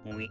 Oui.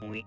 Oui.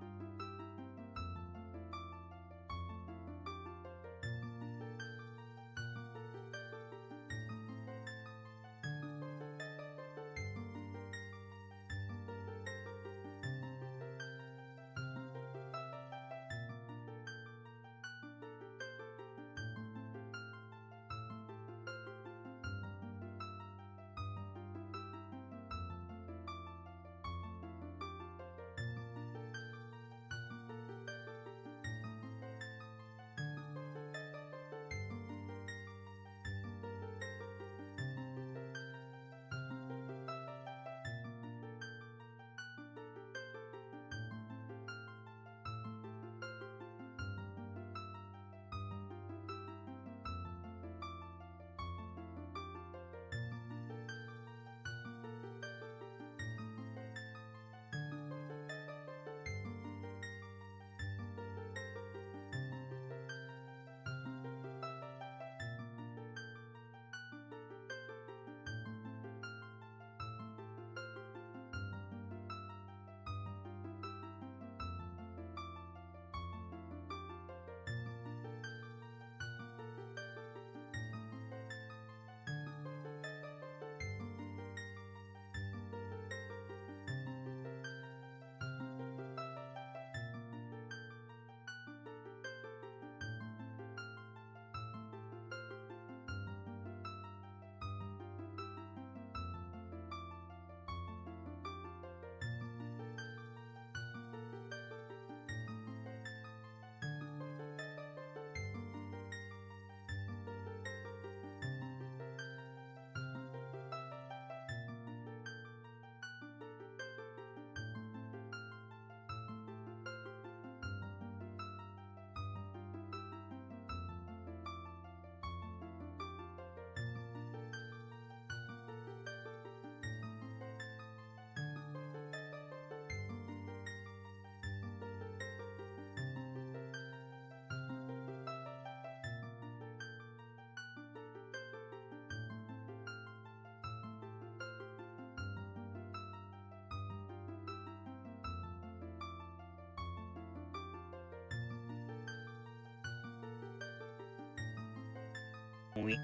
Oui.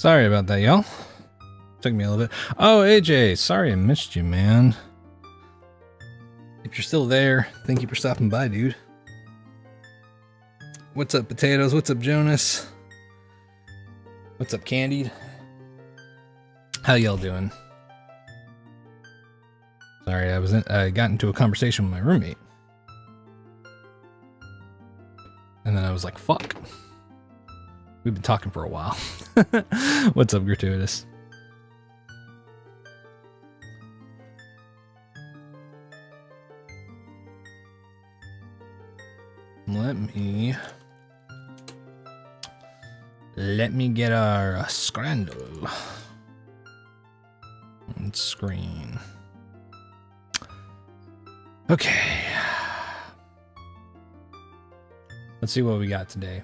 Sorry about that, y'all. Took me a little bit. Oh, AJ, sorry I missed you, man. If you're still there, thank you for stopping by, dude. What's up, Potatoes? What's up, Jonas? What's up, Candied? How y'all doing? Sorry, I got into a conversation with my roommate. And then I was like, fuck. We've been talking for a while. What's up, Gratuitous? Let me get our scramble on screen. Okay. Let's see what we got today.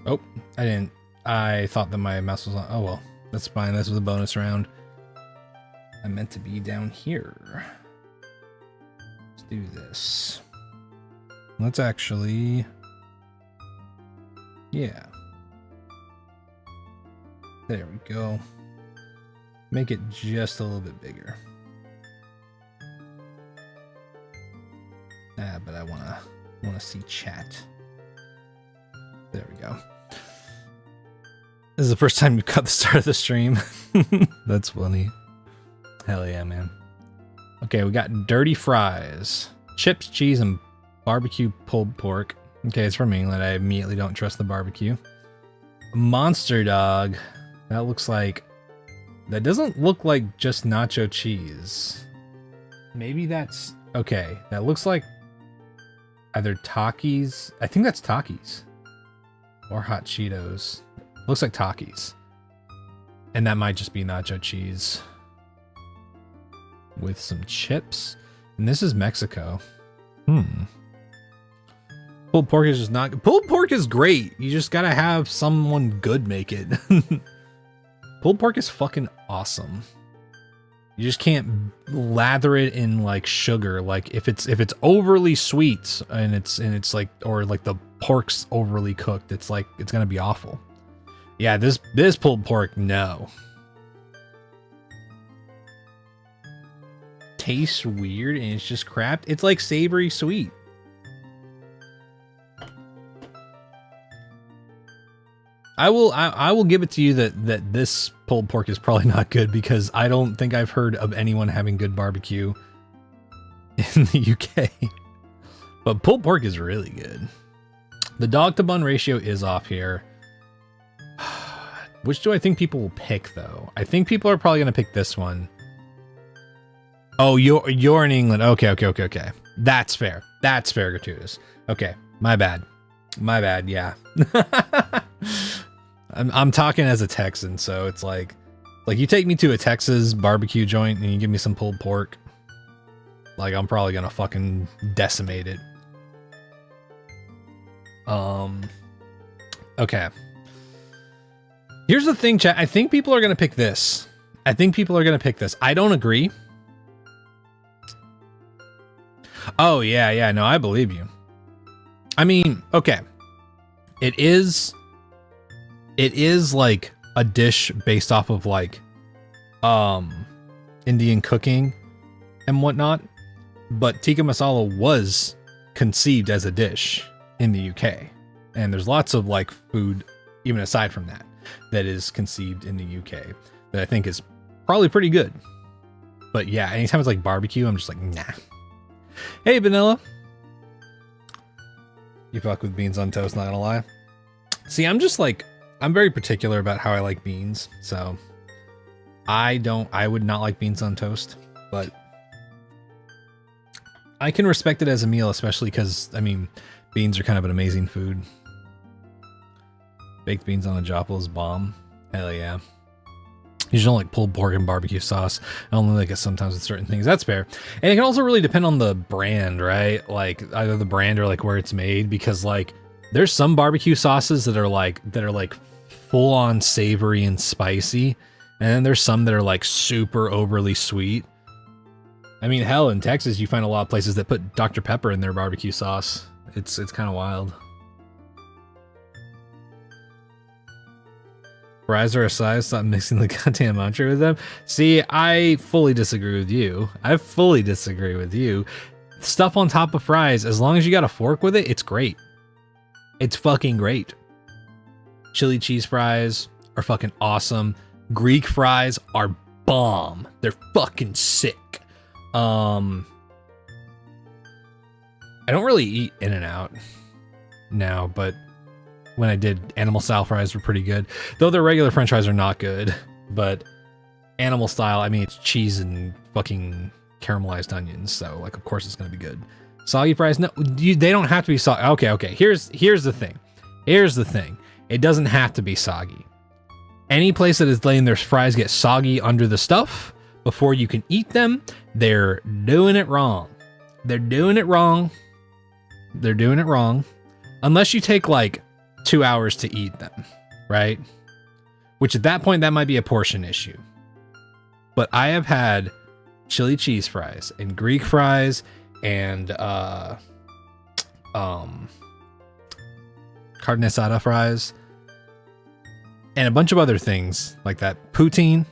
Oh, I thought that my mouse was on. Oh well, that's fine. This was a bonus round. I meant to be down here. Let's do this. Let's actually, yeah. There we go. Make it just a little bit bigger. But I wanna see chat. There we go. This is the first time you cut the start of the stream. That's funny. Hell yeah, man. Okay, we got dirty fries, chips, cheese, and barbecue pulled pork. Okay, it's from England. I immediately don't trust the barbecue. Monster dog. That looks like... That doesn't look like just nacho cheese. Maybe that's... Okay, that looks like either Takis. I think that's Takis. Or hot Cheetos. Looks like Takis. And that might just be nacho cheese. With some chips. And this is Mexico. Pulled pork is just not... Pulled pork is great. You just gotta have someone good make it. Pulled pork is fucking awesome. You just can't lather it in like sugar. Like if it's overly sweet and it's like, or like the pork's overly cooked, it's like it's gonna be awful. Yeah, this pulled pork, no. Tastes weird and it's just crap. It's like savory sweet. I will give it to you that this pulled pork is probably not good because I don't think I've heard of anyone having good barbecue in the UK. But pulled pork is really good. The dog to bun ratio is off here. Which do I think people will pick though? I think people are probably gonna pick this one. Oh, you're in England. Okay. That's fair. That's fair, Gratuitous. Okay, my bad. Yeah. I'm talking as a Texan, so it's like you take me to a Texas barbecue joint and you give me some pulled pork, like I'm probably gonna fucking decimate it. Okay. Here's the thing, chat. I think people are gonna pick this. I don't agree. Oh yeah, no, I believe you. I mean, okay. It is like a dish based off of like Indian cooking and whatnot, but tikka masala was conceived as a dish in the UK, and there's lots of like food even aside from that is conceived in the UK that I think is probably pretty good. But yeah, anytime it's like barbecue, I'm just like, nah. Hey, Vanilla. You fuck with beans on toast, not gonna lie. See, I'm very particular about how I like beans, so I would not like beans on toast, but I can respect it as a meal, especially because, I mean, beans are kind of an amazing food. Baked beans on a jopple is bomb. Hell yeah. You just don't like pulled pork and barbecue sauce. I only like it sometimes with certain things. That's fair. And it can also really depend on the brand, right? Like either the brand or like where it's made, because like there's some barbecue sauces that are like full on savory and spicy. And then there's some that are like super overly sweet. I mean, hell, in Texas, you find a lot of places that put Dr. Pepper in their barbecue sauce. It's kind of wild. Fries are a size, stop mixing the goddamn entree with them. See, I fully disagree with you. I fully disagree with you. Stuff on top of fries, as long as you got a fork with it, it's great. It's fucking great. Chili cheese fries are fucking awesome. Greek fries are bomb. They're fucking sick. I don't really eat In-N-Out now, but when I did, animal style fries were pretty good. Though their regular french fries are not good, but animal style, I mean, it's cheese and fucking caramelized onions, so like of course it's gonna be good. Soggy fries, no, they don't have to be soggy. Okay, here's the thing. Here's the thing. It doesn't have to be soggy. Any place that is letting their fries get soggy under the stuff before you can eat them, they're doing it wrong. They're doing it wrong. They're doing it wrong. Unless you take like 2 hours to eat them, right? Which at that point, that might be a portion issue. But I have had chili cheese fries and Greek fries and carne asada fries and a bunch of other things like that, poutine,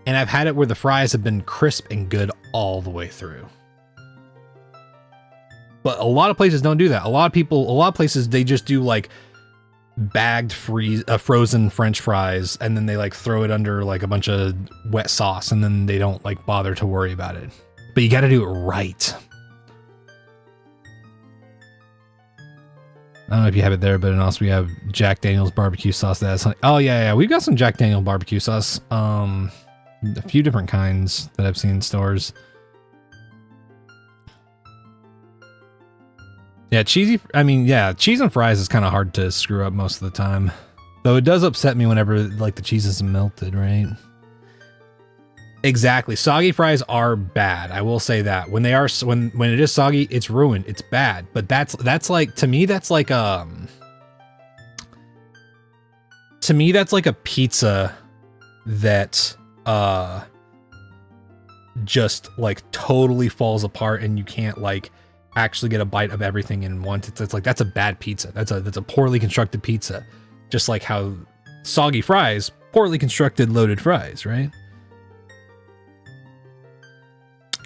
and I've had it where the fries have been crisp and good all the way through. But a lot of places don't do that. A lot of places, they just do like bagged frozen French fries, and then they like throw it under like a bunch of wet sauce, and then they don't like bother to worry about it. But you got to do it right. I don't know if you have it there, but also we have Jack Daniel's barbecue sauce. That's like, oh yeah, we've got some Jack Daniel barbecue sauce. A few different kinds that I've seen in stores. Yeah, cheesy. I mean, yeah, cheese and fries is kind of hard to screw up most of the time. Though it does upset me whenever like the cheese is melted, right? Exactly. Soggy fries are bad. I will say that when they are, when it is soggy, it's ruined. It's bad. But that's like, to me, that's like a pizza that just like totally falls apart and you can't like actually get a bite of everything in one. It's like, that's a bad pizza. That's a poorly constructed pizza. Just like how soggy fries, poorly constructed loaded fries, right?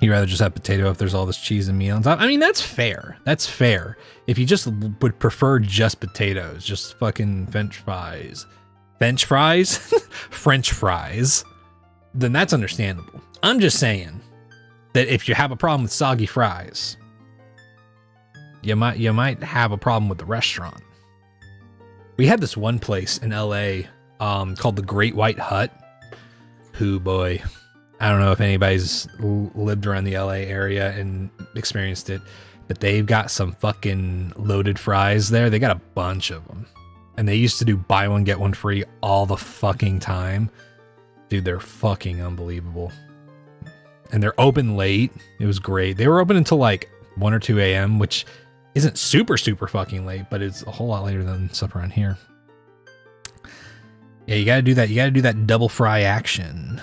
You'd rather just have potato if there's all this cheese and meat on top. I mean, that's fair. That's fair. If you just would prefer just potatoes, just fucking French fries, French fries, then that's understandable. I'm just saying that if you have a problem with soggy fries, you might have a problem with the restaurant. We had this one place in LA called the Great White Hut. Hoo boy. I don't know if anybody's lived around the LA area and experienced it, but they've got some fucking loaded fries there. They got a bunch of them. And they used to do buy one, get one free all the fucking time. Dude, they're fucking unbelievable. And they're open late. It was great. They were open until like 1 or 2 a.m., which isn't super fucking late, but it's a whole lot later than stuff around here. Yeah, you gotta do that. You gotta do that double fry action.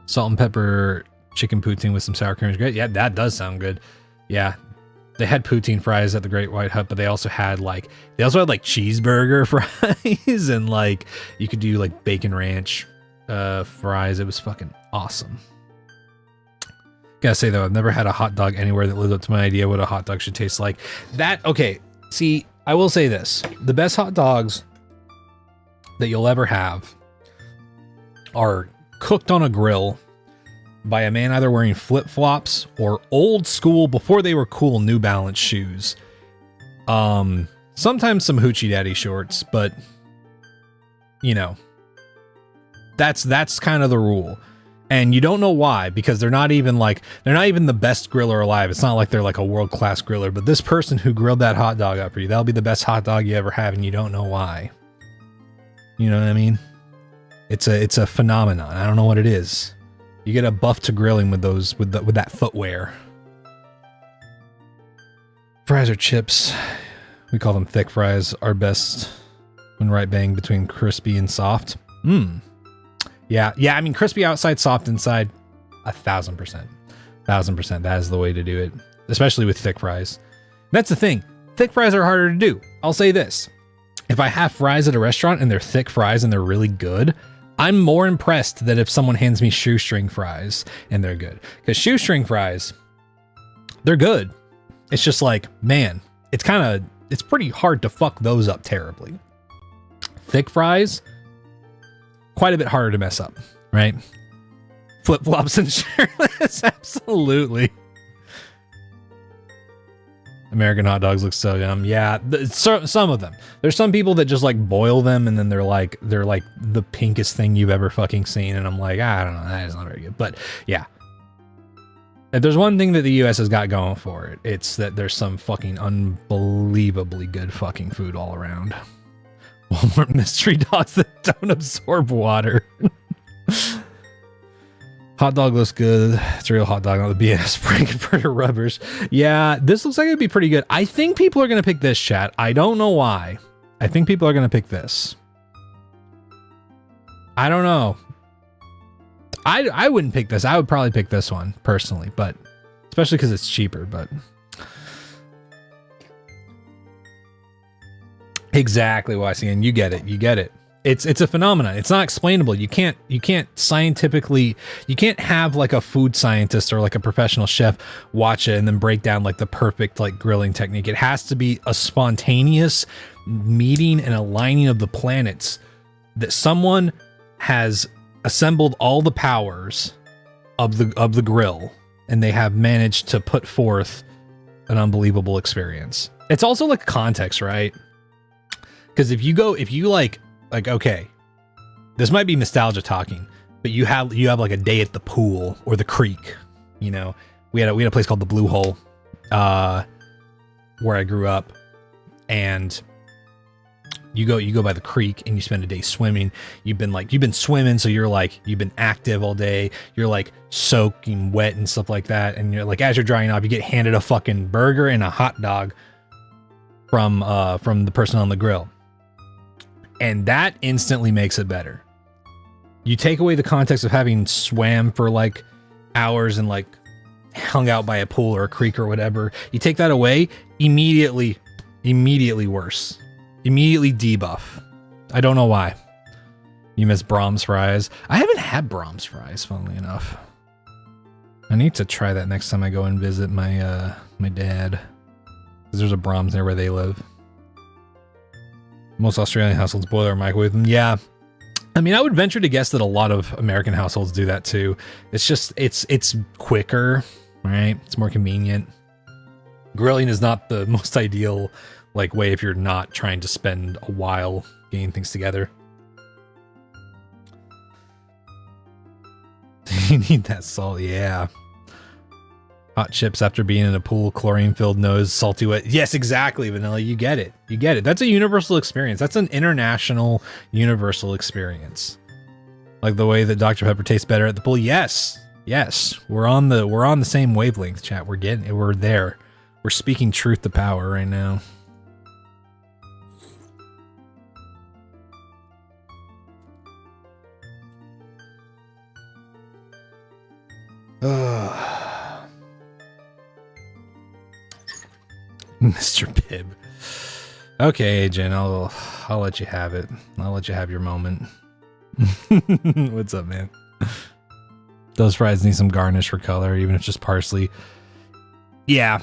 Salt and pepper chicken poutine with some sour cream is great. Yeah, that does sound good. Yeah, they had poutine fries at the Great White Hut, but they also had like cheeseburger fries, and like you could do like bacon ranch fries. It was fucking awesome. Gotta say though, I've never had a hot dog anywhere that lived up to my idea what a hot dog should taste like. That, okay, see, I will say this. The best hot dogs that you'll ever have are cooked on a grill by a man either wearing flip-flops or old school, before they were cool, New Balance shoes. Sometimes some Hoochie Daddy shorts, but you know, that's kind of the rule. And you don't know why, because they're not even the best griller alive. It's not like they're like a world-class griller, but this person who grilled that hot dog up for you, that'll be the best hot dog you ever have, and you don't know why. You know what I mean? It's a phenomenon. I don't know what it is. You get a buff to grilling with those, with that footwear. Fries or chips. We call them thick fries, are best when right bang between crispy and soft. Yeah, I mean, crispy outside, soft inside, 1000%. 1000%. That is the way to do it, especially with thick fries. That's the thing. Thick fries are harder to do. I'll say this. If I have fries at a restaurant and they're thick fries and they're really good, I'm more impressed than if someone hands me shoestring fries and they're good. Because shoestring fries, they're good. It's just like, man, it's pretty hard to fuck those up terribly. Thick fries, quite a bit harder to mess up, right? Flip-flops and shirtless, absolutely. American hot dogs look so yum. Yeah, some of them. There's some people that just like boil them and then they're like the pinkest thing you've ever fucking seen, and I'm like, I don't know, that is not very good. But yeah, if there's one thing that the US has got going for it, it's that there's some fucking unbelievably good fucking food all around. Walmart mystery dogs that don't absorb water. Hot dog looks good. It's a real hot dog, not the BS Frankfurter rubbers. Yeah, this looks like it'd be pretty good. I think people are going to pick this, chat. I don't know why. I think people are going to pick this. I don't know. I wouldn't pick this. I would probably pick this one, personally, but especially because it's cheaper, but... Exactly, YCN. You get it. You get it. It's a phenomenon. It's not explainable. You can't scientifically, you can't have like a food scientist or like a professional chef watch it and then break down like the perfect like grilling technique. It has to be a spontaneous meeting and aligning of the planets that someone has assembled all the powers of the grill, and they have managed to put forth an unbelievable experience. It's also like context, right? Because if you like, okay, this might be nostalgia talking, but you have like a day at the pool or the creek. You know, we had a place called the Blue Hole, where I grew up, and you go by the creek and you spend a day swimming. You've been swimming, so you've been active all day. You're like soaking wet and stuff like that, and you're like, as you're drying off, you get handed a fucking burger and a hot dog from the person on the grill. And that instantly makes it better. You take away the context of having swam for like hours and like hung out by a pool or a creek or whatever. You take that away, immediately worse. Immediately debuff. I don't know why. You miss Brahms fries. I haven't had Brahms fries, funnily enough. I need to try that next time I go and visit my my dad. Because there's a Brahms near where they live. Most Australian households boil or microwave them. Yeah. I mean, I would venture to guess that a lot of American households do that too. It's just, it's quicker, right? It's more convenient. Grilling is not the most ideal like way if you're not trying to spend a while getting things together. You need that salt, yeah. Hot chips after being in a pool, chlorine-filled nose, salty wet. Yes, exactly, Vanilla. You get it. You get it. That's a universal experience. That's an international universal experience. Like the way that Dr. Pepper tastes better at the pool. Yes, yes. We're on the same wavelength, chat. We're getting it. We're there. We're speaking truth to power right now. Mr. Pibb. Okay, Agent, I'll let you have it. I'll let you have your moment. What's up, man? Those fries need some garnish for color, even if just parsley. Yeah.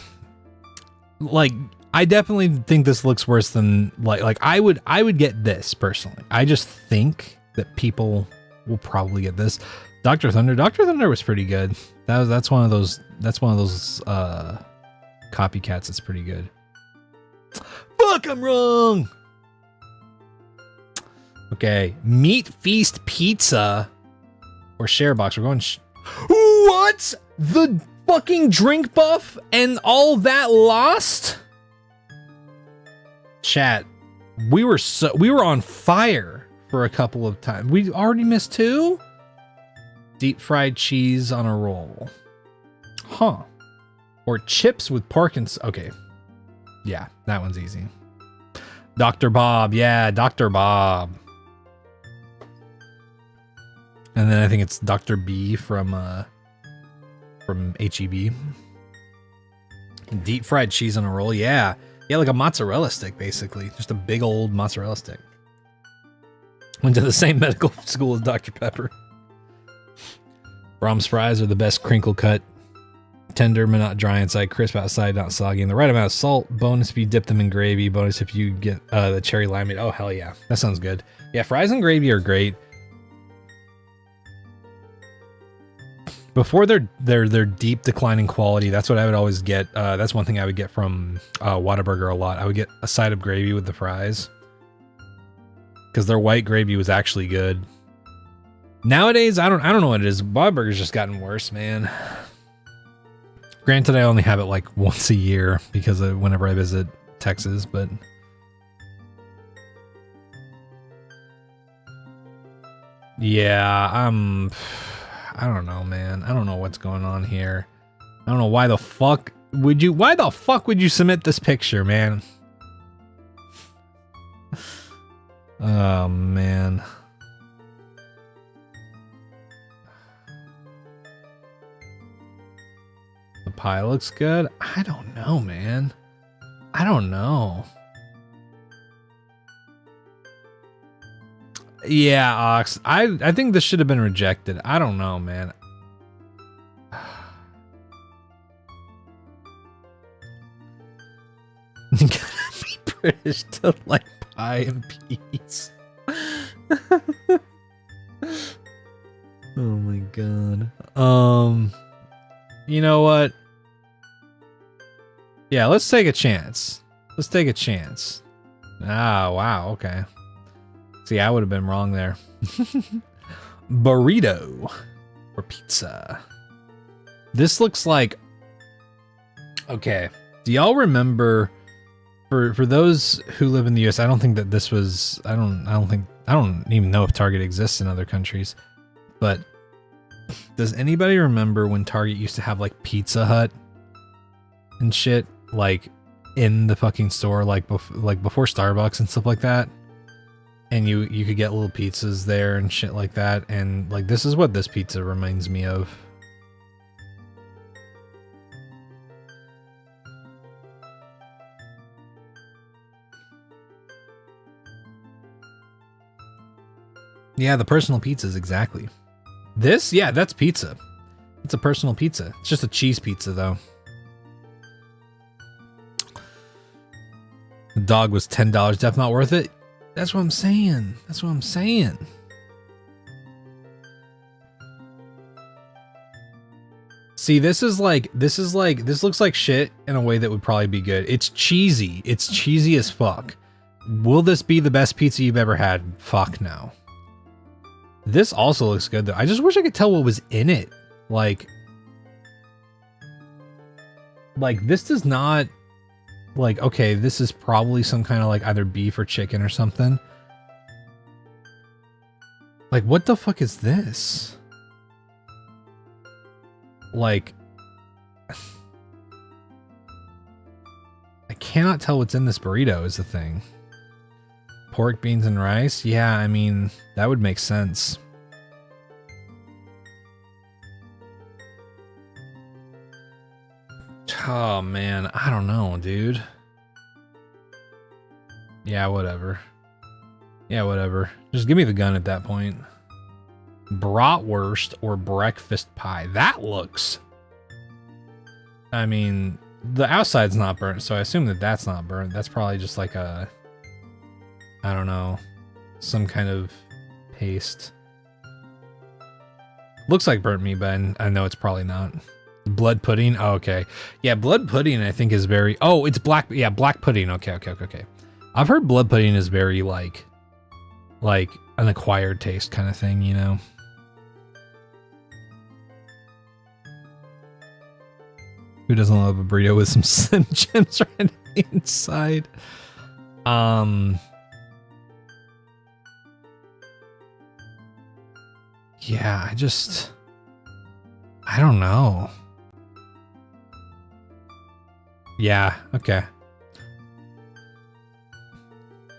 Like, I definitely think this looks worse than like I would get this personally. I just think that people will probably get this. Dr. Thunder. Dr. Thunder was pretty good. That's one of those copycats that's pretty good. Fuck, I'm wrong. Okay, Meat Feast Pizza or Share Box. We're going. What? The fucking drink buff and all that lost? Chat, we were on fire for a couple of times. We already missed 2. Deep fried cheese on a roll. Huh. Or chips with pork and... Okay. Yeah, that one's easy. Dr. Bob. Yeah, Dr. Bob. And then I think it's Dr. B from HEB. Deep fried cheese on a roll. Yeah. Yeah, like a mozzarella stick, basically. Just a big old mozzarella stick. Went to the same medical school as Dr. Pepper. Brahms fries are the best crinkle cut. Tender, but not dry inside. Crisp outside, not soggy. And the right amount of salt. Bonus if you dip them in gravy. Bonus if you get the cherry limeade. Oh, hell yeah. That sounds good. Yeah, fries and gravy are great. Before their deep declining quality, that's what I would always get. That's one thing I would get from Whataburger a lot. I would get a side of gravy with the fries. Because their white gravy was actually good. Nowadays, I don't know what it is. Whataburger's just gotten worse, man. Granted, I only have it like once a year because of whenever I visit Texas, but yeah, I don't know, man. I don't know what's going on here. I don't know why the fuck would you submit this picture, man? Oh, man. The pie looks good. I don't know, man. I don't know. Yeah, Ox. I think this should have been rejected. I don't know, man. You gotta be British to like pie and peas. Oh my god. You know what? Yeah, let's take a chance. Let's take a chance. Ah, wow, okay. See, I would have been wrong there. Burrito or pizza. This looks like... Okay. Do y'all remember... For those who live in the US, I don't think that this was... I don't even know if Target exists in other countries. But does anybody remember when Target used to have like Pizza Hut and shit? Like in the fucking store, like before Starbucks and stuff like that? And you could get little pizzas there and shit like that. And like, this is what this pizza reminds me of. Yeah, the personal pizzas, exactly. This? Yeah, that's pizza. It's a personal pizza. It's just a cheese pizza, though. The dog was $10. Definitely not worth it. That's what I'm saying. That's what I'm saying. See, this looks like shit in a way that would probably be good. It's cheesy. It's cheesy as fuck. Will this be the best pizza you've ever had? Fuck no. This also looks good though. I just wish I could tell what was in it. Like this does not... Like, okay, this is probably some kind of like either beef or chicken or something. Like, what the fuck is this? Like, I cannot tell what's in this burrito is the thing. Pork, beans, and rice? Yeah, I mean, that would make sense. Oh man, I don't know, dude. Yeah, whatever. Yeah, whatever. Just give me the gun at that point. Bratwurst or breakfast pie. That looks... I mean, the outside's not burnt, so I assume that that's not burnt. That's probably just like a... I don't know. Some kind of paste. Looks like burnt meat, but I know it's probably not. Blood pudding? Oh, okay. Yeah, blood pudding I think is very... Oh, it's black... Yeah, black pudding. Okay. I've heard blood pudding is very like an acquired taste kind of thing, you know? Who doesn't love a burrito with some Slim Jims right on the inside? Yeah, I don't know. Yeah, okay.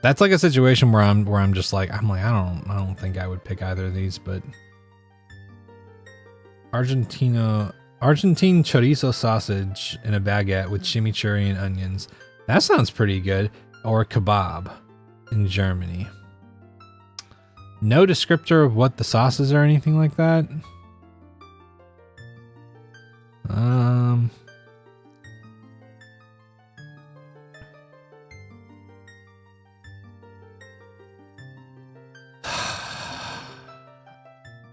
That's like a situation where I'm just like, I don't think I would pick either of these, but Argentine chorizo sausage in a baguette with chimichurri and onions. That sounds pretty good. Or kebab in Germany. No descriptor of what the sauce is or anything like that.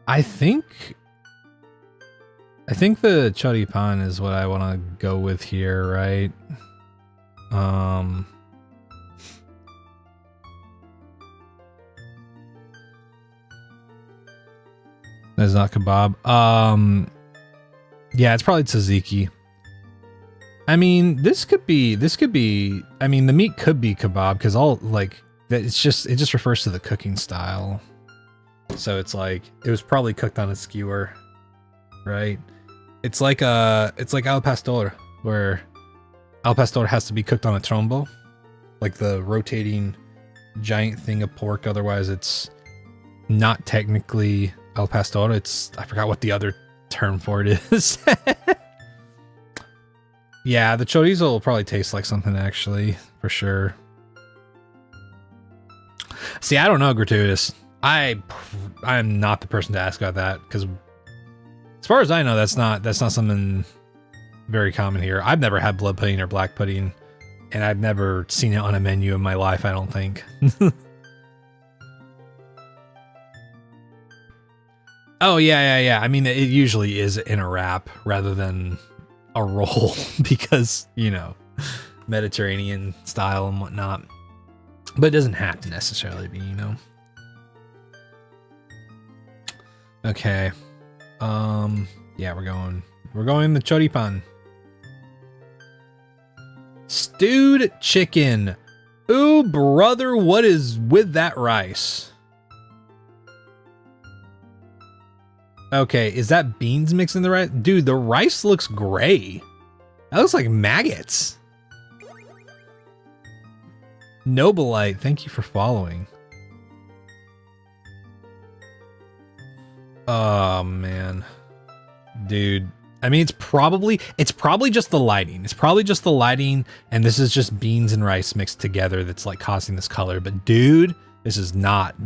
I think the choripan is what I want to go with here, right? That's not kebab. Yeah, it's probably tzatziki. I mean, this could be, I mean, the meat could be kebab because all like that. It just refers to the cooking style. So it's like, it was probably cooked on a skewer, right? It's like al pastor, where al pastor has to be cooked on a trombo, like the rotating giant thing of pork. Otherwise it's not technically al pastor. It's, I forgot what the other term for it is. Yeah, the chorizo will probably taste like something actually, for sure. See, I don't know, Gratuitous. I'm not the person to ask about that, because as far as I know, that's not something very common here. I've never had blood pudding or black pudding, and I've never seen it on a menu in my life, I don't think. Oh, yeah. I mean, it usually is in a wrap rather than a roll because, you know, Mediterranean style and whatnot. But it doesn't have to necessarily be, you know. Okay. Yeah, we're going the choripan. Stewed chicken. Ooh, brother, what is with that rice? Okay, is that beans mixed in the rice? Dude, the rice looks gray. That looks like maggots. Noblite, thank you for following. Oh man, dude. I mean, it's probably just the lighting. It's probably just the lighting, and this is just beans and rice mixed together that's like causing this color. But dude, this is not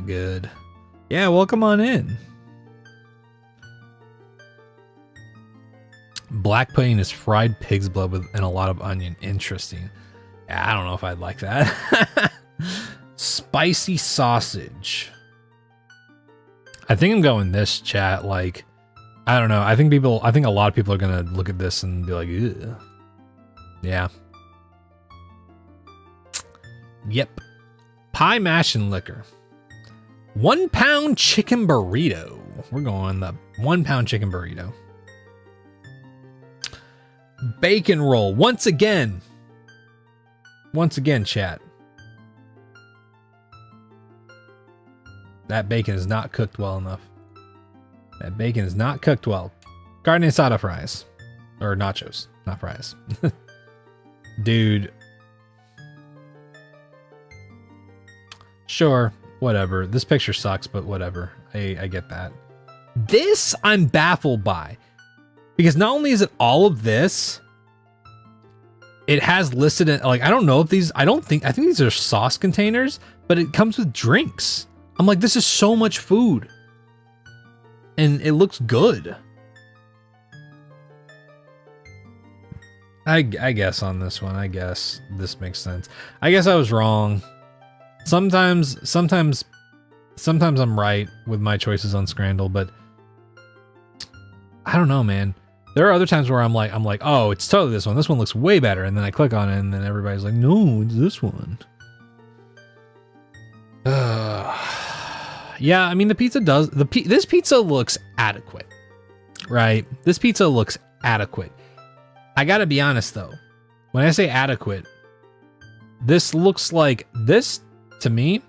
good. Yeah, welcome on in. Black pudding is fried pig's blood and a lot of onion. Interesting. Yeah, I don't know if I'd like that. Spicy sausage. I think I'm going this, chat. Like, I don't know. I think a lot of people are gonna look at this and be like, ew. Yeah. Yep. Pie mash and liquor. 1 pound chicken burrito. We're going the 1 pound chicken burrito. Bacon roll. Once again, chat. That bacon is not cooked well enough. That bacon is not cooked well. Carne asada fries. Or nachos, not fries. Dude. Sure, whatever. This picture sucks, but whatever. I get that. This I'm baffled by. Because not only is it all of this, it has listed it, like, I don't know if these, I think these are sauce containers, but it comes with drinks. I'm like, this is so much food. And it looks good. I guess on this one, I guess this makes sense. I guess I was wrong. Sometimes I'm right with my choices on Scrandle, but I don't know, man. There are other times where I'm like, oh, it's totally this one. This one looks way better. And then I click on it and then everybody's like, no, it's this one. Yeah, I mean, the pizza does, this pizza looks adequate, right? This pizza looks adequate. I gotta be honest though. When I say adequate, this to me,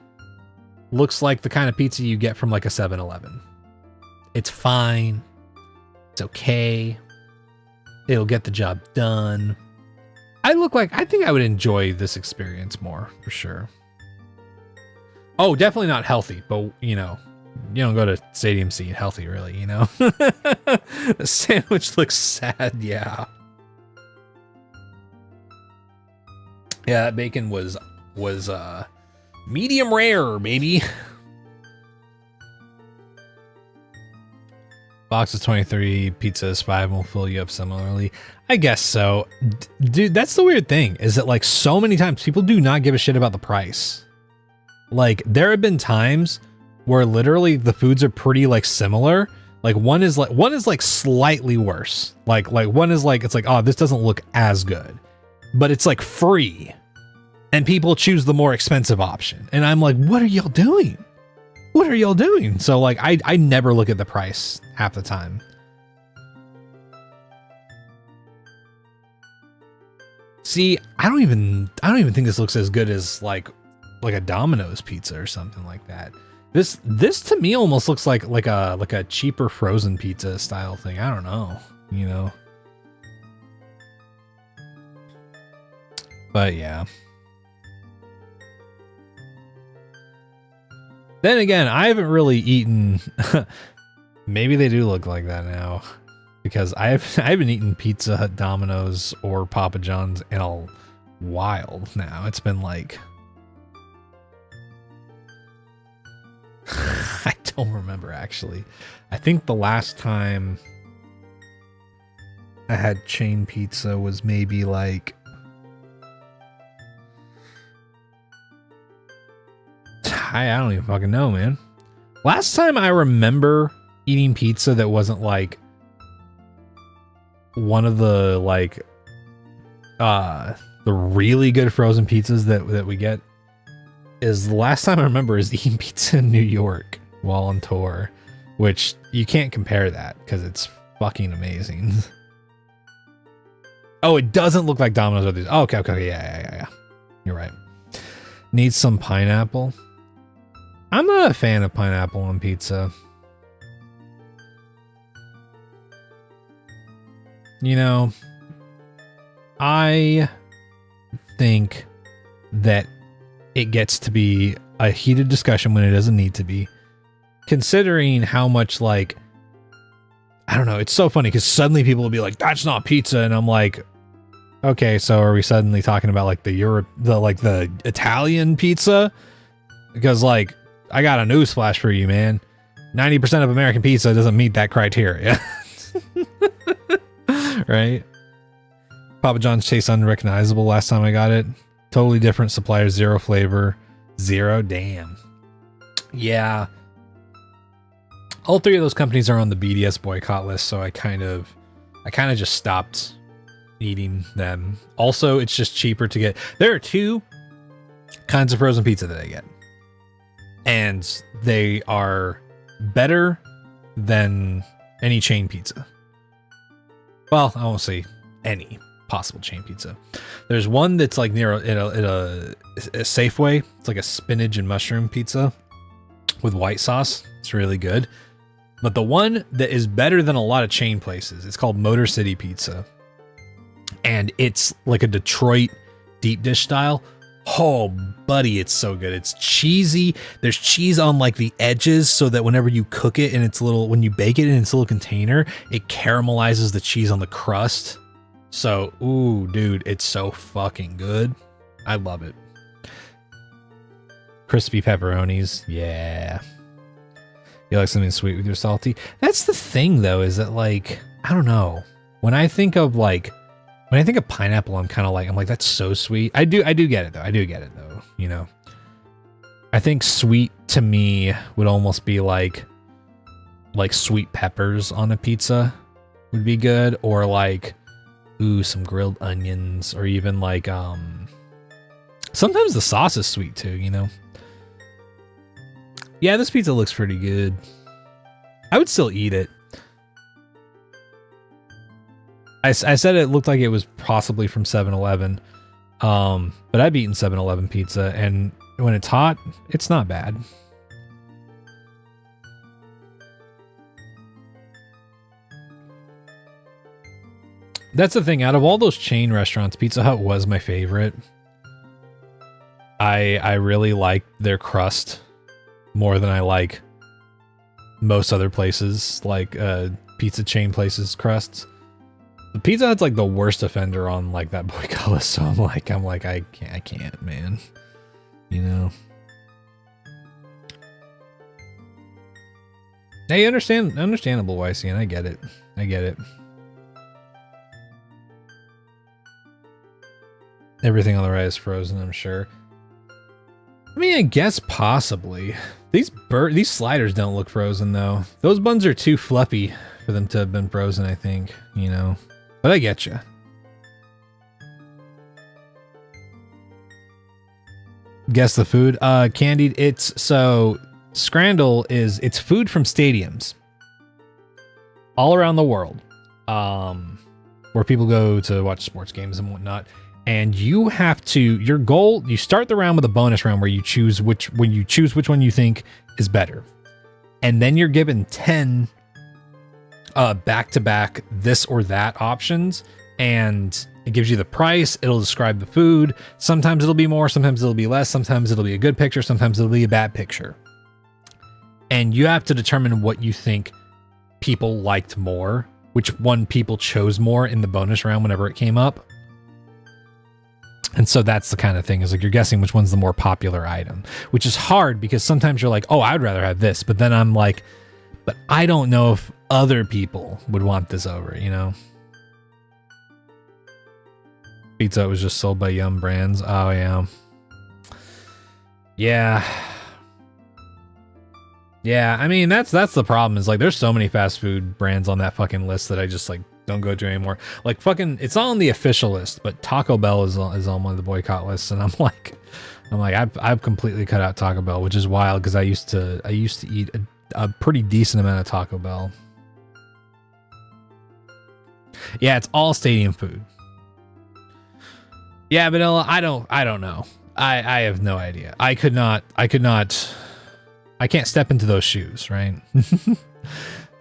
looks like the kind of pizza you get from like a 7-Eleven. It's fine. It's okay. It'll get the job done. I think I would enjoy this experience more, for sure. Oh, definitely not healthy, but you know, you don't go to Stadium C healthy, really, you know? The sandwich looks sad, yeah. Yeah, that bacon was medium rare, baby. Box is 23, pizza is 5, and will fill you up similarly. I guess so. Dude, that's the weird thing, is that like so many times people do not give a shit about the price. Like there have been times where literally the foods are pretty like similar. Like one is like slightly worse. Like one is like, it's like, oh, this doesn't look as good, but it's like free. And people choose the more expensive option. And I'm like, what are y'all doing? What are y'all doing? So like, I never look at the price half the time. See, I don't even think this looks as good as like a Domino's pizza or something like that. This to me almost looks like a cheaper frozen pizza style thing. I don't know, you know. But yeah. Then again, I haven't really eaten. Maybe they do look like that now, because I haven't eaten Pizza Hut, Domino's, or Papa John's in a while now. It's been like I don't remember actually. I think the last time I had chain pizza was maybe like I don't even fucking know, man. Last time I remember eating pizza that wasn't like one of the like the really good frozen pizzas that we get is the last time I remember is eating pizza in New York while on tour, which you can't compare that because it's fucking amazing. Oh, it doesn't look like Domino's or these. Oh, okay, yeah. You're right. Needs some pineapple. I'm not a fan of pineapple on pizza. You know, I think that it gets to be a heated discussion when it doesn't need to be, considering how much, like, I don't know, it's so funny because suddenly people will be like, that's not pizza, and I'm like, okay, so are we suddenly talking about like the Italian pizza? Because like, I got a newsflash for you, man. 90% of American pizza doesn't meet that criteria. Right? Papa John's tastes unrecognizable last time I got it. Totally different supplier, zero flavor, zero. Damn. Yeah. All three of those companies are on the BDS boycott list, so I kind of just stopped eating them. Also, it's just cheaper to get. There are two kinds of frozen pizza that I get, and they are better than any chain pizza. Well, I won't say any possible chain pizza. There's one that's like near a Safeway. It's like a spinach and mushroom pizza with white sauce. It's really good. But the one that is better than a lot of chain places, it's called Motor City Pizza. And it's like a Detroit deep dish style. Oh, buddy, it's so good. It's cheesy. There's cheese on like the edges so that whenever you cook it in its little, when you bake it in its little container, it caramelizes the cheese on the crust. So, ooh, dude, it's so fucking good. I love it. Crispy pepperonis. Yeah. You like something sweet with your salty? That's the thing though, is that like, I don't know. When I think of pineapple, I'm like, that's so sweet. I do get it though. I do get it though. You know, I think sweet to me would almost be like sweet peppers on a pizza would be good, or like, ooh, some grilled onions, or even like, sometimes the sauce is sweet too, you know? Yeah, this pizza looks pretty good. I would still eat it. I said it looked like it was possibly from 7-Eleven, but I've eaten 7-Eleven pizza, and when it's hot, it's not bad. That's the thing. Out of all those chain restaurants, Pizza Hut was my favorite. I really like their crust more than I like most other places, like pizza chain places' crusts. The Pizza Hut's like the worst offender on like that boycott list, so I'm like, I can't, man. You know. Hey, understandable, YC, and I get it. I get it. Everything on the right is frozen, I'm sure. I mean, I guess possibly. These sliders don't look frozen though. Those buns are too fluffy for them to have been frozen, I think, you know. But I get you. Guess the food. Candied, it's so Scrandle it's food from stadiums all around the world, where people go to watch sports games and whatnot. And you have to, your goal, you start the round with a bonus round where you choose which one you think is better. And then you're given 10 back-to-back this or that options, and it gives you the price, it'll describe the food. Sometimes it'll be more, sometimes it'll be less, sometimes it'll be a good picture, sometimes it'll be a bad picture. And you have to determine what you think people liked more, which one people chose more in the bonus round whenever it came up. And so that's the kind of thing, is like you're guessing which one's the more popular item, which is hard because sometimes you're like, oh, I'd rather have this. But then I'm like, but I don't know if other people would want this over, you know? Pizza was just sold by Yum Brands. Oh, yeah. Yeah. Yeah, I mean, that's the problem, is like there's so many fast food brands on that fucking list that I just like don't go to anymore. Like fucking, it's not on the official list, but Taco Bell is on one of the boycott lists, and I'm like I've completely cut out Taco Bell, which is wild because I used to eat a pretty decent amount of Taco Bell. Yeah, it's all stadium food. Yeah, Vanilla, I don't know. I have no idea. I can't step into those shoes, right?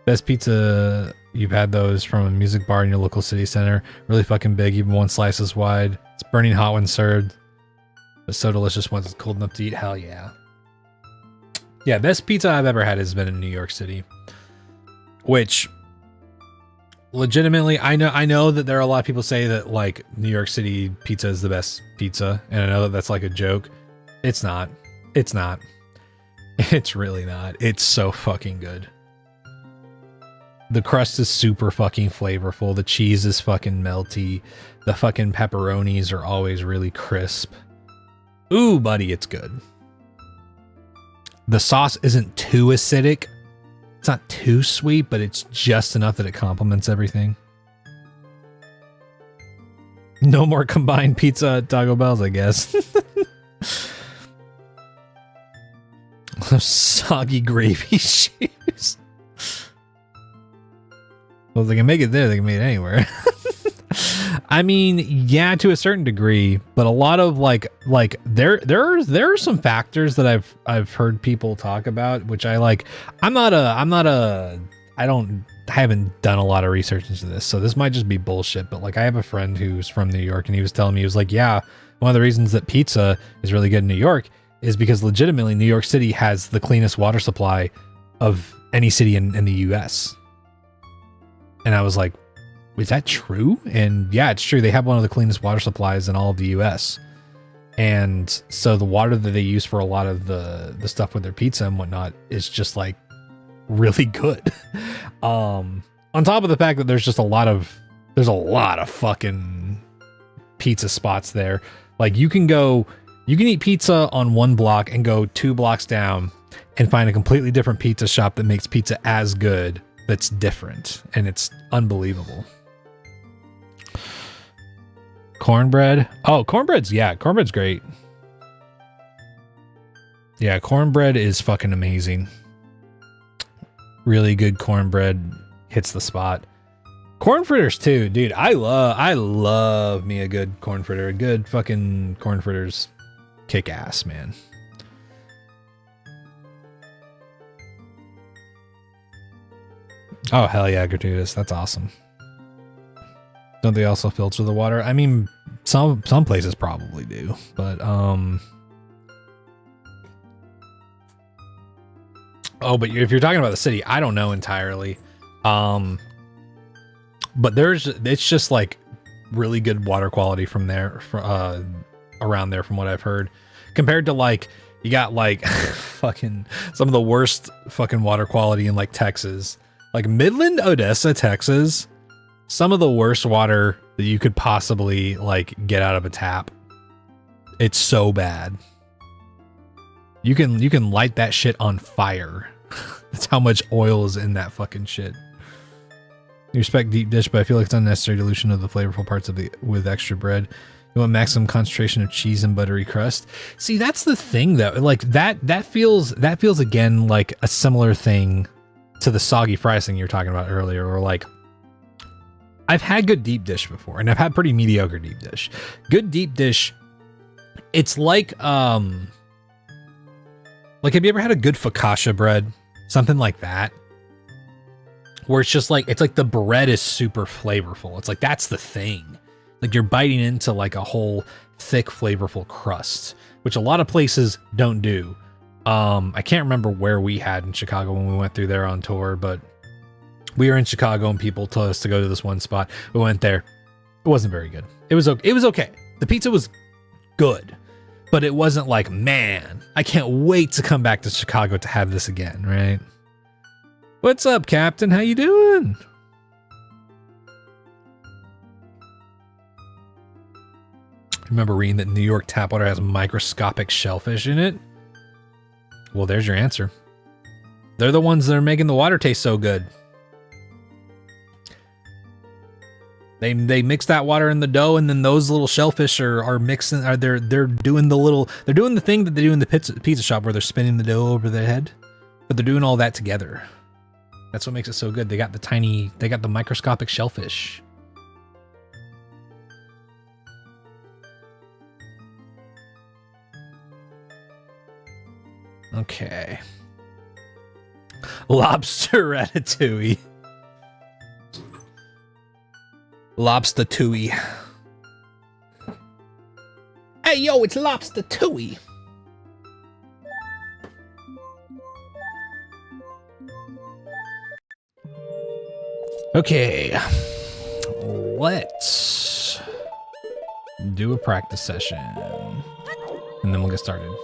Best pizza, you've had those from a music bar in your local city center. Really fucking big, even one slice is wide. It's burning hot when served, but so delicious once it's cold enough to eat. Hell yeah. Yeah, best pizza I've ever had has been in New York City, which legitimately, I know that there are a lot of people say that like New York City pizza is the best pizza, and I know that that's like a joke. It's not. It's not. It's really not. It's so fucking good. The crust is super fucking flavorful. The cheese is fucking melty. The fucking pepperonis are always really crisp. Ooh, buddy, it's good. The sauce isn't too acidic. It's not too sweet, but it's just enough that it complements everything. No more combined pizza at Taco Bell's, I guess. Those soggy gravy shoes. Well, if they can make it there, they can make it anywhere. I mean, yeah, to a certain degree, but a lot of like there are some factors that I've heard people talk about, which I like. I haven't done a lot of research into this, so this might just be bullshit, but like I have a friend who's from New York, and he was telling me, he was like, yeah, one of the reasons that pizza is really good in New York is because legitimately New York City has the cleanest water supply of any city in the US. And I was like, is that true? And yeah, it's true. They have one of the cleanest water supplies in all of the US. And so the water that they use for a lot of the stuff with their pizza and whatnot is just like really good. On top of the fact that there's a lot of fucking pizza spots there. Like you can eat pizza on one block and go 2 blocks down and find a completely different pizza shop that makes pizza as good, that's different, and it's unbelievable. Cornbread. Oh, cornbread's great. Yeah, cornbread is fucking amazing. Really good cornbread hits the spot. Corn fritters too, dude. I love me a good corn fritter. A good fucking corn fritters kick ass, man. Oh, hell yeah, gratuitous. That's awesome. Don't they also filter the water? I mean, some places probably do, but oh, but if you're talking about the city, I don't know entirely. But it's just like really good water quality from there, around there from what I've heard, compared to like, you got like fucking some of the worst fucking water quality in like Texas, like Midland, Odessa, Texas. Some of the worst water that you could possibly like get out of a tap. It's so bad. You can light that shit on fire. That's how much oil is in that fucking shit. You respect deep dish, but I feel like it's unnecessary dilution of the flavorful parts of with extra bread. You want maximum concentration of cheese and buttery crust. See, that's the thing though. Like that feels again like a similar thing to the soggy fries thing you were talking about earlier, or like, I've had good deep dish before, and I've had pretty mediocre deep dish. Good deep dish, it's like have you ever had a good focaccia bread? Something like that. Where it's just like, it's like the bread is super flavorful. It's like, that's the thing. Like you're biting into like a whole thick, flavorful crust, which a lot of places don't do. I can't remember where we had in Chicago when we went through there on tour, but we were in Chicago and people told us to go to this one spot. We went there. It wasn't very good. It was okay. The pizza was good, but it wasn't like, man, I can't wait to come back to Chicago to have this again, right? What's up, Captain? How you doing? Remember reading that New York tap water has microscopic shellfish in it? Well, there's your answer. They're the ones that are making the water taste so good. They mix that water in the dough, and then those little shellfish are mixing. They're doing the thing that they do in the pizza shop where they're spinning the dough over their head, but they're doing all that together. That's what makes it so good. They got the microscopic shellfish. Okay. Lobster ratatouille. Lobster-tooey. Hey, yo, it's lobster-tooey. Okay. Let's do a practice session. And then we'll get started.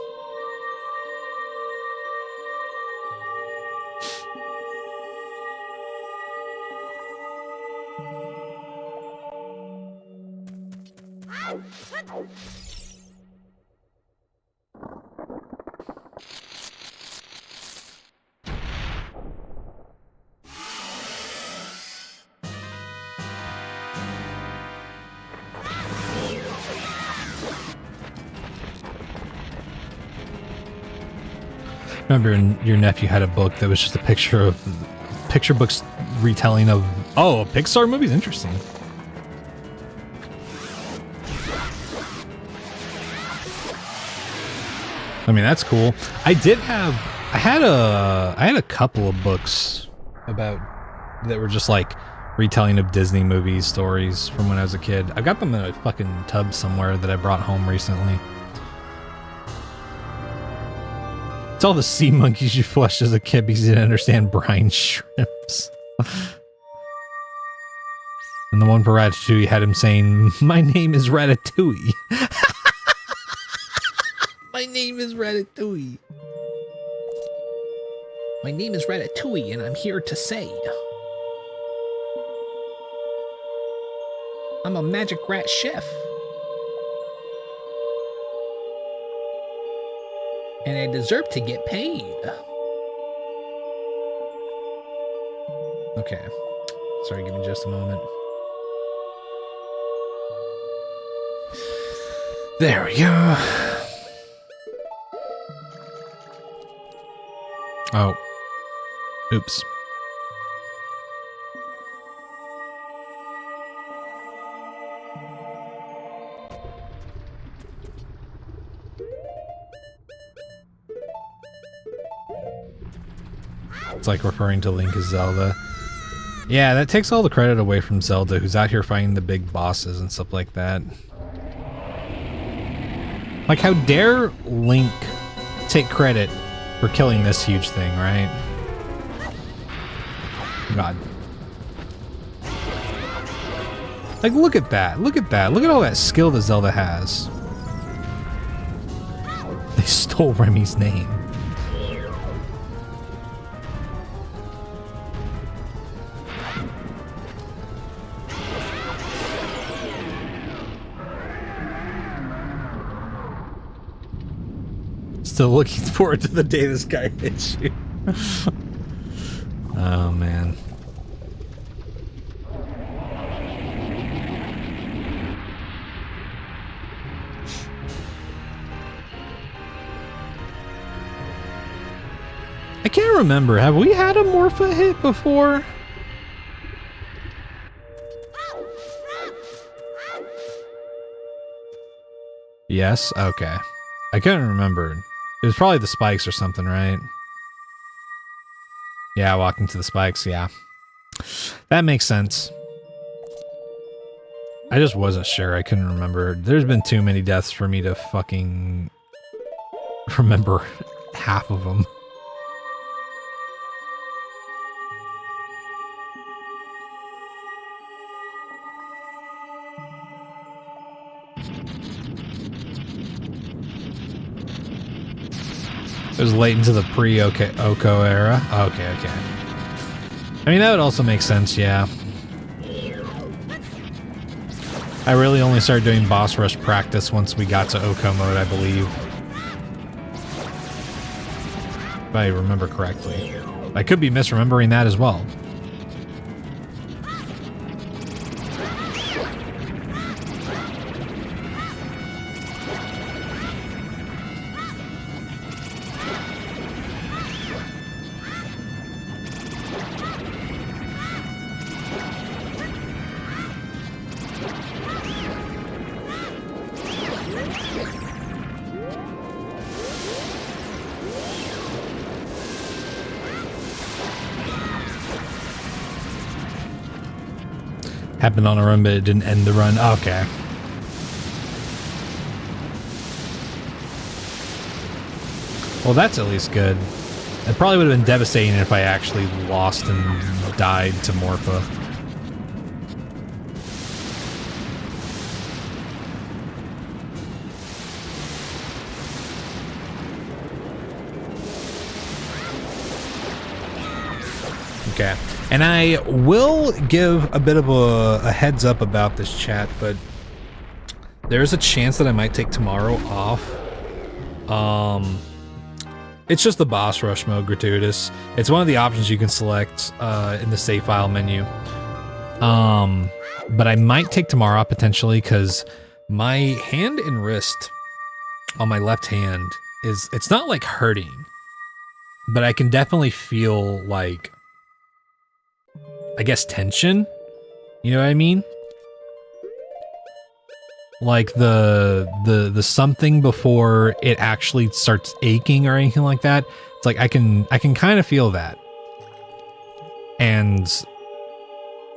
Remember your nephew had a book that was just a picture books retelling of, oh, a Pixar movie is interesting. I mean, that's cool. I had a couple of books about that were just like retelling of Disney movie stories from when I was a kid. I got them in a fucking tub somewhere that I brought home recently. It's all the sea monkeys you flushed as a kid because you didn't understand brine shrimps. And the one for Ratatouille had him saying, "My name is Ratatouille." My name is Ratatouille. My name is Ratatouille, and I'm here to say, I'm a magic rat chef. And I deserve to get paid. Okay. Sorry, give me just a moment. There we go. Oh. Oops. It's like referring to Link as Zelda. Yeah, that takes all the credit away from Zelda, who's out here fighting the big bosses and stuff like that. Like, how dare Link take credit for killing this huge thing, right? God. Like, look at that. Look at that. Look at all that skill that Zelda has. They stole Remy's name. Still looking forward to the day this guy hits you. Oh, man. I can't remember. Have we had a Morpha hit before? Yes? Okay. I couldn't remember. It was probably the spikes or something, right? Yeah, walking to the spikes, yeah. That makes sense. I just wasn't sure. I couldn't remember. There's been too many deaths for me to fucking remember half of them. It was late into the pre-Oko era. Okay, okay. I mean, that would also make sense, yeah. I really only started doing boss rush practice once we got to Oko mode, I believe. If I remember correctly. I could be misremembering that as well. Happened on a run, but it didn't end the run. Okay. Well, that's at least good. It probably would have been devastating if I actually lost and died to Morpha. Okay. And I will give a bit of a heads up about this chat, but there's a chance that I might take tomorrow off. It's just the boss rush mode gratuitous. It's one of the options you can select in the save file menu. But I might take tomorrow off potentially because my hand and wrist on my left hand it's not like hurting, but I can definitely feel like, I guess, tension. You know what I mean? Like the something before it actually starts aching or anything like that. It's like I can kind of feel that. And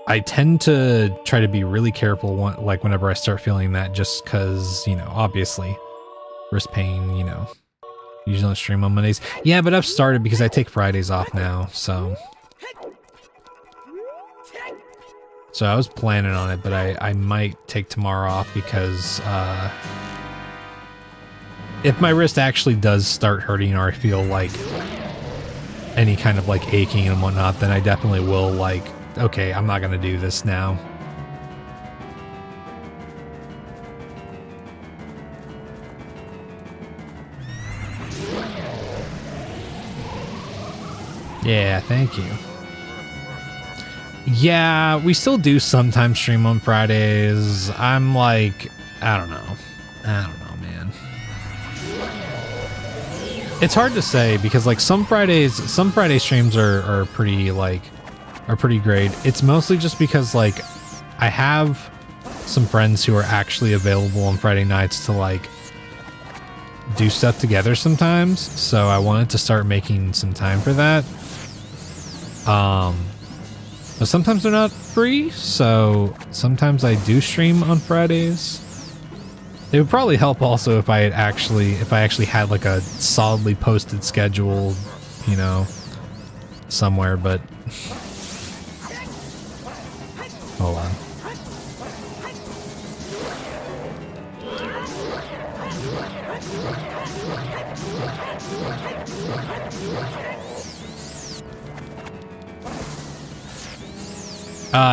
I tend to try to be really careful whenever I start feeling that, just cuz, you know, obviously wrist pain, you know. Usually don't stream on Mondays. Yeah, but I've started because I take Fridays off now, so I was planning on it, but I might take tomorrow off because if my wrist actually does start hurting or I feel like any kind of like aching and whatnot, then I definitely will like, okay, I'm not gonna do this now. Yeah, thank you. Yeah, we still do sometimes stream on Fridays. I'm like, I don't know, man. It's hard to say because like some Friday streams are pretty great. It's mostly just because like I have some friends who are actually available on Friday nights to like do stuff together sometimes. So I wanted to start making some time for that. But sometimes they're not free, so sometimes I do stream on Fridays. It would probably help also if I actually had like a solidly posted schedule, you know, somewhere, but hold on.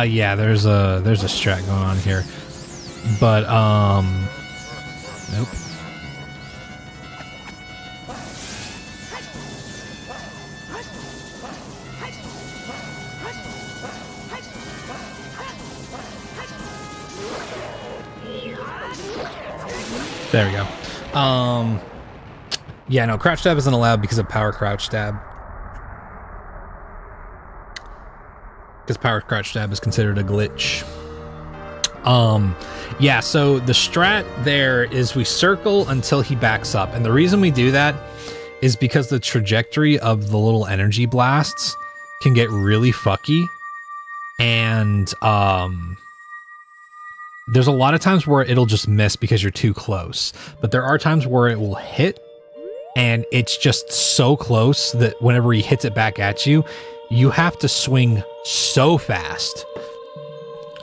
Yeah, there's a strat going on here. But nope. There we go. Yeah, no, crouch stab isn't allowed because of power crouch stab. Because power crouch stab is considered a glitch. Yeah, so the strat there is we circle until he backs up. And the reason we do that is because the trajectory of the little energy blasts can get really fucky. And, there's a lot of times where it'll just miss because you're too close. But there are times where it will hit and it's just so close that whenever he hits it back at you, you have to swing so fast.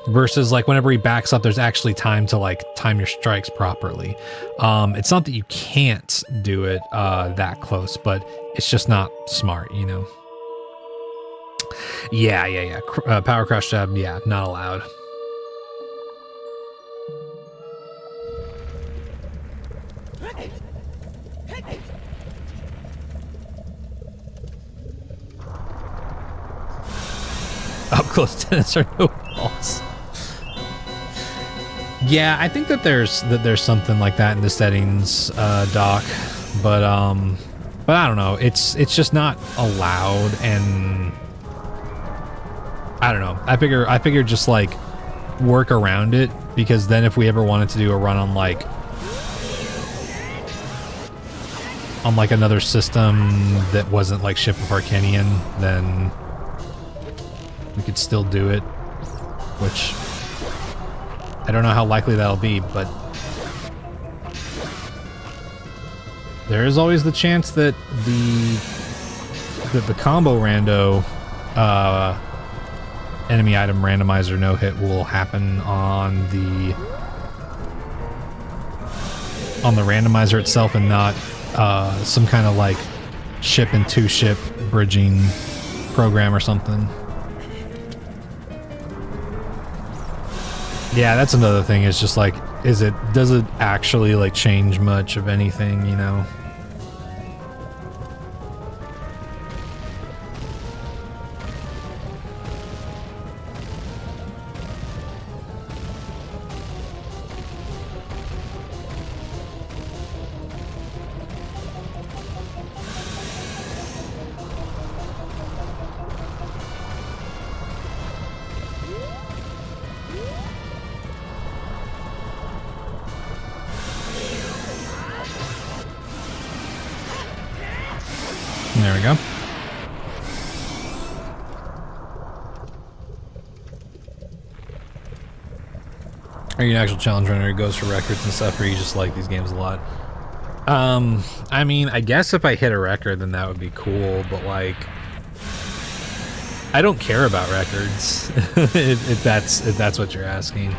Versus like whenever he backs up, there's actually time to like time your strikes properly. It's not that you can't do it that close, but it's just not smart, you know? Yeah. Power crouch jab, yeah, not allowed. Up close tennis or no balls. Yeah, I think that there's something like that in the settings, doc, but I don't know. It's just not allowed, and I don't know. I figure just like work around it, because then if we ever wanted to do a run on like another system that wasn't like Ship of Arcanian, then we could still do it, which I don't know how likely that'll be, but there is always the chance that the combo rando enemy item randomizer no hit will happen on the randomizer itself and not some kind of like ship and two ship bridging program or something. Yeah, that's another thing. It's just like, does it actually like change much of anything, you know? There we go. Are you an actual challenge runner who goes for records and stuff, or you just like these games a lot? I mean, I guess if I hit a record, then that would be cool, but like, I don't care about records, if that's what you're asking.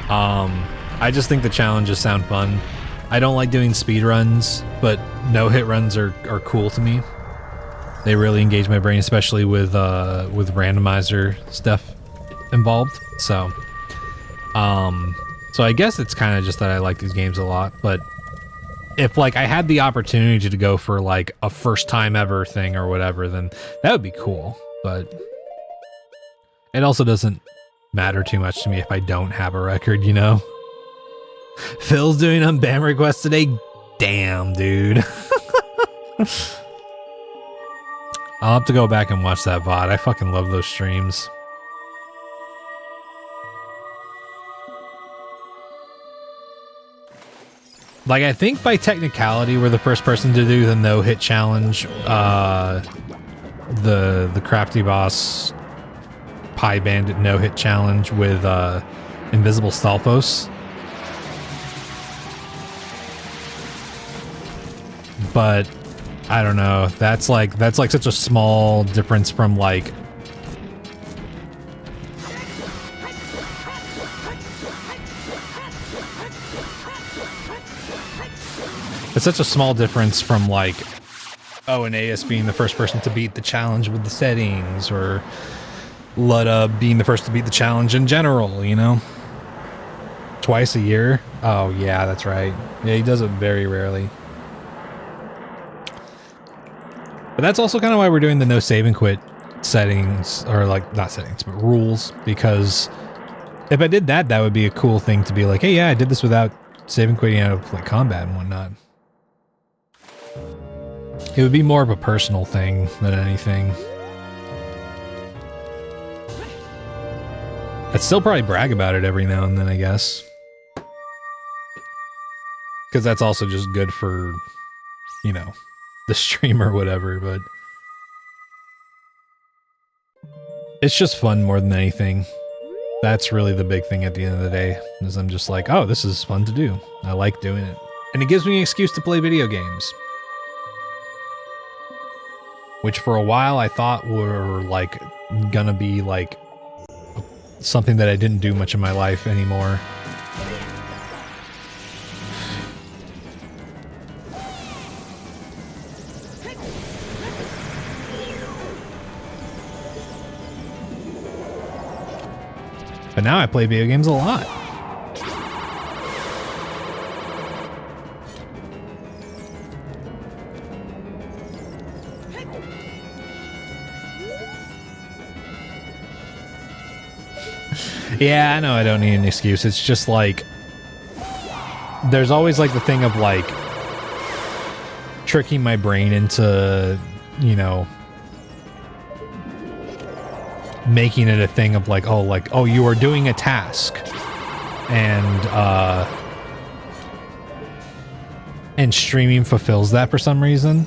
I just think the challenges sound fun. I don't like doing speed runs, but no-hit runs are cool to me. They really engage my brain, especially with randomizer stuff involved. So I guess it's kind of just that I like these games a lot. But if like I had the opportunity to go for like a first time ever thing or whatever, then that would be cool. But it also doesn't matter too much to me if I don't have a record, you know? Phil's doing unban requests today. Damn, dude. I'll have to go back and watch that VOD. I fucking love those streams. Like, I think by technicality, we're the first person to do the no-hit challenge. The Crafty Boss Pie Bandit no-hit challenge with Invisible Stalfos. But I don't know. That's like such a small difference from like it's such a small difference from like ONES being the first person to beat the challenge with the settings, or LITE being the first to beat the challenge in general, you know? Twice a year? Oh, yeah, that's right. Yeah, he does it very rarely. But that's also kind of why we're doing the no save and quit settings, or like, not settings, but rules, because if I did that, that would be a cool thing to be like, hey, yeah, I did this without save and quitting out of like combat and whatnot. It would be more of a personal thing than anything. I'd still probably brag about it every now and then, I guess. Because that's also just good for, you know, the stream or whatever, but it's just fun more than anything. That's really the big thing at the end of the day, is I'm just like, oh, this is fun to do. I like doing it. And it gives me an excuse to play video games. Which for a while I thought were like gonna be like something that I didn't do much in my life anymore. But now I play video games a lot. Yeah, I know I don't need an excuse. It's just like, there's always like the thing of like tricking my brain into, you know, making it a thing of like, oh, you are doing a task, and streaming fulfills that for some reason.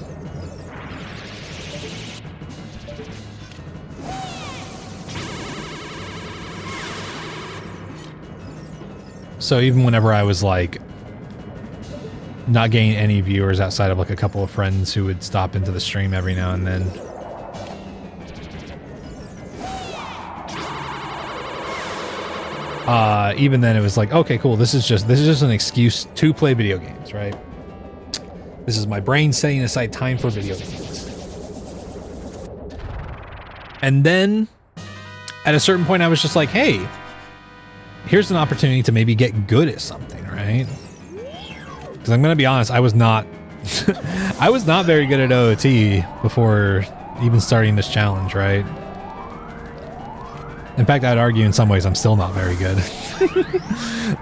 So even whenever I was like not getting any viewers outside of like a couple of friends who would stop into the stream every now and then, even then it was like, okay, cool, this is just an excuse to play video games, right? This is my brain setting aside time for video games. And then at a certain point I was just like, hey, here's an opportunity to maybe get good at something, right? Because I'm gonna be honest, I was not I was not very good at OOT before even starting this challenge, right? In fact, I'd argue in some ways I'm still not very good.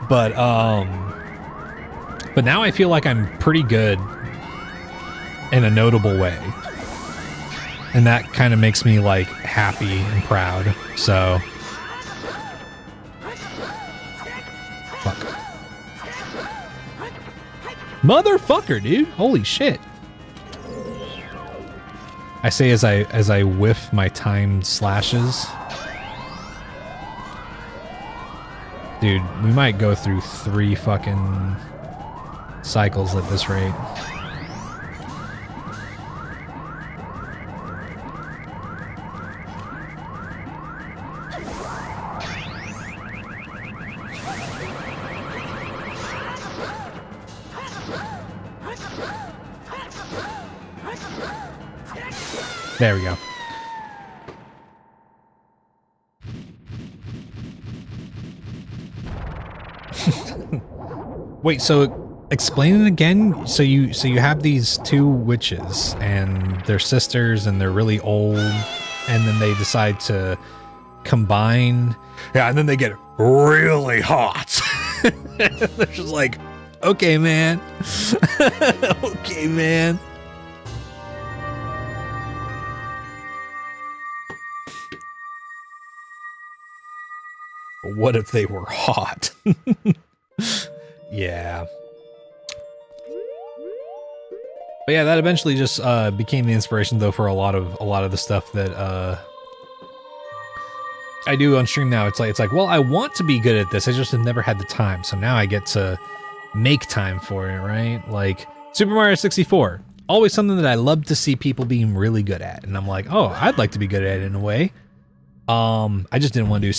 but now I feel like I'm pretty good in a notable way. And that kind of makes me like happy and proud. So fuck. Motherfucker, dude. Holy shit. I say as I whiff my timed slashes. Dude, we might go through 3 fucking cycles at this rate. There we go. Wait, so explain it again. So you have these 2 witches and they're sisters and they're really old, and then they decide to combine. Yeah, and then they get really hot. They're just like, okay, man. Okay, man. What if they were hot? Yeah. But yeah, that eventually just became the inspiration though for a lot of the stuff that I do on stream now. It's like, well, I want to be good at this. I just have never had the time. So now I get to make time for it, right? Like Super Mario 64. Always something that I love to see people being really good at. And I'm like, oh, I'd like to be good at it in a way. I just didn't want to do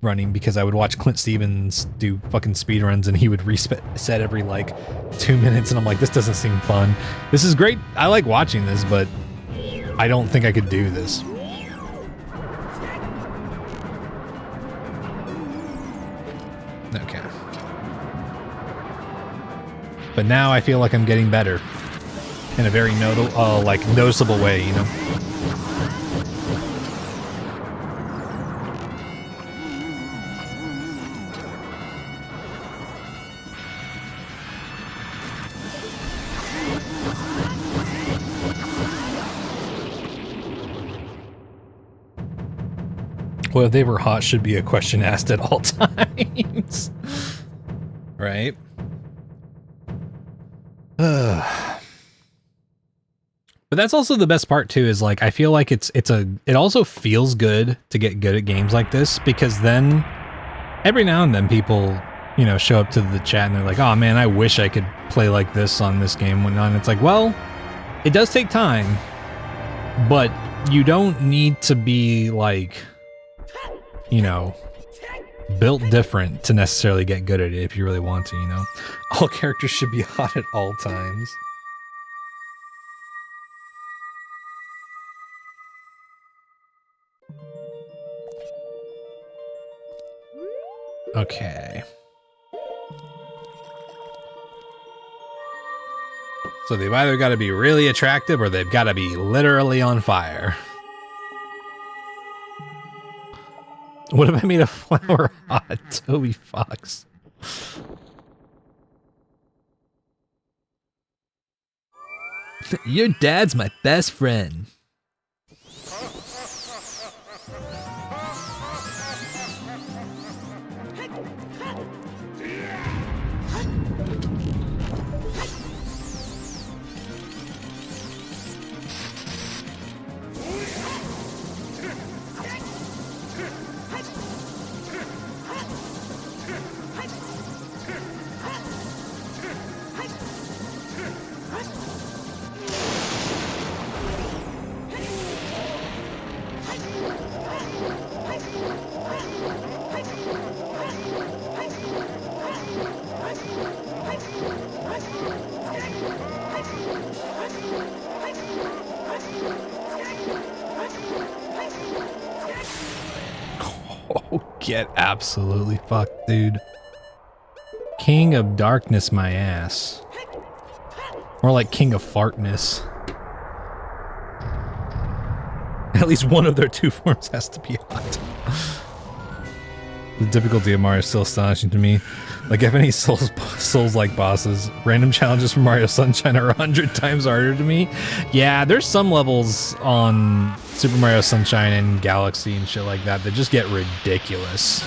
running because I would watch Clint Stevens do fucking speedruns and he would reset every like 2 minutes and I'm like, this doesn't seem fun. This is great. I like watching this, but I don't think I could do this. Okay. But now I feel like I'm getting better in a very noticeable way, you know? Well, if they were hot should be a question asked at all times. Right? But that's also the best part too, is like I feel like it also feels good to get good at games like this, because then every now and then people, you know, show up to the chat and they're like, oh man, I wish I could play like this on this game and whatnot. It's like, well, it does take time, but you don't need to be like, you know, built different to necessarily get good at it if you really want to, you know? All characters should be hot at all times. Okay. So they've either got to be really attractive or they've got to be literally on fire. What if I made a flower hot? Toby Fox. Your dad's my best friend. Get absolutely fucked, dude. King of Darkness, my ass. More like King of Fartness. At least one of their two forms has to be hot. The difficulty of Mario is still astonishing to me. Like, if any Souls-like bosses, random challenges from Mario Sunshine are 100 times harder to me. Yeah, there's some levels on Super Mario Sunshine and Galaxy and shit like that that just get ridiculous.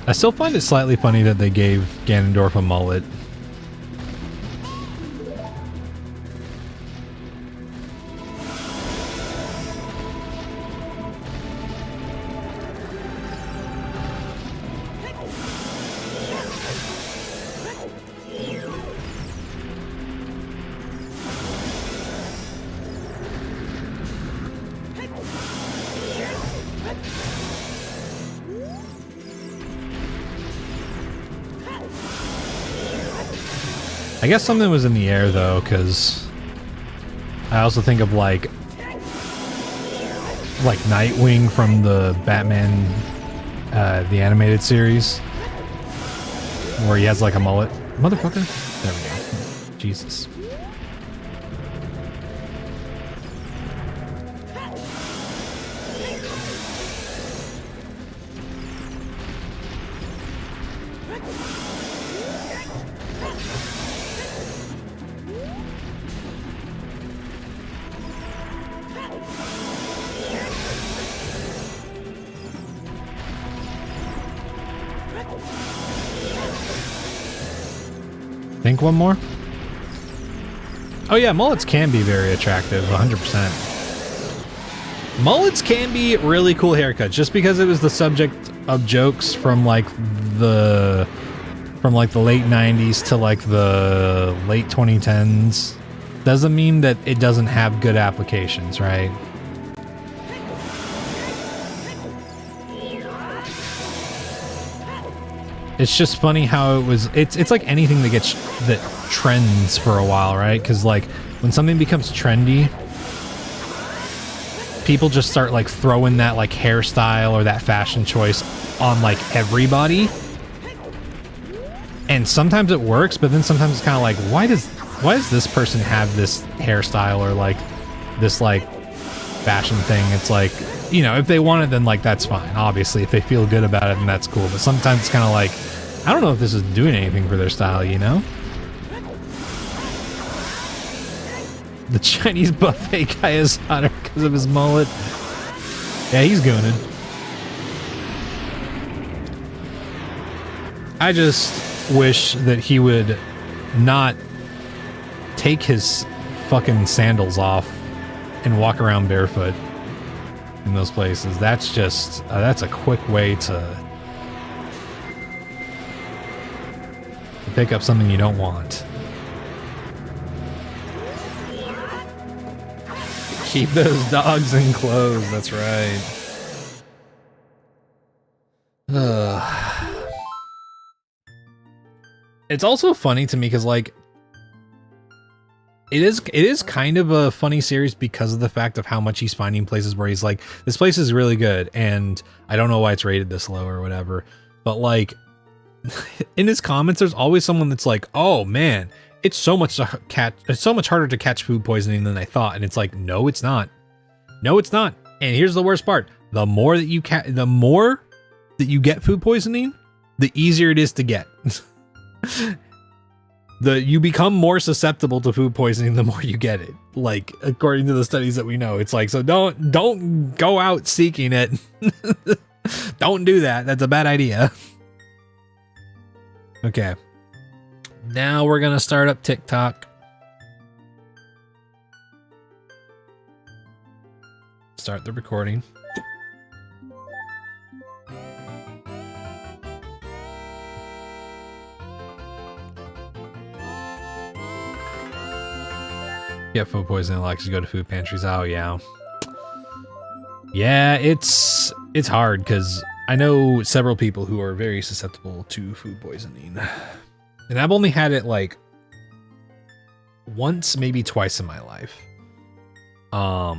I still find it slightly funny that they gave Ganondorf a mullet. I guess something was in the air though, because I also think of like Nightwing from the Batman, the animated series, where he has like a mullet. Motherfucker. There we go. Jesus. Think one more? Oh yeah, mullets can be very attractive, 100%. Mullets can be really cool haircuts just because it was the subject of jokes from like the late 90s to like the late 2010s. Doesn't mean that it doesn't have good applications, right? It's just funny how it was. It's like anything that trends for a while, right? Because like when something becomes trendy, people just start like throwing that like hairstyle or that fashion choice on like everybody. And sometimes it works, but then sometimes it's kind of like, why does this person have this hairstyle or like this like fashion thing? It's like, you know, if they want it, then like that's fine. Obviously, if they feel good about it, then that's cool. But sometimes it's kind of like, I don't know if this is doing anything for their style, you know? The Chinese buffet guy is hotter because of his mullet. Yeah, he's gooning. I just wish that he would not take his fucking sandals off and walk around barefoot in those places. That's just, that's a quick way to pick up something you don't want. Keep those dogs in clothes, that's right. It's also funny to me because like it is kind of a funny series because of the fact of how much he's finding places where he's like, this place is really good and I don't know why it's rated this low or whatever. But like in his comments, there's always someone that's like, oh man, it's so much harder to catch food poisoning than I thought. And it's like, no, it's not. No, it's not. And here's the worst part. The more that you get food poisoning, the easier it is to get. You become more susceptible to food poisoning the more you get it. Like, according to the studies that we know, it's like, so don't go out seeking it. Don't do that. That's a bad idea. Okay. Now we're gonna start up TikTok. Start the recording. Get food poisoning likes to go to food pantries. Oh yeah. Yeah, it's hard because I know several people who are very susceptible to food poisoning. And I've only had it like once, maybe twice in my life. But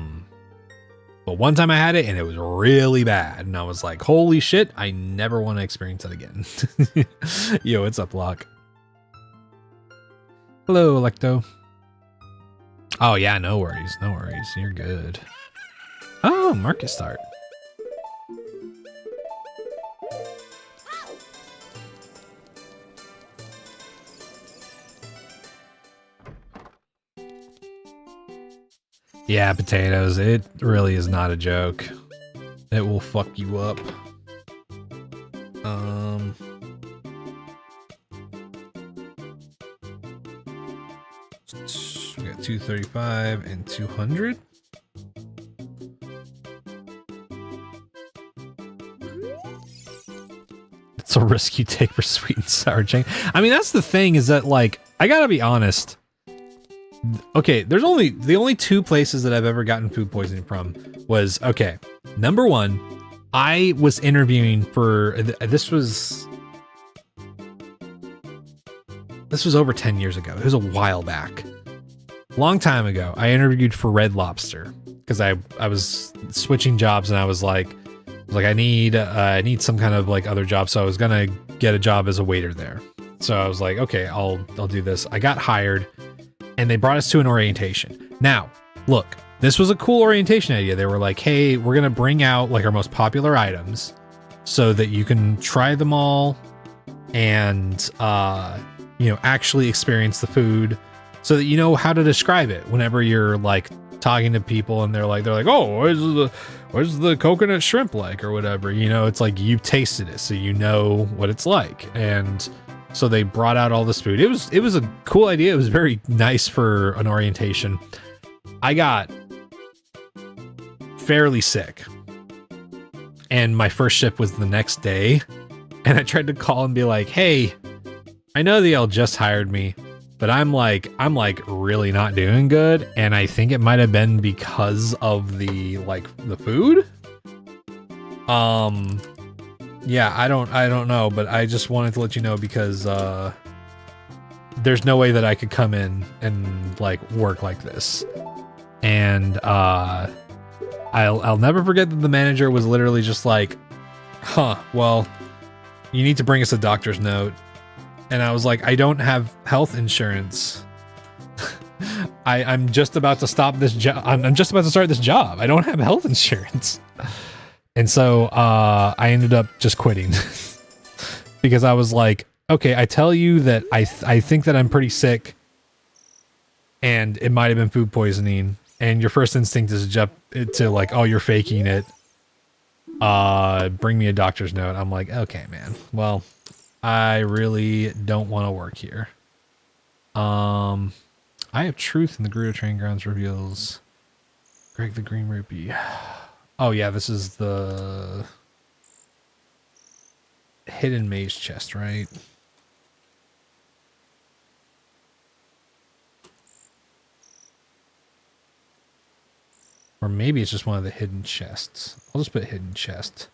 one time I had it and it was really bad. And I was like, holy shit, I never want to experience that again. Yo, what's up, Locke? Hello, Electo. Oh yeah, no worries, no worries. You're good. Oh, market start. Yeah, potatoes. It really is not a joke. It will fuck you up. We got 235 and 200. It's a risk you take for sweet and sour chicken. I mean, that's the thing is that, like, I gotta be honest. Okay, the only two places that I've ever gotten food poisoning from was, okay, number one, I was interviewing for, this was over 10 years ago. It was a while back. Long time ago, I interviewed for Red Lobster because I was switching jobs and I was like I need some kind of like other job, so I was gonna get a job as a waiter there. So I was like, okay, I'll do this. I got hired. And they brought us to an orientation. Now, look, this was a cool orientation idea. They were like, hey, we're going to bring out like our most popular items so that you can try them all and, you know, actually experience the food so that you know how to describe it whenever you're like talking to people and they're like, oh, where's the coconut shrimp like or whatever, you know, it's like you've tasted it. So you know what it's like. And so they brought out all this food. It was a cool idea. It was very nice for an orientation. I got fairly sick. And my first shift was the next day. And I tried to call and be like, hey, I know that y'all just hired me, but I'm like really not doing good. And I think it might have been because of the food. Yeah, I don't know, but I just wanted to let you know because there's no way that I could come in and like work like this. And I'll never forget that the manager was literally just like, huh, well, you need to bring us a doctor's note. And I was like, I don't have health insurance. I'm just about to stop this job. I'm just about to start this job. I don't have health insurance. And so I ended up just quitting because I was like, okay, I tell you that I think that I'm pretty sick and it might have been food poisoning. And your first instinct is to like, oh, you're faking it. Bring me a doctor's note. I'm like, okay, man. Well, I really don't want to work here. I have truth in the Gerudo Training Grounds reveals Greg the Green Rupee. Oh yeah, this is the hidden maze chest, right? Or maybe it's just one of the hidden chests. I'll just put hidden chest.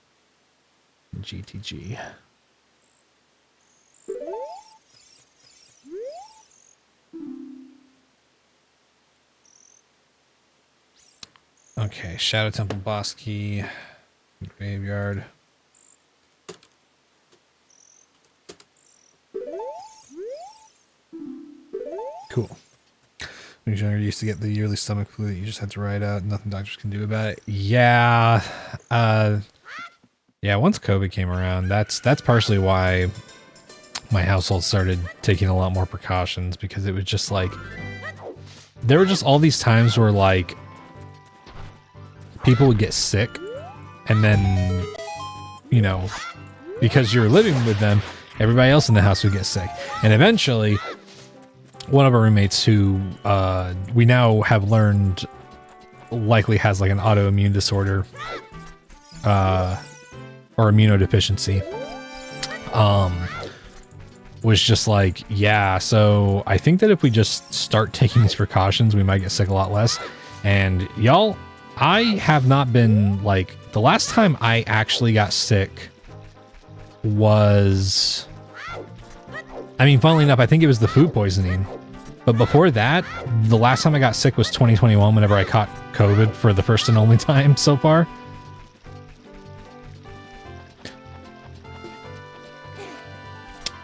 GTG. Okay, Shadow Temple boss key. Graveyard. Cool. When you're younger, you used to get the yearly stomach flu that you just had to ride out. Nothing doctors can do about it. Yeah. Yeah, once COVID came around, that's partially why my household started taking a lot more precautions, because it was just like, there were just all these times where like people would get sick and then, you know, because you're living with them, everybody else in the house would get sick. And eventually one of our roommates who we now have learned likely has like an autoimmune disorder or immunodeficiency, was just like, yeah, so I think that if we just start taking these precautions, we might get sick a lot less. And y'all, I have not been like, the last time I actually got sick was, I mean, funnily enough, I think it was the food poisoning. But before that, the last time I got sick was 2021, whenever I caught COVID for the first and only time so far.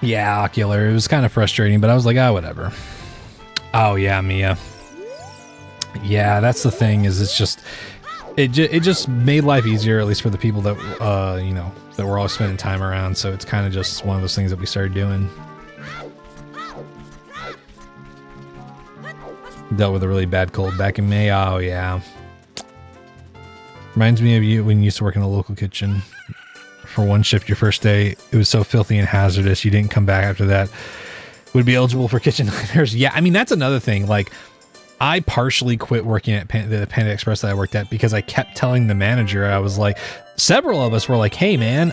Yeah, ocular. It was kind of frustrating, but I was like, ah, whatever. Oh yeah, Mia. Yeah, that's the thing, is it's just, it just made life easier, at least for the people that, you know, that we're all spending time around. So it's kind of just one of those things that we started doing. Dealt with a really bad cold back in May. Oh yeah. Reminds me of you when you used to work in a local kitchen. For one shift your first day, it was so filthy and hazardous, you didn't come back after that. Would be eligible for kitchen nightmares. Yeah, I mean, that's another thing. Like, I partially quit working at the Panda Express that I worked at because I kept telling the manager, I was like, several of us were like, hey man,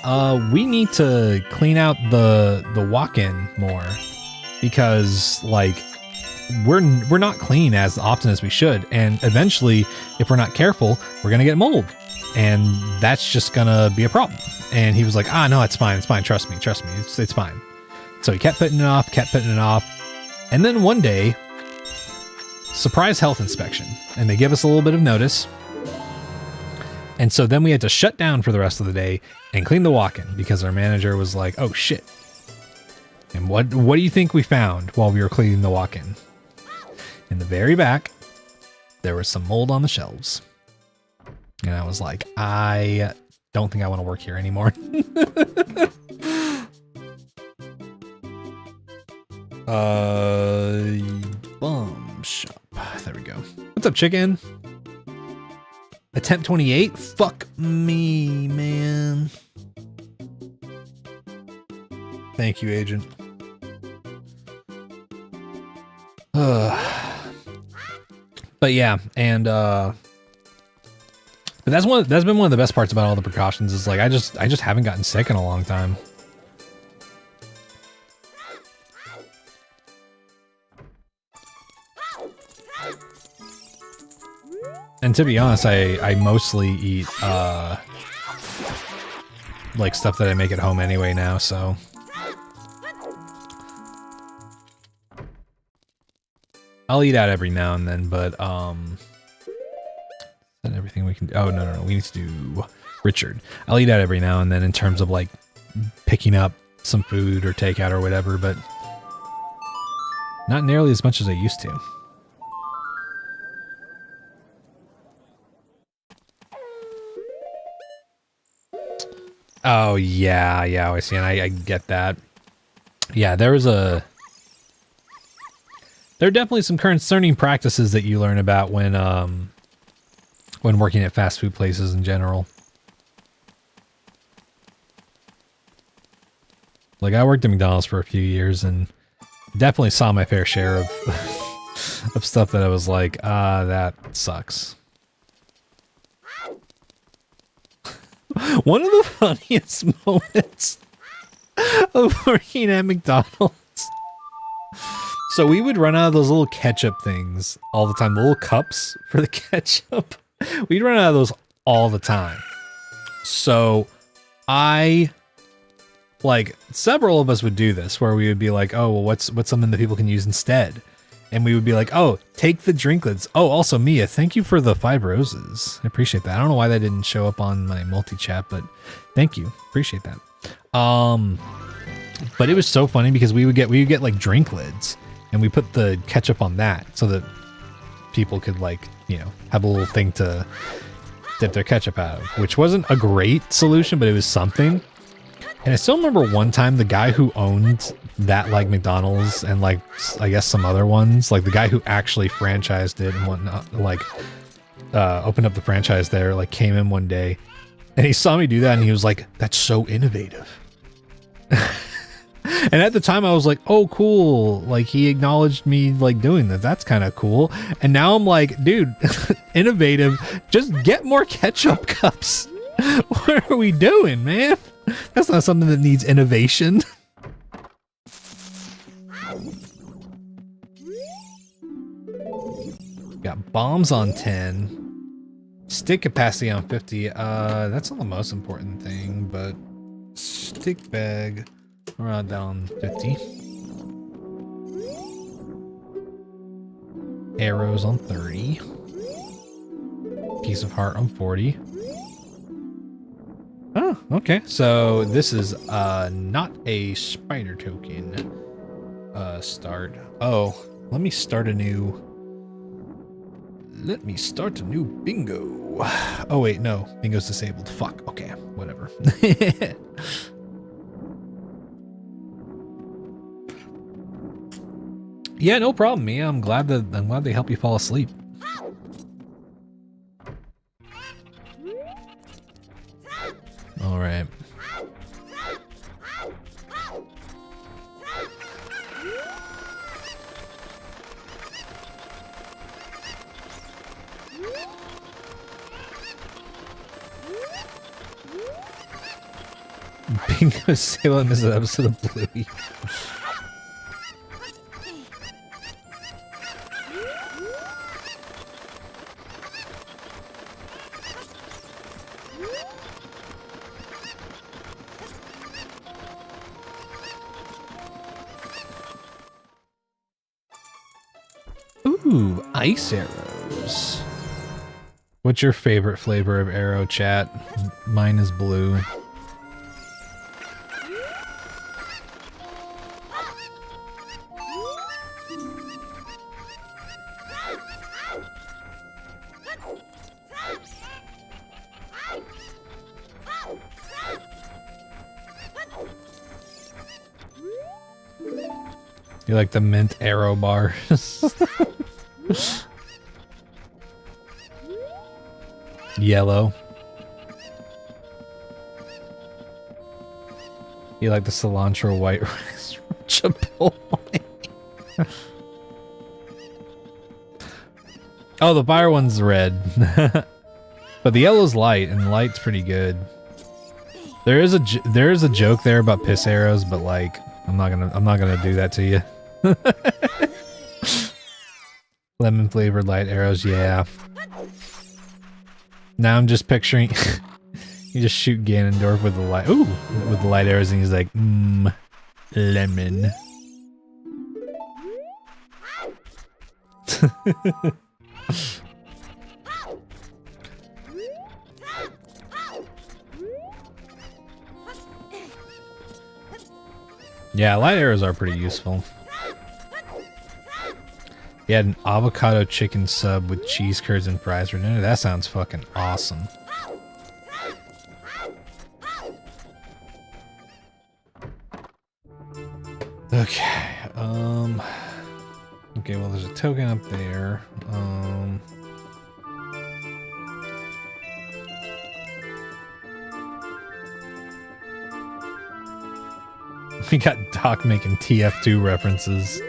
we need to clean out the walk-in more, because like we're not clean as often as we should, and eventually if we're not careful, we're gonna get mold, and that's just gonna be a problem. And he was like, ah, no, it's fine, trust me, it's fine. So he kept putting it off, and then one day, surprise health inspection, and they give us a little bit of notice. And so then we had to shut down for the rest of the day and clean the walk-in, because our manager was like, oh shit. And what do you think we found while we were cleaning the walk-in? In the very back, there was some mold on the shelves. And I was like, I don't think I want to work here anymore. Bum shop. There we go. What's up, chicken? Attempt 28? Fuck me, man. Thank you, agent. But yeah, and But that's been one of the best parts about all the precautions is like I just haven't gotten sick in a long time. And to be honest, I mostly eat like stuff that I make at home anyway now, so I'll eat out every now and then, but and everything we can do. Oh no, we need to do Richard. I'll eat out every now and then in terms of like picking up some food or takeout or whatever, but not nearly as much as I used to. Oh yeah, I see, and I get that. Yeah, there are definitely some concerning practices that you learn about when working at fast food places in general. Like I worked at McDonald's for a few years and definitely saw my fair share of of stuff that I was like, that sucks. One of the funniest moments of working at McDonald's. So we would run out of those little ketchup things all the time, the little cups for the ketchup. We'd run out of those all the time. So like several of us would do this where we would be like, oh, well, what's something that people can use instead? And we would be like, oh, take the drinklets. Oh, also Mia, thank you for the 5 roses. I appreciate that. I don't know why that didn't show up on my multi-chat, but thank you. Appreciate that. But it was so funny because we would get like drink lids and we put the ketchup on that so that people could like, you know, have a little thing to dip their ketchup out of, which wasn't a great solution, but it was something. And I still remember one time the guy who owned that like McDonald's and like I guess some other ones, like the guy who actually franchised it and whatnot, like opened up the franchise there, like came in one day and he saw me do that and he was like, that's so innovative. And at the time I was like, oh cool, like he acknowledged me like doing that, that's kind of cool. And now I'm like, dude, innovative, just get more ketchup cups. What are we doing, man? That's not something that needs innovation. Got bombs on 10. Stick capacity on 50. That's not the most important thing, but stick bag around down 50. Arrows on 30. Piece of heart on 40. Oh, okay. So this is not a spider token start. Oh, let me start a new bingo. Oh wait, no. Bingo's disabled. Fuck. Okay, whatever. Yeah, no problem, Mia. I'm glad they help you fall asleep. All right. Bingo Salem is an episode of Bluey. Ooh, ice arrows. What's your favorite flavor of arrow, chat? Mine is blue. You like the mint arrow bars? Yellow. You like the cilantro white rice from Chipotle? Oh, the fire one's red. But the yellow's light, and light's pretty good. There is a joke there about piss arrows, but like I'm not gonna do that to you. Lemon flavored light arrows, yeah. Now I'm just picturing you just shoot Ganondorf with the light, with the light arrows, and he's like, lemon. Yeah, light arrows are pretty useful. You had an avocado chicken sub with cheese curds and fries for dinner. That sounds fucking awesome. Okay, okay, well, there's a token up there. We got Doc making TF2 references.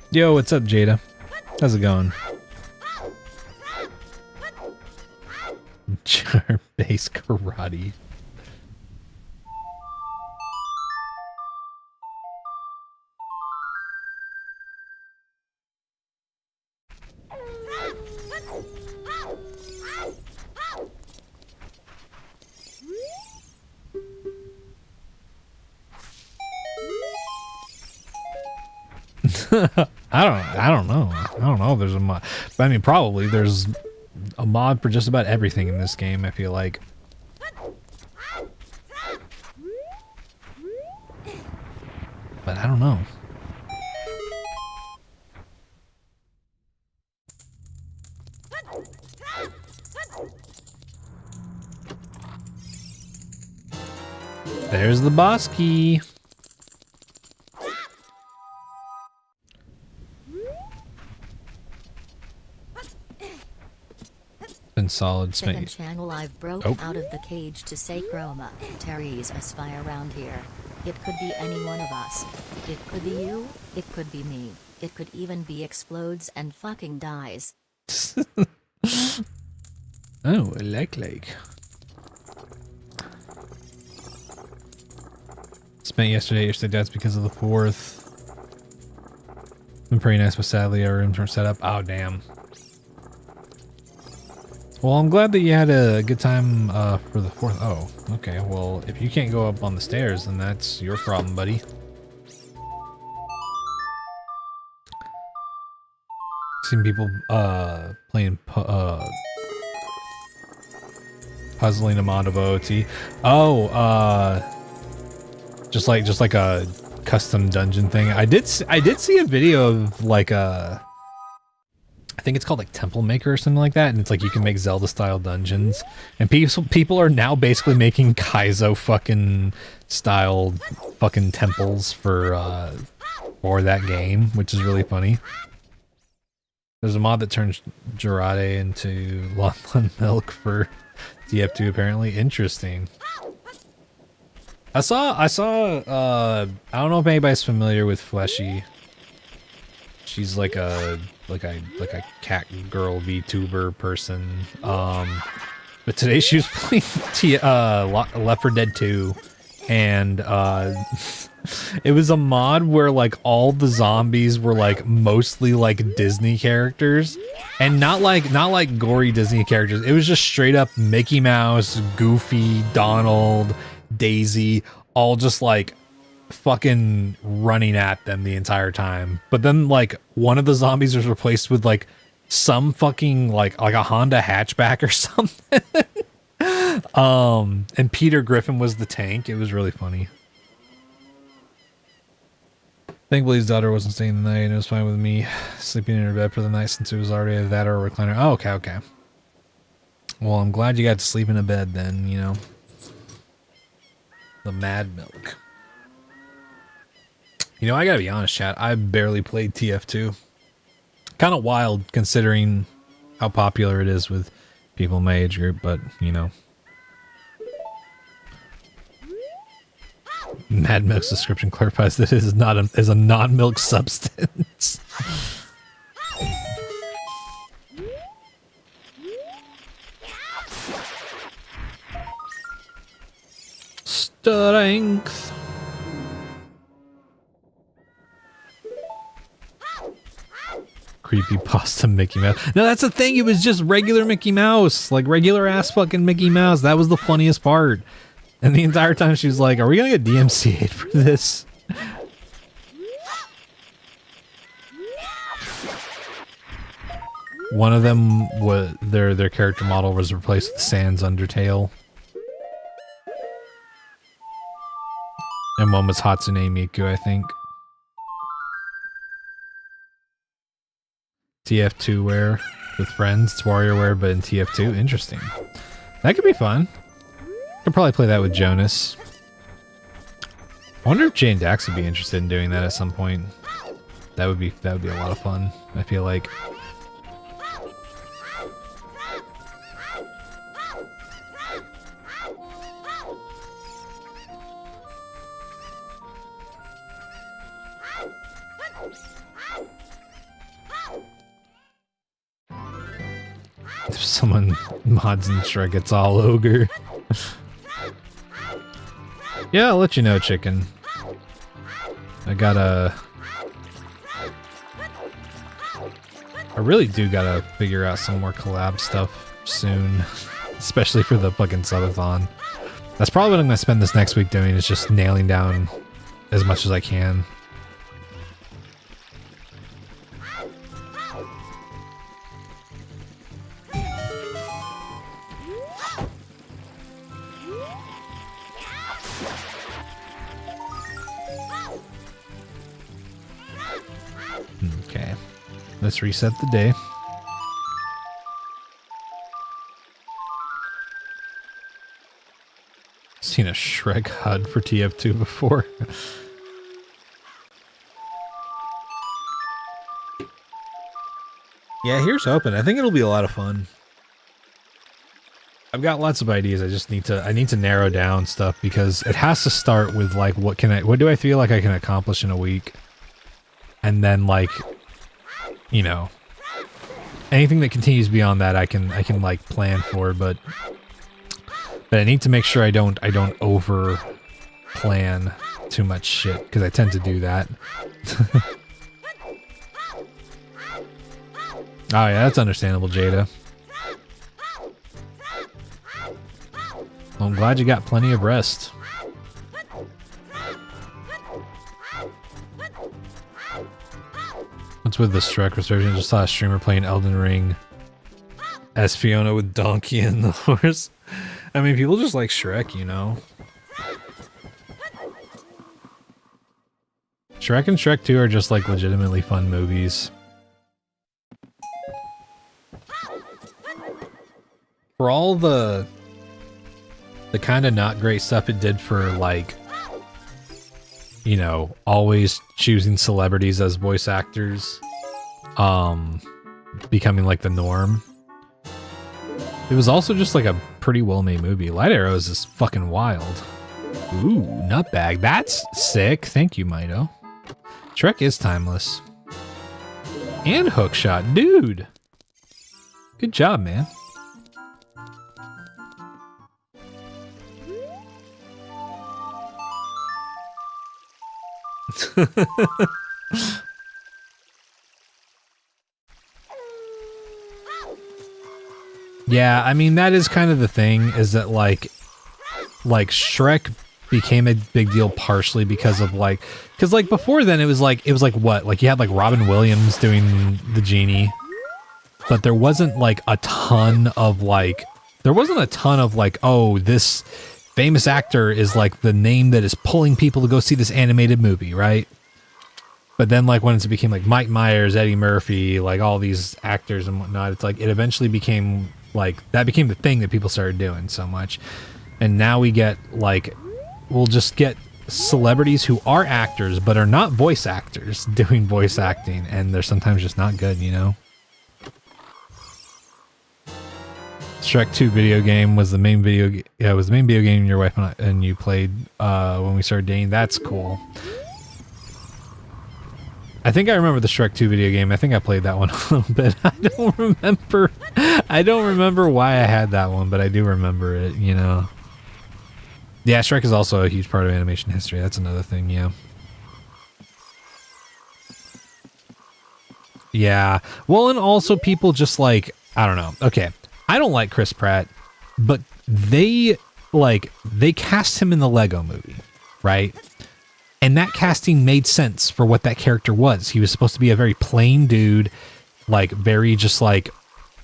Yo, what's up, Jada? How's it going? Jar-based karate. I don't know. There's a mod. But I mean, probably there's a mod for just about everything in this game, I feel like. But I don't know. There's the boss key. Been solid. Second channel, I've broke out of the cage to say chroma. Terry's a spy around here. It could be any one of us. It could be you. It could be me. It could even be explodes and fucking dies. Oh, I like. Spent yesterday at your dad's because of the 4th. Been pretty nice, but sadly our rooms weren't set up. Oh, damn. Well, I'm glad that you had a good time for the 4th. Oh, okay. Well, if you can't go up on the stairs, then that's your problem, buddy. Seen people playing puzzling a mod of OOT. Oh, just like a custom dungeon thing. I did see a video of like a, I think it's called like Temple Maker or something like that, and it's like you can make Zelda style dungeons, and people are now basically making Kaizo fucking style fucking temples for that game, which is really funny. There's a mod that turns Jirade into Lon Milk for TF2 apparently. Interesting. I saw I don't know if anybody's familiar with Fleshy. She's like a cat girl VTuber person. But today she was playing Left 4 Dead 2, and it was a mod where like all the zombies were like mostly like Disney characters, and not like gory Disney characters. It was just straight up Mickey Mouse, Goofy, Donald, Daisy, all just like fucking running at them the entire time. But then like one of the zombies was replaced with like some fucking like a Honda hatchback or something. And Peter Griffin was the tank. It was really funny. Thankfully his daughter wasn't staying the night, and it was fine with me sleeping in her bed for the night since it was already that or a recliner. Oh, okay. Well, I'm glad you got to sleep in a bed then, you know. The Mad Milk. You know, I gotta be honest, chat. I barely played TF2. Kind of wild considering how popular it is with people in my age group, but, you know. Mad Milk's description clarifies that it is not is a non-milk substance. Strength. Creepypasta Mickey Mouse. No, that's the thing. It was just regular Mickey Mouse, like regular ass fucking Mickey Mouse. That was the funniest part. And the entire time she was like, "Are we gonna get DMCA'd for this?" One of them was their character model was replaced with Sans Undertale. And one was Hatsune Miku, I think. TF2 wear with friends. It's WarioWare, but in TF2. Interesting. That could be fun. Could probably play that with Jonas. I wonder if Jane Dax would be interested in doing that at some point. That would be a lot of fun, I feel like. If someone mods in Shrek, it's all ogre. Yeah, I'll let you know, chicken. I really do gotta figure out some more collab stuff soon. Especially for the fucking subathon. That's probably what I'm gonna spend this next week doing, is just nailing down as much as I can. Okay, let's reset the day. Seen a Shrek HUD for TF2 before. Yeah, here's hoping. I think it'll be a lot of fun. I've got lots of ideas. I just need to narrow down stuff, because it has to start with like what do I feel like I can accomplish in a week? And then, like, you know, anything that continues beyond that I can like plan for, but I need to make sure I don't over plan too much shit, because I tend to do that. Oh yeah, that's understandable, Jada. Well, I'm glad you got plenty of rest. What's with the Shrek resurgence? Just saw a streamer playing Elden Ring as Fiona with Donkey and the horse. I mean, people just like Shrek, you know. Shrek and Shrek 2 are just like legitimately fun movies. For all the kind of not great stuff it did for, like, you know, always choosing celebrities as voice actors, becoming like the norm. It was also just like a pretty well-made movie. Light Arrows is fucking wild. Ooh, nutbag. That's sick. Thank you, Mito. Shrek is timeless. And Hookshot. Dude! Good job, man. Yeah, I mean, that is kind of the thing, is that like Shrek became a big deal partially because of like, because like before then it was like what, like you had like Robin Williams doing the genie, but there wasn't like a ton of like, oh, this famous actor is like the name that is pulling people to go see this animated movie, right? But then like when it became like Mike Myers, Eddie Murphy, like all these actors and whatnot, it's like it eventually became like, that became the thing that people started doing so much. And now we get like, we'll just get celebrities who are actors but are not voice actors doing voice acting, and they're sometimes just not good, you know? Shrek 2 video game was the main video. Yeah, it was the main video game your wife and you played when we started dating. That's cool. I think I remember the Shrek 2 video game. I think I played that one a little bit. I don't remember. I don't remember why I had that one, but I do remember it, you know. Yeah, Shrek is also a huge part of animation history. That's another thing, yeah. Yeah. Well, and also people just like, I don't know. Okay. I don't like Chris Pratt, but they cast him in the Lego movie, right? And that casting made sense for what that character was. He was supposed to be a very plain dude, like very just like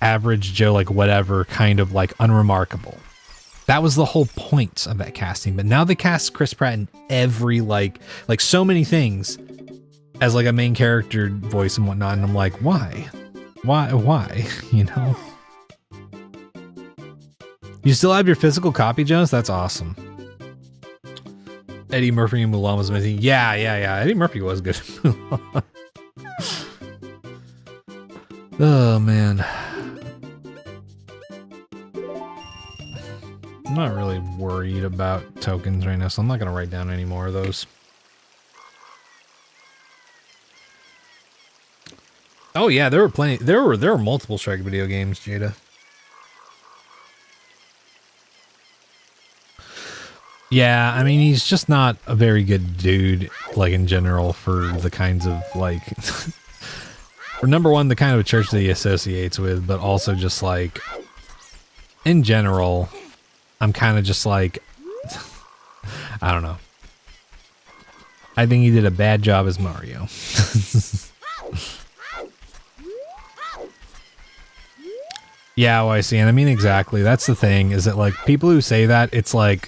average Joe, like whatever, kind of like unremarkable. That was the whole point of that casting. But now they cast Chris Pratt in every like so many things as like a main character voice and whatnot. And I'm like, why? You know? You still have your physical copy, Jonas? That's awesome. Eddie Murphy and Mulan was amazing. Yeah. Eddie Murphy was good. Oh, man. I'm not really worried about tokens right now, so I'm not going to write down any more of those. Oh, yeah, there were plenty. There were multiple Shrek video games, Jada. Yeah, I mean, he's just not a very good dude, like, in general, for the kinds of, like... for number one, the kind of church that he associates with, but also just, like... in general, I'm kind of just, like... I don't know. I think he did a bad job as Mario. Yeah, well, I see, and I mean, exactly. That's the thing, is that, like, people who say that, it's like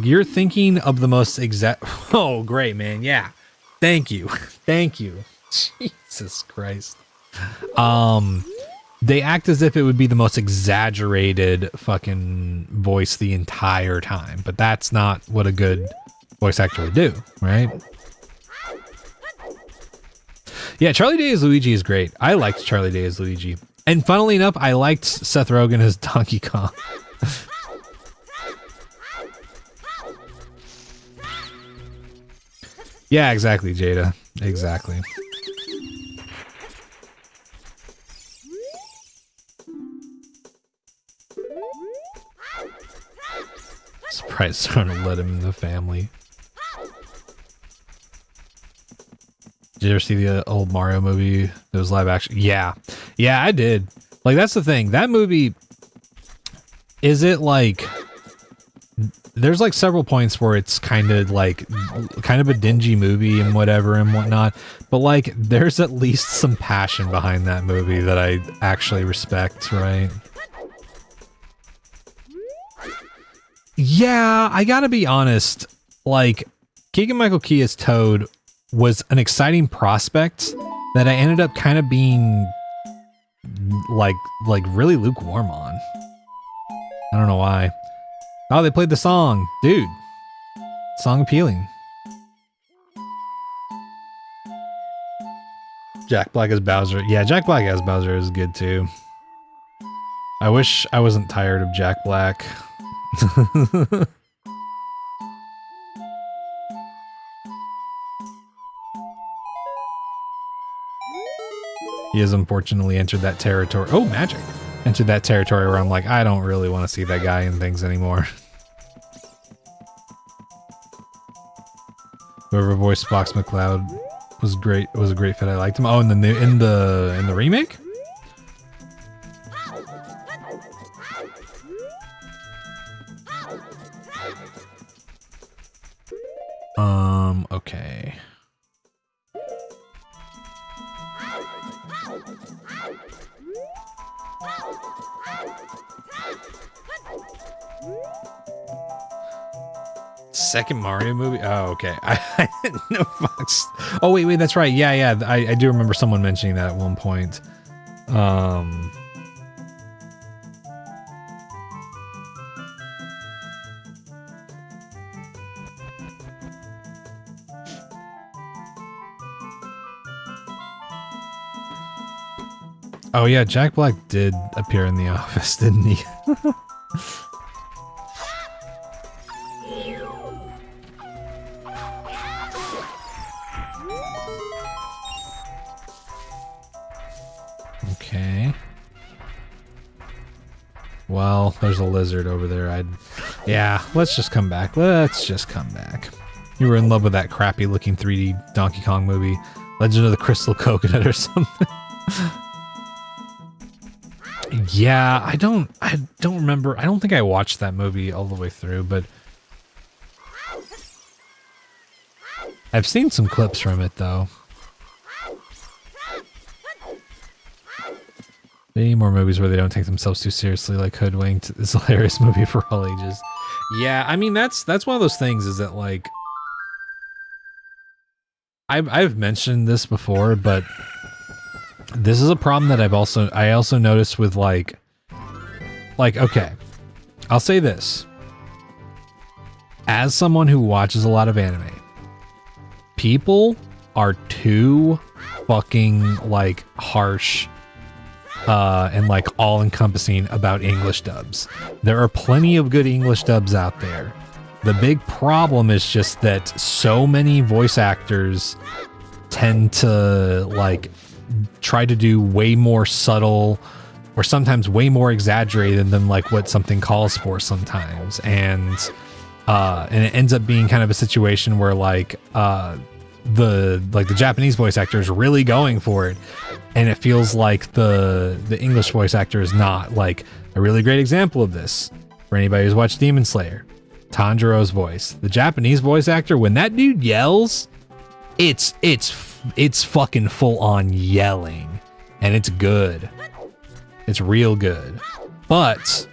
you're thinking of the most exact... Oh, great, man. Yeah. Thank you. Thank you. Jesus Christ. They act as if it would be the most exaggerated fucking voice the entire time, but that's not what a good voice actor would do, right? Yeah, Charlie Day as Luigi is great. I liked Charlie Day as Luigi. And funnily enough, I liked Seth Rogen as Donkey Kong. Yeah, exactly, Jada. Exactly. Surprised someone let him in the family. Did you ever see the old Mario movie that was live action? Yeah. Yeah, I did. Like, that's the thing. That movie, is it like... There's like several points where it's kind of a dingy movie and whatever and whatnot, but like there's at least some passion behind that movie that I actually respect, right? Yeah, I gotta be honest, like Keegan-Michael Key as Toad was an exciting prospect that I ended up kind of being like really lukewarm on. I don't know why. Oh, they played the song. Dude. Song appealing. Jack Black as Bowser. Yeah, Jack Black as Bowser is good too. I wish I wasn't tired of Jack Black. He has unfortunately entered that territory. Oh, magic. Entered that territory where I'm like, I don't really want to see that guy in things anymore. Whoever voiced Fox McCloud was great. It was a great fit. I liked him. Oh, and then in the remake? Okay. Second Mario movie? Oh, okay. I didn't know Fox. Oh, wait, that's right. Yeah. I do remember someone mentioning that at one point. Oh yeah, Jack Black did appear in The Office, didn't he? Okay. Well, there's a lizard over there. Yeah, let's just come back. Let's just come back. You were in love with that crappy looking 3D Donkey Kong movie, Legend of the Crystal Coconut or something. Yeah, I don't remember. I don't think I watched that movie all the way through, but I've seen some clips from it though. They need more movies where they don't take themselves too seriously, like Hoodwinked. It's a hilarious movie for all ages. Yeah, I mean that's one of those things is that like I've mentioned this before, but this is a problem that I also noticed with like okay, I'll say this. As someone who watches a lot of anime, people are too fucking like harsh and like all-encompassing about English dubs. There are plenty of good English dubs out there. The big problem is just that so many voice actors tend to like try to do way more subtle or sometimes way more exaggerated than like what something calls for sometimes. And it ends up being kind of a situation where like the Japanese voice actor is really going for it, and it feels like the English voice actor is not. Like a really great example of this for anybody who's watched Demon Slayer, Tanjiro's voice. The Japanese voice actor, when that dude yells, it's fucking full on yelling, and it's good. It's real good. But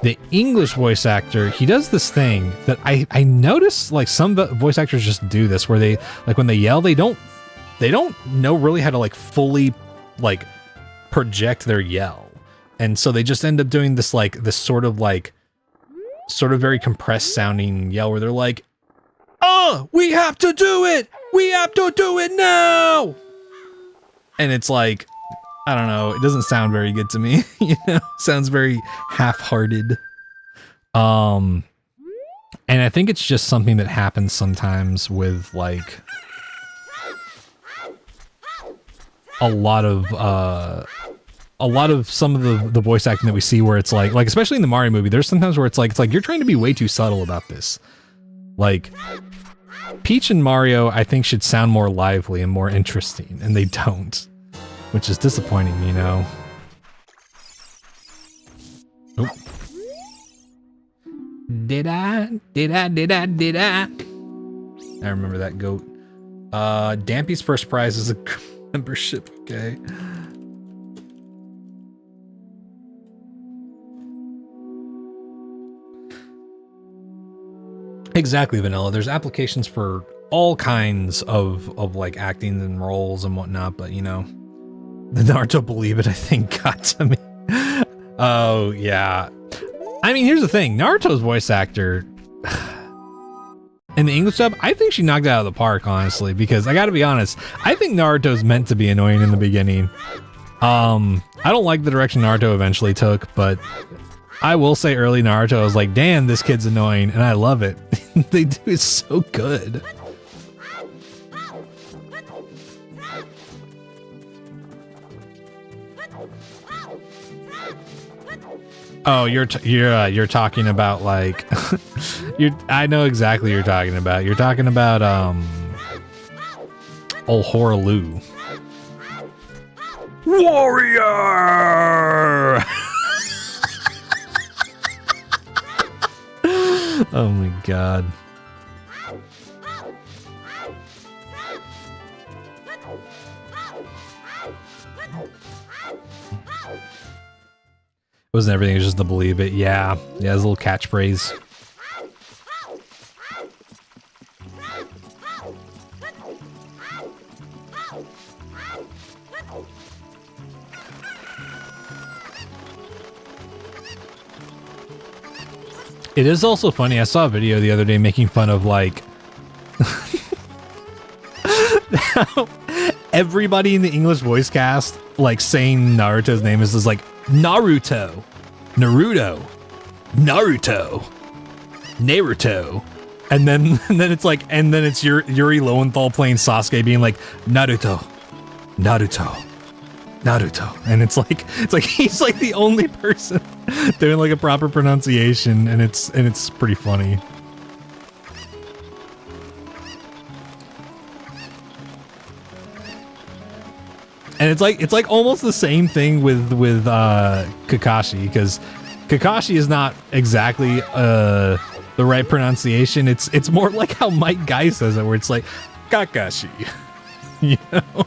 the English voice actor, he does this thing that I notice like some voice actors just do this, where they like when they yell, they don't know really how to like fully like project their yell, and so they just end up doing this like this sort of very compressed sounding yell where they're like, "Oh, we have to do it! We have to do it now!" And it's like, I don't know, it doesn't sound very good to me. You know, sounds very half-hearted. And I think it's just something that happens sometimes with like a lot of some of the voice acting that we see, where it's like especially in the Mario movie, there's sometimes where it's like you're trying to be way too subtle about this. Like Peach and Mario, I think, should sound more lively and more interesting, and they don't, which is disappointing, you know. Oh. Did I? I remember that goat. Dampy's first prize is a membership, okay. Exactly, Vanilla. There's applications for all kinds of like acting and roles and whatnot, but you know, the Naruto Believe It, I think, got to me. Oh yeah. I mean, here's the thing. Naruto's voice actor in the English dub, I think she knocked it out of the park, honestly, because I gotta be honest, I think Naruto's meant to be annoying in the beginning. I don't like the direction Naruto eventually took, but I will say early Naruto, I was like, damn, this kid's annoying, and I love it. They do it so good. Oh, you're talking about like I know exactly what you're talking about. You're talking about old Horaloo. Warrior. Oh my god. It wasn't everything, it was just the Believe It. Yeah, his little catchphrase. It is also funny, I saw a video the other day making fun of like everybody in the English voice cast, like saying Naruto's name is like Naruto, Naruto, Naruto, Naruto. And then it's like, and then it's Yuri Lowenthal playing Sasuke being like Naruto, Naruto, Naruto. And it's like he's like the only person doing like a proper pronunciation, and it's pretty funny. And it's like almost the same thing with Kakashi, because Kakashi is not exactly the right pronunciation. It's more like how Mike Guy says it, where it's like Kakashi. You know?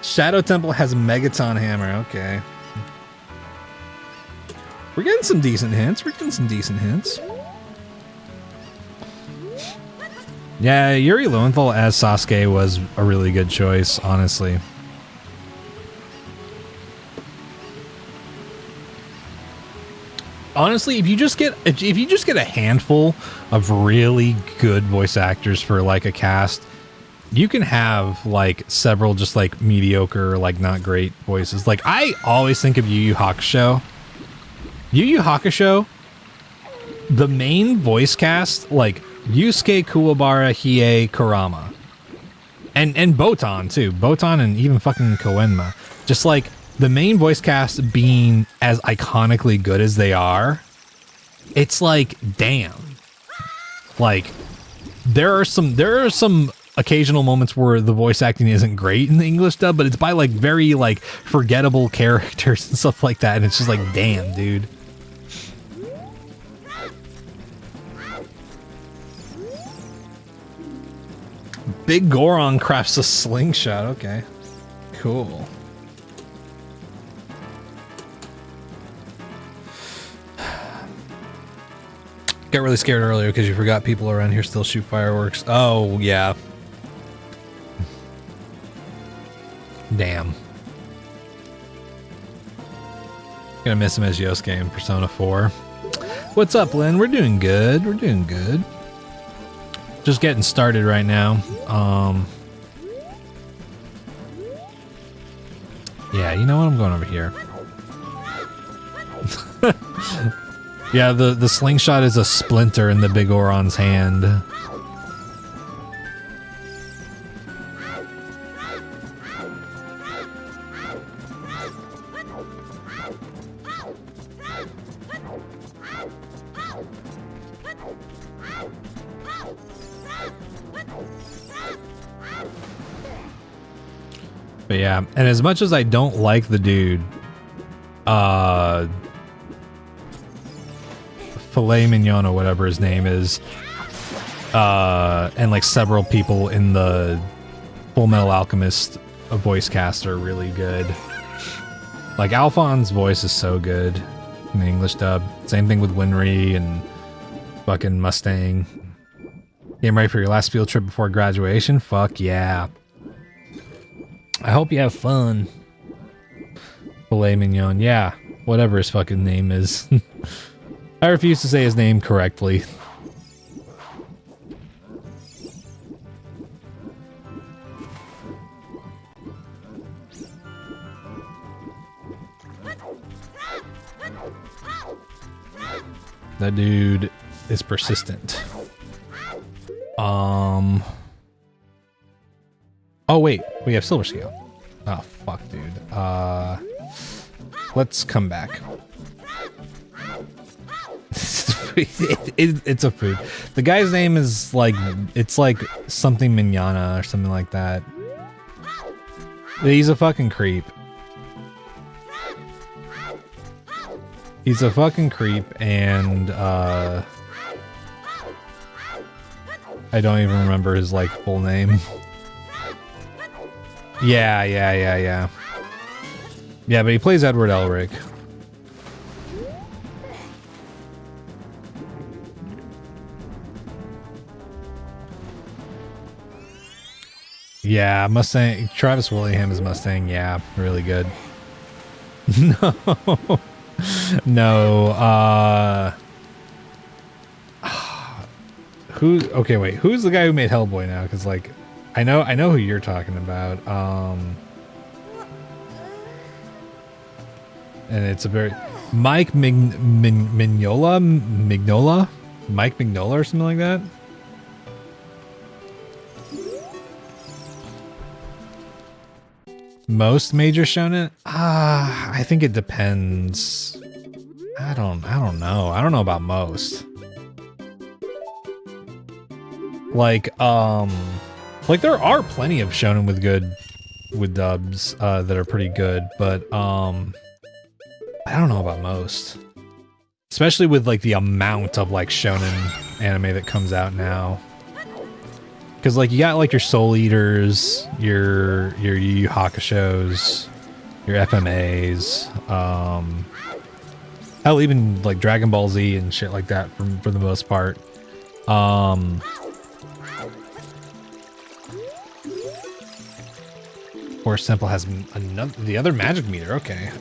Shadow Temple has Megaton Hammer. Okay. We're getting some decent hints. Yeah, Yuri Lowenthal as Sasuke was a really good choice, honestly. Honestly, if you just get a handful of really good voice actors for like a cast, you can have like several just like mediocre, like not great voices. Like I always think of Yu Yu Hakusho. Yu Yu Hakusho, the main voice cast, like Yusuke, Kuwabara, Hiei, Kurama, and Botan too. Botan and even fucking Koenma. Just like the main voice cast being as iconically good as they are, it's like, damn. Like, there are some occasional moments where the voice acting isn't great in the English dub, but it's by like very like forgettable characters and stuff like that, and it's just like, damn, dude. Big Goron crafts a slingshot. Okay, cool. Got really scared earlier because you forgot people around here still shoot fireworks. Oh, yeah. Damn. Gonna miss him as Yosuke in Persona 4. What's up, Lynn? We're doing good. We're doing good. Just getting started right now. Yeah, you know what? I'm going over here. Yeah, the slingshot is a splinter in the Big Oron's hand. But yeah, and as much as I don't like the dude, Filet Mignon or whatever his name is, and like several people in the Full Metal Alchemist voice cast are really good. Like Alphon's voice is so good in the English dub. Same thing with Winry and fucking Mustang. Getting ready for your last field trip before graduation? Fuck yeah. I hope you have fun. Filet Mignon, yeah. Whatever his fucking name is. I refuse to say his name correctly. That dude is persistent. Oh wait, we have Silver Scale. Oh fuck, dude. Let's come back. It's a food. The guy's name is like, it's like something Mignana or something like that. He's a fucking creep. He's a fucking creep, and I don't even remember his like full name. Yeah, but he plays Edward Elric. Yeah, Mustang. Travis Willingham is Mustang. Yeah, really good. No. No. Okay, wait. Who's the guy who made Hellboy now? Because, like, I know who you're talking about. And it's a very Mike Mignola, Mike Mignola or something like that. Most major shonen? I think it depends. I don't know. I don't know about most. Like there are plenty of shonen with dubs that are pretty good, but I don't know about most. Especially with like the amount of like shonen anime that comes out now. Cause like you got like your Soul Eaters, your Yu Yu Hakushos, your FMAs, hell even like Dragon Ball Z and shit like that for the most part. Force Temple has another, the other magic meter, okay.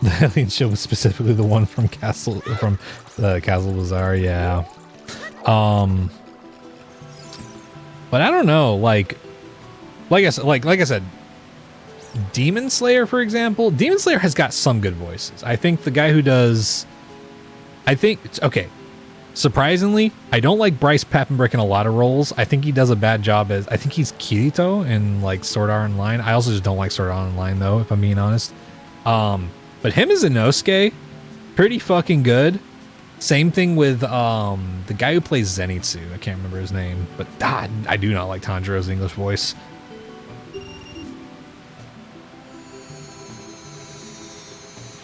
The alien show was specifically the one from Castle Bazaar, yeah. But I don't know, like I said, Demon Slayer, for example. Demon Slayer has got some good voices. I think the guy who does, okay. Surprisingly, I don't like Bryce Papenbrick in a lot of roles. I think he does a bad job I think he's Kirito in like Sword Art Online. I also just don't like Sword Art Online though, if I'm being honest. But him as Inosuke, pretty fucking good. Same thing with the guy who plays Zenitsu. I can't remember his name, but I do not like Tanjiro's English voice.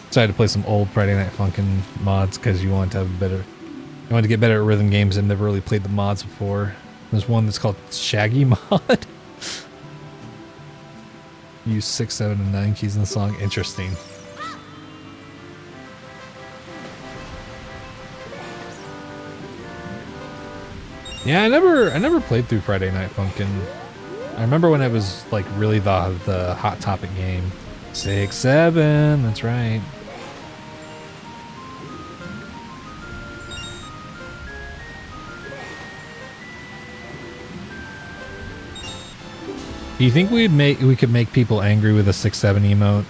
Decided to play some old Friday Night Funkin' mods because you want to have to get better at rhythm games and never really played the mods before. There's one that's called Shaggy Mod. Use 6, 7, and 9 keys in the song. Interesting. Yeah, I never played through Friday Night Funkin'. I remember when it was like really the hot topic game. 6, 7, that's right. Do you think we could make people angry with a 6-7 emote?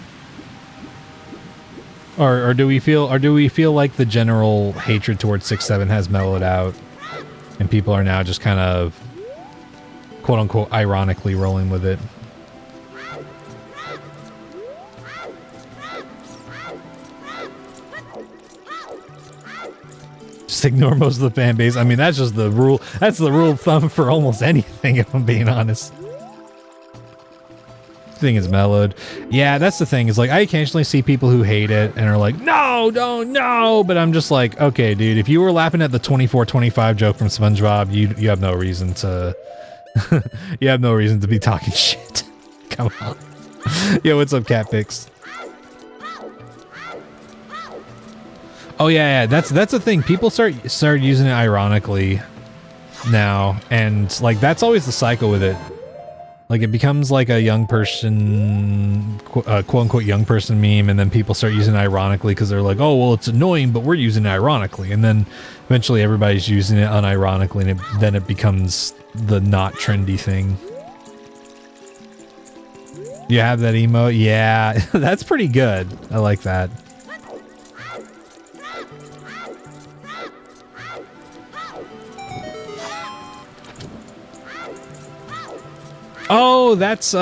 Or do we feel like the general hatred towards 6-7 has mellowed out and people are now just kind of quote unquote ironically rolling with it? Just ignore most of the fan base. I mean, that's just the rule. That's the rule of thumb for almost anything, if I'm being honest. Thing is mellowed. Yeah, that's the thing, is like I occasionally see people who hate it and are like, no, don't, no, but I'm just like, okay, dude, if you were laughing at the 24-25 joke from SpongeBob, you have no reason to you have no reason to be talking shit. Come on. Yo, what's up, Catpix? Oh yeah, that's the thing. People start using it ironically now, and like that's always the cycle with it. Like it becomes like a young person, quote unquote young person meme, and then people start using it ironically because they're like, oh, well, it's annoying, but we're using it ironically. And then eventually everybody's using it unironically, and then it becomes the not trendy thing. You have that emote? Yeah, that's pretty good. I like that. Oh, that's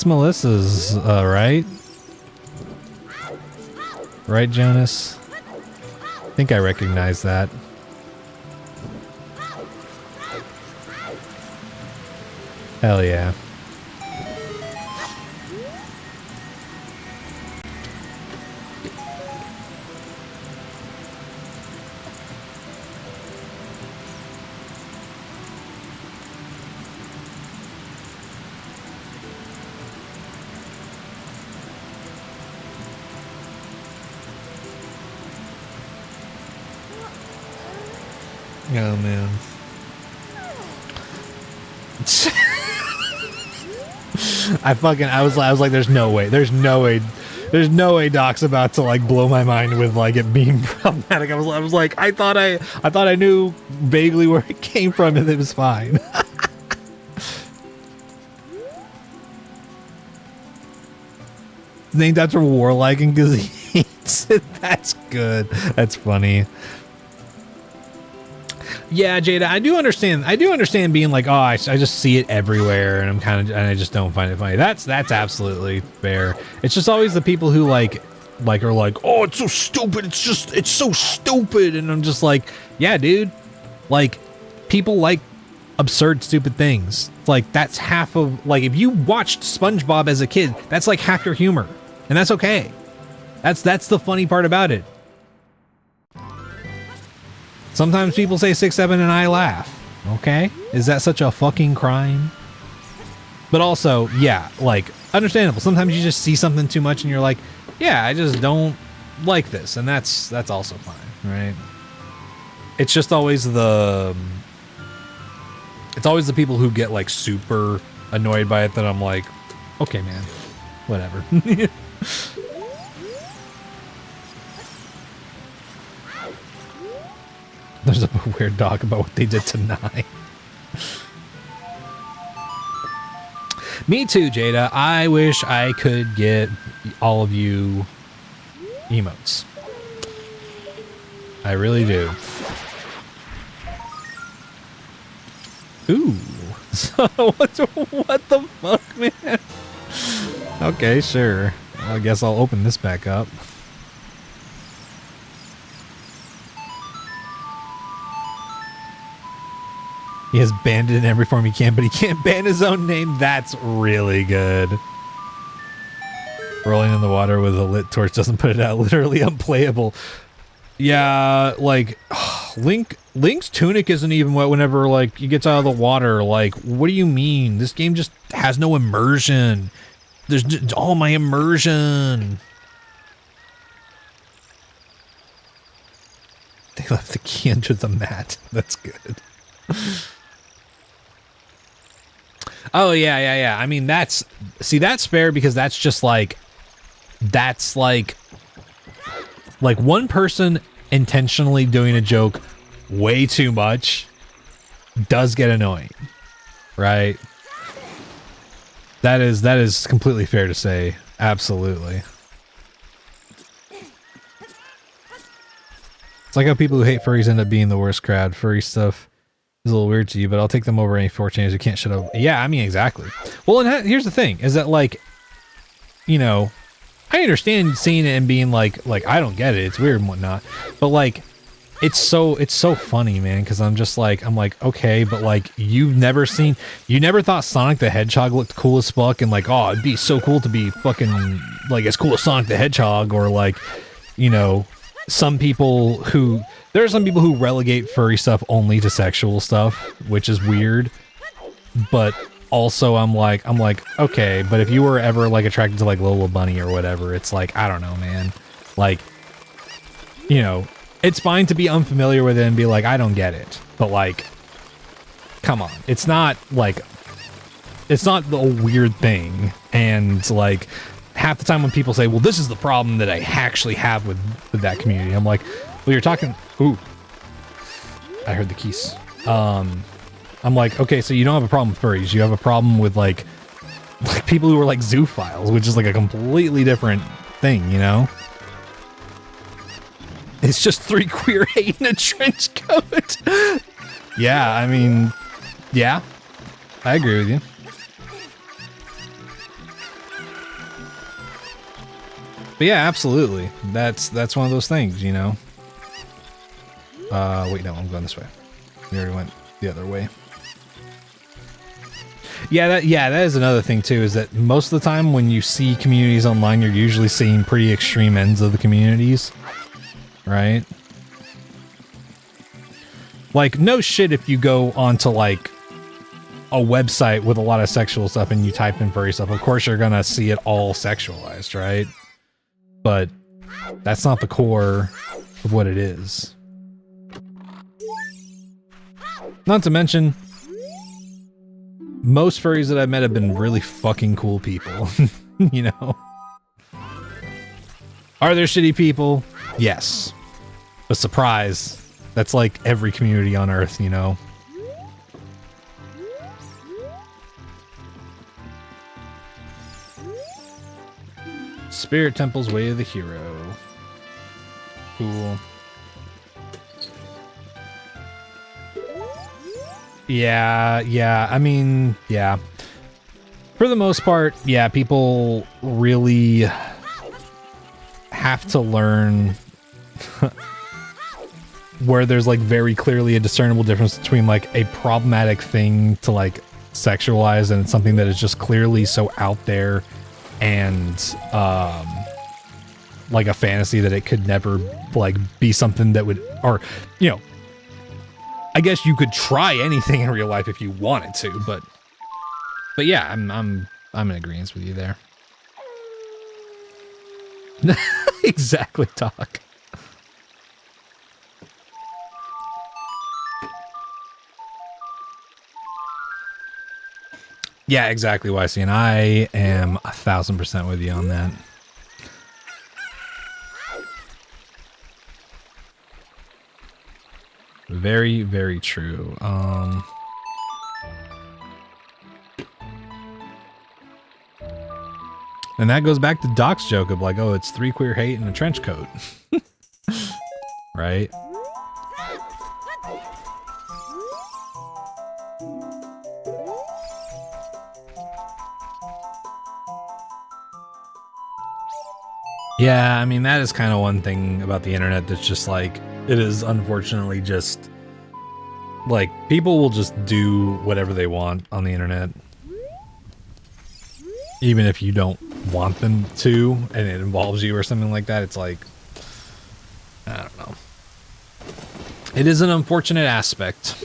Melissa's, right? Right, Jonas? I think I recognize that. Hell yeah. Oh man. I was like, there's no way There's no way Doc's about to like blow my mind with like it being problematic. I was like, I thought I knew vaguely where it came from and it was fine. It's named after Warlike and because he hates it. That's good. That's funny. Yeah, Jada, I do understand being like, oh, I just see it everywhere, and I just don't find it funny. That's absolutely fair. It's just always the people who like are like, oh, it's so stupid. It's so stupid, and I'm just like, yeah, dude. Like, people like absurd, stupid things. Like, that's half of like if you watched SpongeBob as a kid, that's like half your humor, and that's okay. That's the funny part about it. Sometimes people say 6-7 and I laugh. Okay? Is that such a fucking crime? But also, yeah, like, understandable. Sometimes you just see something too much and you're like, yeah, I just don't like this. And that's also fine, right? It's just always the people who get like super annoyed by it that I'm like, okay, man, whatever. There's a weird dog about what they did to Nye. Me too, Jada. I wish I could get all of you emotes. I really do. Ooh. So what the fuck, man? Okay, sure. Well, I guess I'll open this back up. He has banned it in every form he can, but he can't ban his own name. That's really good. Rolling in the water with a lit torch doesn't put it out. Literally unplayable. Yeah, like, Link's tunic isn't even wet whenever, like, he gets out of the water. Like, what do you mean? This game just has no immersion. There's just all my immersion. They left the key under the mat. That's good. Oh, yeah. I mean, that's fair because that's just like, like one person intentionally doing a joke way too much does get annoying, right? That is completely fair to say. Absolutely. It's like how people who hate furries end up being the worst crowd. Furry stuff is a little weird to you, but I'll take them over any 4chaners who can't shut up. Yeah, I mean, exactly. Well, and here's the thing, is that, like, you know, I understand seeing it and being like, I don't get it, it's weird and whatnot, but, like, it's so funny, man, because I'm like, okay, but, like, you never thought Sonic the Hedgehog looked cool as fuck, and, like, oh, it'd be so cool to be fucking, like, as cool as Sonic the Hedgehog, or, like, you know, there are some people who relegate furry stuff only to sexual stuff, which is weird. But also I'm like, okay, but if you were ever like attracted to like Lola Bunny or whatever, it's like, I don't know, man. Like, you know, it's fine to be unfamiliar with it and be like, I don't get it. But like, come on. It's not the weird thing. And like, half the time when people say, well, this is the problem that I actually have with that community, I'm like, well, you're talking, ooh, I heard the keys. I'm like, okay, so you don't have a problem with furries, you have a problem with like people who are like zoophiles, which is like a completely different thing, you know? It's just 3 queer hate in a trench coat. Yeah, I mean, yeah, I agree with you. But yeah, absolutely. That's one of those things, you know? Wait, no, I'm going this way. We already went the other way. Yeah, that is another thing too, is that most of the time when you see communities online, you're usually seeing pretty extreme ends of the communities. Right? Like, no shit if you go onto, like, a website with a lot of sexual stuff and you type in furry stuff, of course you're gonna see it all sexualized, right? But that's not the core of what it is. Not to mention, most furries that I've met have been really fucking cool people, you know? Are there shitty people? Yes. But surprise, that's like every community on Earth, you know? Spirit Temple's Way of the Hero. Cool. Yeah, I mean, yeah. For the most part, yeah, people really have to learn where there's like very clearly a discernible difference between like a problematic thing to like sexualize and it's something that is just clearly so out there and like a fantasy that it could never like be something that would, or you know, I guess you could try anything in real life if you wanted to, but yeah, I'm in agreement with you there. Exactly, Doc. Yeah, exactly, YC, and I am 1000% with you on that. Very, very true. And that goes back to Doc's joke of like, oh, it's 3 queer hate in a trench coat. Right? Yeah, I mean, that is kind of one thing about the internet that's just like, it is unfortunately just like people will just do whatever they want on the internet. Even if you don't want them to and it involves you or something like that, it's like, I don't know. It is an unfortunate aspect.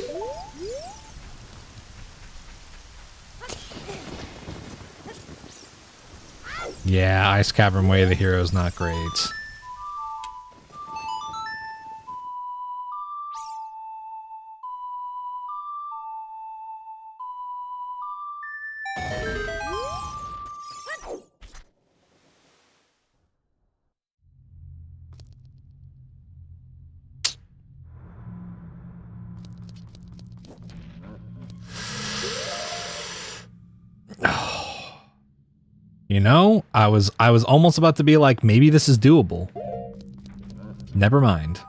Yeah, Ice Cavern Way of the Hero is not great. You know, I was almost about to be like, maybe this is doable. Never mind.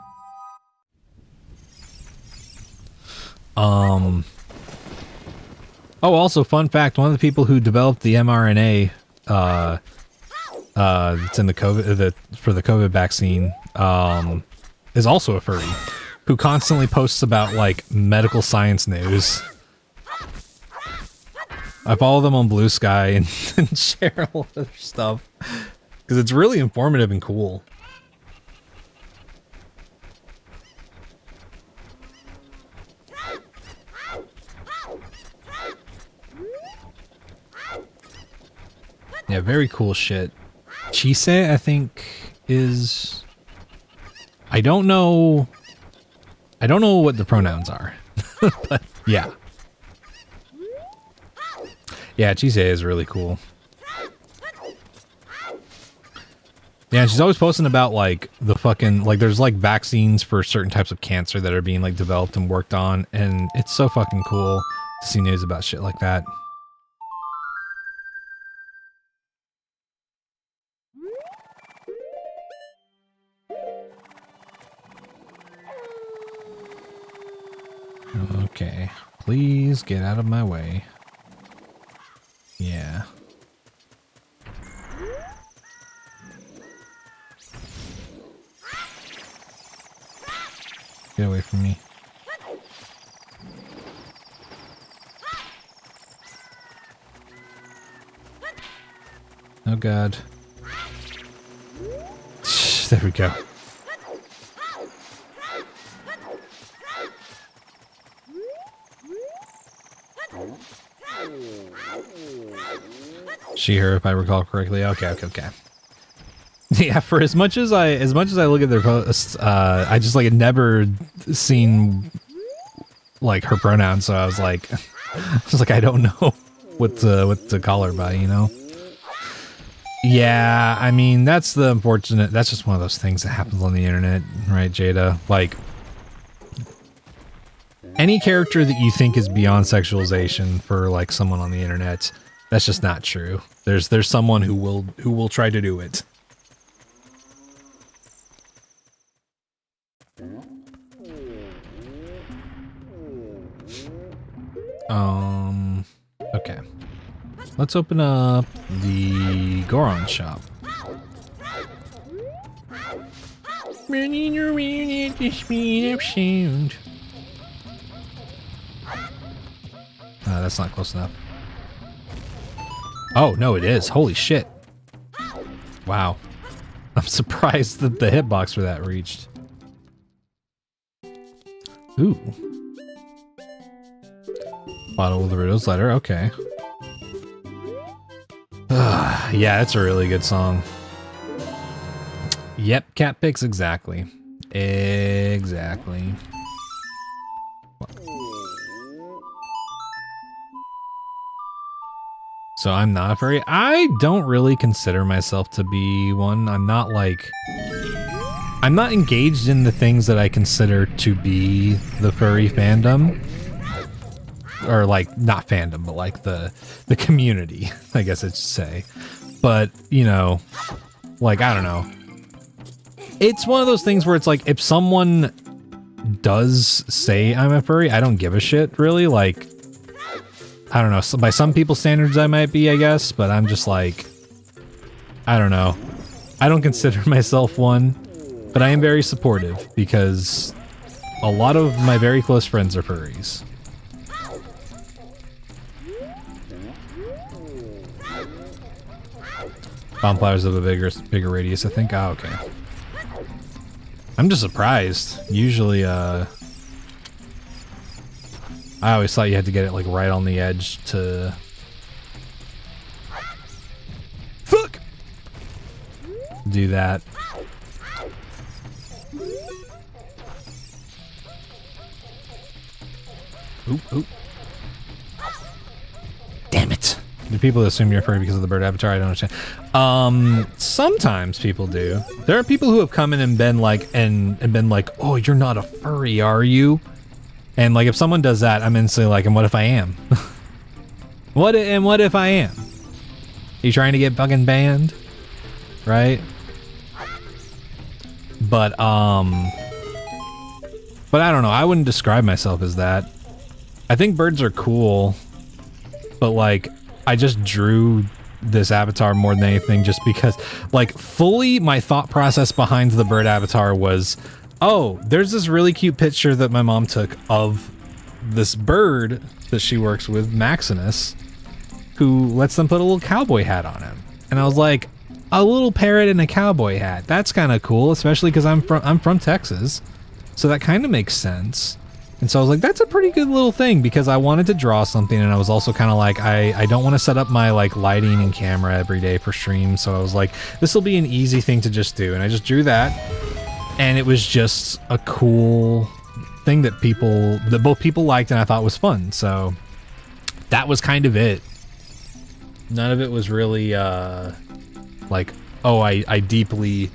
Oh, also, fun fact, one of the people who developed the mRNA, it's in the COVID, for the COVID vaccine, is also a furry, who constantly posts about, like, medical science news. I follow them on Blue Sky and share a lot of their stuff, because it's really informative and cool. Yeah, very cool shit. Chise, I think, is... I don't know what the pronouns are, but yeah. Yeah, Chise is really cool. Yeah, she's always posting about, like, the fucking... Like, there's, like, vaccines for certain types of cancer that are being, like, developed and worked on, and it's so fucking cool to see news about shit like that. Okay, please get out of my way. Yeah. Get away from me. Oh god. There we go. She, her, if I recall correctly. Okay. Yeah, for as much as I look at their posts, I just like never seen like her pronouns, so I was like I don't know what to call her by, you know. Yeah, I mean, that's the unfortunate, that's just one of those things that happens on the internet, right, Jada? Like, any character that you think is beyond sexualization for like someone on the internet, that's just not true. There's someone who will try to do it. Okay. Let's open up the Goron shop. Running around at the speed of sound. That's not close enough. Oh, no, it is. Holy shit. Wow. I'm surprised that the hitbox for that reached. Ooh. Bottle of the Riddles letter, okay. Yeah, that's a really good song. Yep, cat pics, exactly. Exactly. So I'm not a furry. I don't really consider myself to be one. I'm not engaged in the things that I consider to be the furry fandom. Or like, not fandom, but like the community, I guess I should say. But, you know, like, I don't know. It's one of those things where it's like, if someone does say I'm a furry, I don't give a shit, really. Like, I don't know, so by some people's standards I might be, I guess, but I'm just like, I don't know. I don't consider myself one, but I am very supportive because a lot of my very close friends are furries. Bonfires of a bigger radius, I think. Oh, okay. I'm just surprised. Usually, I always thought you had to get it like right on the edge to... Fuck! Do that. Oop, oop. Damn it. Do people assume you're furry because of the bird avatar? I don't understand. Sometimes people do. There are people who have come in and been like, oh, you're not a furry, are you? And like, if someone does that, I'm instantly like, and what if I am? What if I am? Are you trying to get fucking banned? Right? But I don't know. I wouldn't describe myself as that. I think birds are cool, but like, I just drew this avatar more than anything just because, like, fully my thought process behind the bird avatar was, oh, there's this really cute picture that my mom took of this bird that she works with, Maximus, who lets them put a little cowboy hat on him. And I was like, a little parrot in a cowboy hat. That's kind of cool, especially because I'm from Texas. So that kind of makes sense. And so I was like, that's a pretty good little thing because I wanted to draw something and I was also kind of like, I don't want to set up my like lighting and camera every day for stream. So I was like, this will be an easy thing to just do. And I just drew that. And it was just a cool thing that both people liked and I thought was fun. So that was kind of it. None of it was really like, oh, I deeply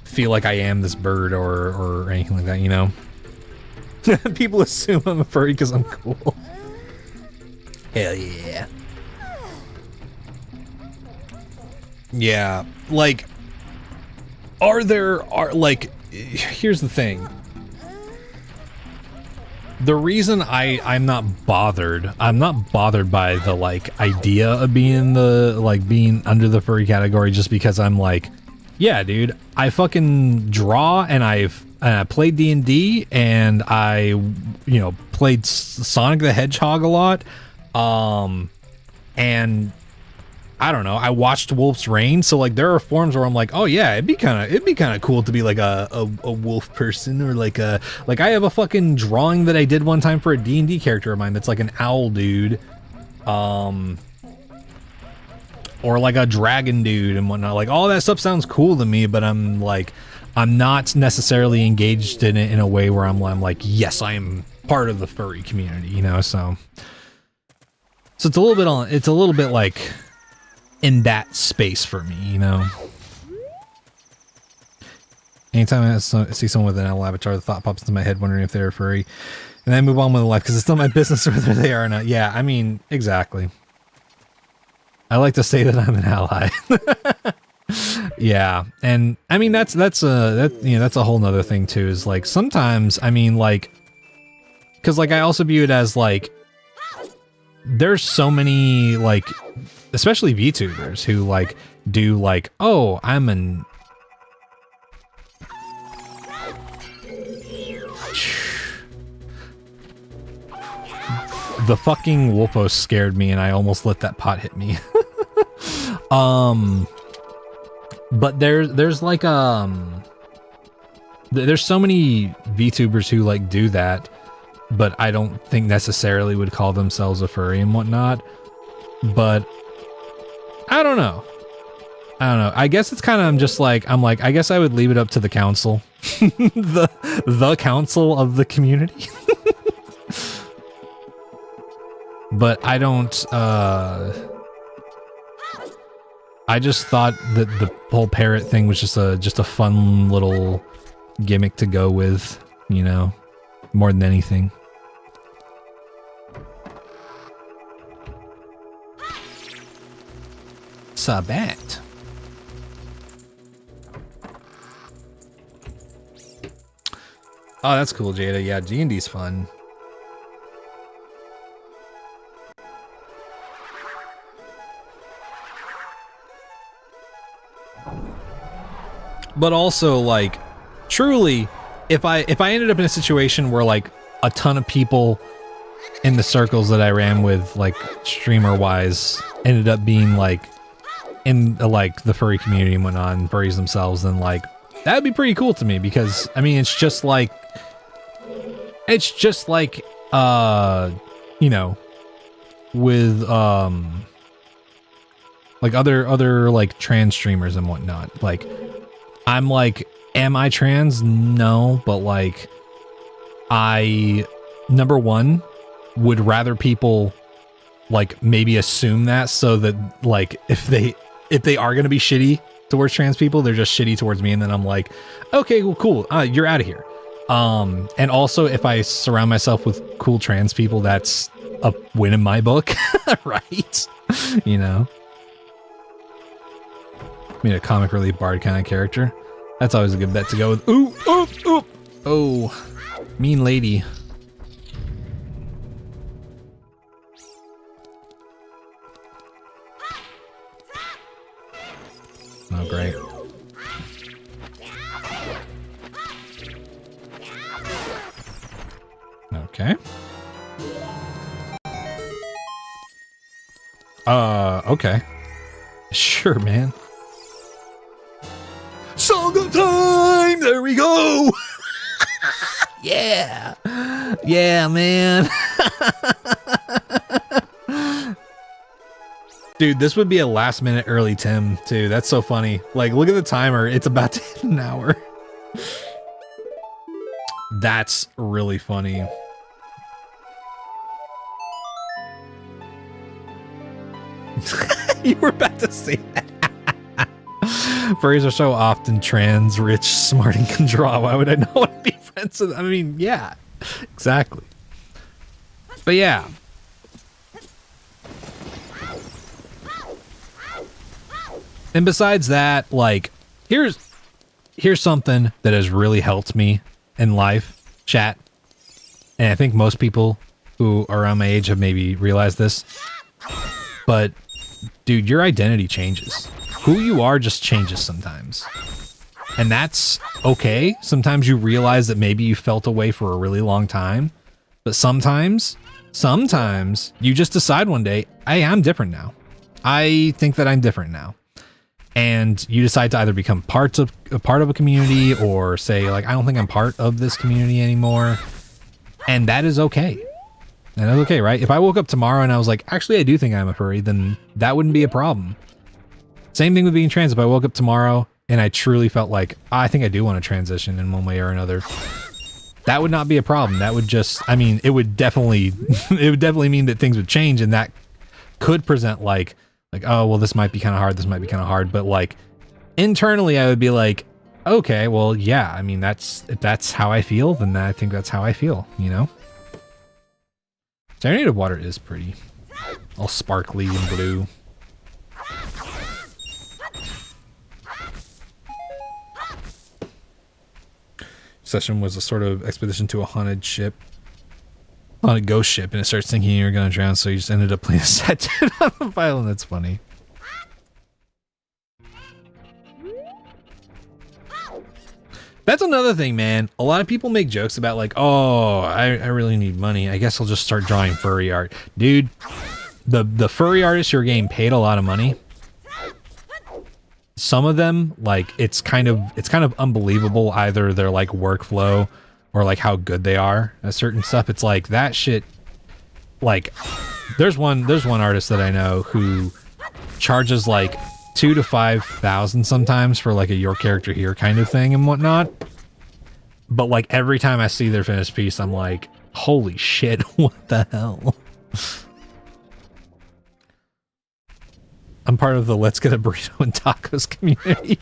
feel like I am this bird or anything like that, you know? People assume I'm a furry because I'm cool. Hell yeah. Yeah, like, here's the thing. The reason I'm not bothered by the, like, idea of being being under the furry category just because I'm like, yeah, dude, I fucking draw and I played D&D and I, you know, played Sonic the Hedgehog a lot. And I don't know, I watched Wolf's Rain, so like there are forms where I'm like, oh yeah, it'd be kind of cool to be like a wolf person, or like I have a fucking drawing that I did one time for a D&D character of mine that's like an owl dude. Or like a dragon dude and whatnot. Like all that stuff sounds cool to me, but I'm not necessarily engaged in it in a way where I'm like, yes, I am part of the furry community, you know. So it's a little bit like in that space for me, you know? Anytime I see someone with an animal avatar, the thought pops into my head wondering if they're furry. And then move on with life because it's still my business whether they are or not. Yeah, I mean, exactly. I like to say that I'm an ally. Yeah, and I mean that's a whole nother thing too. Is like sometimes I mean like, because like I also view it as like there's so many like, especially VTubers who like do like, oh, I'm an the fucking Wolpo scared me and I almost let that pot hit me. But there's like there's so many VTubers who like do that, but I don't think necessarily would call themselves a furry and whatnot. But I don't know. I guess it's kind of I'm like I guess I would leave it up to the council, the council of the community. But I don't. I just thought that the whole parrot thing was just a fun little gimmick to go with, you know, more than anything. Sabat. Oh, that's cool, Jada. Yeah, D&D's fun. But also, like, truly, if I ended up in a situation where like a ton of people in the circles that I ran with, like streamer-wise, ended up being like in like the furry community and whatnot, and furries themselves, then like that'd be pretty cool to me because I mean it's just like you know, with like other like trans streamers and whatnot. Like I'm like, am I trans? No, but like I, number one, would rather people like maybe assume that, so that like if they are gonna be shitty towards trans people, they're just shitty towards me, and then I'm like, okay, well, cool, you're out of here. And also if I surround myself with cool trans people, that's a win in my book. Right? You know, I mean, a comic relief bard kind of character. That's always a good bet to go with. Ooh, ooh, ooh. Oh, mean lady. Oh, great. Okay. Okay. Sure, man. Song of time! There we go! Yeah! Yeah, man! Dude, this would be a last minute early Tim, too. That's so funny. Like, look at the timer. It's about to hit an hour. That's really funny. You were about to say that. Furries are so often trans, rich, smart, and can draw. Why would I not want to be friends with them? I mean, yeah, exactly. But yeah. And besides that, like, here's something that has really helped me in life, chat. And I think most people who are around my age have maybe realized this. But, dude, your identity changes. Who you are just changes sometimes. And that's okay. Sometimes you realize that maybe you felt away for a really long time. But sometimes you just decide one day, hey, I'm different now. I think that I'm different now. And you decide to either become a part of a community or say, like, I don't think I'm part of this community anymore. And that is okay. And that's okay, right? If I woke up tomorrow and I was like, actually, I do think I'm a furry, then that wouldn't be a problem. Same thing with being trans. If I woke up tomorrow and I truly felt like, I think I do want to transition in one way or another, that would not be a problem. That would just, I mean, it would definitely mean that things would change, and that could present like Like, oh, well, this might be kind of hard. This might be kind of hard. But like internally, I would be like, okay, well, yeah, I mean, if that's how I feel, then I think that's how I feel, you know? Serenade Water is pretty. All sparkly and blue. Session was a sort of expedition to a haunted ship. On a ghost ship, and it starts thinking you're gonna drown, so you just ended up playing a set on the violin. That's funny. That's another thing, man. A lot of people make jokes about like, oh, I really need money. I guess I'll just start drawing furry art. Dude, the furry artists who are getting paid a lot of money, some of them, like, it's kind of unbelievable, either their like workflow or like how good they are at certain stuff. It's like that shit. Like, there's one artist that I know who charges like $2,000 to $5,000 sometimes for like a your character here kind of thing and whatnot. But like every time I see their finished piece, I'm like, holy shit, what the hell? I'm part of the Let's Get a Burrito and Tacos community.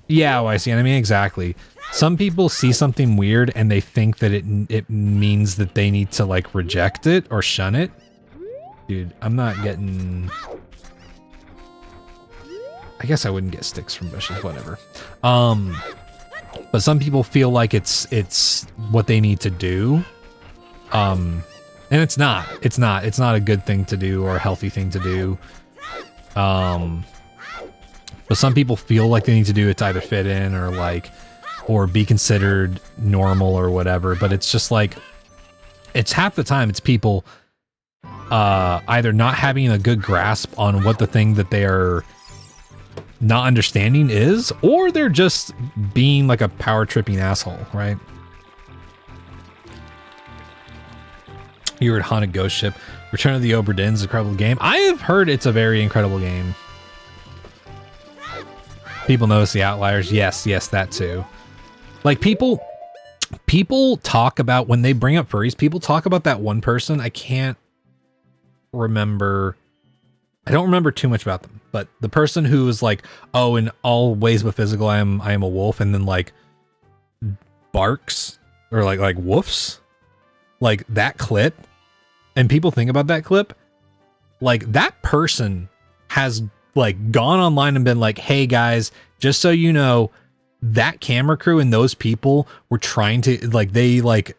Yeah, oh, I see. I mean, exactly. Some people see something weird and they think that it means that they need to like reject it or shun it. Dude, I'm not getting... I guess I wouldn't get sticks from bushes, whatever. But some people feel like it's what they need to do. And it's not. It's not a good thing to do or a healthy thing to do. But some people feel like they need to do it to either fit in or like, or be considered normal or whatever. But it's just like, it's half the time it's people either not having a good grasp on what the thing that they are not understanding is, or they're just being like a power tripping asshole, right? You heard Haunted Ghost Ship. Return of the Obra Dinn is a incredible game. I have heard it's a very incredible game. People notice the outliers. Yes, that too. Like people talk about, when they bring up furries, people talk about that one person. I can't remember. I don't remember too much about them, but the person who was like, oh, in all ways but physical, I am a wolf, and then like barks or like woofs, like that clip, and people think about that clip, like that person has like gone online and been like, hey guys, just so you know, that camera crew and those people were trying to like, they like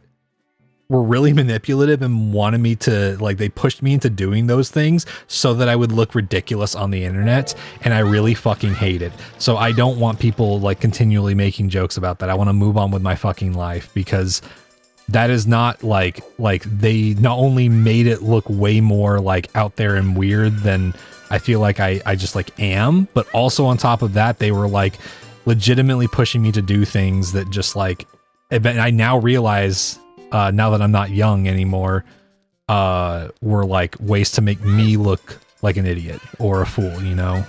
were really manipulative and wanted me to like, they pushed me into doing those things so that I would look ridiculous on the internet, and I really fucking hate it. So I don't want people like continually making jokes about that. I want to move on with my fucking life, because that is not like they not only made it look way more like out there and weird than I feel like I just like am, but also on top of that, they were like legitimately pushing me to do things that just like, I now realize now that I'm not young anymore, were like ways to make me look like an idiot or a fool, you know?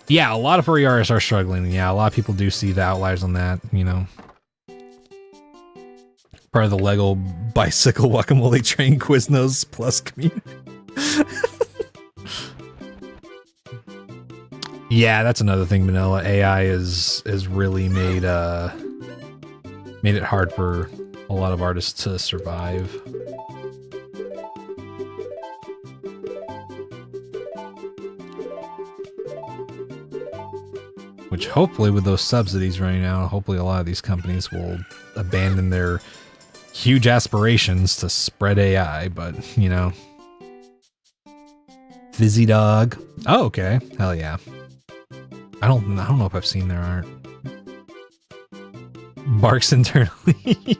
Yeah, a lot of furry artists are struggling. Yeah, a lot of people do see the outliers on that, you know? Part of the Lego Bicycle Guacamole Train Quiznos Plus community. Yeah, that's another thing, Manila. AI is really made it hard for a lot of artists to survive. Which hopefully with those subsidies running out, hopefully a lot of these companies will abandon their huge aspirations to spread AI, but you know. Fizzy Dog. Oh, okay. Hell yeah. I don't know if I've seen their art. Barks internally.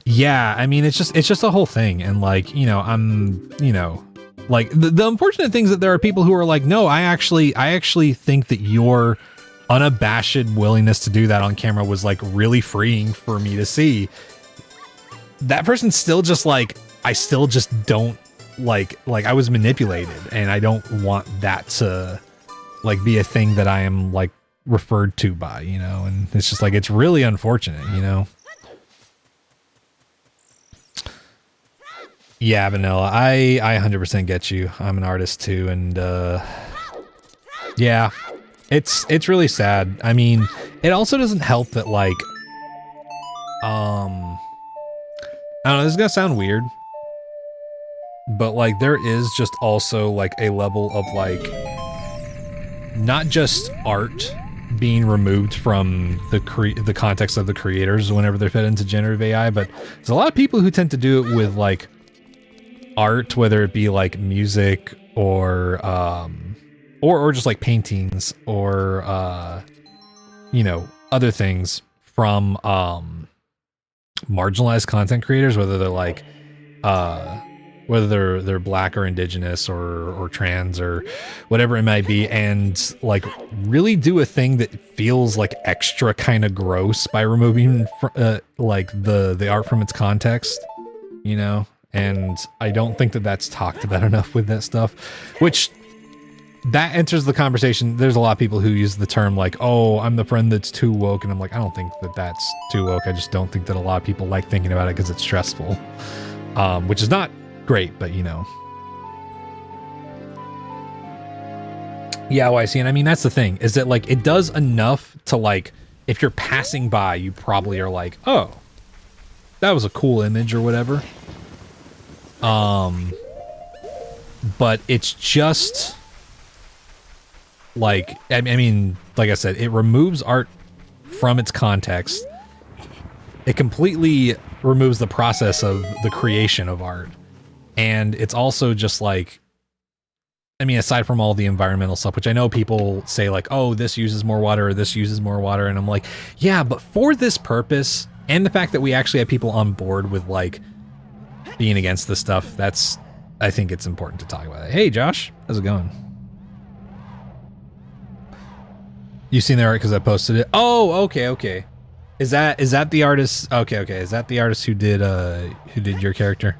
Yeah, I mean, it's just a whole thing. And like, you know, like the unfortunate things that there are people who are like, no, I actually think that your unabashed willingness to do that on camera was like really freeing for me to see. That person's still just like, I still just don't like I was manipulated, and I don't want that to like be a thing that I am like referred to by, you know, and it's just like, it's really unfortunate, you know. Yeah, Vanilla, I 100% get you. I'm an artist too, and yeah, it's really sad. I mean, it also doesn't help that, like, I don't know, this is gonna sound weird, but like there is just also like a level of like not just art being removed from the context of the creators whenever they're fed into generative AI, but there's a lot of people who tend to do it with like art, whether it be like music or just like paintings or you know, other things from marginalized content creators, whether they're like whether they're black or indigenous or trans or whatever it might be, and like really do a thing that feels like extra kind of gross by removing like the art from its context, you know. And I don't think that that's talked about enough with that stuff, which that enters the conversation. There's a lot of people who use the term like, oh, I'm the friend that's too woke. And I'm like, I don't think that that's too woke. I just don't think that a lot of people like thinking about it because it's stressful, which is not great, but you know. Yeah, well, I see. And I mean, that's the thing, is that like it does enough to like, if you're passing by, you probably are like, oh, that was a cool image or whatever. But it's just like, I mean, like I said, it removes art from its context. It completely removes the process of the creation of art. And it's also just like, I mean, aside from all the environmental stuff, which I know people say like, oh, this uses more water or this uses more water. And I'm like, yeah, but for this purpose and the fact that we actually have people on board with like being against this stuff, that's, I think it's important to talk about it. Hey, Josh, how's it going? You seen the art because I posted it? Oh, okay. Is that the artist? Okay. Is that the artist who did your character?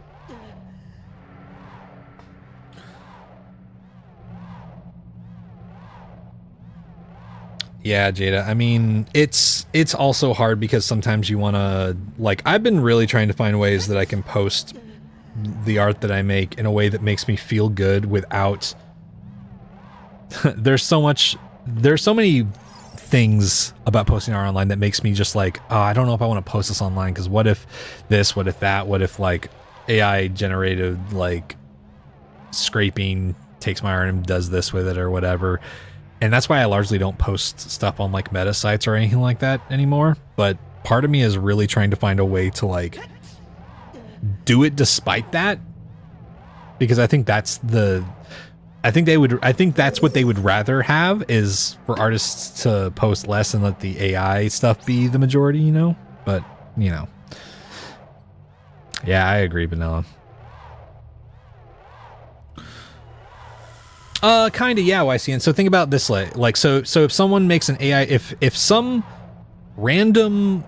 Yeah, Jada. I mean, it's also hard because sometimes you want to, like, I've been really trying to find ways that I can post the art that I make in a way that makes me feel good without there's so many things about posting art online that makes me just like, oh, I don't know if I want to post this online because what if this, what if that, what if like AI generated like scraping takes my art and does this with it or whatever. And that's why I largely don't post stuff on like meta sites or anything like that anymore. But part of me is really trying to find a way to like do it despite that, because I think that's what they would rather have, is for artists to post less and let the AI stuff be the majority, you know? But, you know. Yeah, I agree, Vanilla. Kinda, yeah, YC. And so think about this, like, so if someone makes an AI, if some random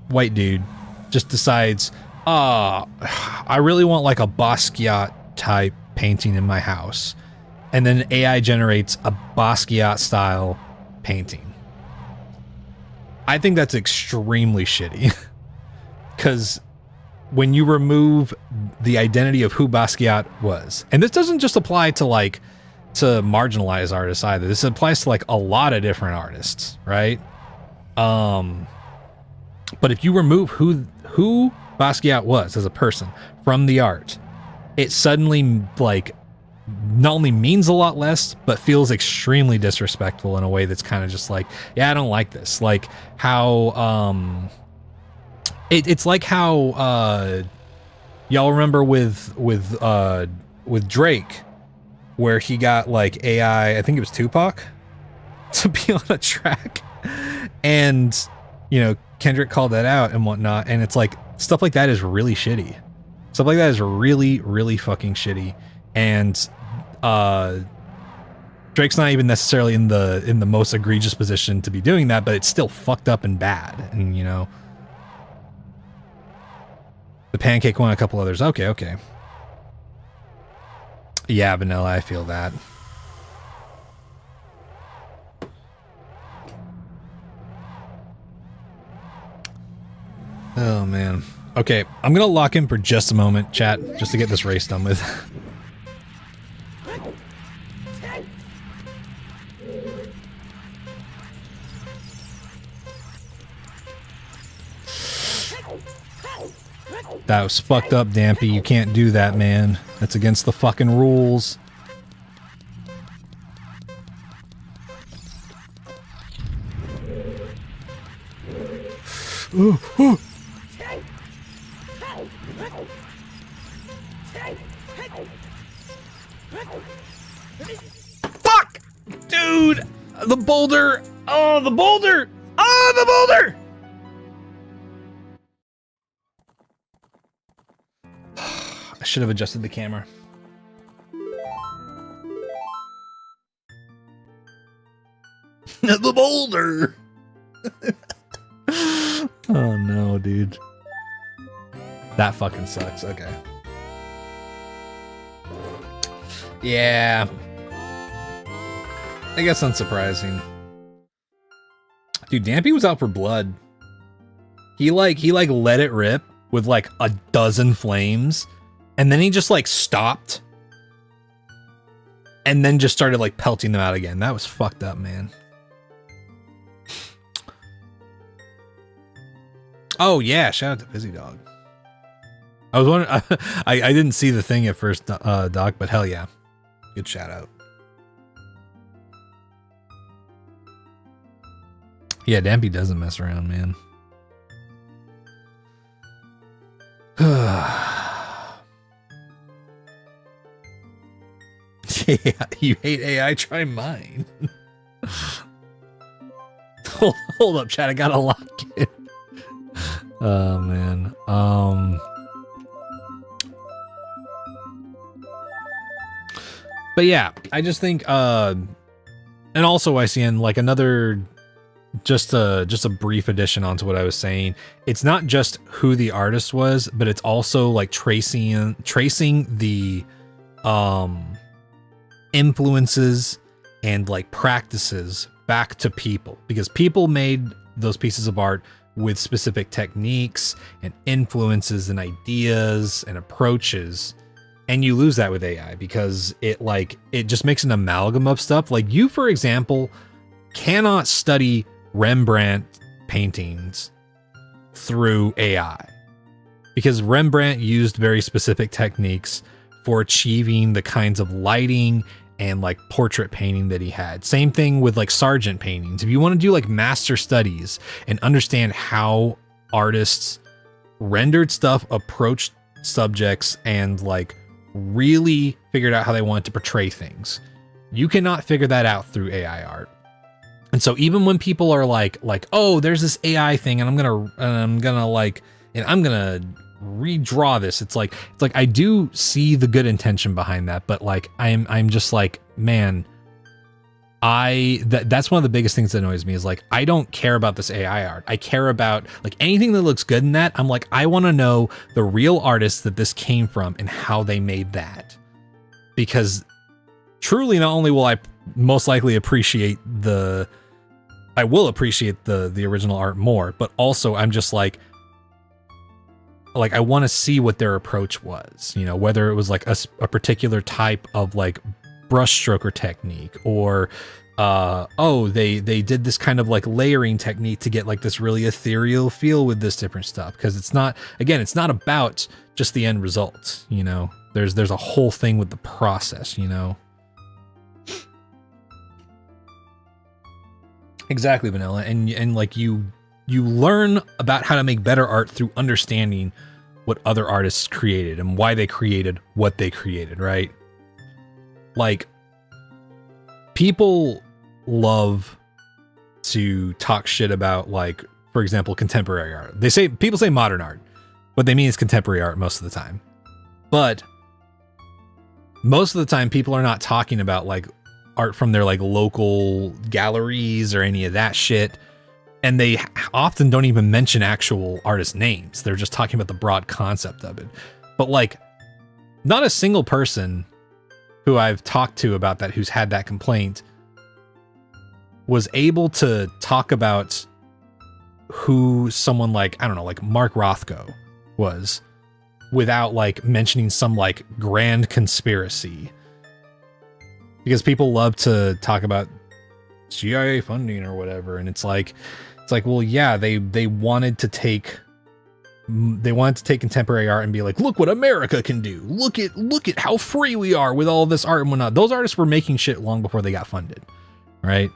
white dude just decides, I really want like a Basquiat type painting in my house, and then AI generates a Basquiat style painting, I think that's extremely shitty. Because when you remove the identity of who Basquiat was, and this doesn't just apply to like to marginalized artists either, this applies to like a lot of different artists, right? But if you remove who Basquiat was as a person from the art, it suddenly like not only means a lot less, but feels extremely disrespectful in a way that's kind of just like, yeah, I don't like this. Like how it's like how y'all remember with Drake, where he got like AI, I think it was Tupac, to be on a track, and you know, Kendrick called that out and whatnot, and it's like stuff like that is really shitty. Stuff like that is really, really fucking shitty. And Drake's not even necessarily in the most egregious position to be doing that, but it's still fucked up and bad. And you know, the Pancake one, a couple others. Okay. Yeah, Vanilla, I feel that. Oh man. Okay, I'm gonna lock in for just a moment, chat, just to get this race done with. That was fucked up, Dampy. You can't do that, man. That's against the fucking rules. Ooh, ooh. Fuck! Dude! The boulder! Oh, the boulder! Oh, the boulder! I should have adjusted the camera. The boulder! Oh no, dude. That fucking sucks. Okay. Yeah. I guess unsurprising. Dude, Dampy was out for blood. He like let it rip with like a dozen flames, and then he just like stopped and then just started like pelting them out again. That was fucked up, man. Oh yeah, shout out to Busy Dog. I was wondering, I didn't see the thing at first, Doc, but hell yeah. Good shout out. Yeah, Dampy doesn't mess around, man. Yeah, you hate AI, try mine. Hold up, chat, I gotta lock it. Oh man. But yeah, I just think and also ICN, like another just a brief addition onto what I was saying. It's not just who the artist was, but it's also like tracing the influences and like practices back to people, because people made those pieces of art with specific techniques and influences and ideas and approaches, and you lose that with AI because it just makes an amalgam of stuff. Like you, for example, cannot study Rembrandt paintings through AI because Rembrandt used very specific techniques for achieving the kinds of lighting and like portrait painting that he had. Same thing with like Sargent paintings. If you want to do like master studies and understand how artists rendered stuff, approached subjects, and like really figured out how they wanted to portray things, you cannot figure that out through AI art. And so even when people are like, oh, there's this AI thing and I'm gonna redraw this, it's like I do see the good intention behind that, but like I'm just like, man, that's one of the biggest things that annoys me is like, I don't care about this AI art. I care about like anything that looks good in that. I'm like, I want to know the real artists that this came from and how they made that, because truly not only will I most likely appreciate the original art more, but also I'm just like I want to see what their approach was, you know, whether it was like a particular type of like brushstroke or technique, or oh, they did this kind of like layering technique to get like this really ethereal feel with this different stuff, because it's not about just the end result, you know. There's a whole thing with the process, you know. Exactly, Vanilla, and like you learn about how to make better art through understanding what other artists created and why they created what they created, right? Like, people love to talk shit about, like, for example, contemporary art. People say modern art. What they mean is contemporary art most of the time. But most of the time, people are not talking about like art from their like local galleries or any of that shit. And they often don't even mention actual artist names. They're just talking about the broad concept of it. But like, not a single person who I've talked to about that, who's had that complaint, was able to talk about who someone like, I don't know, like Mark Rothko was without like mentioning some like grand conspiracy. Because people love to talk about CIA funding or whatever, and it's like, well, yeah, they wanted to take contemporary art and be like, look what America can do. Look at how free we are with all this art and whatnot. Those artists were making shit long before they got funded, right?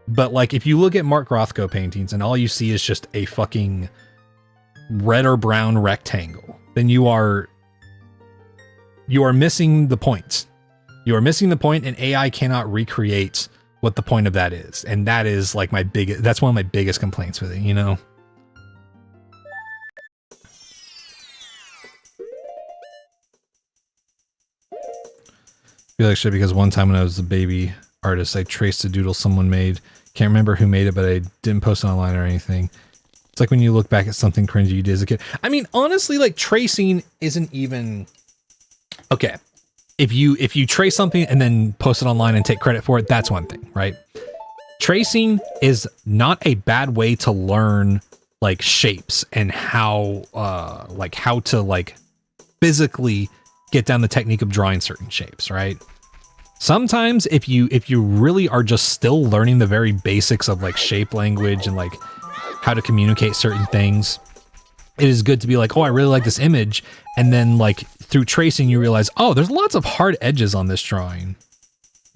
But like, if you look at Mark Rothko paintings and all you see is just a fucking red or brown rectangle, then you are missing the point. You are missing the point, and AI cannot recreate what the point of that is. And that is like that's one of my biggest complaints with it, you know? I feel like shit because one time when I was a baby artist, I traced a doodle someone made. Can't remember who made it, but I didn't post it online or anything. It's like when you look back at something cringy you did as a kid. I mean, honestly, like tracing isn't even okay. If you trace something and then post it online and take credit for it, that's one thing, right? Tracing is not a bad way to learn like shapes and how to physically get down the technique of drawing certain shapes, right? Sometimes if you really are just still learning the very basics of like shape language and like how to communicate certain things, it is good to be like, oh, I really like this image. And then like through tracing, you realize, oh, there's lots of hard edges on this drawing.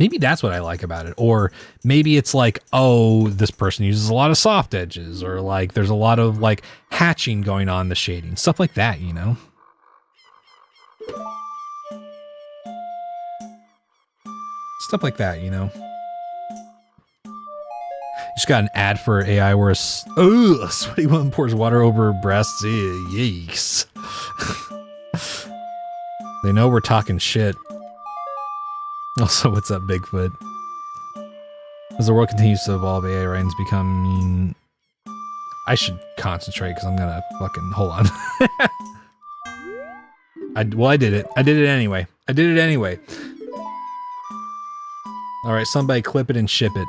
Maybe that's what I like about it. Or maybe it's like, oh, this person uses a lot of soft edges, or like there's a lot of like hatching going on in the shading, stuff like that, you know? Stuff like that, you know? Just got an ad for AI where a sweaty woman pours water over her breasts. Yikes. They know we're talking shit. Also, what's up, Bigfoot? As the world continues to evolve, AI writing's becoming... I should concentrate because I'm gonna fucking... Hold on. I did it. I did it anyway. Alright, somebody clip it and ship it.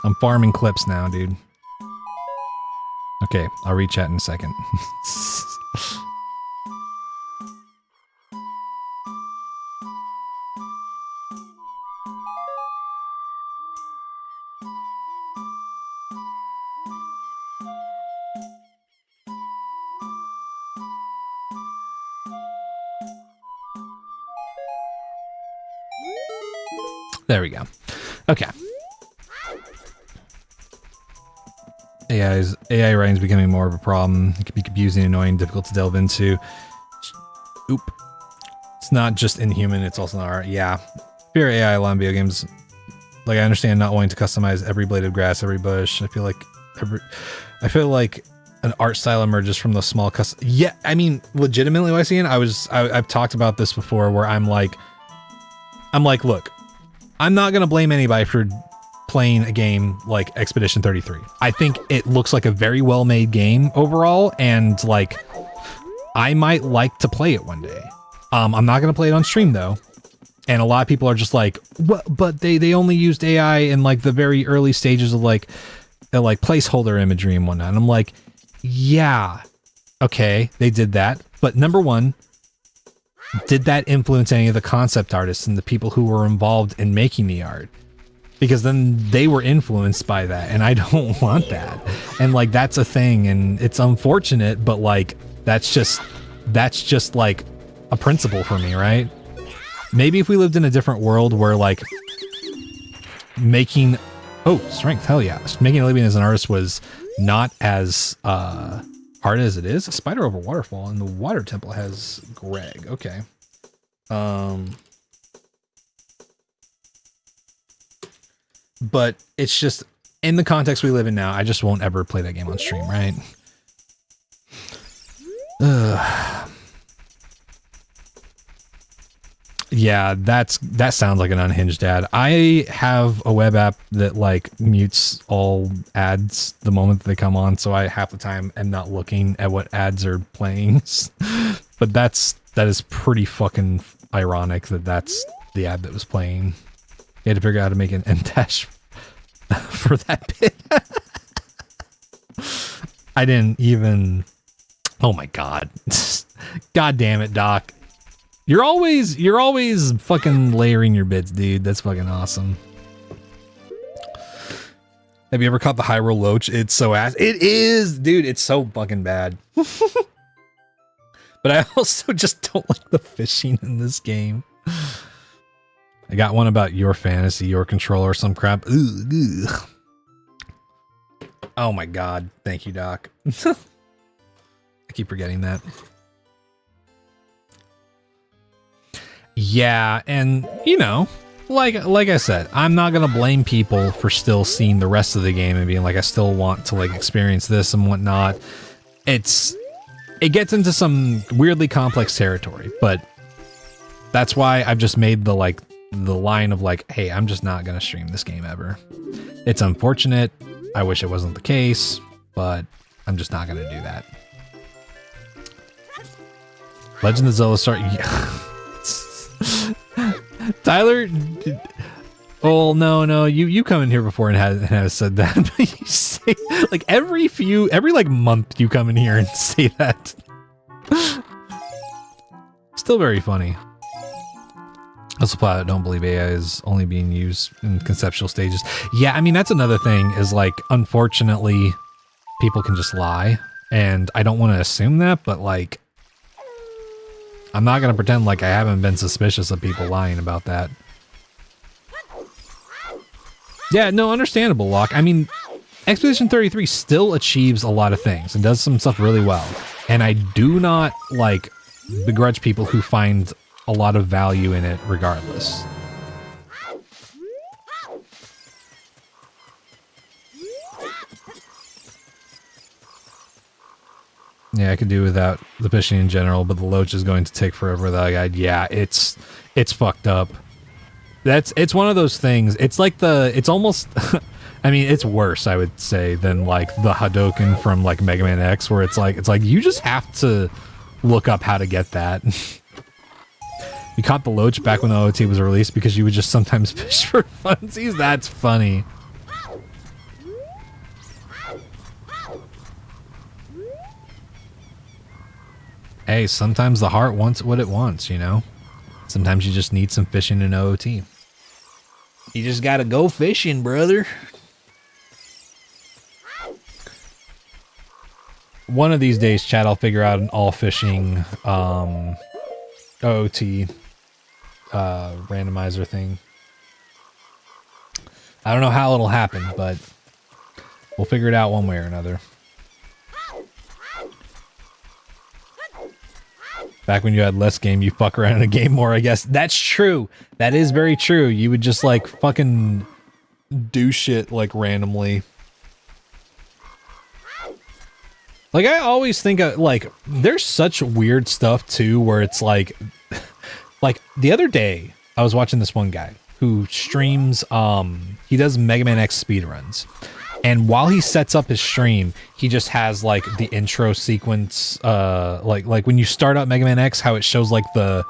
I'm farming clips now, dude. Okay, I'll reach out in a second. There we go. Okay. AI writing is becoming more of a problem. It can be confusing, annoying, difficult to delve into. Oop. It's not just inhuman, it's also not art. Yeah. Fear AI a lot in video games. Like, I understand not wanting to customize every blade of grass, every bush. I feel like an art style emerges from the small custom. Yeah, I mean, legitimately, what I see, I've talked about this before, where I'm like, look, I'm not gonna blame anybody for playing a game like Expedition 33. I think it looks like a very well-made game overall, and like, I might like to play it one day. I'm not gonna play it on stream though. And a lot of people are just like, what? But they only used AI in like the very early stages of like placeholder imagery and whatnot. And I'm like, yeah, okay, they did that. But number one, did that influence any of the concept artists and the people who were involved in making the art? Because then they were influenced by that, and I don't want that. And like, that's a thing, and it's unfortunate, but like, that's just like a principle for me, right? Maybe if we lived in a different world where like making, oh, strength, hell yeah. Making a living as an artist was not as hard as it is. A spider over waterfall, and the water temple has Greg. Okay. But it's just, in the context we live in now, I just won't ever play that game on stream, right? Yeah, that sounds like an unhinged ad. I have a web app that like mutes all ads the moment that they come on, so I half the time am not looking at what ads are playing. But that is pretty fucking ironic that that's the ad that was playing. You had to figure out how to make an end dash for that bit. I didn't even... Oh my god. God damn it, Doc. You're always fucking layering your bits, dude. That's fucking awesome. Have you ever caught the Hyrule Loach? It's so ass. It is, dude. It's so fucking bad. But I also just don't like the fishing in this game. I got one about your fantasy, your controller, or some crap. Ugh, ugh. Oh my god. Thank you, Doc. I keep forgetting that. Yeah, and you know, like I said, I'm not gonna blame people for still seeing the rest of the game and being like, I still want to like experience this and whatnot. It gets into some weirdly complex territory, but that's why I've just made the line of like, hey, I'm just not gonna stream this game ever. It's unfortunate. I wish it wasn't the case, but I'm just not gonna do that. Legend of Zelda Star. Tyler, oh no, you come in here before and has said that. But you say like every like month you come in here and say that. Still very funny. Also, I don't believe AI is only being used in conceptual stages. Yeah, I mean that's another thing is like unfortunately people can just lie, and I don't want to assume that, but like. I'm not going to pretend like I haven't been suspicious of people lying about that. Yeah, no, understandable, Locke. I mean, Expedition 33 still achieves a lot of things and does some stuff really well. And I do not, like, begrudge people who find a lot of value in it regardless. Yeah, I could do without the fishing in general, but the Loach is going to take forever without a guide. Yeah, it's fucked up. It's one of those things. It's like it's almost, I mean, it's worse, I would say, than like the Hadoken from like Mega Man X, where it's like you just have to look up how to get that. You caught the Loach back when the OOT was released because you would just sometimes fish for funsies. That's funny. Hey, sometimes the heart wants what it wants, you know? Sometimes you just need some fishing in OOT. You just gotta go fishing, brother. One of these days, Chad, I'll figure out an all-fishing OOT randomizer thing. I don't know how it'll happen, but we'll figure it out one way or another. Back when you had less game, you fuck around in a game more, I guess. That's true. That is very true. You would just, like, fucking do shit, like, randomly. Like, I always think, like, there's such weird stuff, too, where it's, like, the other day, I was watching this one guy who streams, he does Mega Man X speedruns. And while he sets up his stream, he just has like the intro sequence, like when you start up Mega Man X, how it shows like the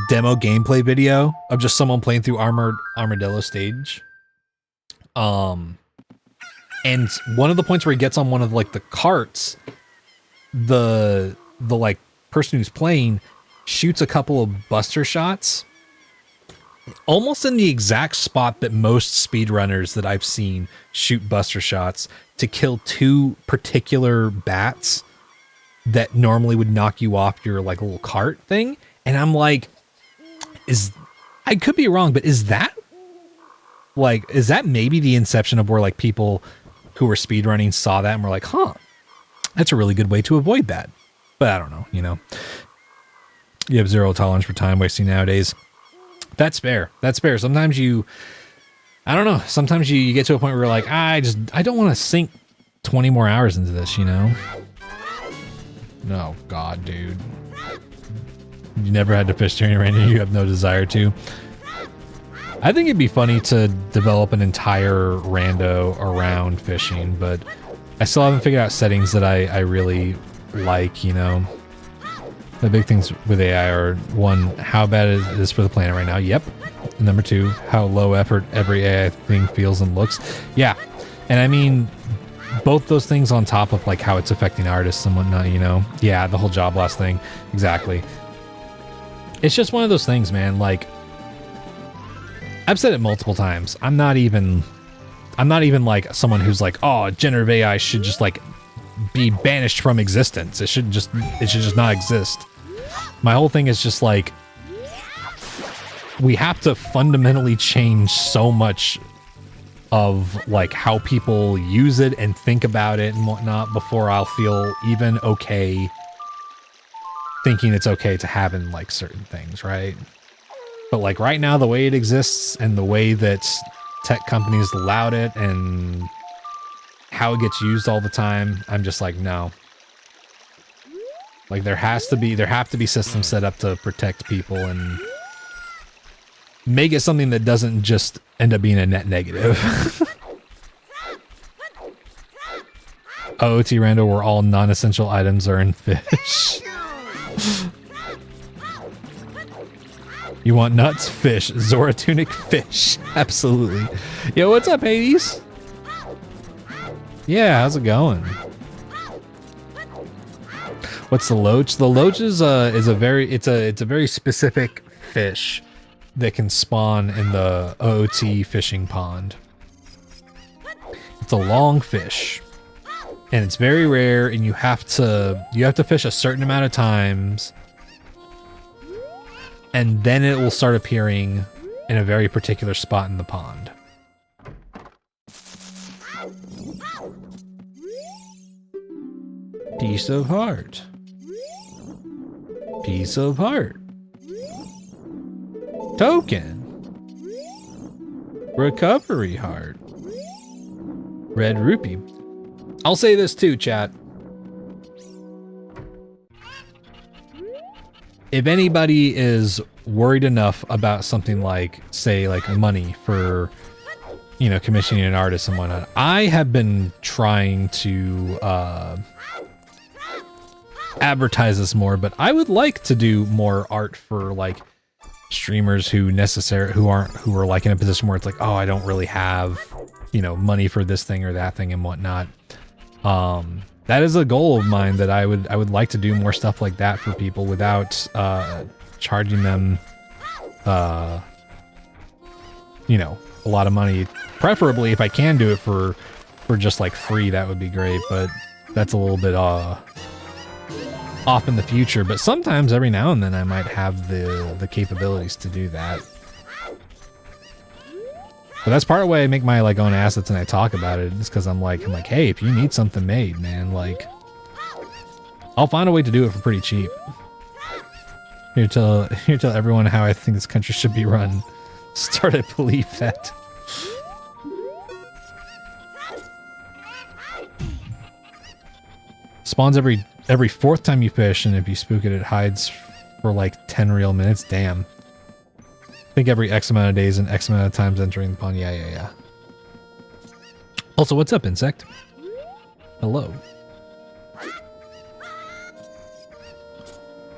demo gameplay video of just someone playing through Armadillo stage. And one of the points where he gets on one of like the carts, the like person who's playing shoots a couple of buster shots. Almost in the exact spot that most speedrunners that I've seen shoot buster shots to kill two particular bats that normally would knock you off your like little cart thing. And I'm like, I could be wrong, but is that maybe the inception of where like people who were speedrunning saw that and were like, huh, that's a really good way to avoid that. But I don't know, you know, you have zero tolerance for time wasting nowadays. That's fair. That's fair. Sometimes I don't know. Sometimes you get to a point where you're like, I don't want to sink 20 more hours into this, you know? No, God, dude. You never had to fish during random. You have no desire to. I think it'd be funny to develop an entire rando around fishing, but I still haven't figured out settings that I really like, you know? The big things with AI are, one, how bad it is for the planet right now. Yep. And number two, how low effort every AI thing feels and looks. Yeah. And I mean, both those things on top of like how it's affecting artists and whatnot, you know? Yeah, the whole job loss thing. Exactly. It's just one of those things, man. Like, I've said it multiple times. I'm not even like someone who's like, oh, generative AI should just like be banished from existence. It should just not exist. My whole thing is just like, we have to fundamentally change so much of like how people use it and think about it and whatnot before I'll feel even okay thinking it's okay to have in like certain things, right? But like right now, the way it exists and the way that tech companies allowed it and how it gets used all the time, I'm just like, no. Like there have to be systems set up to protect people and make it something that doesn't just end up being a net negative. OOT Rando, where all non-essential items are in fish. You want nuts? Fish. Zoratunic fish. Absolutely. Yo, what's up, Hades? Yeah, how's it going? What's the loach? The loach is a very specific fish that can spawn in the OOT fishing pond. It's a long fish, and it's very rare, and you have to fish a certain amount of times, and then it will start appearing in a very particular spot in the pond. Piece of heart. Piece of heart. Token. Recovery heart. Red rupee. I'll say this too, chat. If anybody is worried enough about something like, say, like money for, you know, commissioning an artist and whatnot, I have been trying to advertise this more, but I would like to do more art for like streamers who are like in a position where it's like, oh, I don't really have, you know, money for this thing or that thing and whatnot. That is a goal of mine, that I would like to do more stuff like that for people without charging them you know, a lot of money. Preferably if I can do it for just like free, that would be great, but that's a little bit off in the future. But sometimes every now and then I might have the capabilities to do that. But that's part of the way I make my like own assets and I talk about it, is because I'm like, hey, if you need something made, man, like I'll find a way to do it for pretty cheap. Here tell everyone how I think this country should be run. Start to believe that. Spawns every fourth time you fish, and if you spook it, it hides for like 10 real minutes. Damn. I think every X amount of days and X amount of times entering the pond. Yeah. Also, what's up, insect? Hello.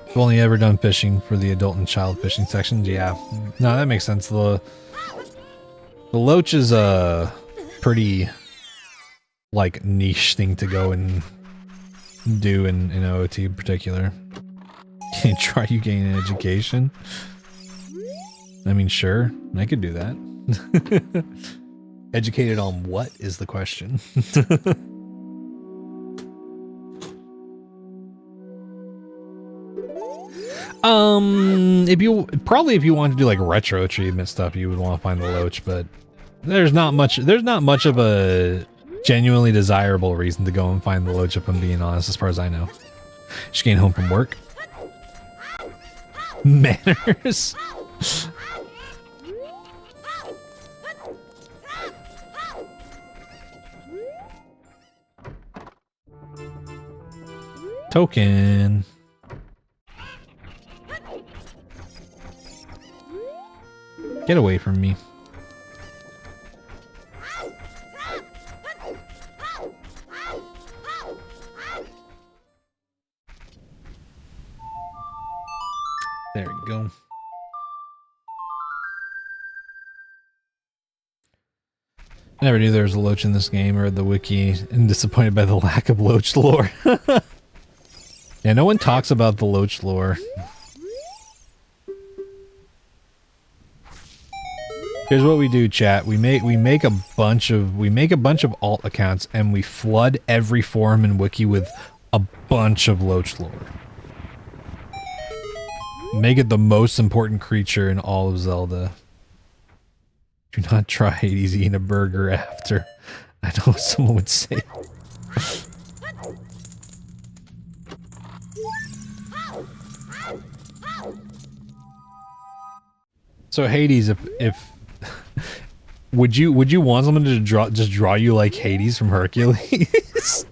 I've only ever done fishing for the adult and child fishing sections. Yeah. No, that makes sense. The loach is a pretty like niche thing to go and do in OOT in particular. Can you try you gain an education? I mean, sure, I could do that. Educated on what is the question? If you want to do like retro treatment stuff, you would want to find the loach, but there's not much of a genuinely desirable reason to go and find the loach, if I'm being honest, as far as I know. Just getting home from work. Manners. Token. Get away from me. There we go. I never knew there was a Loach in this game, or read the wiki, and disappointed by the lack of Loach lore. Yeah, no one talks about the Loach lore. Here's what we do, chat. We make a bunch of alt accounts, and we flood every forum and wiki with a bunch of Loach lore. Make it the most important creature in all of Zelda. Do not try Hades eating a burger after. I know what someone would say. So Hades, if would you want someone to just draw you like Hades from Hercules?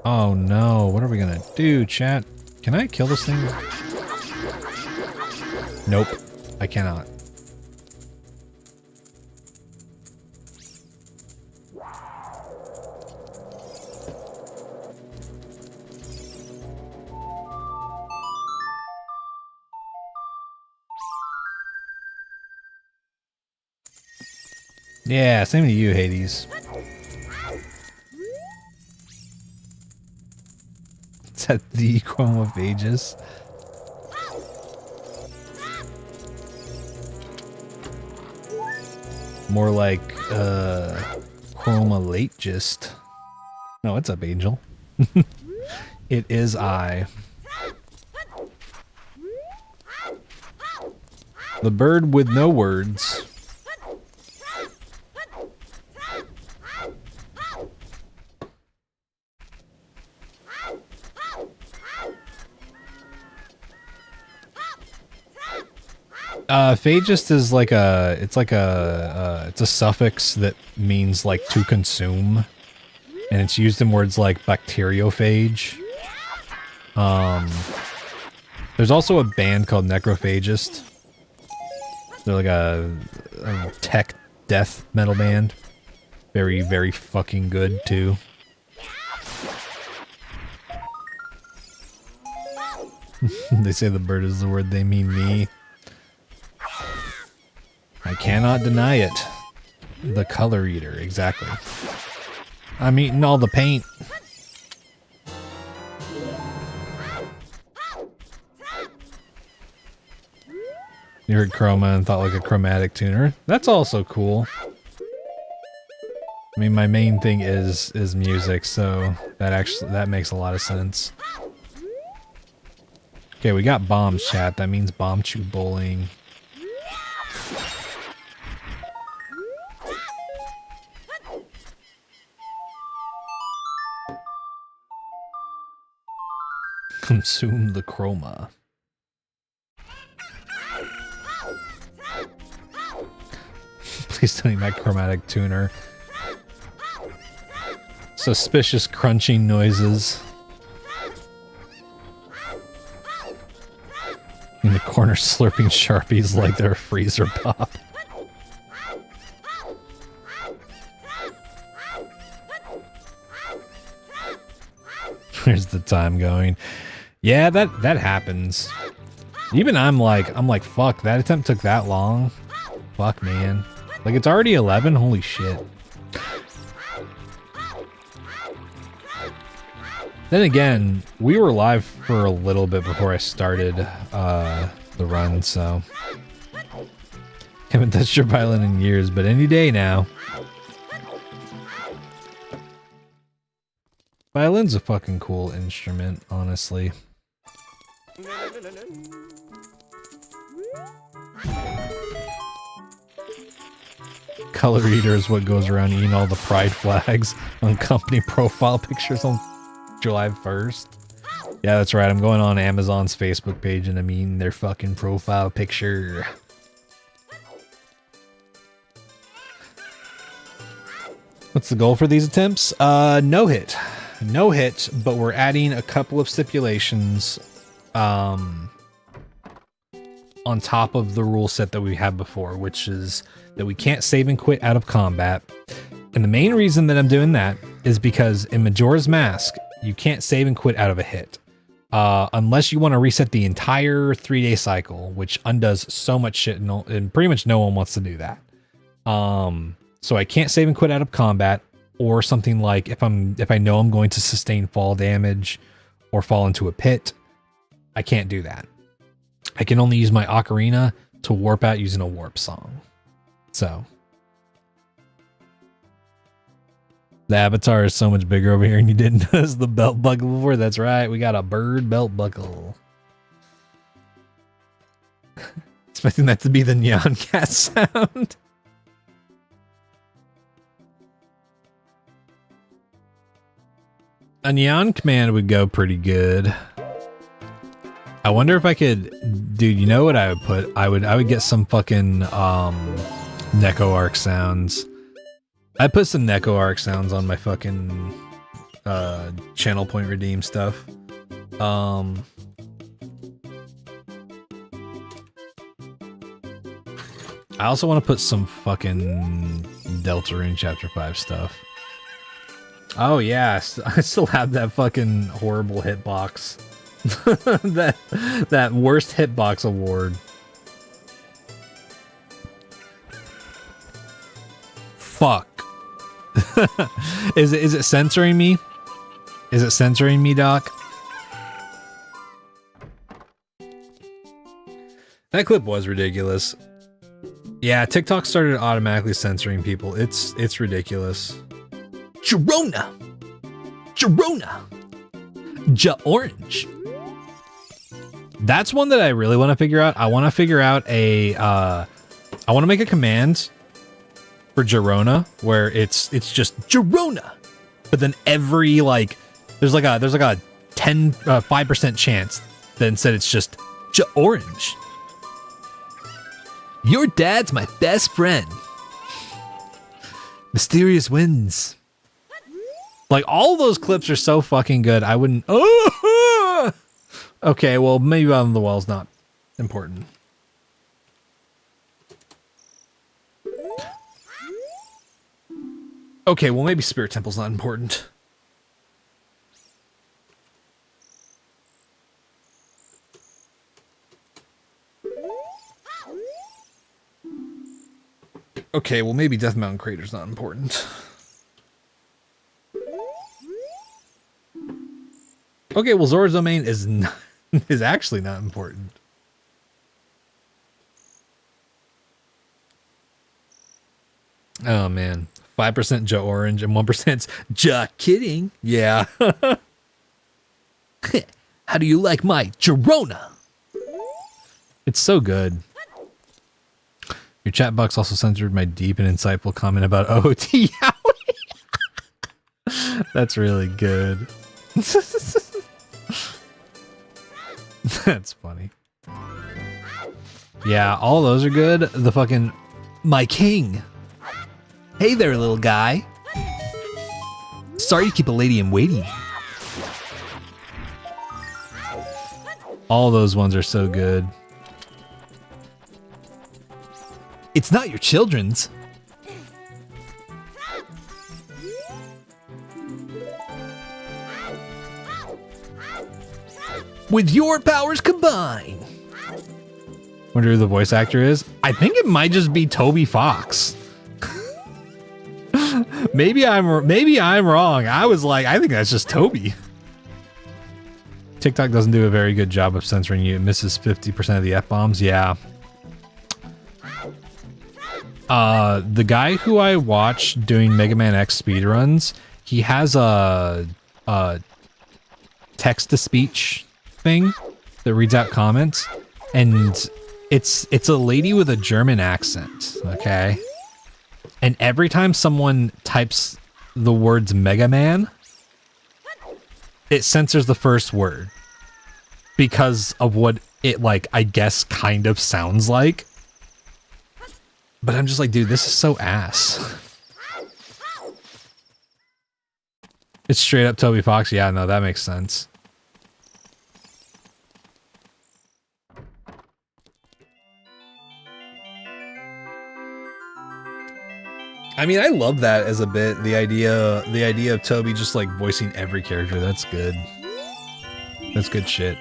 Oh no, what are we gonna do, chat? Can I kill this thing? Nope, I cannot. Yeah, same to you, Hades. Is that the chromophagus? More like, chromolate. No, what's up, Angel? It is I. The bird with no words. Phagist is like it's a suffix that means like to consume, and it's used in words like bacteriophage. There's also a band called Necrophagist. They're like a tech death metal band. Very, very fucking good too. They say the bird is the word, they mean me. I cannot deny it. The color eater, exactly. I'm eating all the paint. You heard chroma and thought like a chromatic tuner. That's also cool. I mean, my main thing is music, so that makes a lot of sense. Okay, we got bombs, chat. That means bomb chew bowling. Consume the chroma. Please don't eat my chromatic tuner. Suspicious crunching noises. In the corner slurping Sharpies like they're a freezer pop. Where's the time going? Yeah, that happens. Even I'm like, fuck, that attempt took that long. Fuck, man. Like, it's already 11? Holy shit. Then again, we were live for a little bit before I started the run, so... Haven't touched your violin in years, but any day now. Violin's a fucking cool instrument, honestly. Color reader is what goes around eating all the pride flags on company profile pictures on July 1st. Yeah, that's right. I'm going on Amazon's Facebook page and I'm eating their fucking profile picture. What's the goal for these attempts? No hit. No hit, but we're adding a couple of stipulations on top of the rule set that we had before, which is that we can't save and quit out of combat. And the main reason that I'm doing that is because in Majora's Mask, you can't save and quit out of a hit. Unless you want to reset the entire 3-day cycle, which undoes so much shit, and pretty much no one wants to do that. So I can't save and quit out of combat, or something like if I know I'm going to sustain fall damage or fall into a pit, I can't do that. I can only use my ocarina to warp out using a warp song. So the avatar is so much bigger over here, and you didn't notice the belt buckle before. That's right, we got a bird belt buckle. Expecting that to be the neon cat sound. A neon command would go pretty good. I wonder if I could, dude, you know what I would put? I would get some fucking Neko Arc sounds. I put some Neko Arc sounds on my fucking channel point redeem stuff. I also want to put some fucking Deltarune Chapter 5 stuff. Oh yeah, I still have that fucking horrible hitbox. that worst hitbox award. Fuck. Is it censoring me? Is it censoring me, Doc? That clip was ridiculous. Yeah, TikTok started automatically censoring people. It's ridiculous. Girona! Ja-Orange. That's one that I really want to figure out. I want to figure out a I want to make a command for Girona where it's just Girona, but then every there's like a 5% chance that instead it's just Ja-Orange. Your dad's my best friend. Mysterious winds. Like, all those clips are so fucking good. I wouldn't... Oh! Okay, well, maybe Bottom of the Well's not important. Okay, well, maybe Spirit Temple's not important. Okay, well, maybe Death Mountain Crater's not important. Okay, well, Zora's Domain is not, is actually not important. Oh man, 5% Ja-Orange and 1% Ja-Kidding. Yeah. How do you like my Girona? It's so good. Your chat box also censored my deep and insightful comment about OOT. That's really good. That's funny. Yeah, all those are good. The fucking my king. Hey there, little guy. Sorry to keep a lady in waiting. All those ones are so good. It's not your children's. With your powers combined. Wonder who the voice actor is. I think it might just be Toby Fox. maybe I'm wrong. I was like, I think that's just Toby. TikTok doesn't do a very good job of censoring you. It misses 50% of the F-bombs. Yeah. The guy who I watch doing Mega Man X speedruns, he has a text-to-speech thing that reads out comments, and it's a lady with a German accent, okay? And every time someone types the words Mega Man, it censors the first word because of what it, like, I guess kind of sounds like. But I'm just like, dude, this is so ass. It's straight up Toby Fox. Yeah, no, that makes sense. I mean, I love that as a bit. The idea of Toby just like voicing every character. That's good. That's good shit.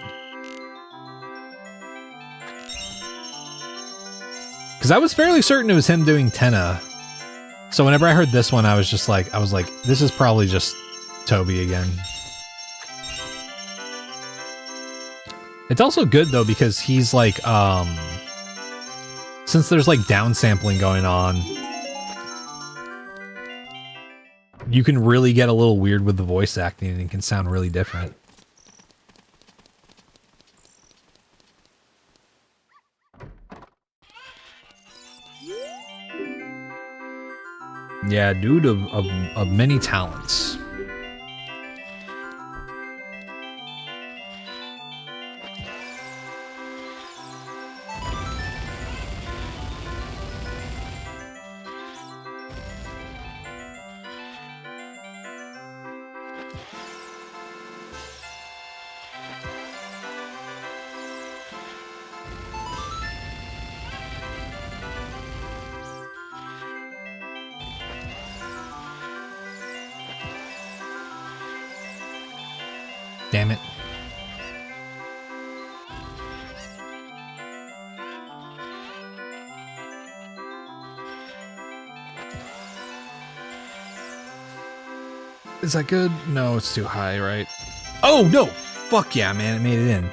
Because I was fairly certain it was him doing Tenna. So whenever I heard this one, I was like, this is probably just Toby again. It's also good though because he's like, since there's like downsampling going on, you can really get a little weird with the voice acting and it can sound really different. Yeah, dude of many talents. Damn it. Is that good? No, it's too high, right? Oh, no! Fuck yeah, man, it made it in.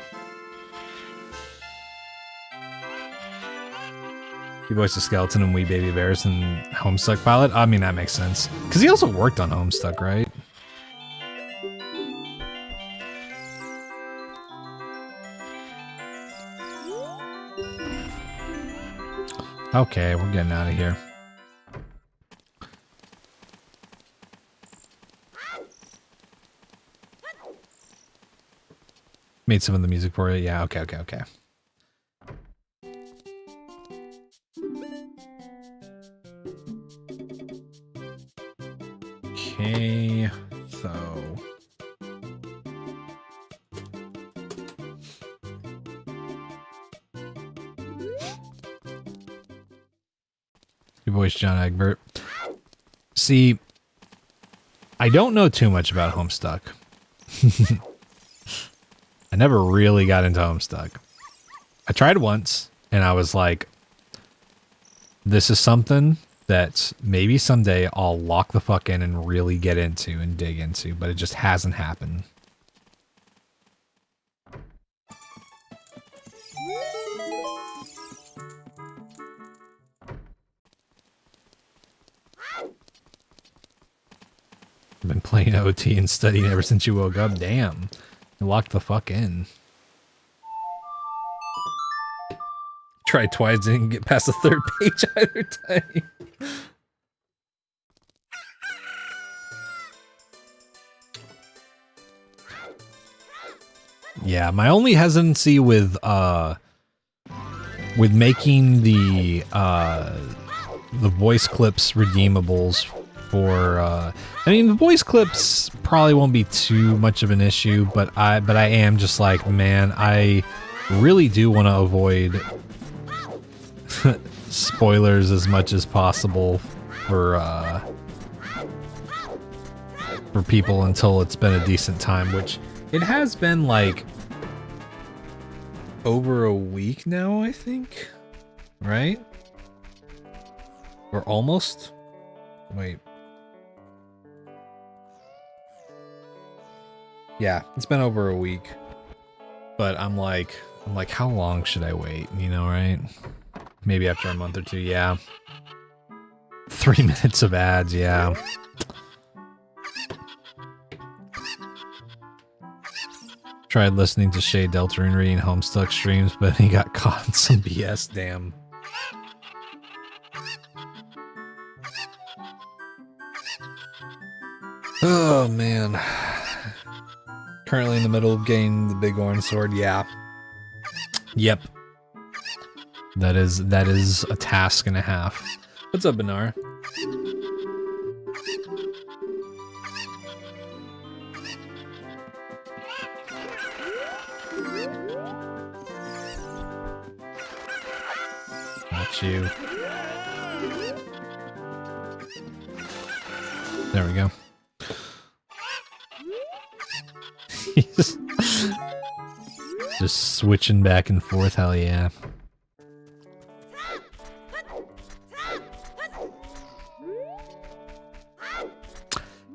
He voiced a skeleton in Wee Baby Bears and Homestuck Pilot? I mean, that makes sense. Because he also worked on Homestuck, right? Okay, we're getting out of here. Made some of the music for it. Yeah, okay. Okay, so... Your voice, John Egbert. See, I don't know too much about Homestuck. I never really got into Homestuck. I tried once, and I was like, this is something that maybe someday I'll lock the fuck in and really get into and dig into, but it just hasn't happened. I've been playing OT and studying ever since you woke up. Damn. You locked the fuck in. Tried twice, didn't get past the third page either time. Yeah, my only hesitancy with making the voice clips redeemables for I mean, the voice clips probably won't be too much of an issue, but I am just like, man, I really do want to avoid spoilers as much as possible for people until it's been a decent time, which it has been like over a week now, I think, right? Or almost. Wait. Yeah, it's been over a week, but I'm like, how long should I wait? You know, right? Maybe after a month or two. Yeah. 3 minutes of ads. Yeah. Tried listening to Shay Deltarune reading Homestuck streams, but he got caught in some BS. Damn. Oh man. Currently in the middle of getting the big orange sword. Yeah. Yep. That is a task and a half. What's up, Benar? Not you. There we go. Just switching back and forth, hell yeah.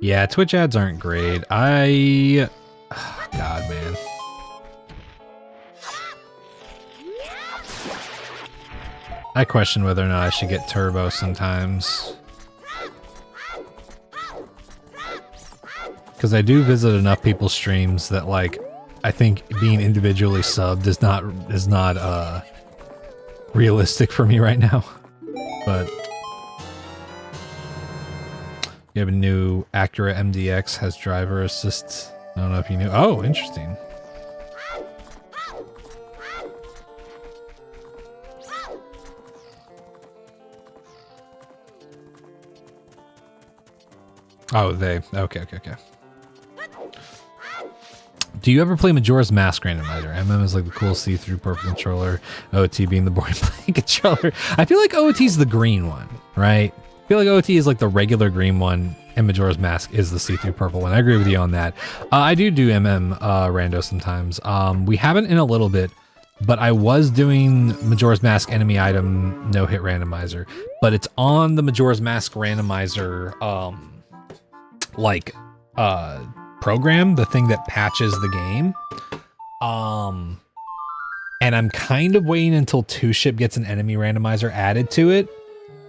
Yeah, Twitch ads aren't great. God, man. I question whether or not I should get turbo sometimes. Because I do visit enough people's streams that, like, I think being individually subbed is not realistic for me right now. But you have a new Acura MDX, has driver assist. I don't know if you knew. Oh, interesting. Oh, they. Okay. Do you ever play Majora's Mask Randomizer? MM is like the cool see-through purple controller, OOT being the boring playing controller. I feel like OOT's the green one, right? I feel like OOT is like the regular green one, and Majora's Mask is the see-through purple one. I agree with you on that. I do MM rando sometimes. We haven't in a little bit, but I was doing Majora's Mask enemy item no-hit randomizer, but it's on the Majora's Mask randomizer program, the thing that patches the game. And I'm kind of waiting until 2-Ship gets an enemy randomizer added to it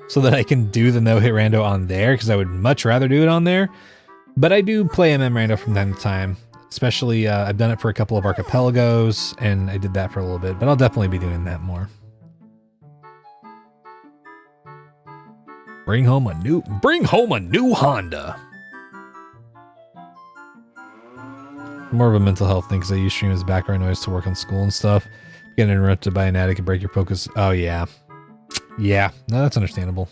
so that I can do the no-hit rando on there, because I would much rather do it on there. But I do play MM rando from time to time, especially I've done it for a couple of archipelagos, and I did that for a little bit, but I'll definitely be doing that more. Bring home a new Honda. More of a mental health thing, because I use stream as background noise to work on school and stuff. Getting interrupted by an ad can break your focus. Oh yeah. Yeah, no, that's understandable.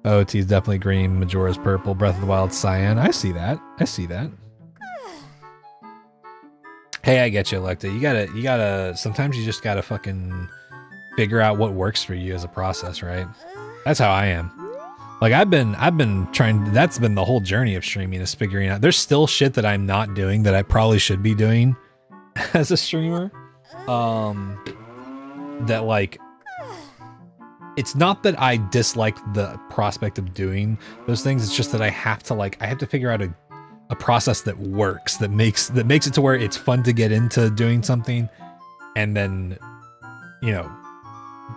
OOT is definitely green, Majora's purple, Breath of the Wild cyan. I see that. Hey, I get you, Electa. You gotta, sometimes you just gotta fucking figure out what works for you as a process, right? That's how I am. Like, I've been trying, that's been the whole journey of streaming, is figuring out, there's still shit that I'm not doing that I probably should be doing as a streamer. That, like, it's not that I dislike the prospect of doing those things, it's just that I have to figure out a process that works, that makes it to where it's fun to get into doing something, and then, you know,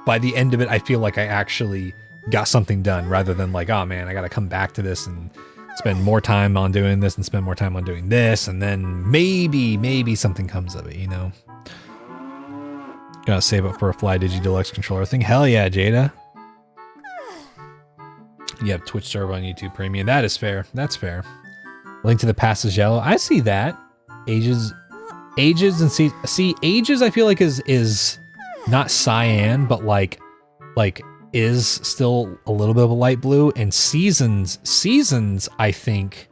by the end of it, I feel like I actually got something done, rather than like, oh man, I gotta come back to this and spend more time on doing this and spend more time on doing this, and then maybe something comes of it, you know? Gotta save up for a Fly Digi Deluxe controller thing. Hell yeah, Jada. You have Twitch Turbo on YouTube Premium. That is fair. That's fair. Link to the Past is yellow. I see that. Ages and see Ages I feel like is not cyan, but like is still a little bit of a light blue, and Seasons I think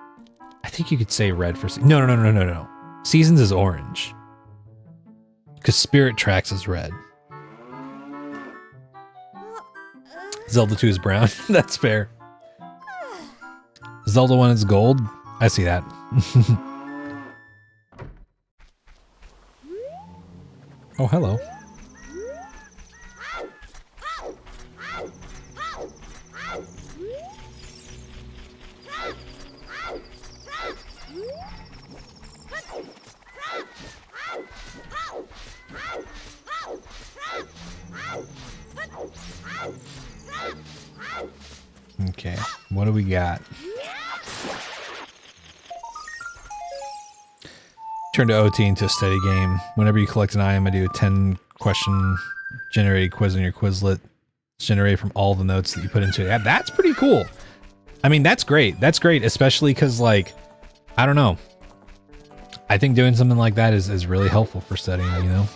you could say red for no. Seasons is orange, because Spirit Tracks is red. Zelda 2 is brown. That's fair. Zelda 1 is gold. I see that. Oh, hello. Okay, what do we got? Turn to OT into a steady game. Whenever you collect an item, I do a 10-question generated quiz on your Quizlet. It's generated from all the notes that you put into it. Yeah, that's pretty cool. I mean, that's great. That's great, especially because, like, I don't know. I think doing something like that is really helpful for studying, you know?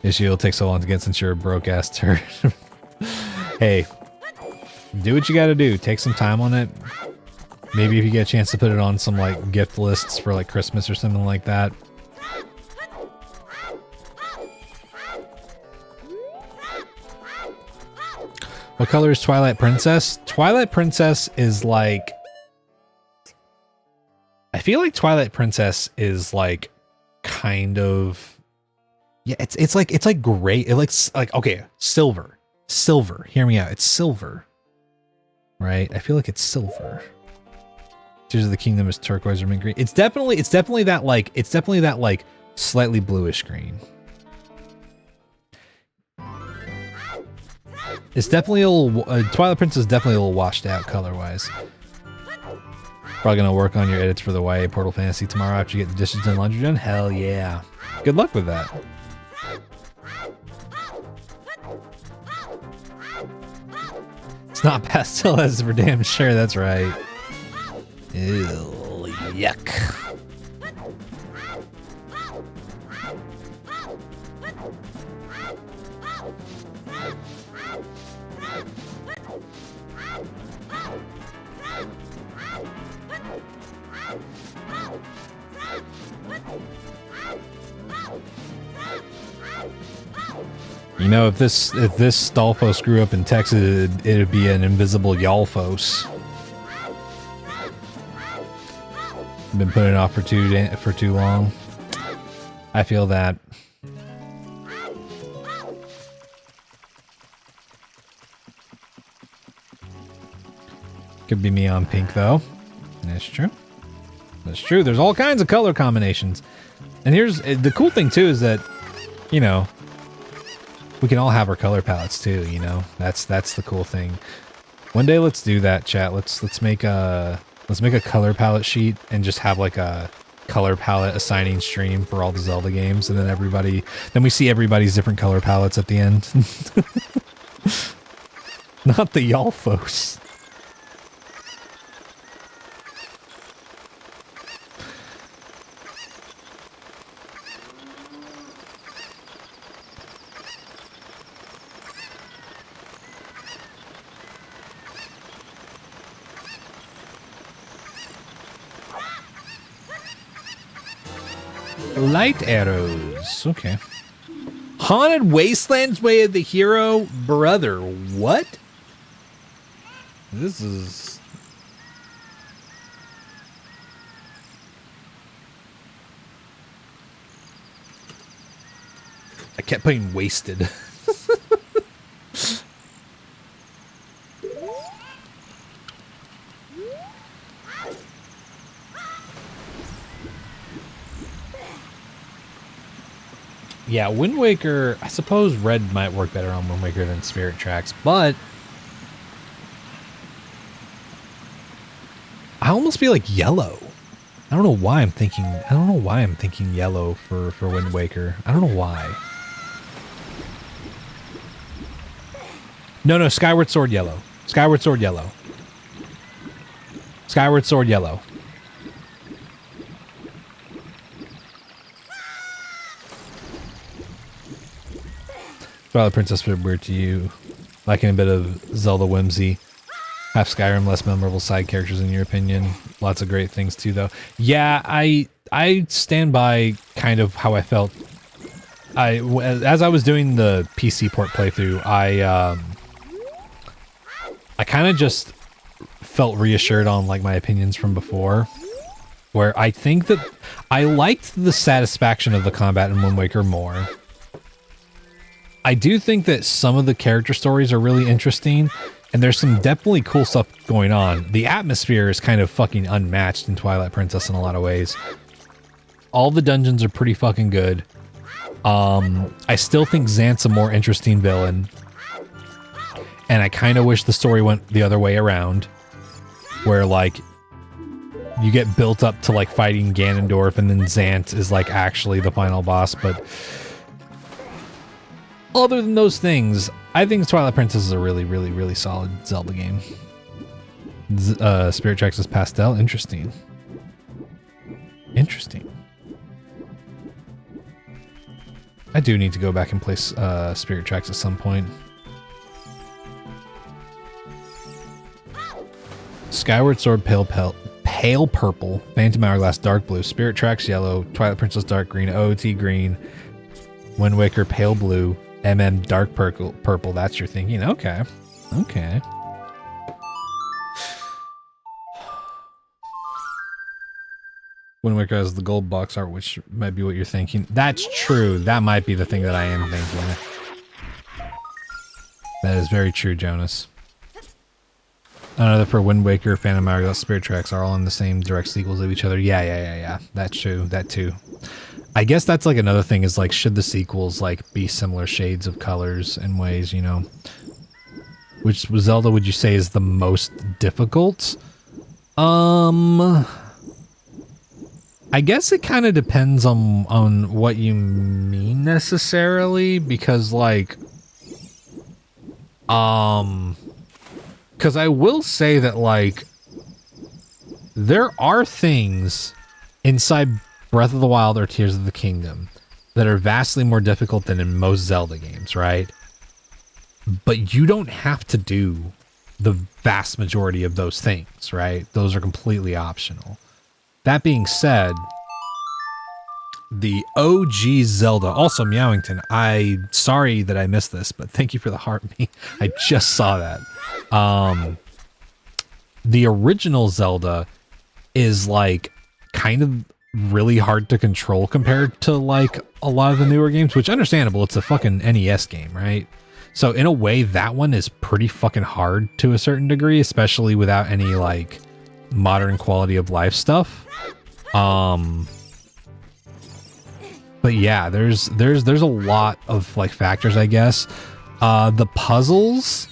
Issue will take so long to get since you're a broke-ass turd. Hey, do what you gotta do. Take some time on it. Maybe if you get a chance to put it on some, like, gift lists for, like, Christmas or something like that. What color is Twilight Princess? Twilight Princess is like... I feel like Twilight Princess is like kind of... Yeah, it's like gray. It looks like, okay, silver. Silver. Hear me out. It's silver. Right? I feel like it's silver. Tears of the Kingdom is turquoise or mint green. It's definitely that like slightly bluish green. It's definitely a little, Twilight Princess is definitely a little washed out color-wise. Probably gonna work on your edits for the YA Portal Fantasy tomorrow after you get the dishes and laundry done? Hell yeah. Good luck with that. It's not pastel as for damn sure, that's right. Ew, yuck. You know, if this Stolfos grew up in Texas, it'd be an invisible Yalfos. Been putting it off for too long. I feel that. Could be me on pink though. That's true. That's true. There's all kinds of color combinations. And here's the cool thing too is that, you know, we can all have our color palettes too, you know. That's the cool thing. One day let's do that, chat. Let's make a color palette sheet and just have like a color palette assigning stream for all the Zelda games, and then we see everybody's different color palettes at the end. Not the Yalfos. Light arrows. Okay. Haunted Wastelands Way of the Hero? Brother, what? This is... I kept putting wasted. Yeah, Wind Waker, I suppose red might work better on Wind Waker than Spirit Tracks, but I almost feel like yellow. I don't know why I'm thinking yellow for Wind Waker. I don't know why. No, Skyward Sword yellow. Skyward Sword yellow. Skyward Sword yellow. Twilight Princess would be weird to you, liking a bit of Zelda whimsy. Half Skyrim, less memorable side characters in your opinion. Lots of great things too, though. Yeah, I stand by kind of how I felt. As I was doing the PC port playthrough, I kind of just felt reassured on like my opinions from before, where I think that I liked the satisfaction of the combat in Wind Waker more. I do think that some of the character stories are really interesting, and there's some definitely cool stuff going on. The atmosphere is kind of fucking unmatched in Twilight Princess in a lot of ways. All the dungeons are pretty fucking good. I still think Xant's a more interesting villain, and I kind of wish the story went the other way around, where like you get built up to like fighting Ganondorf, and then Xant is like actually the final boss, but other than those things, I think Twilight Princess is a really, really, really solid Zelda game. Spirit Tracks is pastel. Interesting. Interesting. I do need to go back and play Spirit Tracks at some point. Skyward Sword pale purple, Phantom Hourglass dark blue, Spirit Tracks yellow, Twilight Princess dark green, OOT green, Wind Waker pale blue, MM dark purple. That's your thinking. Okay. Okay. Wind Waker has the gold box art, which might be what you're thinking. That's true. That might be the thing that I am thinking. That is very true, Jonas. Another for Wind Waker, Phantom Hourglass, Spirit Tracks are all in the same direct sequels of each other. Yeah. That's true. That too. I guess that's like another thing is like, should the sequels like be similar shades of colors and ways, you know? Which Zelda would you say is the most difficult? I guess it kind of depends on what you mean necessarily, because like, because I will say that like, there are things inside Breath of the Wild or Tears of the Kingdom that are vastly more difficult than in most Zelda games, right? But you don't have to do the vast majority of those things, right? Those are completely optional. That being said, the OG Zelda, also Meowington, sorry that I missed this, but thank you for the heart me. I just saw that. The original Zelda is like kind of really hard to control compared to like a lot of the newer games, which understandable, it's a fucking NES game, right? So in a way, that one is pretty fucking hard to a certain degree, especially without any like modern quality of life stuff. But yeah, there's a lot of like factors, I guess. The puzzles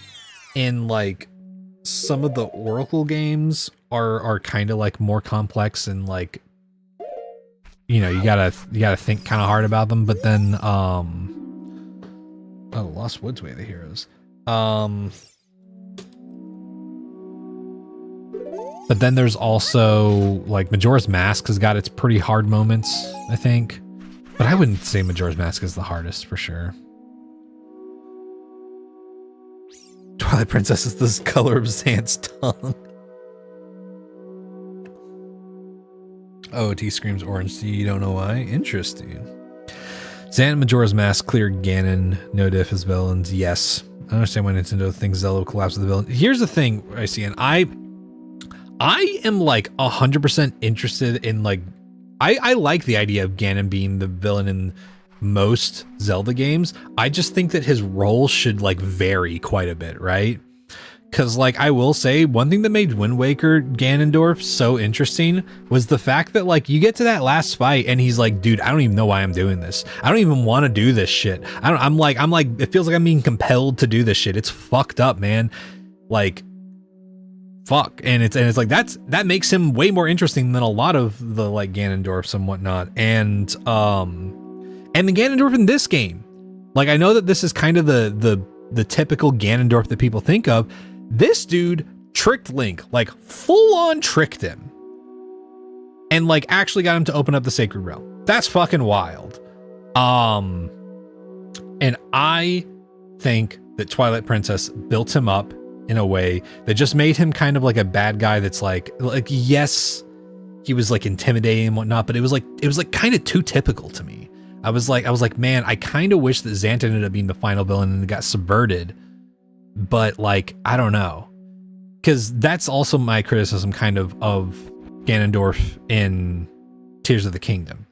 in like some of the Oracle games are kind of like more complex and like, you know, you gotta think kind of hard about them. But then oh, Lost Woods Way of the Heroes. But then there's also like Majora's Mask has got its pretty hard moments, I think. But I wouldn't say Majora's Mask is the hardest for sure. Twilight Princess is the color of Zant's tongue. OOT screams orange. So you don't know why? Interesting. Zant and Majora's Mask cleared Ganon, no diff as villains. Yes. I understand why Nintendo thinks Zelda will collapse with the villain. Here's the thing I see, and I am like 100% interested in like, I like the idea of Ganon being the villain in most Zelda games. I just think that his role should like vary quite a bit, right? Because like I will say, one thing that made Wind Waker Ganondorf so interesting was the fact that like you get to that last fight and he's like, dude, I don't even know why I'm doing this. I don't even want to do this shit. I'm like, it feels like I'm being compelled to do this shit. It's fucked up, man. Like, fuck. And it's like that makes him way more interesting than a lot of the like Ganondorfs and whatnot. And the Ganondorf in this game, like I know that this is kind of the typical Ganondorf that people think of. This dude tricked Link, like full on tricked him, and like actually got him to open up the Sacred Realm. That's fucking wild. And I think that Twilight Princess built him up in a way that just made him kind of like a bad guy. That's like yes, he was like intimidating and whatnot, but it was like kind of too typical to me. I was like, man, I kind of wish that Zant ended up being the final villain and it got subverted. But like, I don't know, because that's also my criticism kind of Ganondorf in Tears of the Kingdom.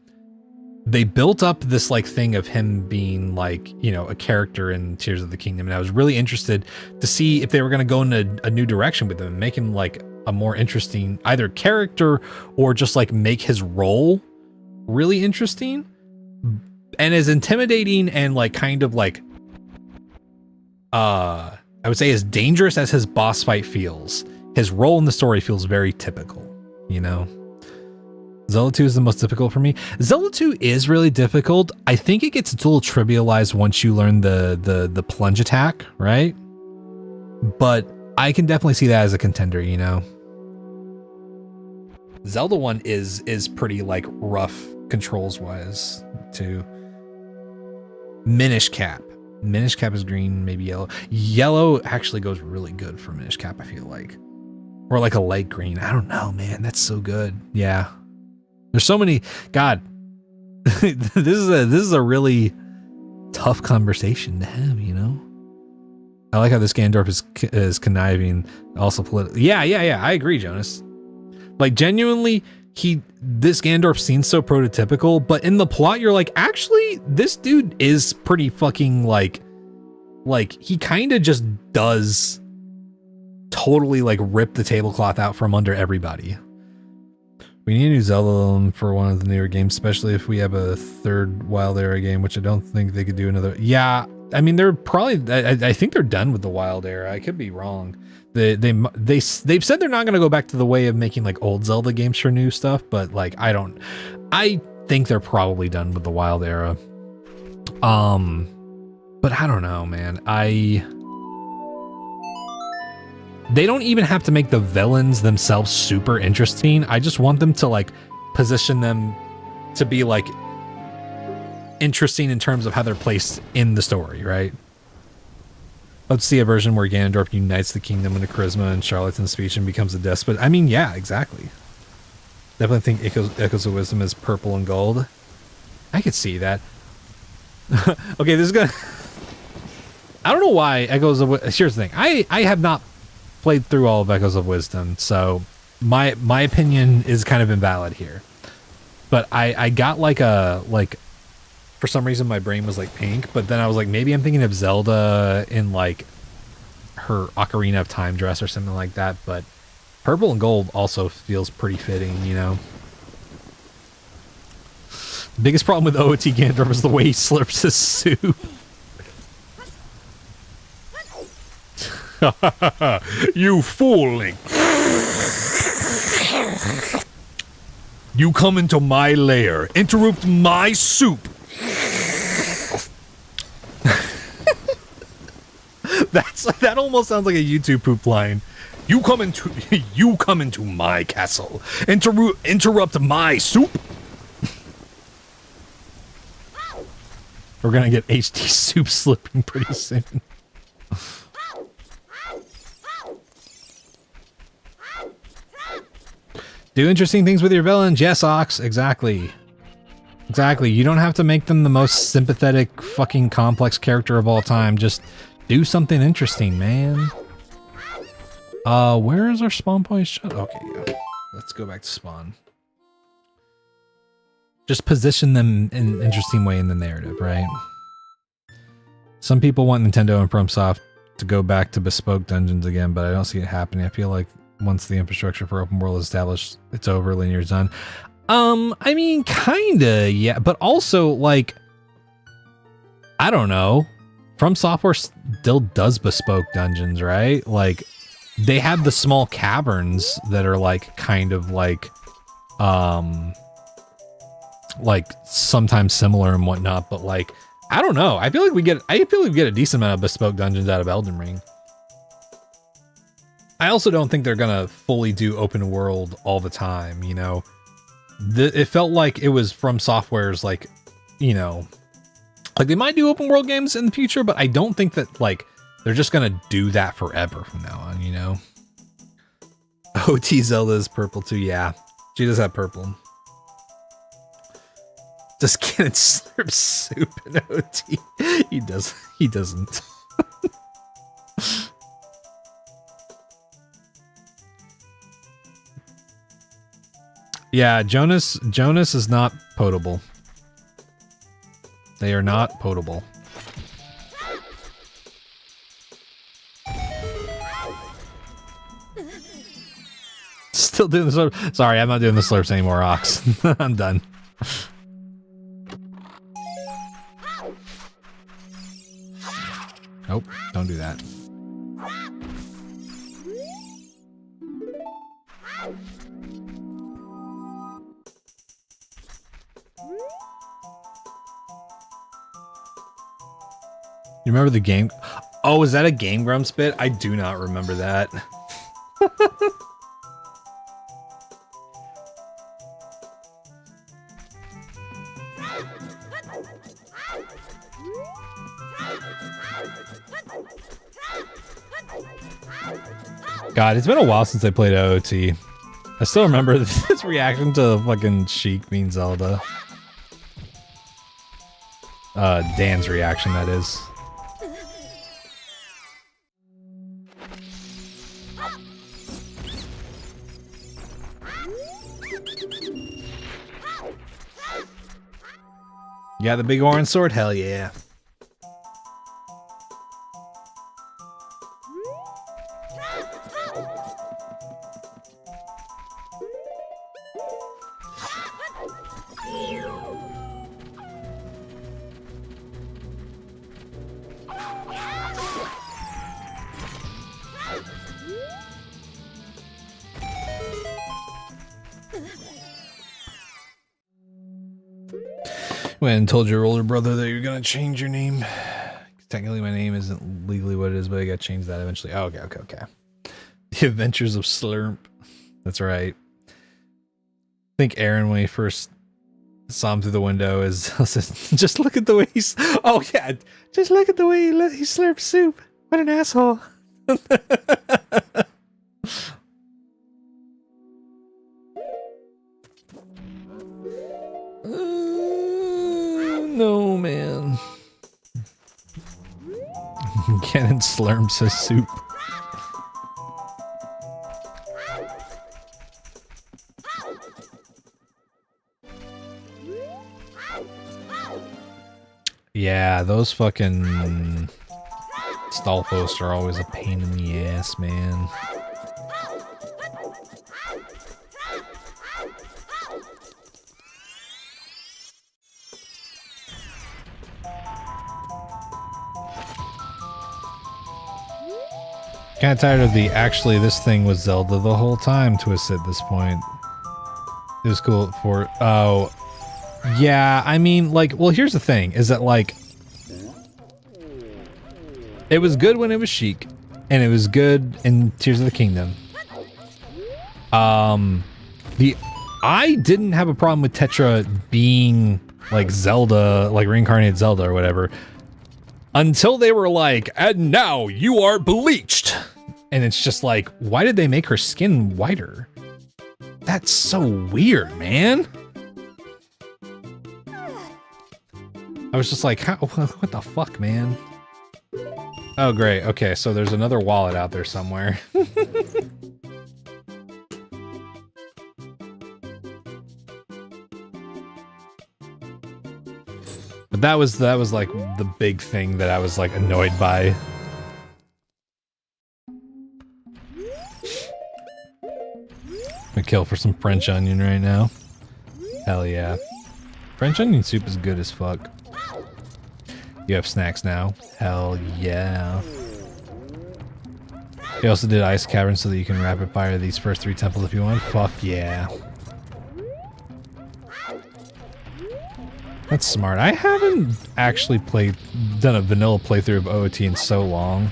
They built up this like thing of him being like, you know, a character in Tears of the Kingdom. And I was really interested to see if they were going to go in a new direction with him and make him like a more interesting either character or just like make his role really interesting. And as intimidating and like kind of like, I would say as dangerous as his boss fight feels, his role in the story feels very typical, you know? Zelda 2 is the most difficult for me. Zelda 2 is really difficult. I think it gets a little trivialized once you learn the plunge attack, right? But I can definitely see that as a contender, you know? Zelda 1 is pretty like rough controls wise too. Minish Cap. Minish Cap is green, maybe yellow. Yellow actually goes really good for Minish Cap, I feel like. Or like a light green. I don't know, man. That's so good. Yeah. There's so many. God. This is a really tough conversation to have, you know? I like how this Gandorf is conniving, also politically. Yeah. I agree, Jonas. Like genuinely, this Gandorf seems so prototypical, but in the plot, you're like, actually, this dude is pretty fucking like he kind of just does totally like rip the tablecloth out from under everybody. We need a new Zelda for one of the newer games, especially if we have a third Wild Era game, which I don't think they could do another. Yeah, I mean, they're probably, I think they're done with the Wild Era. I could be wrong. They've said they're not going to go back to the way of making like old Zelda games for new stuff, but like, I think they're probably done with the Wild Era. But I don't know, man. They don't even have to make the villains themselves super interesting. I just want them to like position them to be like interesting in terms of how they're placed in the story, right? Let's see a version where Ganondorf unites the kingdom into charisma and charlatan speech and becomes a despot. I mean, yeah, exactly. Definitely think Echoes of Wisdom is purple and gold. I could see that. Okay, this is gonna... I don't know why Echoes of... Here's the thing. I have not played through all of Echoes of Wisdom, so my opinion is kind of invalid here. But I got like a... For some reason my brain was like pink, but then I was like, maybe I'm thinking of Zelda in like her Ocarina of Time dress or something like that, but purple and gold also feels pretty fitting, you know? Biggest problem with OOT Ganondorf is the way he slurps his soup. You fool, Link. You come into my lair, interrupt my soup. That almost sounds like a YouTube poop line. You come into my castle, interrupt my soup. We're gonna get HD soup slipping pretty soon. Do interesting things with your villains. Yes, Ox. Exactly. Exactly. You don't have to make them the most sympathetic, fucking complex character of all time. Just do something interesting, man. Where is our spawn point? Okay, yeah. Let's go back to spawn. Just position them in an interesting way in the narrative, right? Some people want Nintendo and FromSoft to go back to bespoke dungeons again, but I don't see it happening. I feel like once the infrastructure for open world is established, it's over, linear's done. I mean, kinda, yeah, but also, like, I don't know. From Software still does bespoke dungeons, right? Like, they have the small caverns that are, like, kind of, like sometimes similar and whatnot, but, like, I don't know. I feel like we get a decent amount of bespoke dungeons out of Elden Ring. I also don't think they're gonna fully do open world all the time, you know? It felt like it was From Software's, like, you know, like they might do open world games in the future, but I don't think that, like, they're just gonna do that forever from now on, you know? OT Zelda is purple too, yeah. She does have purple. Does Ganon slurp soup in OT? He doesn't. Yeah, Jonas is not potable. They are not potable. Still doing the slurp. Sorry, I'm not doing the slurps anymore, Ox. I'm done. Nope, don't do that. You remember the game? Oh, is that a Game Grumps bit? I do not remember that. God, it's been a while since I played OOT. I still remember this reaction to fucking Sheik being Zelda. Dan's reaction, that is. You got the big orange sword? Hell yeah. Went and told your older brother that you're gonna change your name. Technically my name isn't legally what it is, but I gotta change that eventually. Oh, okay. The Adventures of Slurp. That's right. I think Aaron, when he first saw him through the window, is just look at the way he's. Oh yeah, just look at the way he slurps soup. What an asshole. No, man. Cannon slurps a soup. Yeah, those fucking stall posts are always a pain in the ass, man. Kind of tired of the actually this thing was Zelda the whole time twist at this point. It was cool for oh yeah, I mean like well here's the thing is that like it was good when it was Sheik and it was good in Tears of the Kingdom. I didn't have a problem with Tetra being like Zelda, like reincarnated Zelda or whatever. Until they were like, and now you are bleached. And it's just like, why did they make her skin whiter? That's so weird, man. I was just like, what the fuck, man? Oh, great. Okay, so there's another wallet out there somewhere. But that was like the big thing that I was like annoyed by. A kill for some French onion right now. Hell yeah. French onion soup is good as fuck. You have snacks now. Hell yeah. They also did ice caverns so that you can rapid fire these first 3 temples if you want. Fuck yeah. That's smart. I haven't actually done a vanilla playthrough of OOT in so long.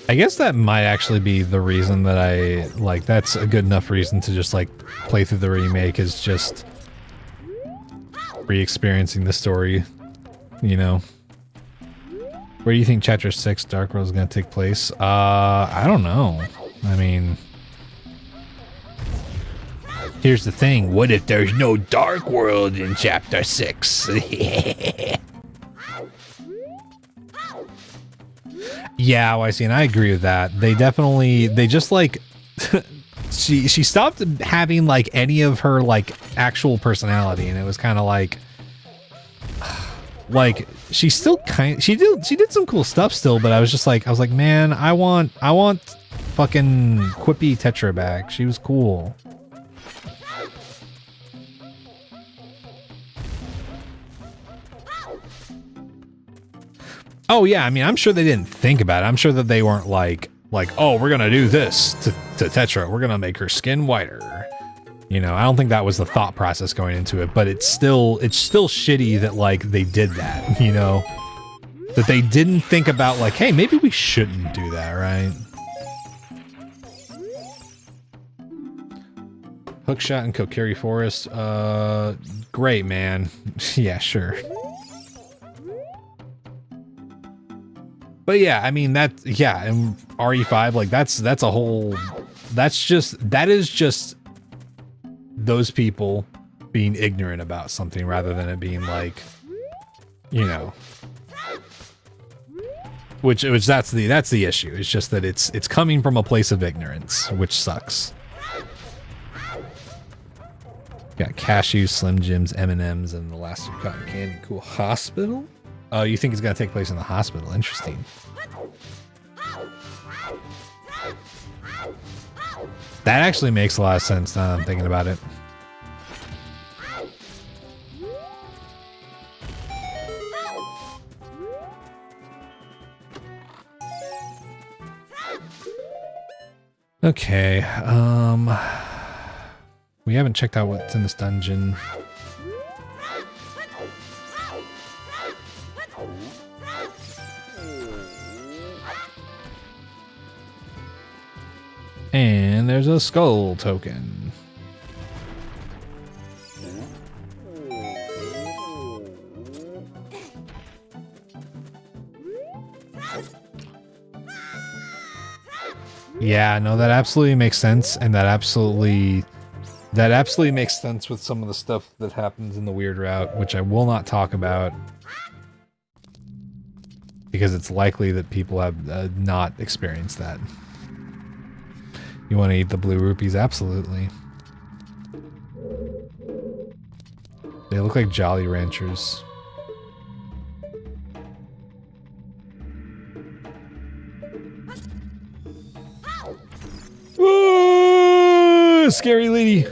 I guess that might actually be the reason that I, like, that's a good enough reason to just, like, play through the remake is just re-experiencing the story, you know? Where do you think Chapter 6 Dark World is going to take place? I don't know. I mean, here's the thing. What if there's no Dark World in Chapter 6? Yeah, well, I see, and I agree with that. They just like, she stopped having like any of her like actual personality, and it was kind of like she still she did some cool stuff still, but I was like, man, I want fucking quippy Tetra back. She was cool. Oh yeah, I mean, I'm sure they didn't think about it. I'm sure that they weren't like, oh, we're gonna do this to Tetra. We're gonna make her skin whiter. You know, I don't think that was the thought process going into it, but it's still shitty that like they did that, you know? That they didn't think about like, hey, maybe we shouldn't do that, right? Hookshot and Kokiri Forest. Great, man. Yeah, sure. But yeah, I mean and RE5, like that is just those people being ignorant about something rather than it being like, you know. which that's the issue. It's just that it's coming from a place of ignorance, which sucks. Got cashews, Slim Jims, M&Ms, and the last two cotton candy. Cool. Hospital? Oh, you think it's gonna take place in the hospital? Interesting. That actually makes a lot of sense now that I'm thinking about it. Okay, we haven't checked out what's in this dungeon. And there's a skull token. Yeah, no, that absolutely makes sense, and that absolutely makes sense with some of the stuff that happens in the weird route, which I will not talk about because it's likely that people have not experienced that. You want to eat the blue rupees? Absolutely. They look like Jolly Ranchers. Whoa, scary lady.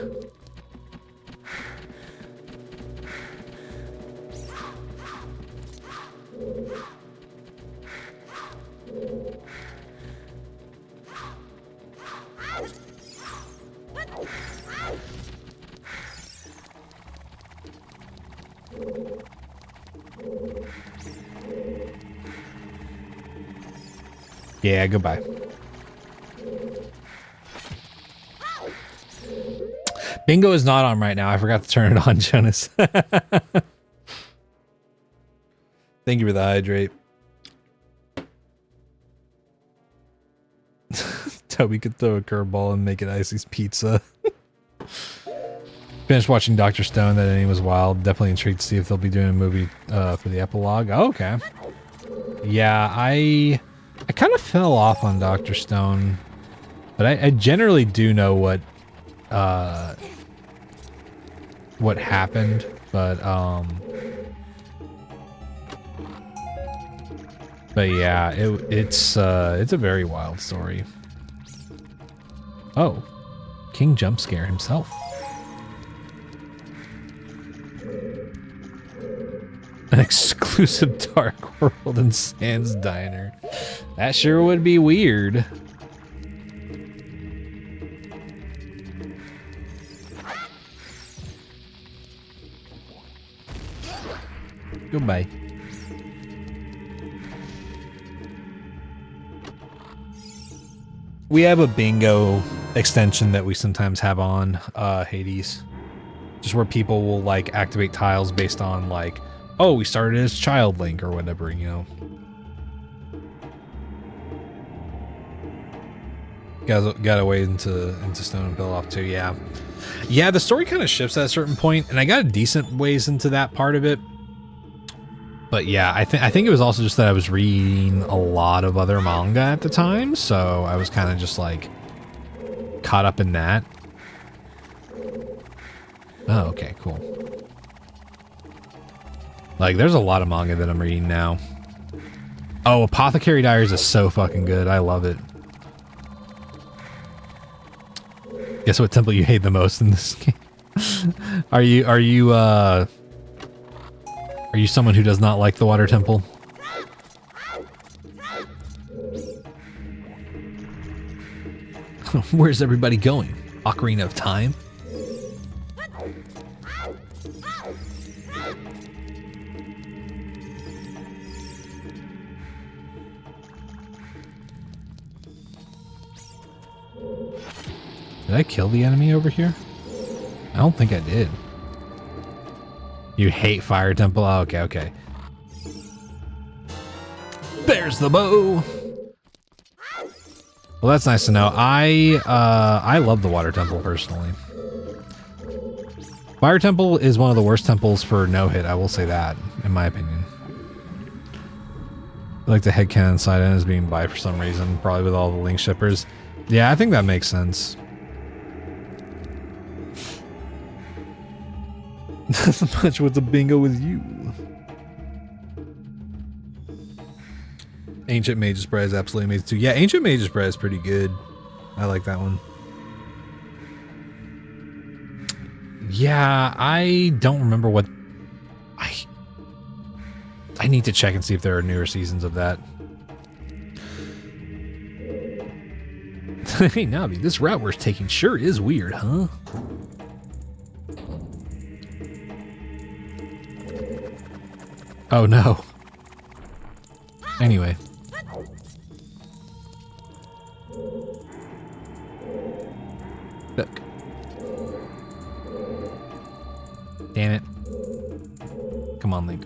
Yeah, goodbye. Bingo is not on right now. I forgot to turn it on, Jonas. Thank you for the hydrate. Toby could throw a curveball and make it Icy's pizza. Finished watching Dr. Stone. That ending was wild. Definitely intrigued to see if they'll be doing a movie for the epilogue. Oh, okay. Yeah, I kind of fell off on Dr. Stone, but I generally do know what happened, but yeah, it's a very wild story. Oh, King Jump Scare himself. An exclusive Dark World and Sans Diner. That sure would be weird. Goodbye. We have a bingo extension that we sometimes have on Hades. Just where people will like activate tiles based on like, oh, we started as Child Link or whatever, you know. Got away into Stone and Pillow too, yeah. Yeah, the story kind of shifts at a certain point, and I got a decent ways into that part of it. But yeah, I think it was also just that I was reading a lot of other manga at the time, so I was kind of just like caught up in that. Oh, okay, cool. Like, there's a lot of manga that I'm reading now. Oh, Apothecary Diaries is so fucking good. I love it. Guess what temple you hate the most in this game? Are you someone who does not like the water temple? Where's everybody going? Ocarina of Time? Did I kill the enemy over here? I don't think I did. You hate Fire Temple? Oh, okay, okay. There's the bow! Well, that's nice to know. I love the Water Temple, personally. Fire Temple is one of the worst temples for no-hit, I will say that, in my opinion. I like the headcanon side end is being bi for some reason, probably with all the link shippers. Yeah, I think that makes sense. Not much with the bingo with you. Ancient Mage's Bread is absolutely amazing too. Yeah, Ancient Mage's Bread is pretty good. I like that one. Yeah, I don't remember what... I need to check and see if there are newer seasons of that. Hey, Navi, this route we're taking sure is weird, huh? Oh, no. Anyway. Look. Damn it. Come on, Link.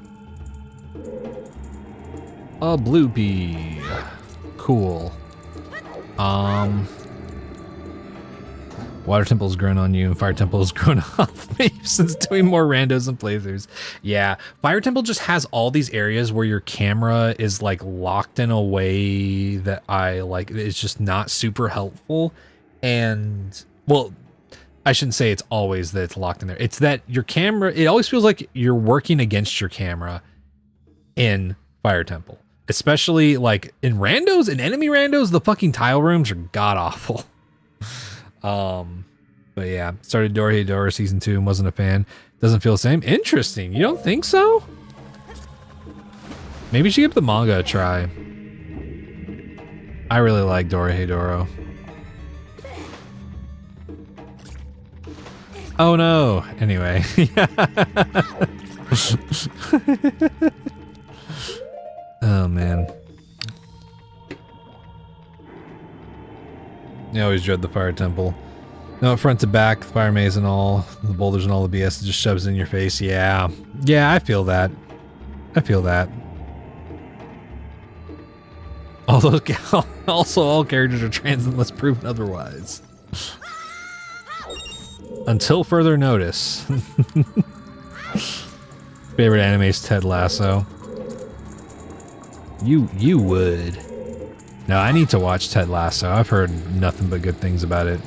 A blue pea. Cool. Water Temple's grown on you, and Fire Temple's grown off me since doing more randos and playthroughs. Yeah, Fire Temple just has all these areas where your camera is like locked in a way that I like. It's just not super helpful. And well, I shouldn't say it's always that it's locked in there. It's that your camera, it always feels like you're working against your camera in Fire Temple. Especially like in randos, in enemy randos, the fucking tile rooms are god awful. But yeah, started Dora season 2 and wasn't a fan. Doesn't feel the same. Interesting. You don't think so? Maybe you should give the manga a try. I really like Doro. Oh no. Anyway. Oh man. I always dread the Fire Temple. No, front to back, fire maze and all, the boulders and all the BS, it just shoves it in your face. Yeah. Yeah, I feel that. I feel that. Although, also all characters are trans unless proven otherwise. Until further notice. Favorite anime is Ted Lasso. You would. No, I need to watch Ted Lasso. I've heard nothing but good things about it.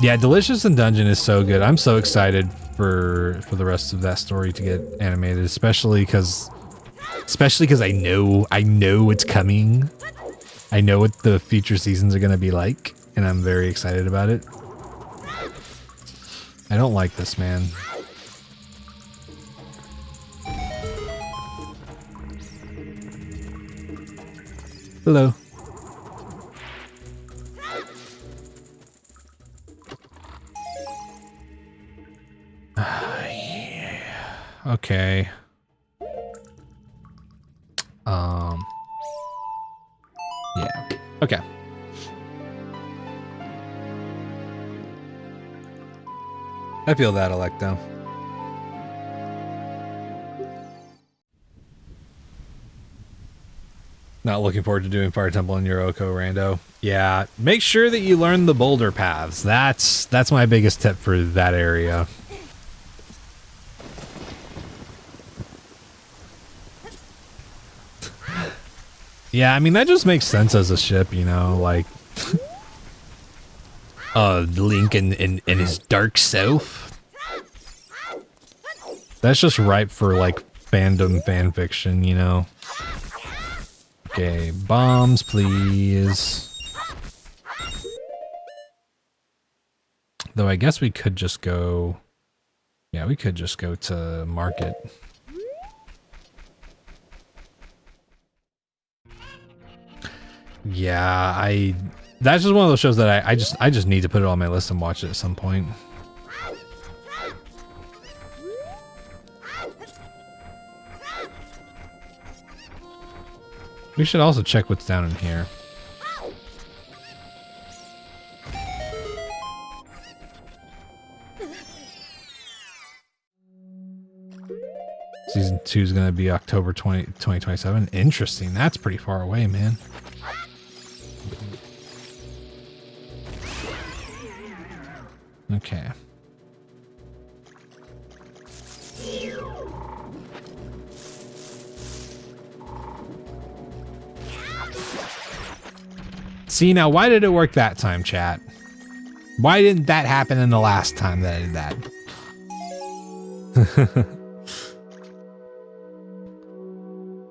Yeah, Delicious in Dungeon is so good. I'm so excited for the rest of that story to get animated, especially because I know it's coming. I know what the future seasons are gonna be like, and I'm very excited about it. I don't like this, man. Hello. Yeah. Okay. Yeah. Okay. I feel that, Electo. Not looking forward to doing Fire Temple in Yoroko, Rando. Yeah, make sure that you learn the boulder paths. That's my biggest tip for that area. Yeah, I mean, that just makes sense as a ship, you know, like... Link and his dark self. That's just ripe for, like, fandom fanfiction, you know? Okay, bombs, please. Though I guess we could just go... Yeah, we could just go to market. Yeah, that's just one of those shows that I just need to put it on my list and watch it at some point. We should also check what's down in here. Season 2 is going to be October 2027. Interesting. That's pretty far away, man. Okay. See, now why did it work that time, chat? Why didn't that happen in the last time that I did that?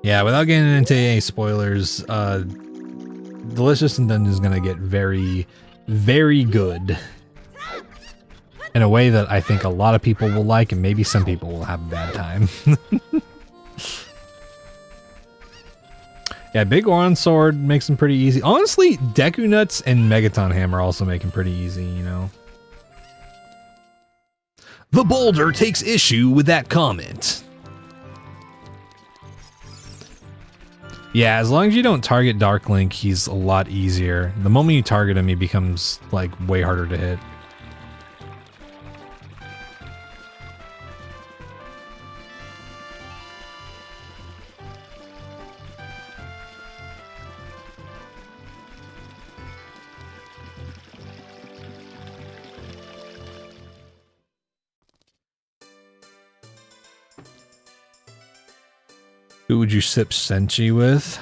Yeah, without getting into any spoilers, Delicious in Dungeon is gonna get very, very good. In a way that I think a lot of people will like, and maybe some people will have a bad time. Yeah, Big Oran Sword makes them pretty easy. Honestly, Deku Nuts and Megaton Hammer also make them pretty easy, you know? The Boulder takes issue with that comment. Yeah, as long as you don't target Dark Link, he's a lot easier. The moment you target him, he becomes, like, way harder to hit. Who would you sip Senshi with?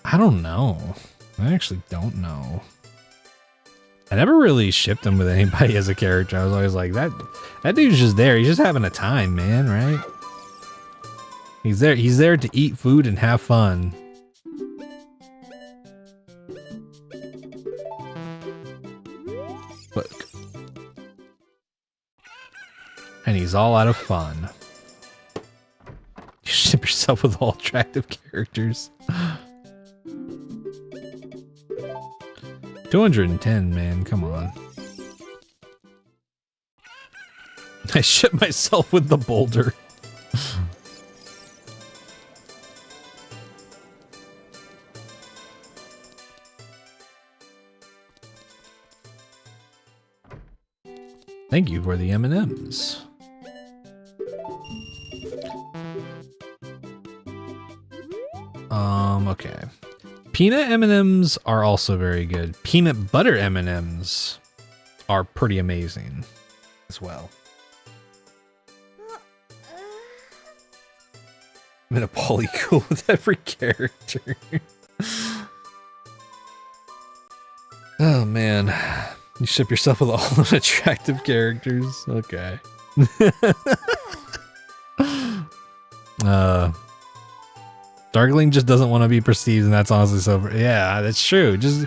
I don't know. I actually don't know. I never really shipped him with anybody as a character. I was always like, that dude's just there. He's just having a time, man, right? He's there to eat food and have fun. Look. And he's all out of fun. You ship yourself with all attractive characters. 210, man, come on. I ship myself with the boulder. Thank you for the M&Ms. Okay. Peanut M&Ms are also very good. Peanut butter M&Ms are pretty amazing as well. I'm in a polycool with every character. Oh man. You ship yourself with all unattractive characters? Okay. Darkling just doesn't want to be perceived, and that's honestly so. Yeah, that's true. Just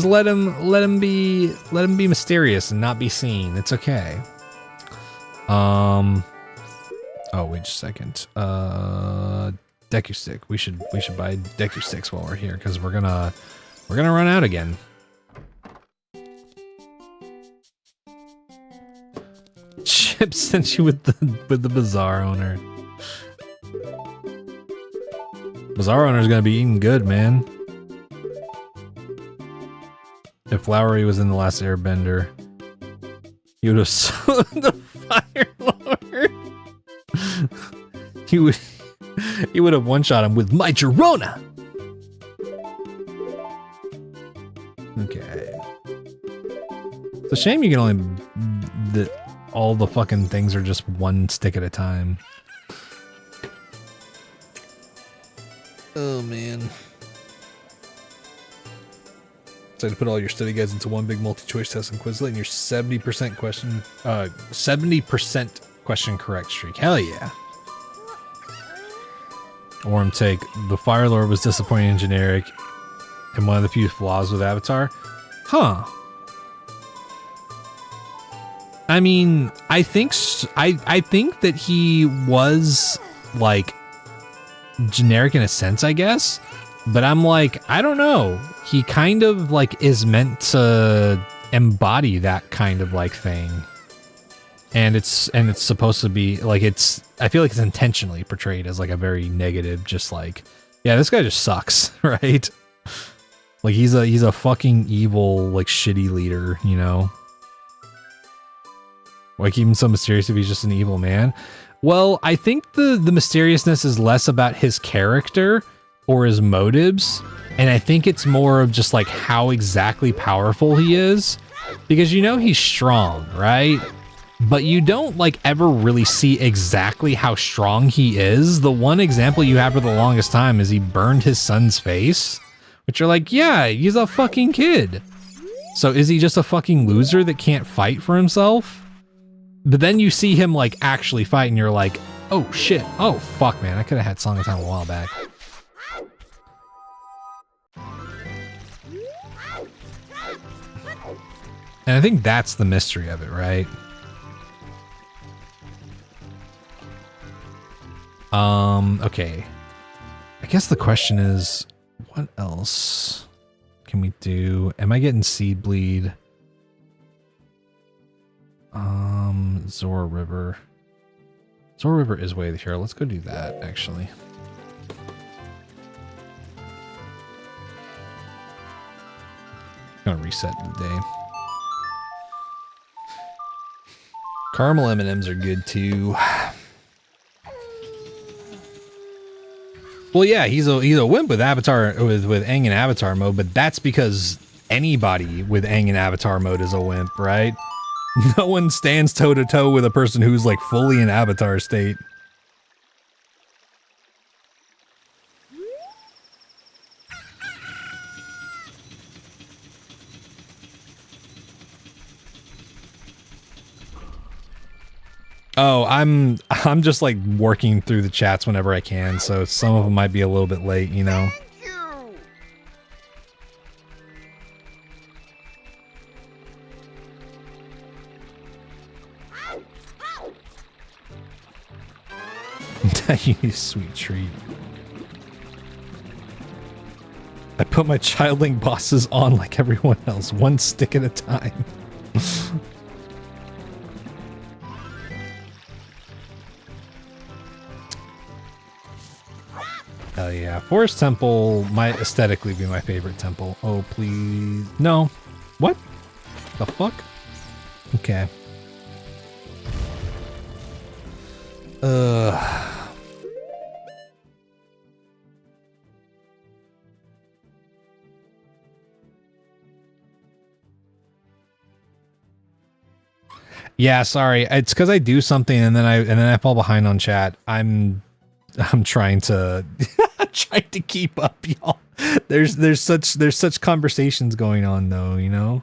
let him be mysterious and not be seen. It's okay. Oh, wait just a second. Deku Stick. We should buy Deku Sticks while we're here, because we're gonna run out again. Chip sent you with the Bazaar owner. Bazaar owner's gonna be eating good, man. If Flowery was in the last Airbender, he would have sold the Fire Lord. He would have one-shot him with my Girona. Okay. It's a shame you can only that all the fucking things are just one stick at a time. Oh man. So to put all your study guides into one big multi-choice test and Quizlet and your 70% question correct streak. Hell yeah. Orm take. The Fire Lord was disappointing and generic, and one of the few flaws with Avatar. Huh. I mean, I think that he was like generic in a sense, I guess, but I'm like, I don't know. He kind of like is meant to embody that kind of like thing, and it's supposed to be like, I feel like it's intentionally portrayed as like a very negative, just like, yeah, this guy just sucks, right? Like he's a fucking evil, like shitty leader, you know? Why keep him so mysterious if he's just an evil man? Well, I think the mysteriousness is less about his character or his motives, and I think it's more of just like how exactly powerful he is, because you know he's strong, right? But you don't like ever really see exactly how strong he is. The one example you have for the longest time is he burned his son's face Which are like, yeah, he's a fucking kid. So is he just a fucking loser that can't fight for himself? But then you see him like actually fight and you're like, oh shit, oh fuck man, I could have had Song of Time a while back. And I think that's the mystery of it, right? Okay. I guess the question is, what else can we do? Am I getting seed bleed? Zora River. Zora River is way here. Let's go do that, actually. Gonna reset the day. Caramel M&Ms are good too. Well, yeah, he's a wimp with Avatar with Aang in Avatar mode, but that's because anybody with Aang in Avatar mode is a wimp, right? No one stands toe to toe with a person who's like fully in Avatar state. Oh, I'm just like working through the chats whenever I can, so some of them might be a little bit late, you know. You sweet treat. I put my childling bosses on like everyone else, one stick at a time. Hell yeah. Forest Temple might aesthetically be my favorite temple. Oh, please. No. What? The fuck? Okay. Yeah, sorry. It's because I do something and then I fall behind on chat. I'm trying to trying to keep up, y'all. There's such conversations going on though, you know.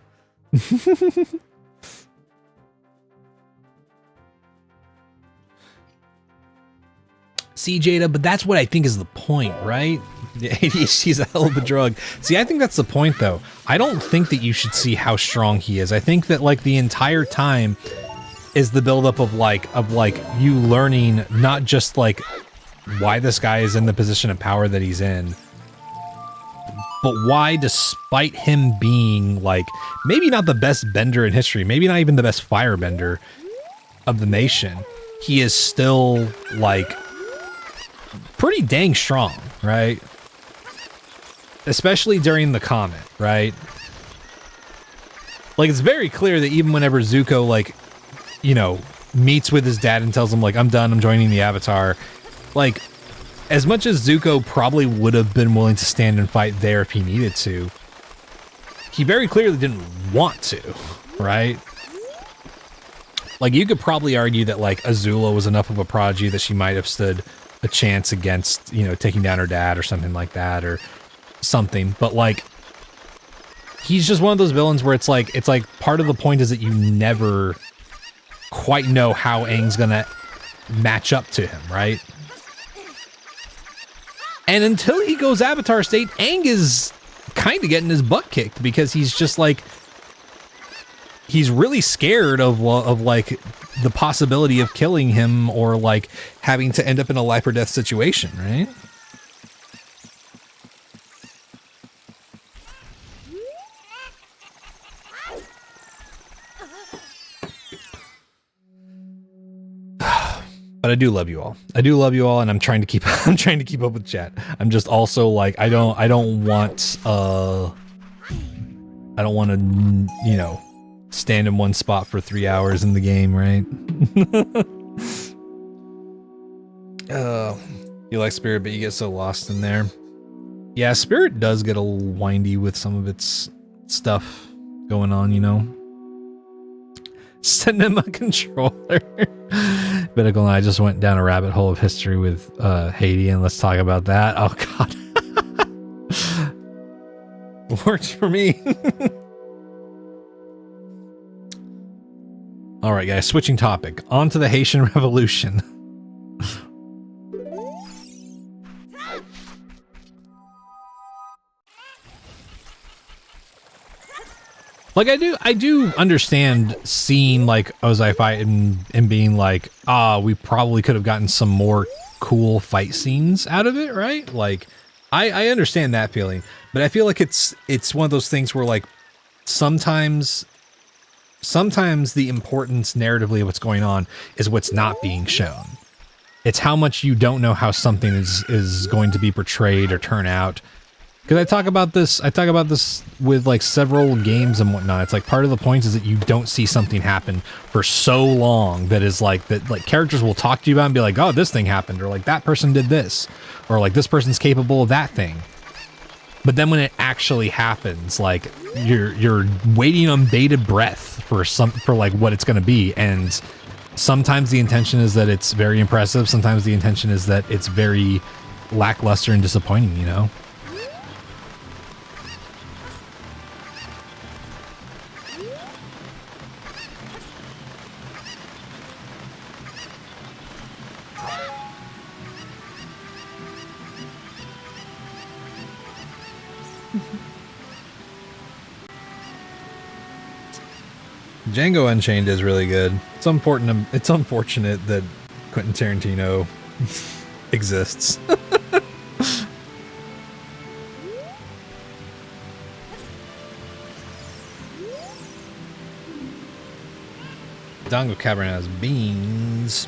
See, Jada, but that's what I think is the point, right? He's a hell of a drug. See, I think that's the point though. I don't think that you should see how strong he is. I think that like the entire time is the buildup of like you learning not just like why this guy is in the position of power that he's in, but why, despite him being like maybe not the best bender in history, maybe not even the best firebender of the nation, he is still like pretty dang strong, right? Especially during the comet, right? Like it's very clear that even whenever Zuko like, you know, meets with his dad and tells him like, I'm done, I'm joining the Avatar, like as much as Zuko probably would have been willing to stand and fight there if he needed to, he very clearly didn't want to, right? Like you could probably argue that like Azula was enough of a prodigy that she might have stood a chance against, you know, taking down her dad or something like that or something, but like he's just one of those villains where it's like part of the point is that you never quite know how Aang's gonna match up to him, right? And until he goes Avatar state, Aang is kind of getting his butt kicked because he's just like, he's really scared of like the possibility of killing him or like having to end up in a life or death situation, right? But I do love you all. I do love you all, and I'm trying to keep up with chat. I'm just also like I don't want to, you know, stand in one spot for 3 hours in the game, right? You like Spirit, but you get so lost in there. Yeah, Spirit does get a little windy with some of its stuff going on, you know. Cinema controller. Biticle and I just went down a rabbit hole of history with Haiti, and let's talk about that. Oh god. Works for me. All right, guys, switching topic. On to the Haitian Revolution. Like, I do understand seeing, like, Ozai fight and being like, we probably could have gotten some more cool fight scenes out of it, right? Like, I understand that feeling, but I feel like it's one of those things where, like, sometimes the importance narratively of what's going on is what's not being shown. It's how much you don't know how something is going to be portrayed or turn out. Because I talk about this with like several games and whatnot. It's like part of the point is that you don't see something happen for so long that is like that, like characters will talk to you about and be like, oh, this thing happened, or like that person did this, or like this person's capable of that thing. But then when it actually happens, like you're waiting on bated breath for like what it's going to be. And sometimes the intention is that it's very impressive. Sometimes the intention is that it's very lackluster and disappointing, you know? Django Unchained is really good. It's important. It's unfortunate that Quentin Tarantino exists. Dongo Cavern has beans.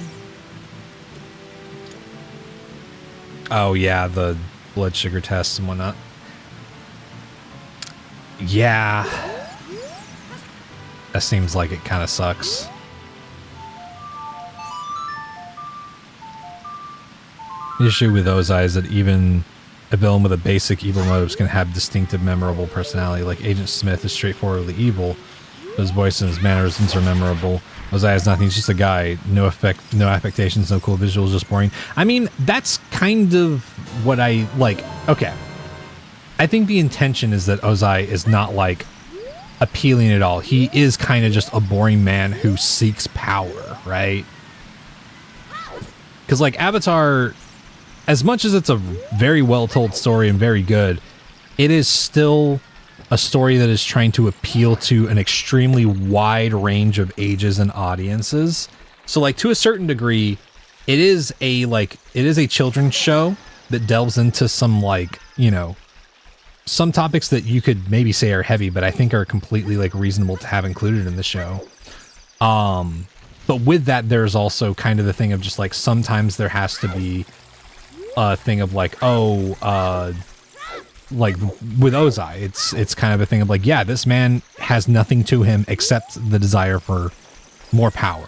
Oh yeah, the blood sugar tests and whatnot. Yeah. That seems like it kind of sucks. The issue with Ozai is that even a villain with a basic evil motives can have distinctive, memorable personality. Like Agent Smith is straightforwardly evil, but his voice and his mannerisms are memorable. Ozai has nothing, he's just a guy. No affectations, no cool visuals, just boring. I mean, that's kind of what I like. Okay. I think the intention is that Ozai is not like appealing at all. He is kind of just a boring man who seeks power, right? Because like Avatar, as much as it's a very well told story and very good, it is still a story that is trying to appeal to an extremely wide range of ages and audiences. So like to a certain degree, it is a children's show that delves into some like, you know, some topics that you could maybe say are heavy, but I think are completely like reasonable to have included in the show. But with that, there's also kind of the thing of just like, sometimes there has to be a thing of like, like with Ozai, it's kind of a thing of like, yeah, this man has nothing to him except the desire for more power.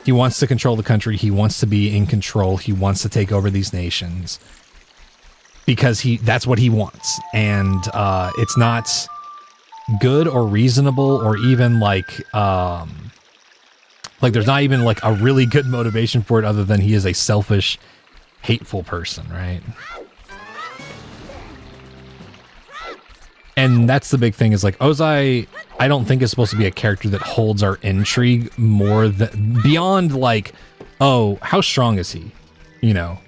He wants to control the country. He wants to be in control. He wants to take over these nations. Because that's what he wants. And it's not good or reasonable or even like there's not even like a really good motivation for it other than he is a selfish, hateful person, right? And that's the big thing is like Ozai, I don't think is supposed to be a character that holds our intrigue more than beyond like, oh, how strong is he? You know?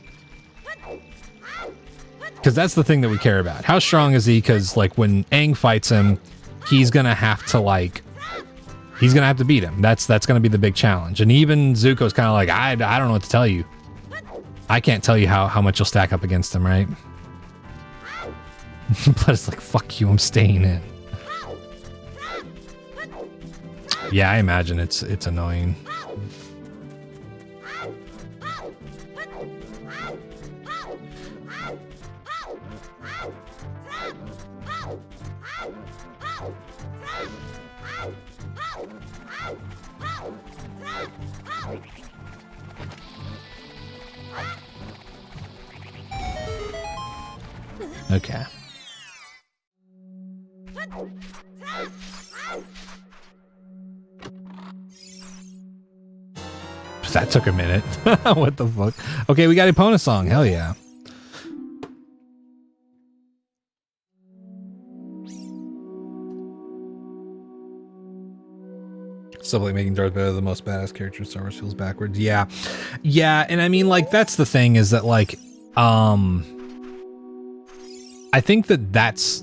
Because that's the thing that we care about. How strong is he? Because like when Aang fights him, he's gonna have to beat him. That's gonna be the big challenge. And even Zuko's kind of like, I don't know what to tell you. I can't tell you how much you'll stack up against him, right? But it's like, fuck you, I'm staying in. Yeah, I imagine it's annoying. Okay. That took a minute. What the fuck? Okay, we got Epona song. Hell yeah. Stuff like making Darth Vader the most badass character in Star Wars feels backwards. Yeah. Yeah, and I mean, like, that's the thing is that, like, I think that's...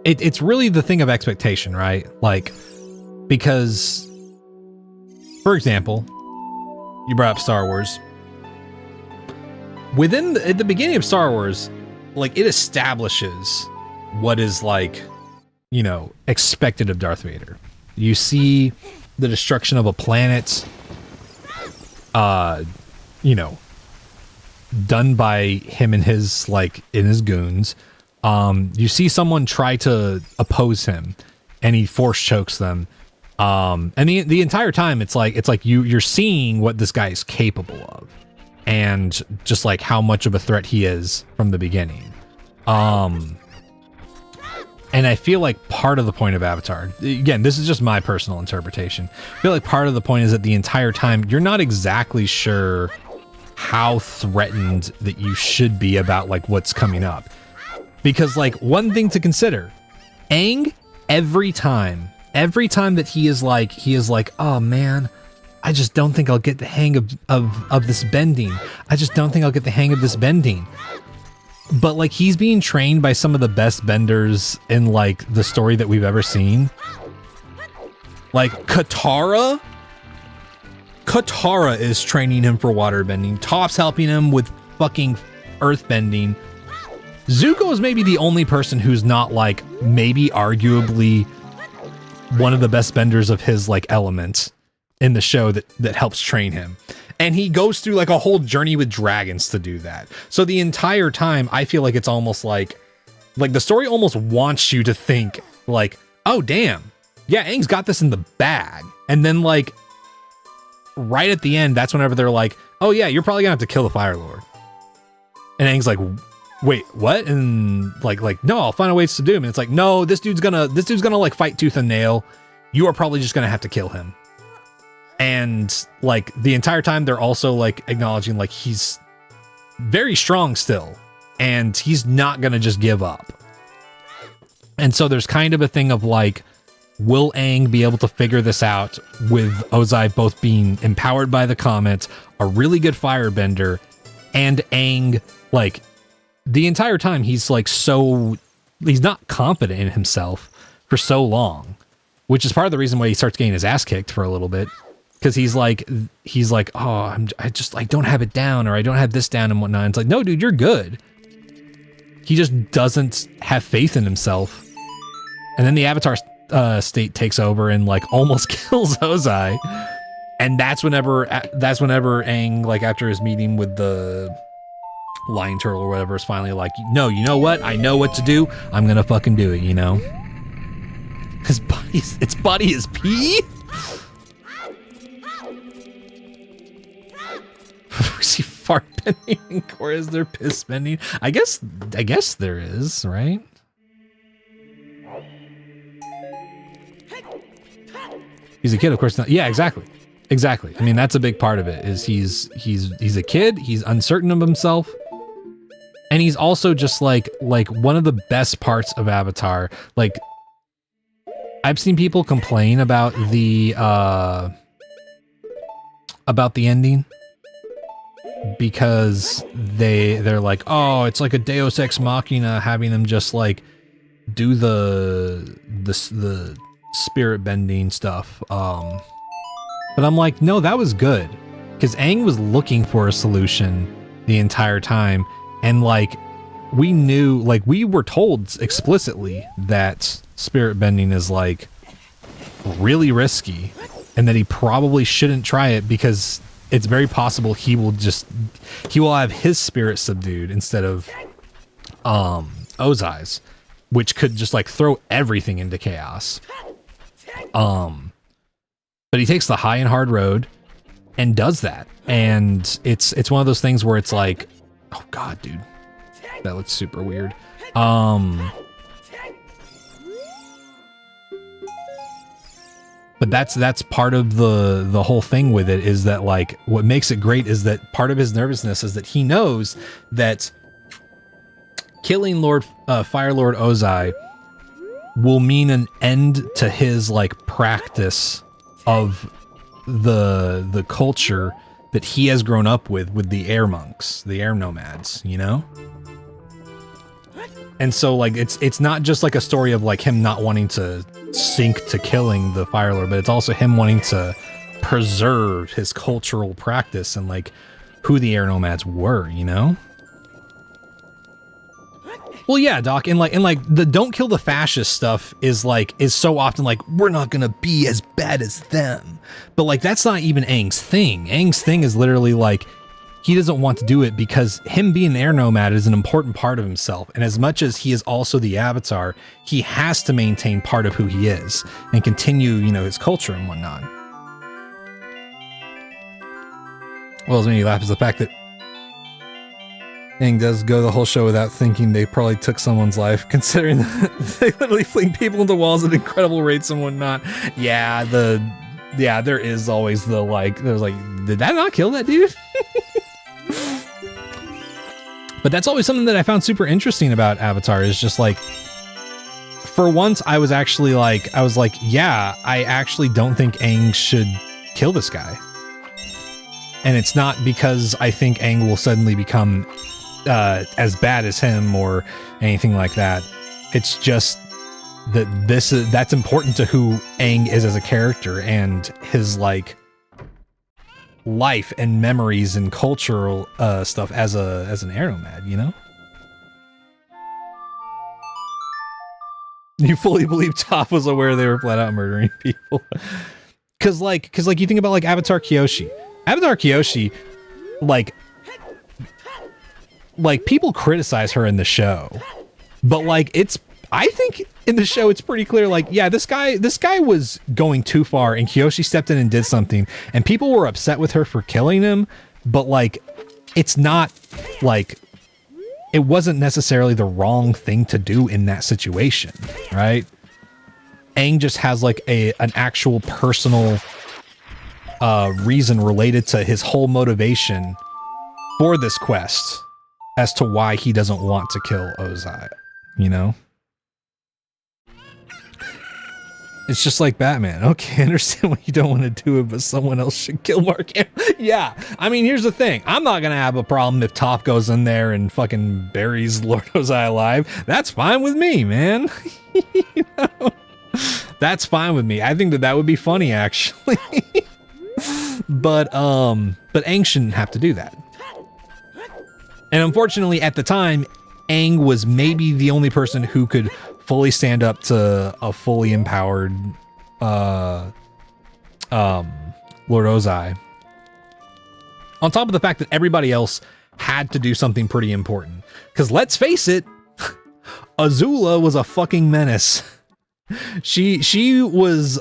It's really the thing of expectation, right? Like, because, for example, you brought up Star Wars. At the beginning of Star Wars, like, it establishes what is, like, you know, expected of Darth Vader. You see the destruction of a planet, you know, done by him and his, like, in his goons. You see someone try to oppose him and he force chokes them. And the entire time it's like you're seeing what this guy is capable of and just like how much of a threat he is from the beginning. And I feel like part of the point of Avatar, again, this is just my personal interpretation. I feel like part of the point is that the entire time you're not exactly sure how threatened that you should be about like what's coming up. Because like one thing to consider, Aang, every time that he is like, oh man, I just don't think I'll get the hang of this bending. I just don't think I'll get the hang of this bending. But like he's being trained by some of the best benders in like the story that we've ever seen. Like Katara is training him for water bending. Top's helping him with fucking earth bending. Zuko is maybe the only person who's not like maybe arguably one of the best benders of his like elements in the show that helps train him. And he goes through like a whole journey with dragons to do that. So the entire time I feel like it's almost like the story almost wants you to think like, oh damn, yeah, Aang's got this in the bag. And then like right at the end, that's whenever they're like, oh yeah, you're probably gonna have to kill the Fire Lord. And Aang's like, wait, what? And like, no, I'll find a way to subdue him. And it's like, no, this dude's gonna like fight tooth and nail. You are probably just gonna have to kill him. And like the entire time they're also like acknowledging like he's very strong still and he's not gonna just give up. And so there's kind of a thing of like, will Aang be able to figure this out with Ozai both being empowered by the comet, a really good firebender, and Aang like the entire time he's like he's not confident in himself for so long, which is part of the reason why he starts getting his ass kicked for a little bit. Because he's like, oh, I don't have it down, or I don't have this down and whatnot. And it's like, no, dude, you're good. He just doesn't have faith in himself. And then the Avatar state takes over and like almost kills Ozai. And that's whenever Aang, like after his meeting with the lion turtle or whatever, is finally like, no, you know what? I know what to do. I'm gonna fucking do it, you know? Its body is pee? We see fart bending and Korra is there piss bending. I guess there is, right? He's a kid, of course not. Yeah, exactly. I mean, that's a big part of it, is he's a kid, he's uncertain of himself. And he's also just like one of the best parts of Avatar. Like, I've seen people complain about the ending, because they're like, oh, it's like a Deus Ex Machina, having them just like do the spirit bending stuff. But I'm like, no, that was good, because Aang was looking for a solution the entire time, and like we knew, like we were told explicitly that spirit bending is like really risky, and that he probably shouldn't try it because it's very possible he will have his spirit subdued instead of Ozai's, which could just like throw everything into chaos. But he takes the high and hard road and does that. And it's one of those things where it's like, oh god, dude, that looks super weird. But that's part of the whole thing with it, is that like what makes it great is that part of his nervousness is that he knows that killing Fire Lord Ozai will mean an end to his like practice of the culture that he has grown up with the air monks, the air nomads, you know? And so like it's not just like a story of like him not wanting to sink to killing the Fire Lord, but it's also him wanting to preserve his cultural practice and like who the air nomads were, you know? Well, yeah, Doc, and like the don't kill the fascist stuff is so often like, we're not gonna be as bad as them. But like, that's not even Aang's thing. Aang's thing is literally like, he doesn't want to do it because him being an air nomad is an important part of himself. And as much as he is also the Avatar, he has to maintain part of who he is and continue, you know, his culture and whatnot. Well, as many laugh is the fact that Aang does go the whole show without thinking they probably took someone's life, considering that they literally fling people into walls at incredible rates and whatnot. Yeah, there is always the like, there's like, did that not kill that dude? But that's always something that I found super interesting about Avatar is just like, for once I was like, yeah, I actually don't think Aang should kill this guy. And it's not because I think Aang will suddenly become as bad as him or anything like that. It's just that that's important to who Aang is as a character and his like life and memories and cultural stuff as an air nomad, you know? You fully believe Toph was aware they were flat out murdering people. Cause like you think about like Avatar Kyoshi. Avatar Kyoshi, like people criticize her in the show, but like I think in the show it's pretty clear, like, yeah, this guy was going too far and Kyoshi stepped in and did something and people were upset with her for killing him, but like it's not like it wasn't necessarily the wrong thing to do in that situation, right? Aang just has like an actual personal reason related to his whole motivation for this quest as to why he doesn't want to kill Ozai, you know? It's just like Batman. Okay, I understand why you don't want to do it, but someone else should kill Mark Hamill. Yeah, I mean, here's the thing. I'm not going to have a problem if Toph goes in there and fucking buries Lord Ozai alive. That's fine with me, man. You know? That's fine with me. I think that would be funny, actually. But Aang shouldn't have to do that. And unfortunately, at the time, Aang was maybe the only person who could fully stand up to a fully empowered Lord Ozai. On top of the fact that everybody else had to do something pretty important. Because let's face it, Azula was a fucking menace. She was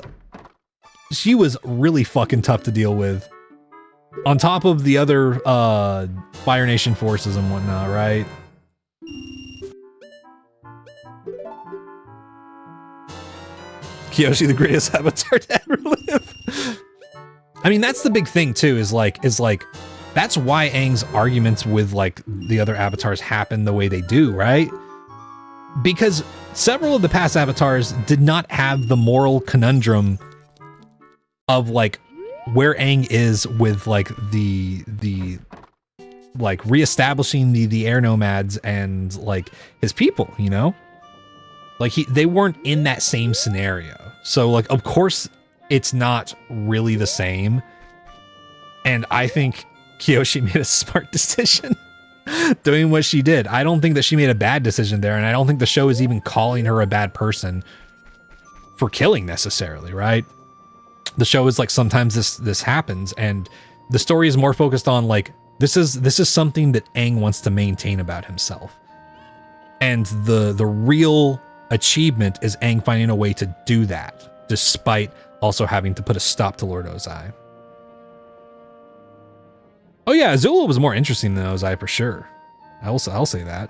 really fucking tough to deal with. On top of the other Fire Nation forces and whatnot, right? Kyoshi, the greatest avatar to ever live. I mean, that's the big thing too, is like that's why Aang's arguments with like the other avatars happen the way they do, right? Because several of the past avatars did not have the moral conundrum of like where Aang is with like the like reestablishing the air nomads and like his people, you know? Like they weren't in that same scenario. So like, of course it's not really the same. And I think Kyoshi made a smart decision doing what she did. I don't think that she made a bad decision there. And I don't think the show is even calling her a bad person for killing necessarily, right? The show is like, sometimes this happens, and the story is more focused on like, this is something that Aang wants to maintain about himself. And the real achievement is Aang finding a way to do that, despite also having to put a stop to Lord Ozai. Oh yeah, Azula was more interesting than Ozai for sure. I'll say that.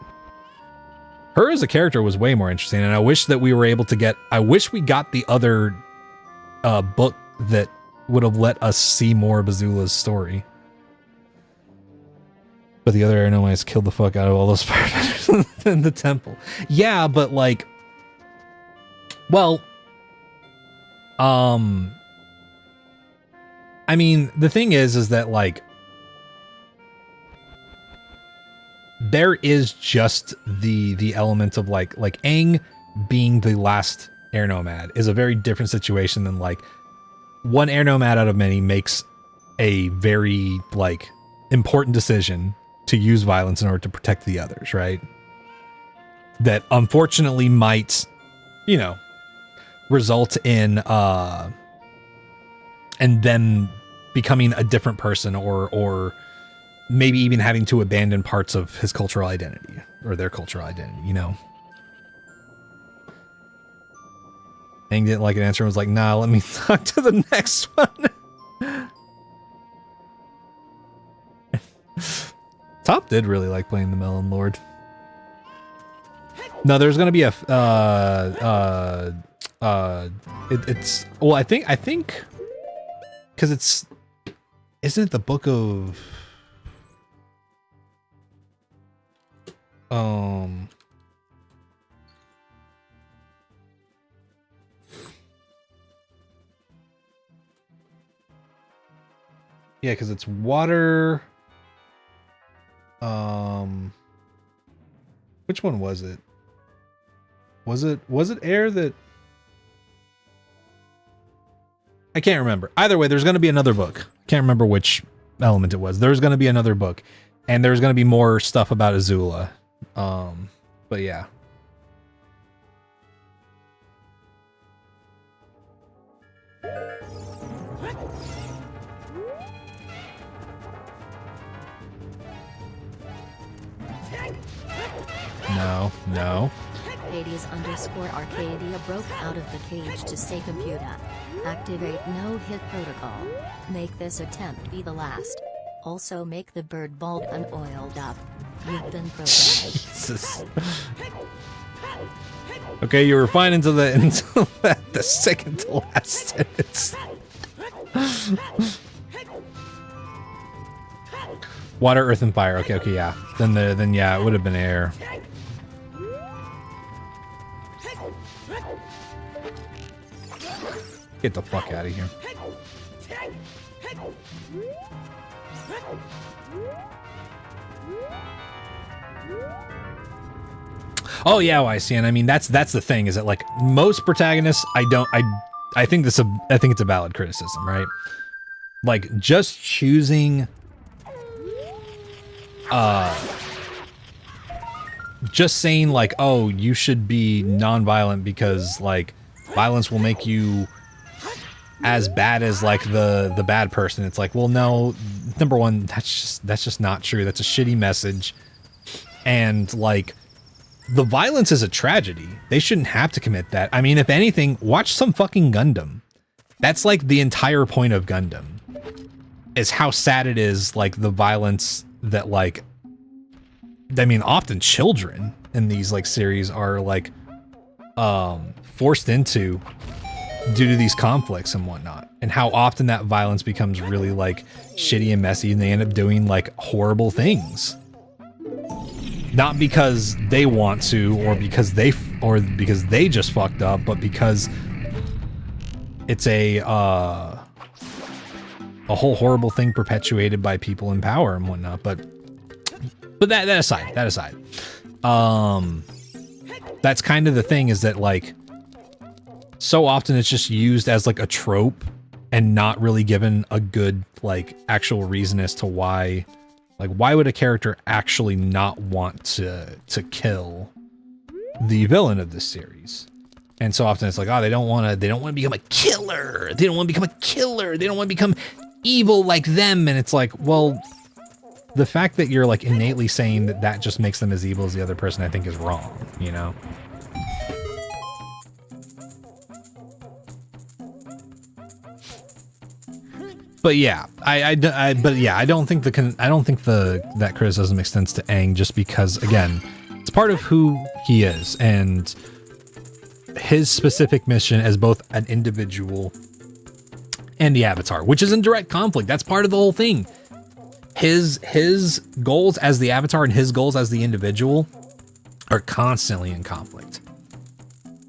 Her as a character was way more interesting, and I wish that we were able to get, I wish we got the other book that would have let us see more of Azula's story. But the other air nomads killed the fuck out of all those firebenders in the temple. Yeah, but like, well, I mean, the thing is that like there is just the element of like Aang being the last air nomad is a very different situation than like one air nomad out of many makes a very like important decision to use violence in order to protect the others, right? That unfortunately might, you know, result in and them becoming a different person or maybe even having to abandon parts of his cultural identity or their cultural identity, you know? Aang didn't like an answer and was like, nah, let me talk to the next one. Top did really like playing the Melon Lord. No, there's gonna be a it's well, I think because it's, isn't it the book of yeah, because it's water. Which one was it? Was it air that? I can't remember. Either way, there's going to be another book. Can't remember which element it was. There's going to be another book, and there's going to be more stuff about Azula. But yeah. No. Hades_Arcadia broke out of the cage to say computer. Activate no-hit protocol. Make this attempt be the last. Also make the bird bald and oiled up. You've been programmed. Jesus. Okay, you were fine until the second to last sentence. Water, earth, and fire. Okay, yeah. Then yeah, it would have been air. Get the fuck out of here. Oh yeah, well, I see. And I mean that's the thing, is that like most protagonists, I think it's a valid criticism, right? Like just choosing just saying like, oh, you should be non-violent because like violence will make you as bad as like the bad person. It's like, well, no, number one, that's just not true. That's a shitty message. And like the violence is a tragedy. They shouldn't have to commit that. I mean, if anything, watch some fucking Gundam. That's like the entire point of Gundam, is how sad it is, like the violence that like, I mean, often children in these like series are like forced into due to these conflicts and whatnot, and how often that violence becomes really like shitty and messy, and they end up doing like horrible things, not because they want to or because they just fucked up, but because it's a whole horrible thing perpetuated by people in power and whatnot. But that aside, that's kind of the thing, is that like so often it's just used as like a trope and not really given a good like actual reason as to why, like why would a character actually not want to kill the villain of this series? And so often it's like, oh, they don't want to become a killer. They don't want to become a killer. They don't want to become evil like them. And it's like, well, the fact that you're like innately saying that just makes them as evil as the other person, I think is wrong, you know? But yeah, I don't think that criticism makes sense to Aang, just because again, it's part of who he is and his specific mission as both an individual and the Avatar, which is in direct conflict. That's part of the whole thing. His goals as the Avatar and his goals as the individual are constantly in conflict.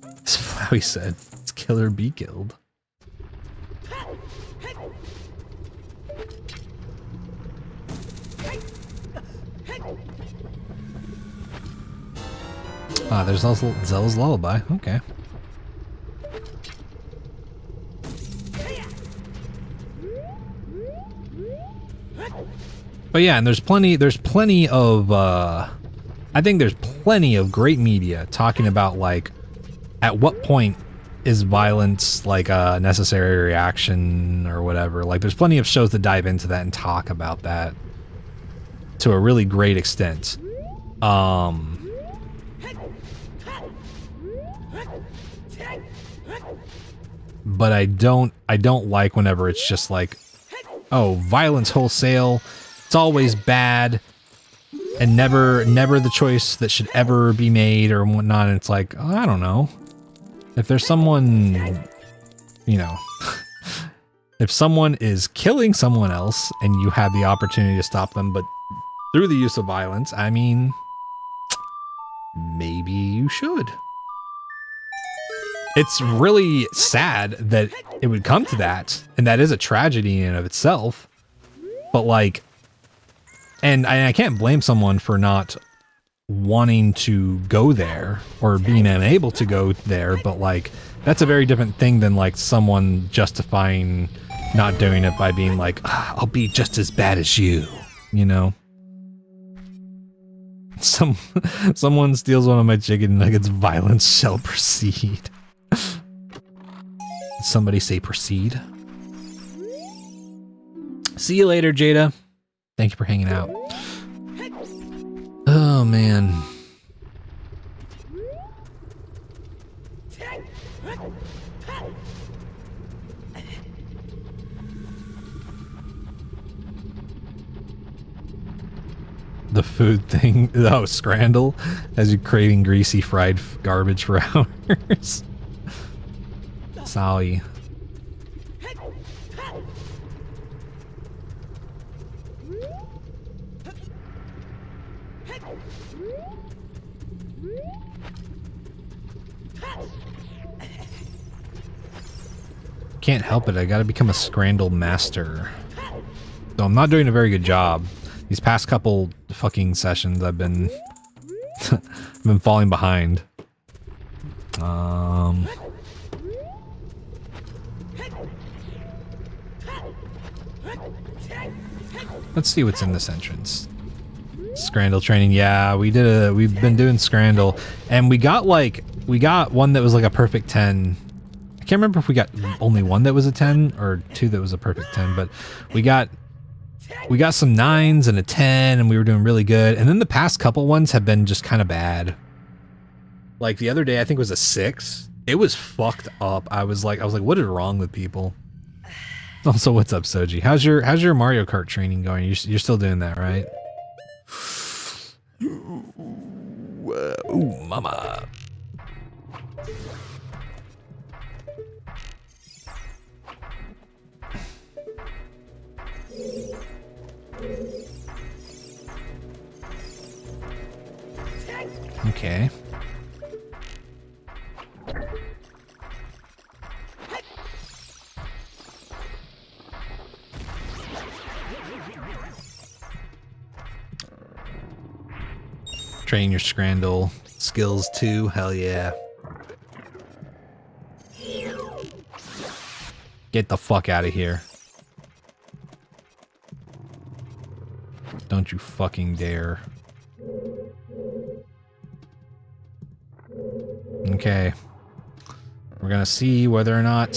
That's how he said, "It's kill or be killed." Ah, there's also Zella's Lullaby. Okay. But yeah, and there's plenty of I think there's plenty of great media talking about like at what point is violence like a necessary reaction or whatever. Like there's plenty of shows that dive into that and talk about that to a really great extent. But I don't like whenever it's just like, oh, violence wholesale, it's always bad and never the choice that should ever be made or whatnot. And it's like, oh, I don't know. If there's someone, you know, if someone is killing someone else and you have the opportunity to stop them, but through the use of violence, I mean, maybe you should. It's really sad that it would come to that, and that is a tragedy in and of itself. But like, and I can't blame someone for not wanting to go there or being unable to go there, but like, that's a very different thing than like someone justifying not doing it by being like, I'll be just as bad as you, you know? Someone steals one of my chicken nuggets, violence shall proceed. Did somebody say proceed? See you later, Jada. Thank you for hanging out. Oh, man. The food thing. Oh, Scrandle. As you're craving greasy fried garbage for hours. Sorry. Can't help it, I gotta become a Scrandle master. So I'm not doing a very good job. These past couple fucking sessions I've been I've been falling behind. Let's see what's in this entrance. Scrandle training, yeah, we've been doing Scrandle, and we got one that was like a perfect 10. I can't remember if we got only one that was a 10 or two that was a perfect 10, but we got some 9s and a 10, and we were doing really good. And then the past couple ones have been just kind of bad. Like the other day, I think it was a 6. It was fucked up. I was like, what is wrong with people? Also, what's up, Soji? How's your Mario Kart training going? You're still doing that, right? Ooh, mama. Okay. Train your Scrandle skills too, hell yeah. Get the fuck out of here. Don't you fucking dare. Okay. We're gonna see whether or not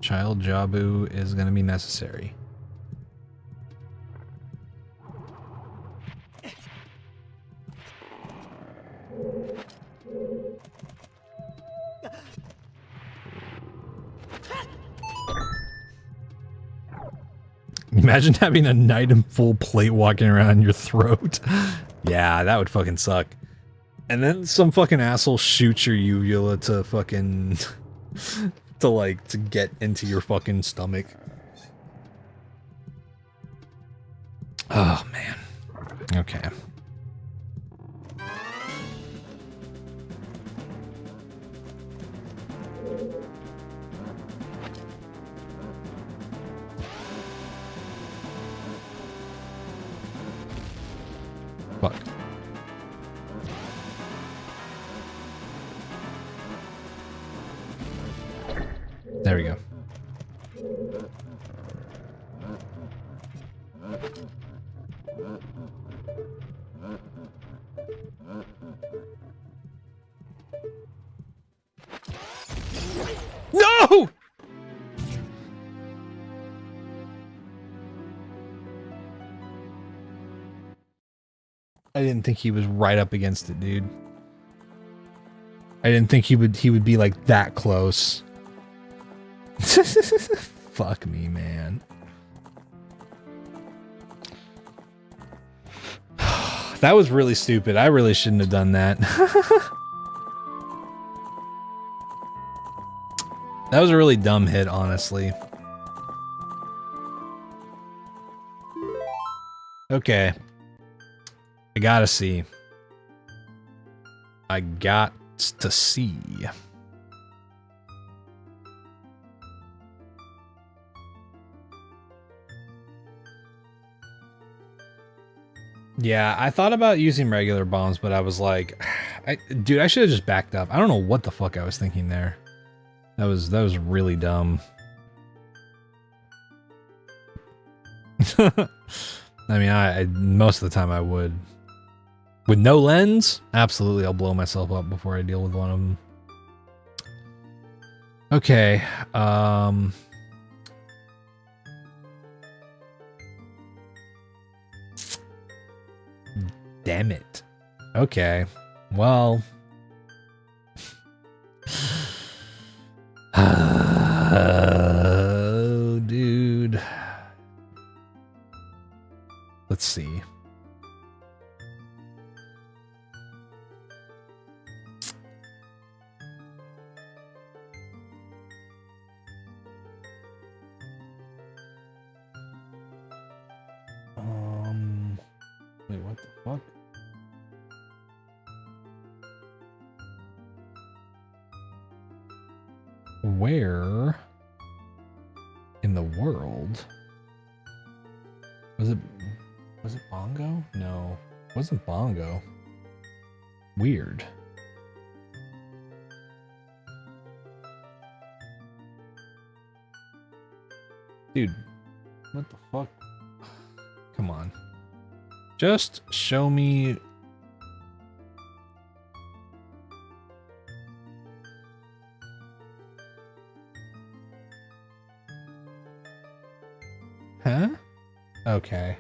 Child Jabu is gonna be necessary. Imagine having a knight in full plate walking around your throat. Yeah, that would fucking suck. And then some fucking asshole shoots your uvula to fucking... to get into your fucking stomach. Oh, man. Okay. Fuck. There we go. No! I didn't think he was right up against it, dude. I didn't think he would be like that close. Fuck me, man. That was really stupid. I really shouldn't have done that. That was a really dumb hit, honestly. Okay. I gotta see. I got to see. Yeah, I thought about using regular bombs, but I was like, dude, I should have just backed up. I don't know what the fuck I was thinking there. That was really dumb. I mean, I most of the time I would. With no lens, absolutely, I'll blow myself up before I deal with one of them. Okay, damn it. Okay, well. Oh, dude. Let's see. Wait, what the fuck? Where in the world was it Bongo? No, it wasn't Bongo. Weird. Dude, what the fuck? Come on. Just show me. Huh? Okay.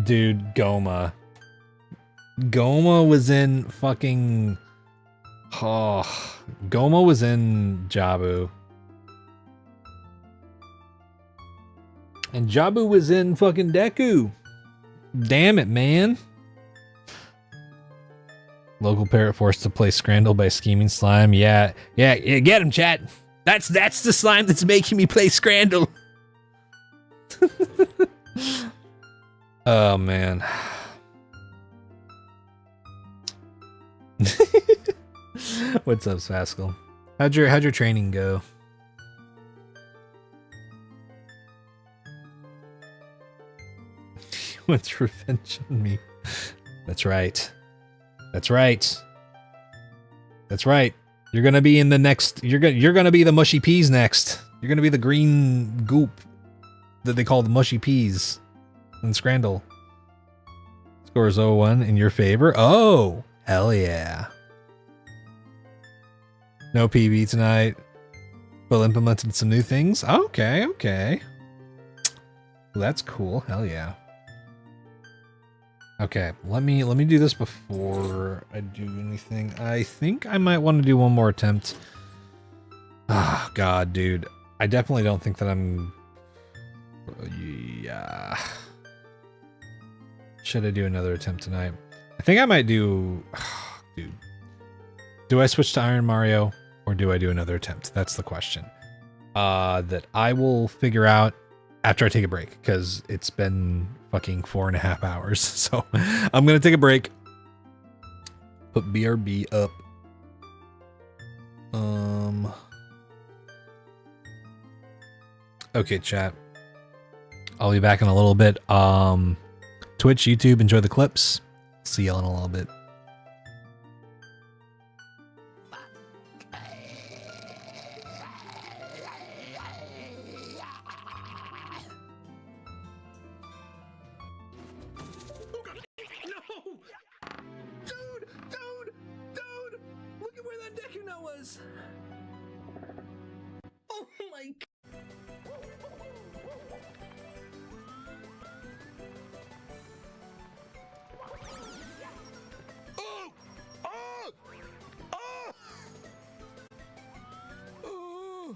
Dude, Goma. Goma was in fucking... Oh, Goma was in Jabu. And Jabu was in fucking Deku. Damn it, man. Local parrot forced to play Scrandle by scheming slime. Yeah, get him, chat. That's the slime that's making me play Scrandle. Oh man. What's up, Spaskal? How'd your training go? He wants revenge on me. That's right. That's right. That's right. You're gonna be in the next. You're gonna be the mushy peas next. You're gonna be the green goop that they call the mushy peas in Scrandle. Scores 0-1 in your favor. Oh, hell yeah. No PB tonight. But implemented some new things. Okay, okay. Well, that's cool. Hell yeah. Okay, let me do this before I do anything. I think I might want to do one more attempt. Oh god, dude. I definitely don't think that I'm... Yeah. Should I do another attempt tonight? I think I might do... Dude. Do I switch to Iron Mario or do I do another attempt? That's the question. That I will figure out after I take a break, because it's been fucking 4.5 hours. So I'm gonna take a break. Put BRB up. Okay, chat. I'll be back in a little bit. Twitch, YouTube, enjoy the clips. See y'all in a little bit. Dude! Look at where that Deku was! Oh my god! Oh! Oh! Oh! Oh!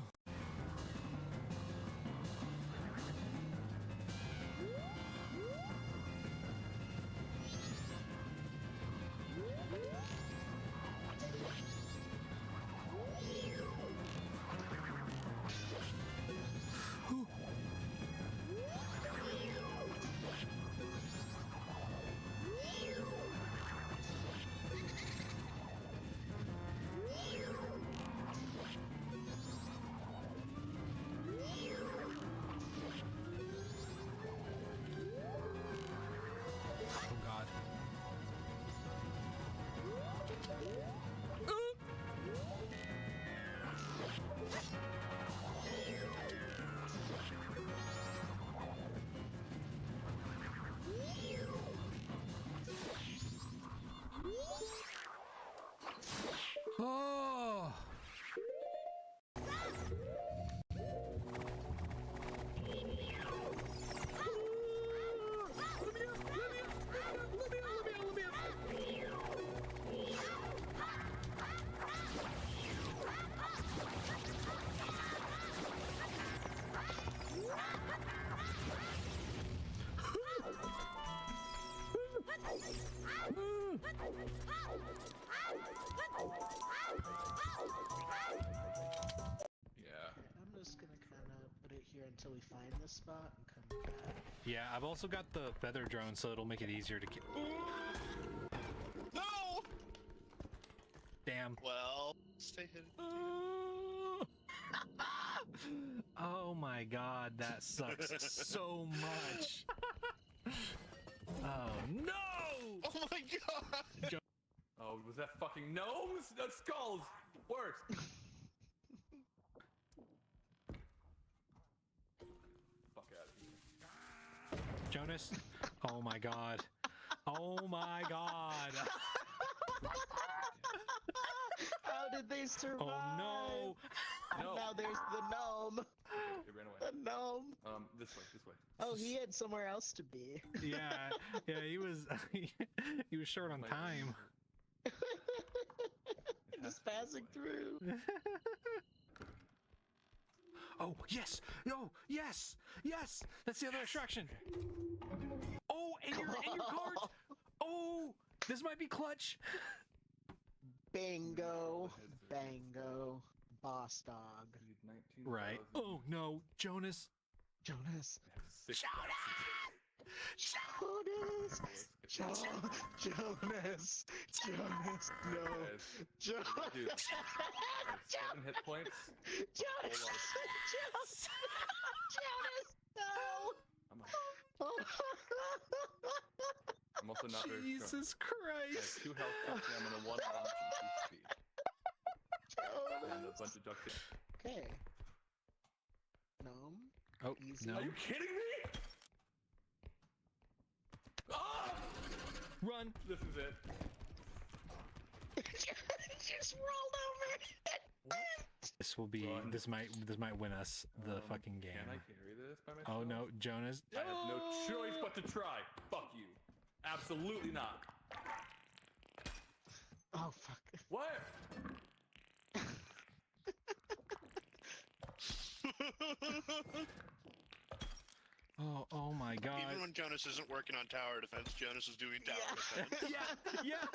Oh! I'm just gonna kind of put it here until we find this spot and come back. Yeah, I've also got the feather drone, so it'll make it easier to get. No! Damn. Well, stay hidden. Oh my god, that sucks so much. Oh no! Oh my god! Oh, was that fucking gnomes? That's skulls! Worse! Fuck out of here. Jonas? Oh my god. Oh my god. How did they survive? Oh no! No. Now there's the gnome. It ran away. The gnome. This way. Oh, he had somewhere else to be. Yeah, he was he was short on time. Just passing through. Oh, yes! No, yes! Yes! That's the other extraction! Oh, and your cards! Oh! This might be clutch! Bingo. Bango. Boss dog. Right. Oh no, Jonas! Jonas. Jonas! Jonas! Jonas! Jonas! No! Jonas! Dude, 7 hit points. Jonas! Jonas! Jonas! No! I'm also not very strong. Jesus I Christ! have 2 health points and I'm on a 1 launch and 2 speed. And a bunch of duct tape. Okay. Gnome. Oh, Easy. no. Are you kidding me? Ah! Run! This is it. Just rolled over. This will be. Run. This might win us the fucking game. Can I carry this by myself? Oh no, Jonas! I have no choice but to try. Fuck you. Absolutely not. Oh fuck. What? Oh my God! Even when Jonas isn't working on tower defense, Jonas is doing tower defense. Yeah.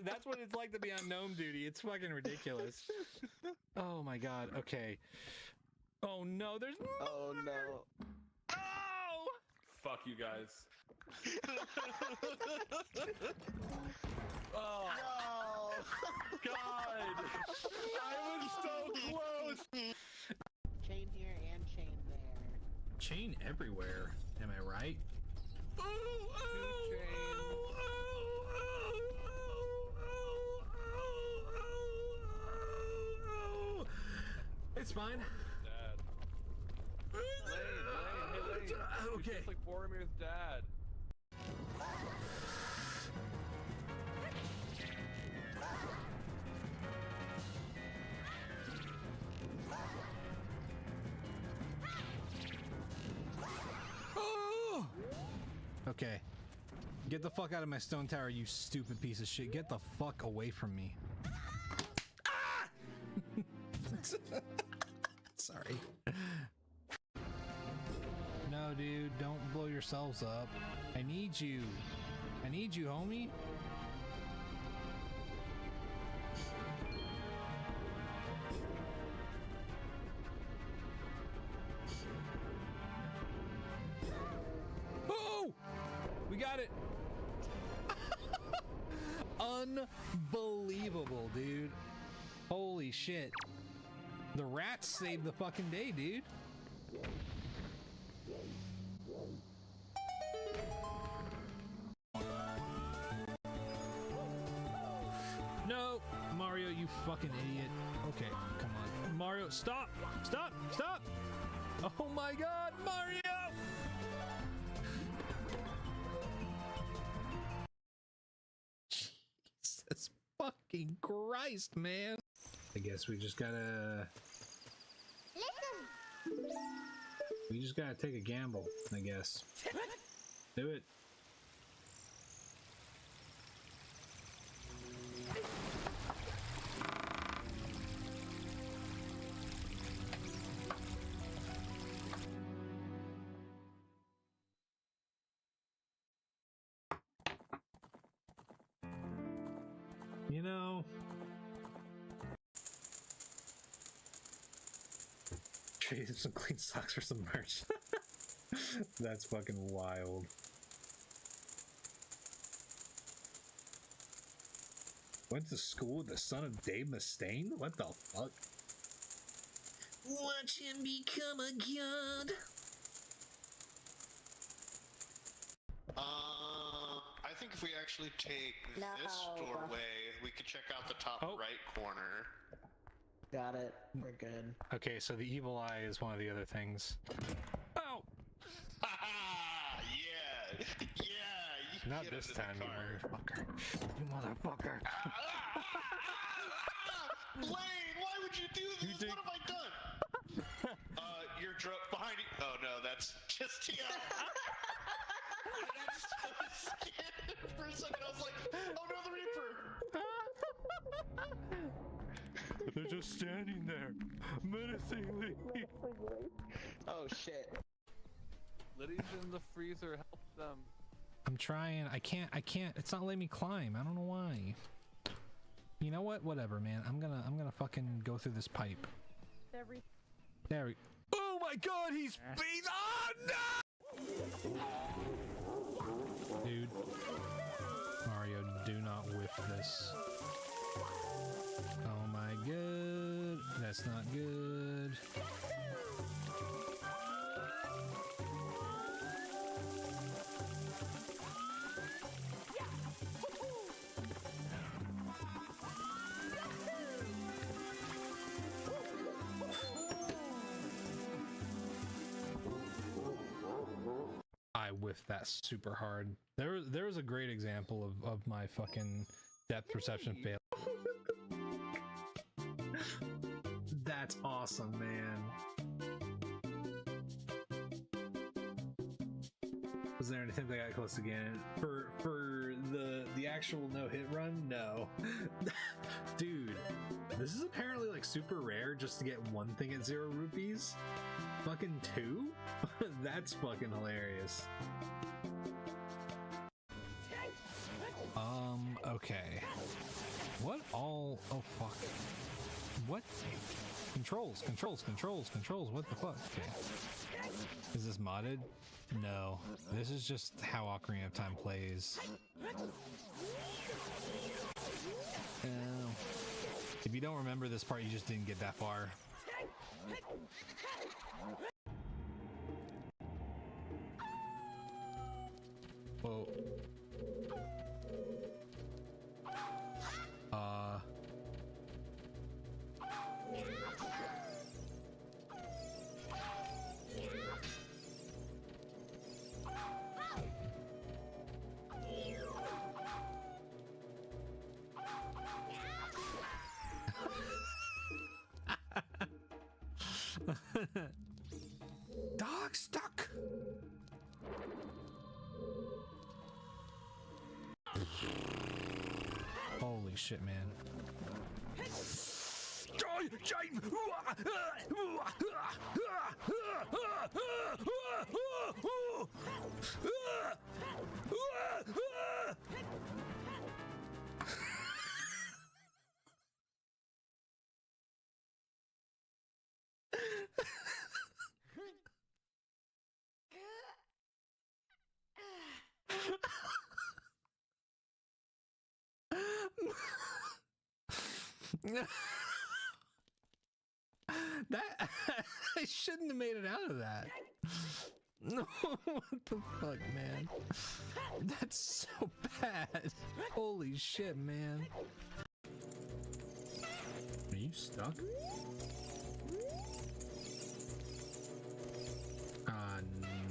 That's what it's like to be on gnome duty. It's fucking ridiculous. Oh my God. Okay. Oh no, there's. Oh no. Oh! Fuck you guys. Oh No. God! I was so close. Chain here and chain there. chain everywhere. Am I right? It's fine. Dad. Lane. Okay. It's like Boromir's dad. Oh! Okay. Get the fuck out of my stone tower, you stupid piece of shit. Get the fuck away from me. Ah! Sorry. No, dude, don't blow yourselves up. I need you. I need you, homie. Oh! We got it. Unbelievable, dude. Holy shit. The rats saved the fucking day, dude. No, Mario, you fucking idiot. Okay, come on. Mario, stop! Stop! Stop! Oh my god, Mario! Jesus fucking Christ, man. I guess we just gotta... We just gotta take a gamble, I guess. Do it. You know... Trade some clean socks for some merch. That's fucking wild. Went to school with the son of Dave Mustaine? What the fuck? Watch him become a god. I think if we actually take this doorway, we could check out the top right corner. Got it. We're good. Okay, so the evil eye is one of the other things. Oh! Yeah! Yeah! Not this time, you motherfucker. You motherfucker. Blaine, why would you do this? What have I done? You're drunk behind you. Oh no, that's just Tio. I'm so scared for a second. I was like, oh no, the Reaper. They're just standing there, menacingly. Oh shit. Liddy's in the freezer, help them. I'm trying. I can't. It's not letting me climb. I don't know why. You know what? Whatever, man. I'm gonna fucking go through this pipe. There we... Oh my god, he's... Oh no! Dude. Mario, do not whiff this. Oh my god. That's not good. I whiffed that super hard. There was a great example of my fucking depth perception fail. That's awesome, man. Was there an attempt that got close again? For the actual no-hit run? No. Dude, this is apparently like super rare just to get one thing at 0 rupees. Fucking 2? That's fucking hilarious. Okay. What all... Oh, fuck. What? Controls. What the fuck? Okay. Is this modded? No. This is just how Ocarina of Time plays. If you don't remember this part, you just didn't get that far. Holy shit, man. That I shouldn't have made it out of that. No, what the fuck, man? That's so bad. Holy shit, man. Are you stuck?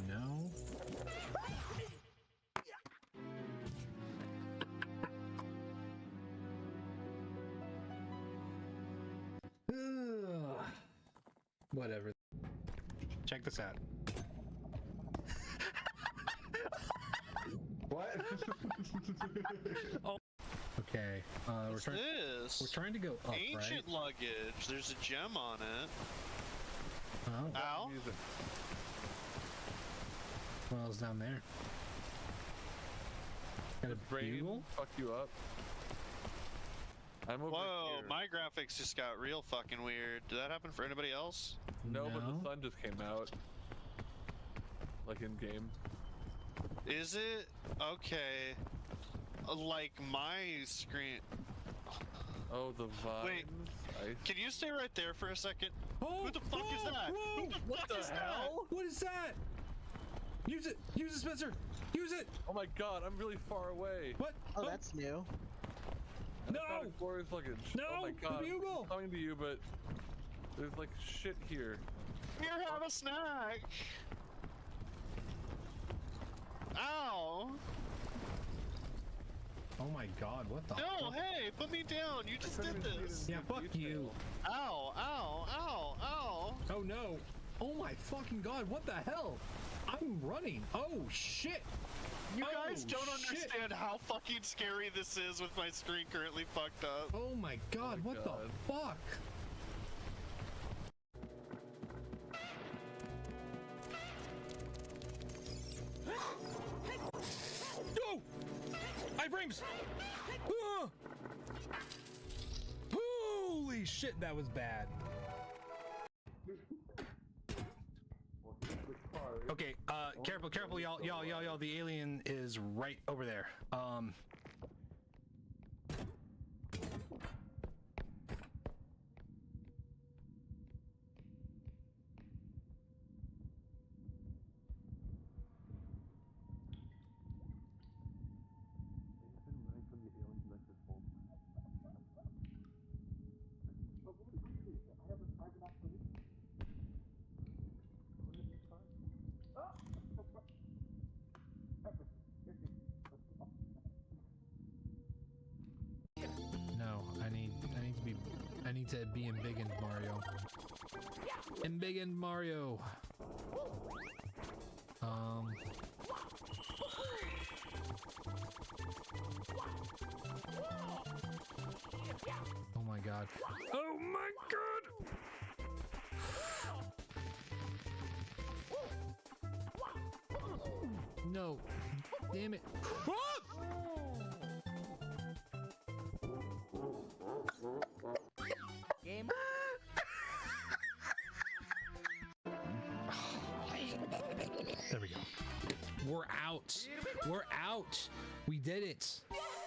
No. Ugh. Whatever. Check this out. What? Oh. Okay. We're trying to go up, Ancient right? luggage. There's a gem on it. Oh. Ow. What else down there? Got a Brain bugle? fuck you up. I'm over Whoa, here. my graphics just got real fucking weird. Did that happen for anybody else? No, but the sun just came out. Like in game. Is it? Okay. Like my screen. Oh, the vibes. Wait. Can you stay right there for a second? Oh, Who the fuck is that? Whoa, Who the what fuck the is hell? What is that? Use it! Use it, Spencer! Use it! Oh my god, I'm really far away. What? Oh, that's new. And I No! found glorious luggage. No! Oh my god. The bugle! I'm coming to you, but there's like shit here. that? Here, have a snack. Ow! Oh my god, what the No, fuck? hey, put me down. You just couldn't did even see it this. in Yeah, fuck detail. you. Ow, ow, ow, ow. Oh no. Oh my fucking god, what the hell? I'm running. Oh shit. You Oh, guys don't shit. understand how fucking scary this is with my screen currently fucked up. Oh my god, my what God. the fuck? No! Iframes! Ah! Holy shit, that was bad. Okay, careful, y'all, the alien is right over there. No, I need to be embiggened, Mario. Embiggened Mario. Oh my god. Oh my god! No. Damn it. Ah! Game. There we go. We're out. We're out. We did it.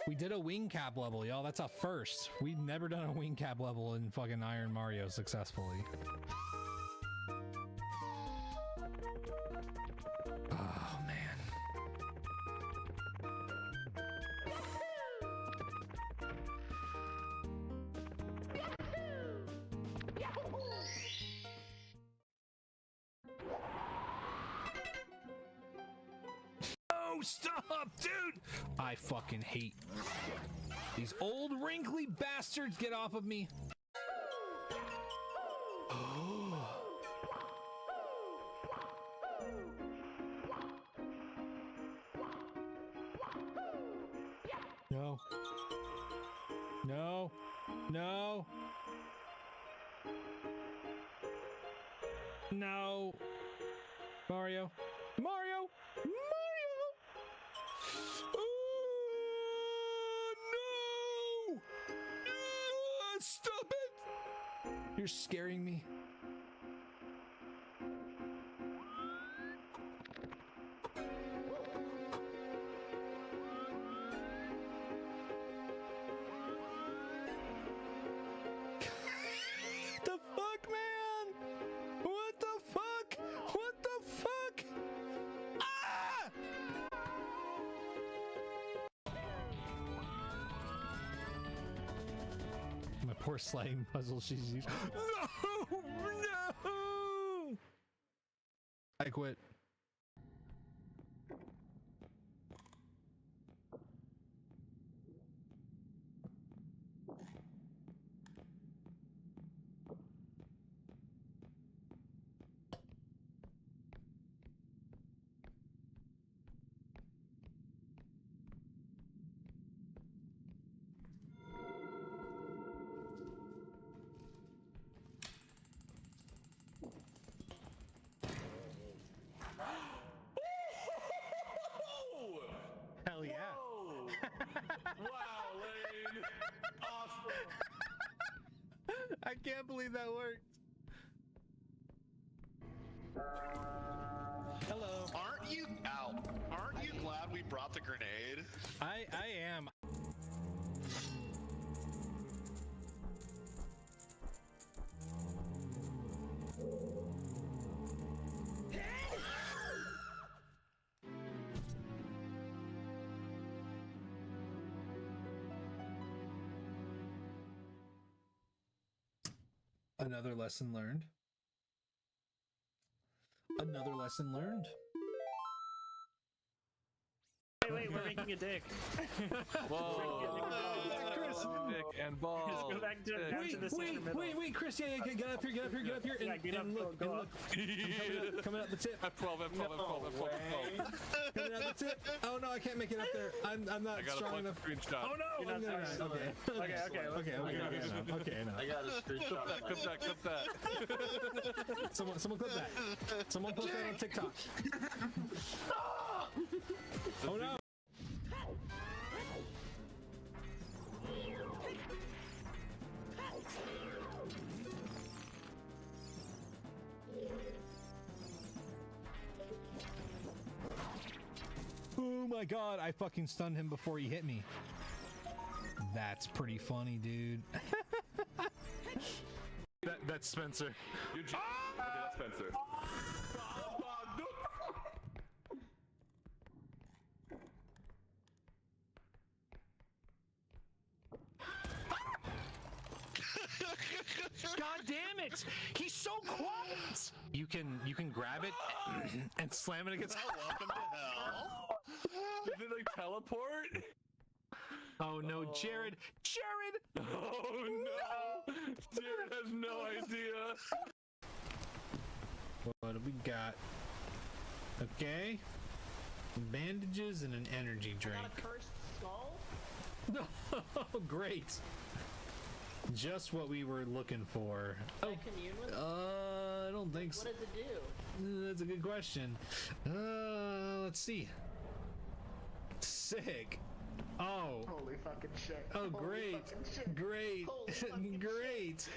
We did a wing cap level, y'all. That's a first. We've never done a wing cap level in fucking Iron Mario successfully. Oh, man. Oh, stop, dude! I fucking hate these old wrinkly bastards. Get off of me. No. No. No. No. Mario. Mario. Mario. Oh, no. Stop it. You're scaring me. The fuck, man? What the fuck? What the fuck? Ah! My poor sliding puzzle she's used. No! No! I quit. Hell yeah. Whoa! Wow, Lane! Awesome! I can't believe that worked. Hello. Aren't you out? Aren't you glad we brought the grenade? I am. Another lesson learned. Another lesson learned. Wait, we're making a dick. Whoa! Chris! Dick and balls. Just go back to the center middle. Wait, Chris, yeah, get up here, get up here, get up here, Yeah, and, get up, and look, go and up. look. I'm coming up the tip. F12, F12, F12, F12, F12. Coming up the tip. Oh no, I can't make it up there. I'm not I got a strong bunch enough. of screenshot. Oh no! Okay. Okay, Okay, I know. I got a screenshot. Clip that. Someone clip that. Someone post that on TikTok. Oh no! Oh my god, I fucking stunned him before he hit me. That's pretty funny, dude. That's Spencer. Okay, that's Spencer. God damn it! He's so quiet. You can grab it and slam it against. Welcome to hell. Did it like teleport? Oh no, Jared! Jared! Oh no! Jared has no idea. What do we got? Okay. Bandages and an energy drink. Got a cursed skull? Oh, great. Just what we were looking for. Can I commune with it? I don't think so. What does it do? That's a good question. Let's see. Sick. Oh. Holy fucking shit. Oh, Holy great. fucking shit. Great. Holy fucking Great.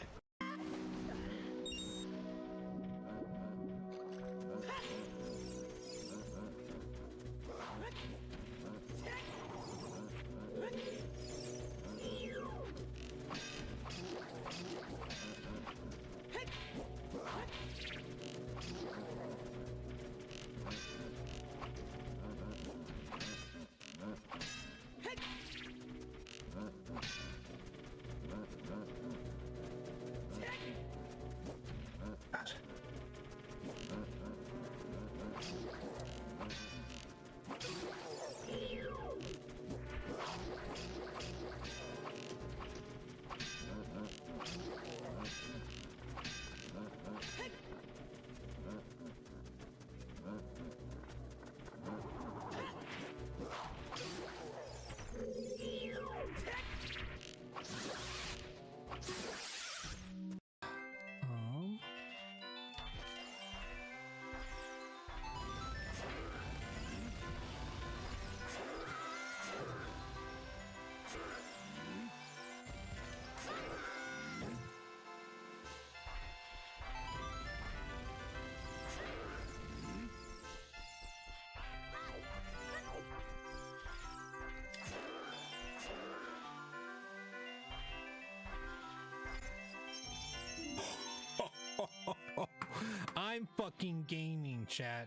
fucking gaming, chat.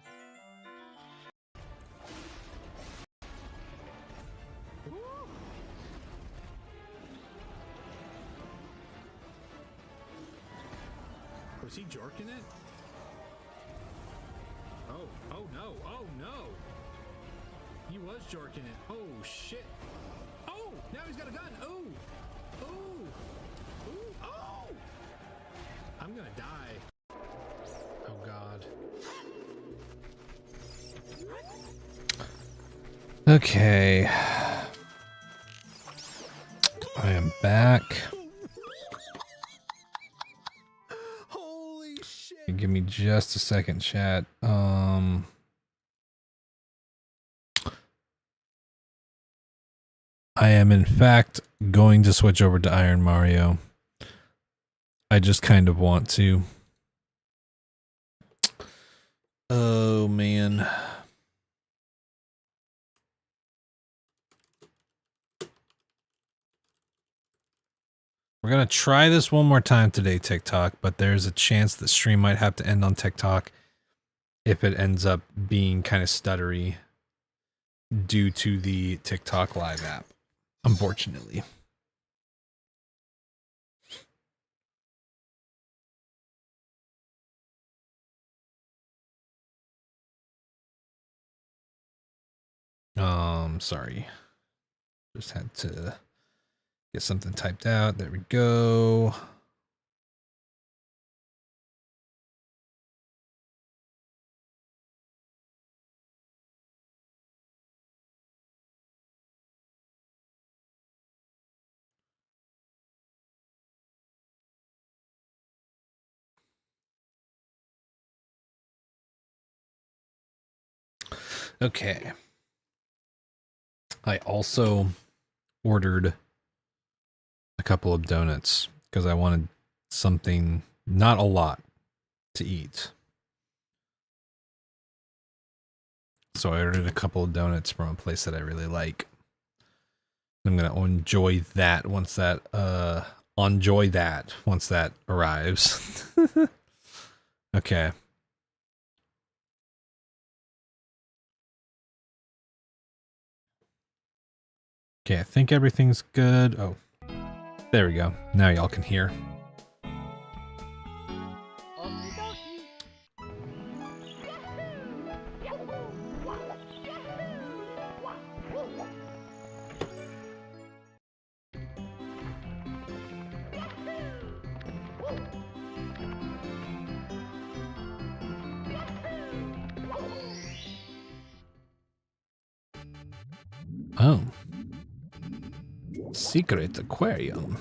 Was he jorking it? Oh, oh no, oh no! He was jorking it. Oh shit! Oh! Now he's got a gun! Oh! Oh! Oh! Oh! I'm gonna die. Oh god. Okay. I am back. Holy shit. Give me just a second, chat. I am in fact going to switch over to Iron Mario. I just kind of want to. Oh man. We're gonna try this one more time today, TikTok, but there's a chance that stream might have to end on TikTok if it ends up being kind of stuttery due to the TikTok live app, unfortunately. Sorry. Just had to get something typed out. There we go. Okay. I also ordered a couple of donuts because I wanted something, not a lot, to eat. So I ordered a couple of donuts from a place that I really like. I'm gonna enjoy that once that arrives. Okay. Okay, I think everything's good. Oh, there we go. Now y'all can hear. Oh. Secret aquarium.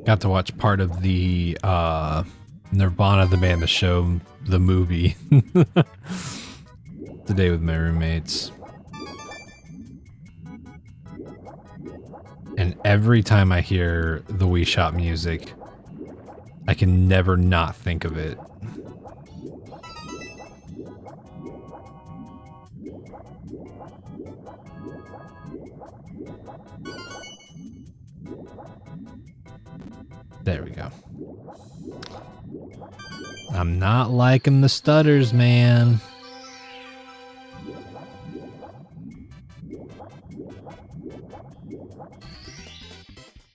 Got to watch part of the Nirvana the Band, the show, the movie today with my roommates. And every time I hear the Wii Shop music, I can never not think of it. There we go. I'm not liking the stutters, man.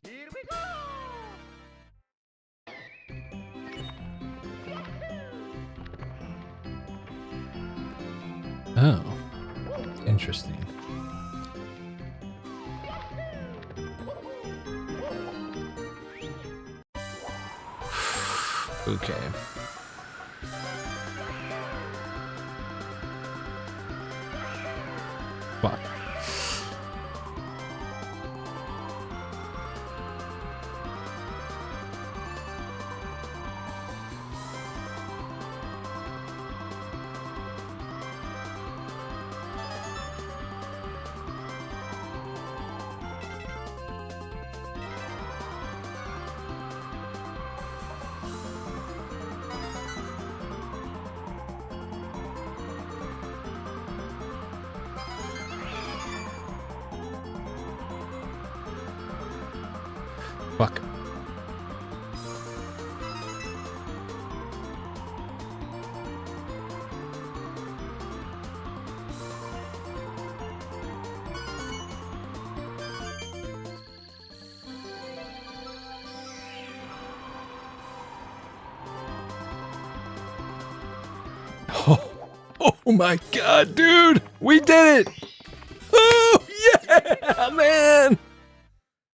Here we go. Oh, interesting. Okay. Fuck. Oh my god, dude! We did it! Oh, yeah, man!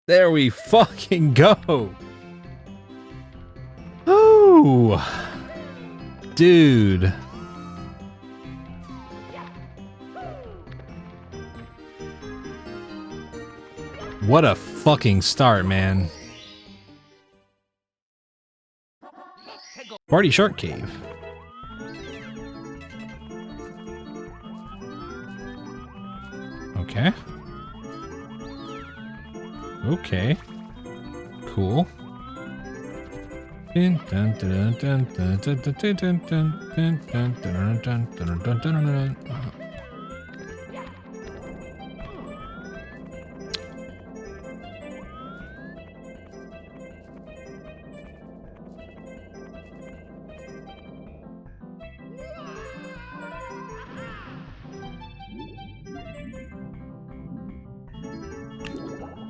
There we fucking go! Oh! Dude. What a fucking start, man. Party Shark Cave. Okay. Okay. Cool.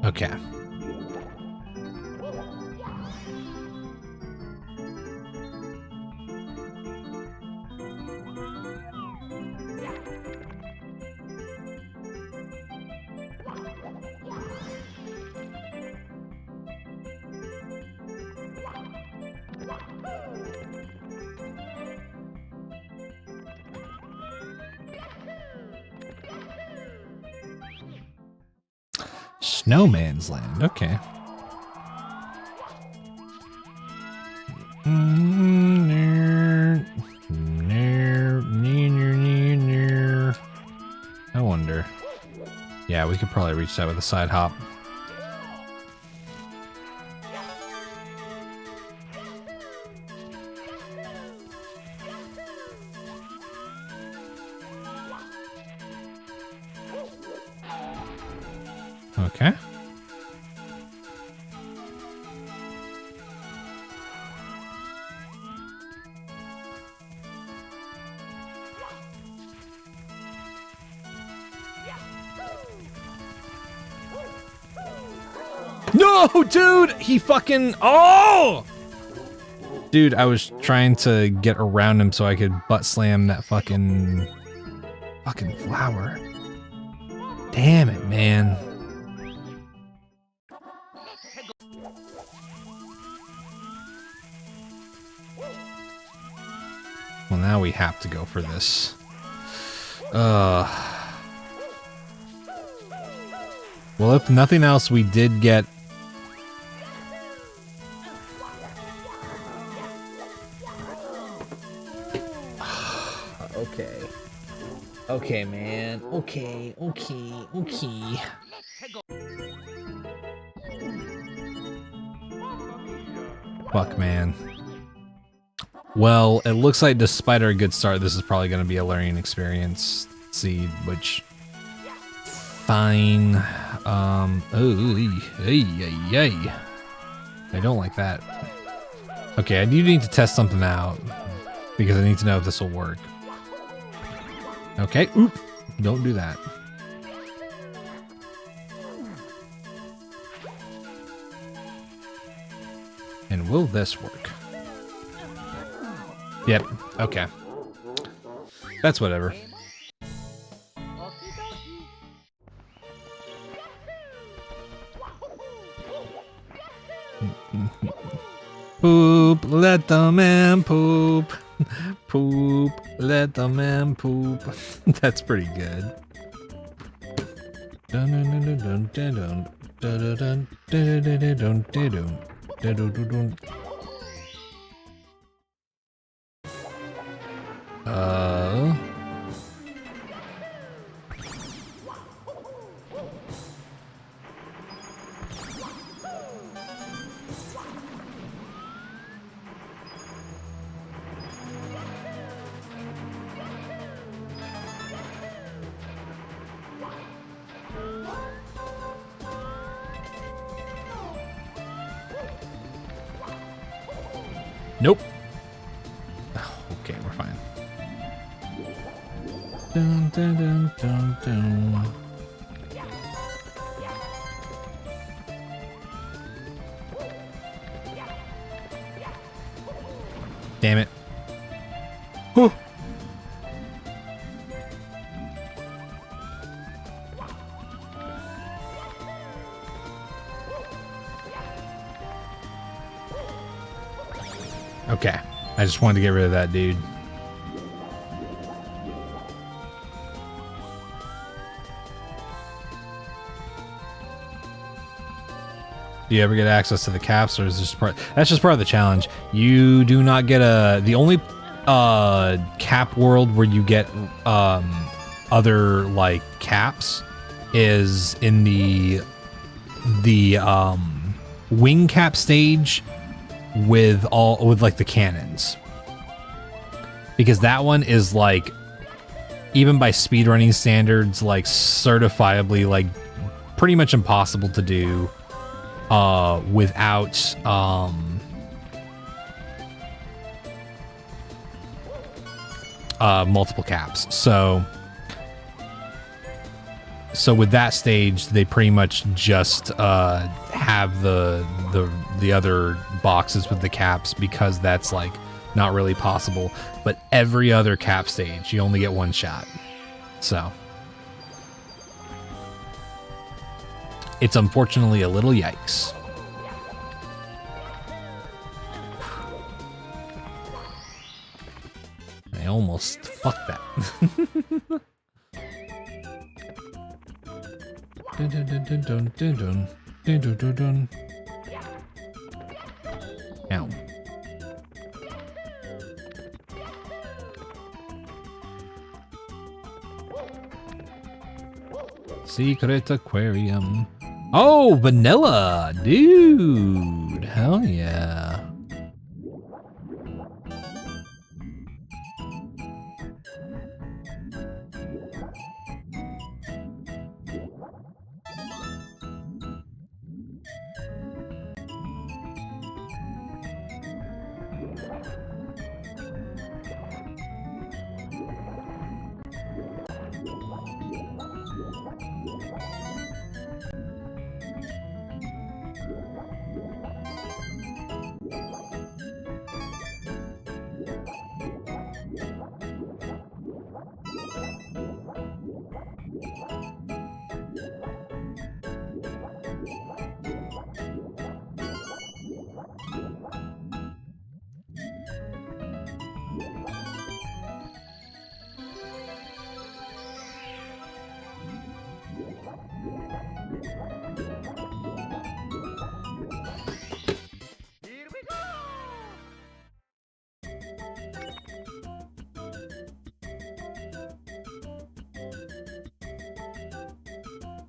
Okay. Snowman's Land, okay. I wonder. Yeah, we could probably reach that with a side hop. Okay. No, dude! He fucking... Oh! Dude, I was trying to get around him so I could butt slam that fucking flower. Damn it, man. Well, now we have to go for this. Well, if nothing else, we did get... Okay. Okay, man. Okay. Fuck, man. Well, it looks like despite our good start, this is probably going to be a learning experience seed, which... Fine. I don't like that. Okay, I do need to test something out, because I need to know if this will work. Okay, oop, don't do that. And will this work? Yep, okay. That's whatever. Poop, let the man poop. Poop, let the man poop. That's pretty good. Nope. Okay, we're fine. Dun, dun, dun, dun, dun. Damn it. Whew. I just wanted to get rid of that dude. Do you ever get access to the caps, or is this part? That's just part of the challenge. You do not get the only cap world where you get other like caps is in the wing cap stage with like the cannons, because that one is like, even by speedrunning standards, like certifiably like pretty much impossible to do without multiple caps. So with that stage, they pretty much just have the other boxes with the caps, because that's like not really possible. But every other cap stage, you only get one shot. So it's unfortunately a little yikes. I almost fucked that. Dun, dun, dun, dun, dun, dun, dun, dun, dun, dun, dun. Ow. Secret aquarium. Oh, vanilla, dude. Hell yeah.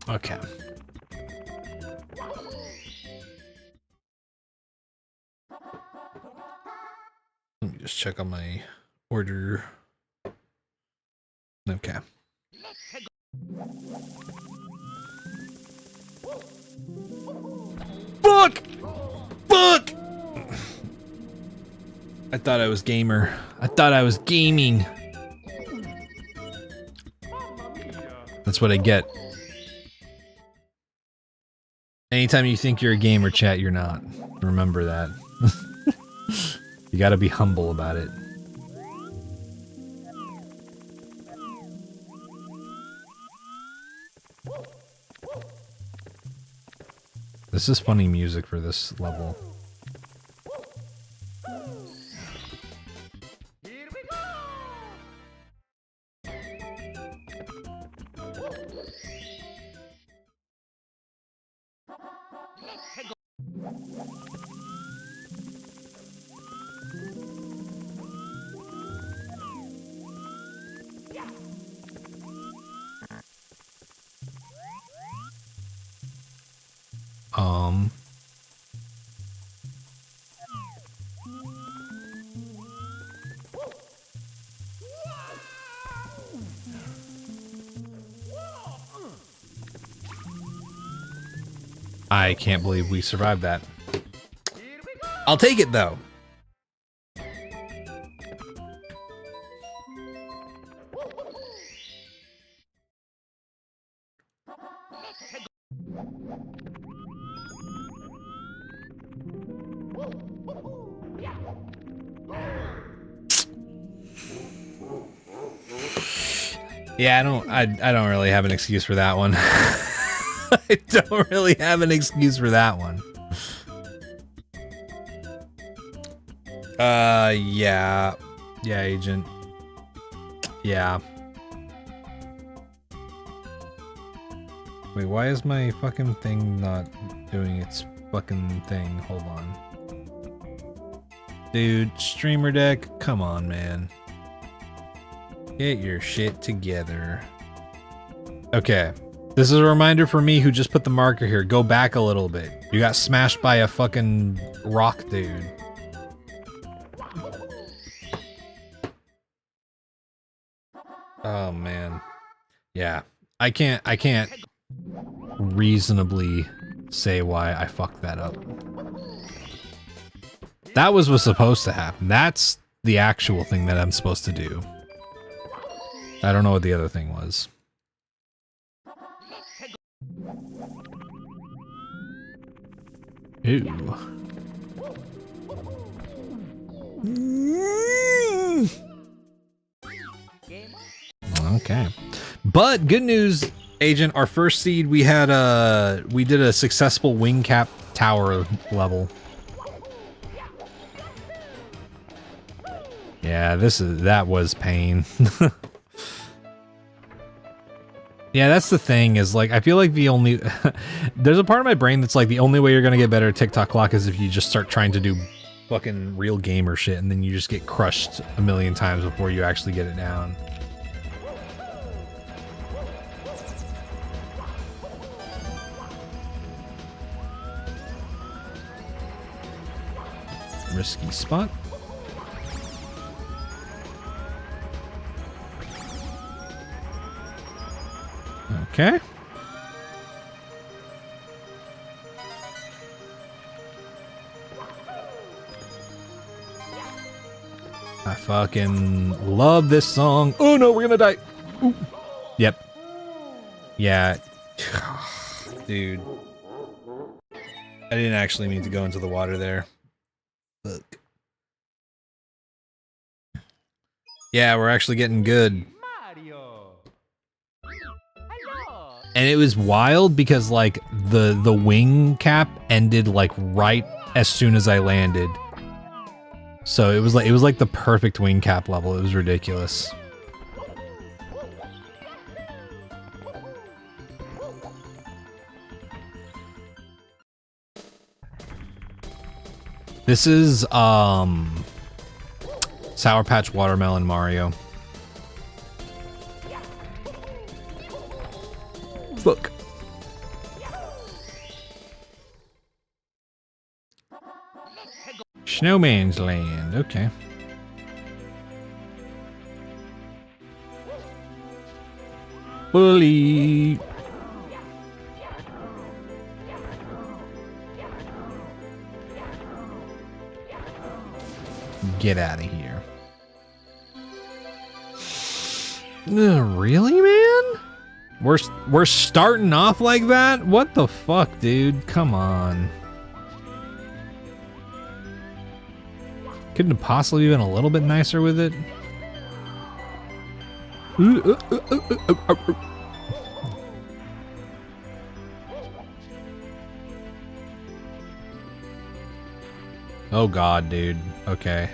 Okay. Let me just check on my order. Okay. Fuck! Fuck! I thought I was gamer. I thought I was gaming. That's what I get. Anytime you think you're a gamer, chat, you're not. Remember that. You gotta be humble about it. This is funny music for this level. I can't believe we survived that. I'll take it though. Yeah, I don't really have an excuse for that one. I don't really have an excuse for that one. Yeah. Yeah, agent. Yeah. Wait, why is my fucking thing not doing its fucking thing? Hold on. Dude, streamer deck, come on, man. Get your shit together. Okay. This is a reminder for me who just put the marker here. Go back a little bit. You got smashed by a fucking rock dude. Oh man. Yeah. I can't reasonably say why I fucked that up. That was what's supposed to happen. That's the actual thing that I'm supposed to do. I don't know what the other thing was. Ew. Okay. But good news, Agent, our first seed, we did a successful wing cap tower level. Yeah, that was pain. Yeah, that's the thing, is like, I feel like the only there's a part of my brain that's like, the only way you're gonna get better at TikTok clock is if you just start trying to do fucking real gamer shit, and then you just get crushed a million times before you actually get it down. Risky spot. Okay. I fucking love this song. Oh no, we're gonna die. Ooh. Yep. Yeah. Dude. I didn't actually mean to go into the water there. Look. Yeah, we're actually getting good. And it was wild because like the wing cap ended like right as soon as I landed. So it was like the perfect wing cap level. It was ridiculous. This is Sour Patch Watermelon Mario. Fuck. Snowman's Land, okay. Bully. Get out of here. Really, man? We're starting off like that? What the fuck, dude? Come on. Couldn't have possibly been a little bit nicer with it? Oh god, dude. Okay.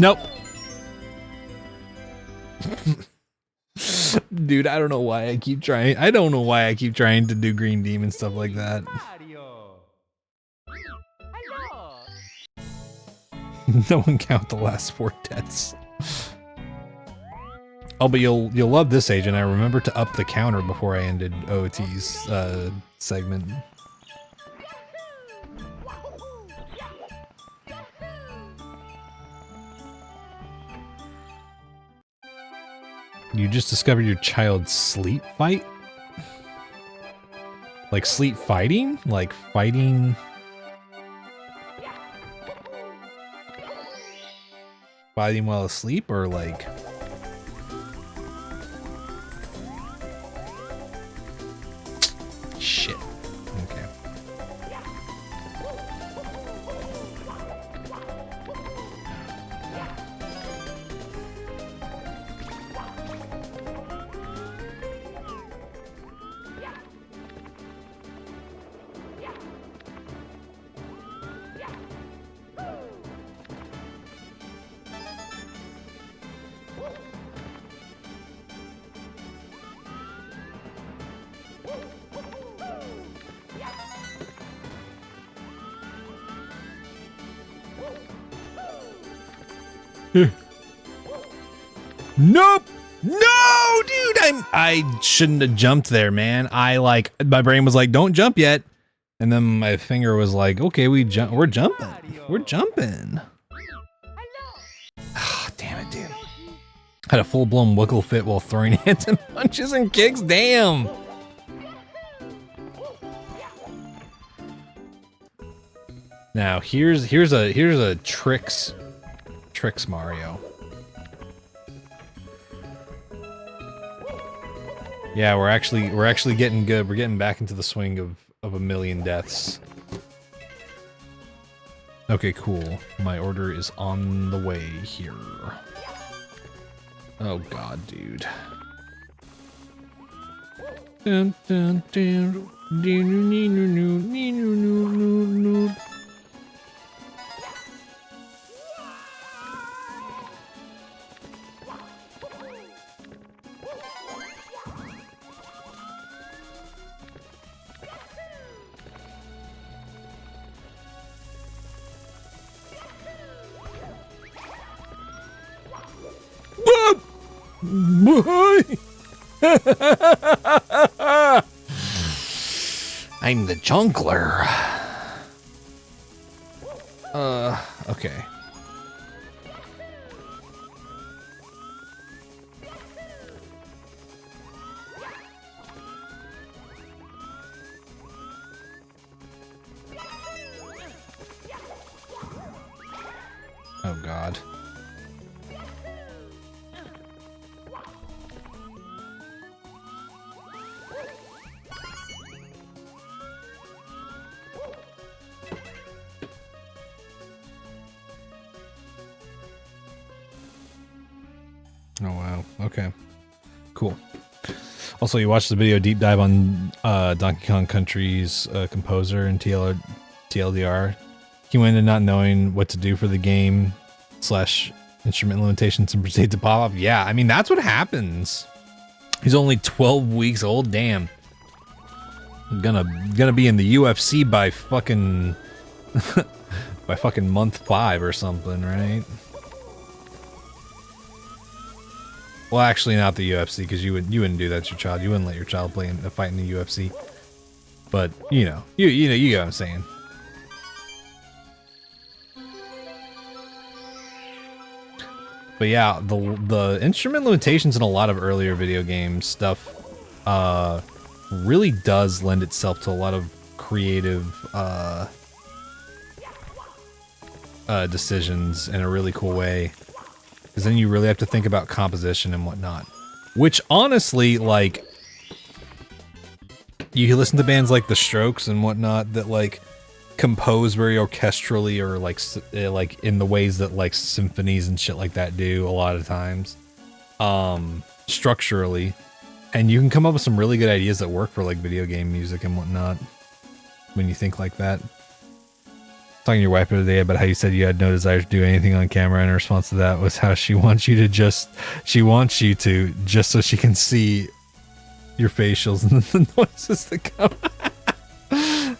Nope. Dude, I don't know why I keep trying. I don't know why I keep trying to do green demon stuff like that. No one count the last 4 deaths. Oh, but you'll love this, Agent. I remember to up the counter before I ended OOT's segment. You just discovered your child's sleep fight? Like sleep fighting? Like fighting... Fighting while asleep, or like... Shit. Okay. Nope. No, dude. I shouldn't have jumped there, man. My brain was like, don't jump yet. And then my finger was like, okay, we're jumping. We're jumping. Oh, damn it, dude. Had a full-blown wiggle fit while throwing hands and punches and kicks. Damn. Now here's a tricks Mario. Yeah, we're actually getting good. We're getting back into the swing of a million deaths. Okay, cool. My order is on the way here. Oh god, dude. Dun, dun, dun, I'm the jungler. Okay. Oh god. Oh wow, okay. Cool. Also, you watched the video deep dive on Donkey Kong Country's composer and TLDR. He went into not knowing what to do for the game / instrument limitations and proceeded to pop up. Yeah, I mean, that's what happens. He's only 12 weeks old, damn. Gonna be in the UFC by fucking by fucking month 5 or something, right? Well, actually, not the UFC, because you wouldn't do that to your child. You wouldn't let your child play in a fight in the UFC. But you know what I'm saying. But yeah, the instrument limitations in a lot of earlier video game stuff really does lend itself to a lot of creative decisions in a really cool way. Because then you really have to think about composition and whatnot. Which, honestly, like, you listen to bands like The Strokes and whatnot that, like, compose very orchestrally or, like in the ways that, like, symphonies and shit like that do a lot of times. Structurally. And you can come up with some really good ideas that work for, like, video game music and whatnot. When you think like that. Talking to your wife the other day about how you said you had no desire to do anything on camera, and her response to that was how she wants you to just so she can see your facials and the noises that come. I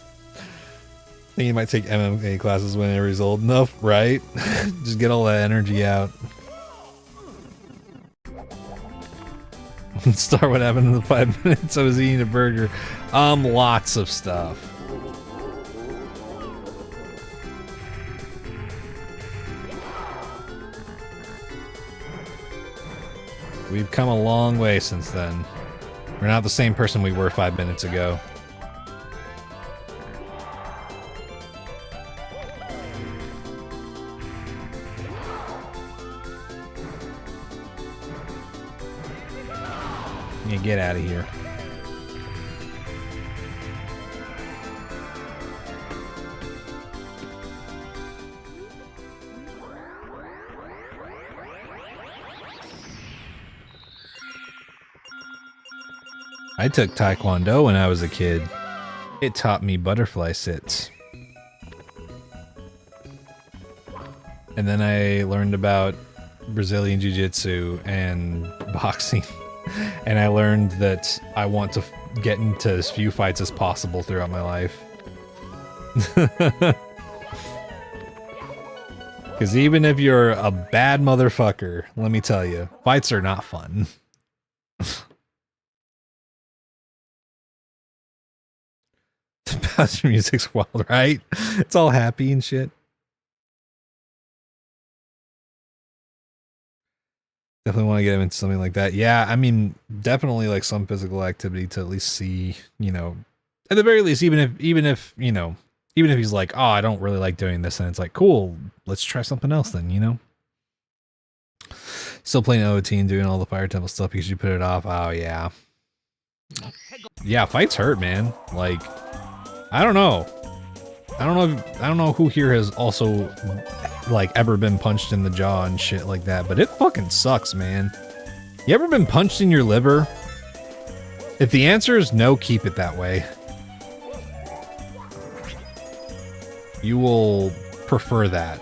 think you might take MMA classes whenever he's old enough, right? Just get all that energy out. Start what happened in the 5 minutes I was eating a burger. Lots of stuff. We've come a long way since then. We're not the same person we were 5 minutes ago. Yeah, get out of here. I took Taekwondo when I was a kid. It taught me butterfly sits. And then I learned about Brazilian Jiu-Jitsu and boxing. And I learned that I want to get into as few fights as possible throughout my life. Because even if you're a bad motherfucker, let me tell you, fights are not fun. The Bowser music's wild, right? It's all happy and shit. Definitely want to get him into something like that. Yeah, I mean, definitely like some physical activity to at least see, you know, at the very least, even if, you know, even if he's like, oh, I don't really like doing this, and it's like, cool, let's try something else then, you know? Still playing OOT and doing all the Fire Temple stuff because you put it off. Oh, yeah. Yeah, fights hurt, man. Like, I don't know. I don't know who here has also, like, ever been punched in the jaw and shit like that, but it fucking sucks, man. You ever been punched in your liver? If the answer is no, keep it that way. You will prefer that.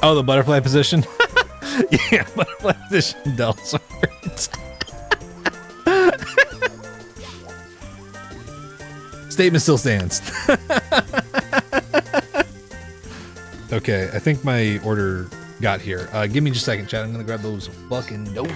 Oh, the butterfly position? Yeah, butterfly position does hurt. Statement still stands. Okay, I think my order got here. Give me just a second, chat. I'm gonna grab those fucking noodles.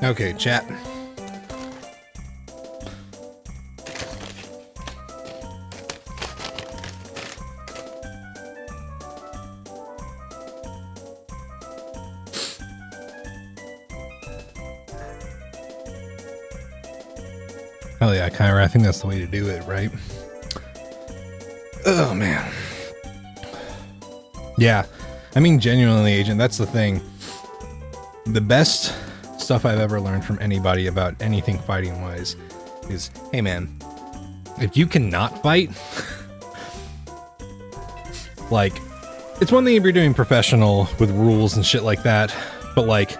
Okay, chat. Hell yeah, Kyra, I think that's the way to do it, right? Oh, man. Yeah, I mean, genuinely, Agent, that's the thing. The best stuff I've ever learned from anybody about anything fighting wise is, hey man, if you cannot fight, like, it's one thing if you're doing professional with rules and shit like that, but like,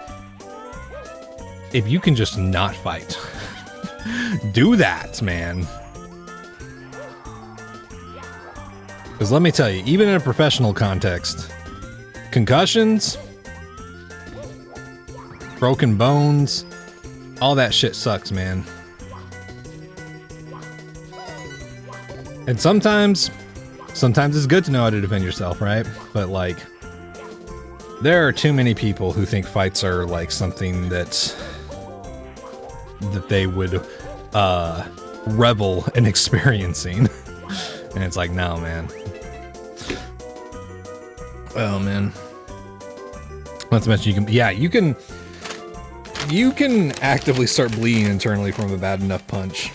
if you can just not fight, do that, man. Because let me tell you, even in a professional context, concussions, broken bones, all that shit sucks, man. And sometimes it's good to know how to defend yourself, right? But like, there are too many people who think fights are like something that they would revel in experiencing. And it's like, no, man. Oh, man. Not to mention, you can actively start bleeding internally from a bad enough punch.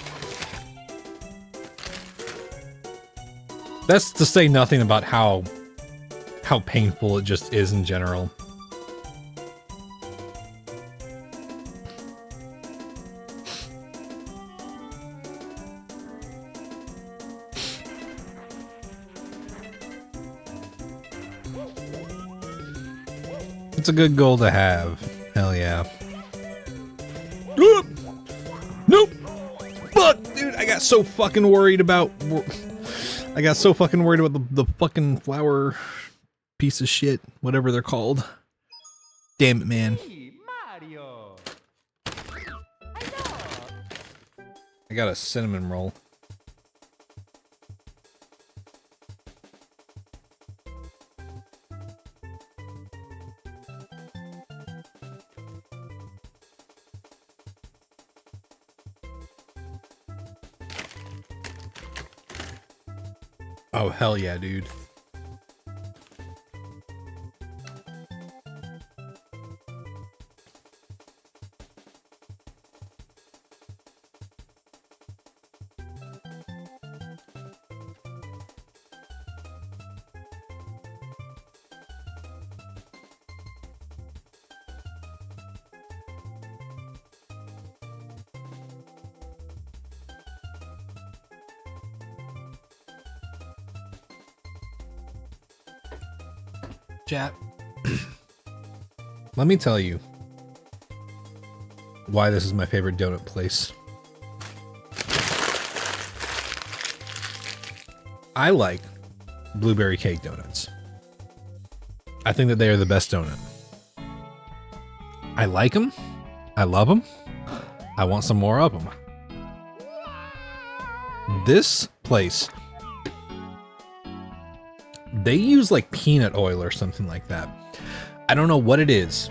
That's to say nothing about how painful it just is in general. It's a good goal to have. Hell yeah. Nope. Fuck, dude, I got so fucking worried about the fucking flower piece of shit, whatever they're called. Damn it, man. Mario. I got a cinnamon roll. Oh, hell yeah, dude. Chat. Let me tell you why this is my favorite donut place. I like blueberry cake donuts. I think that they are the best donut. I like them. I love them. I want some more of them. This place, they use like peanut oil or something like that. I don't know what it is.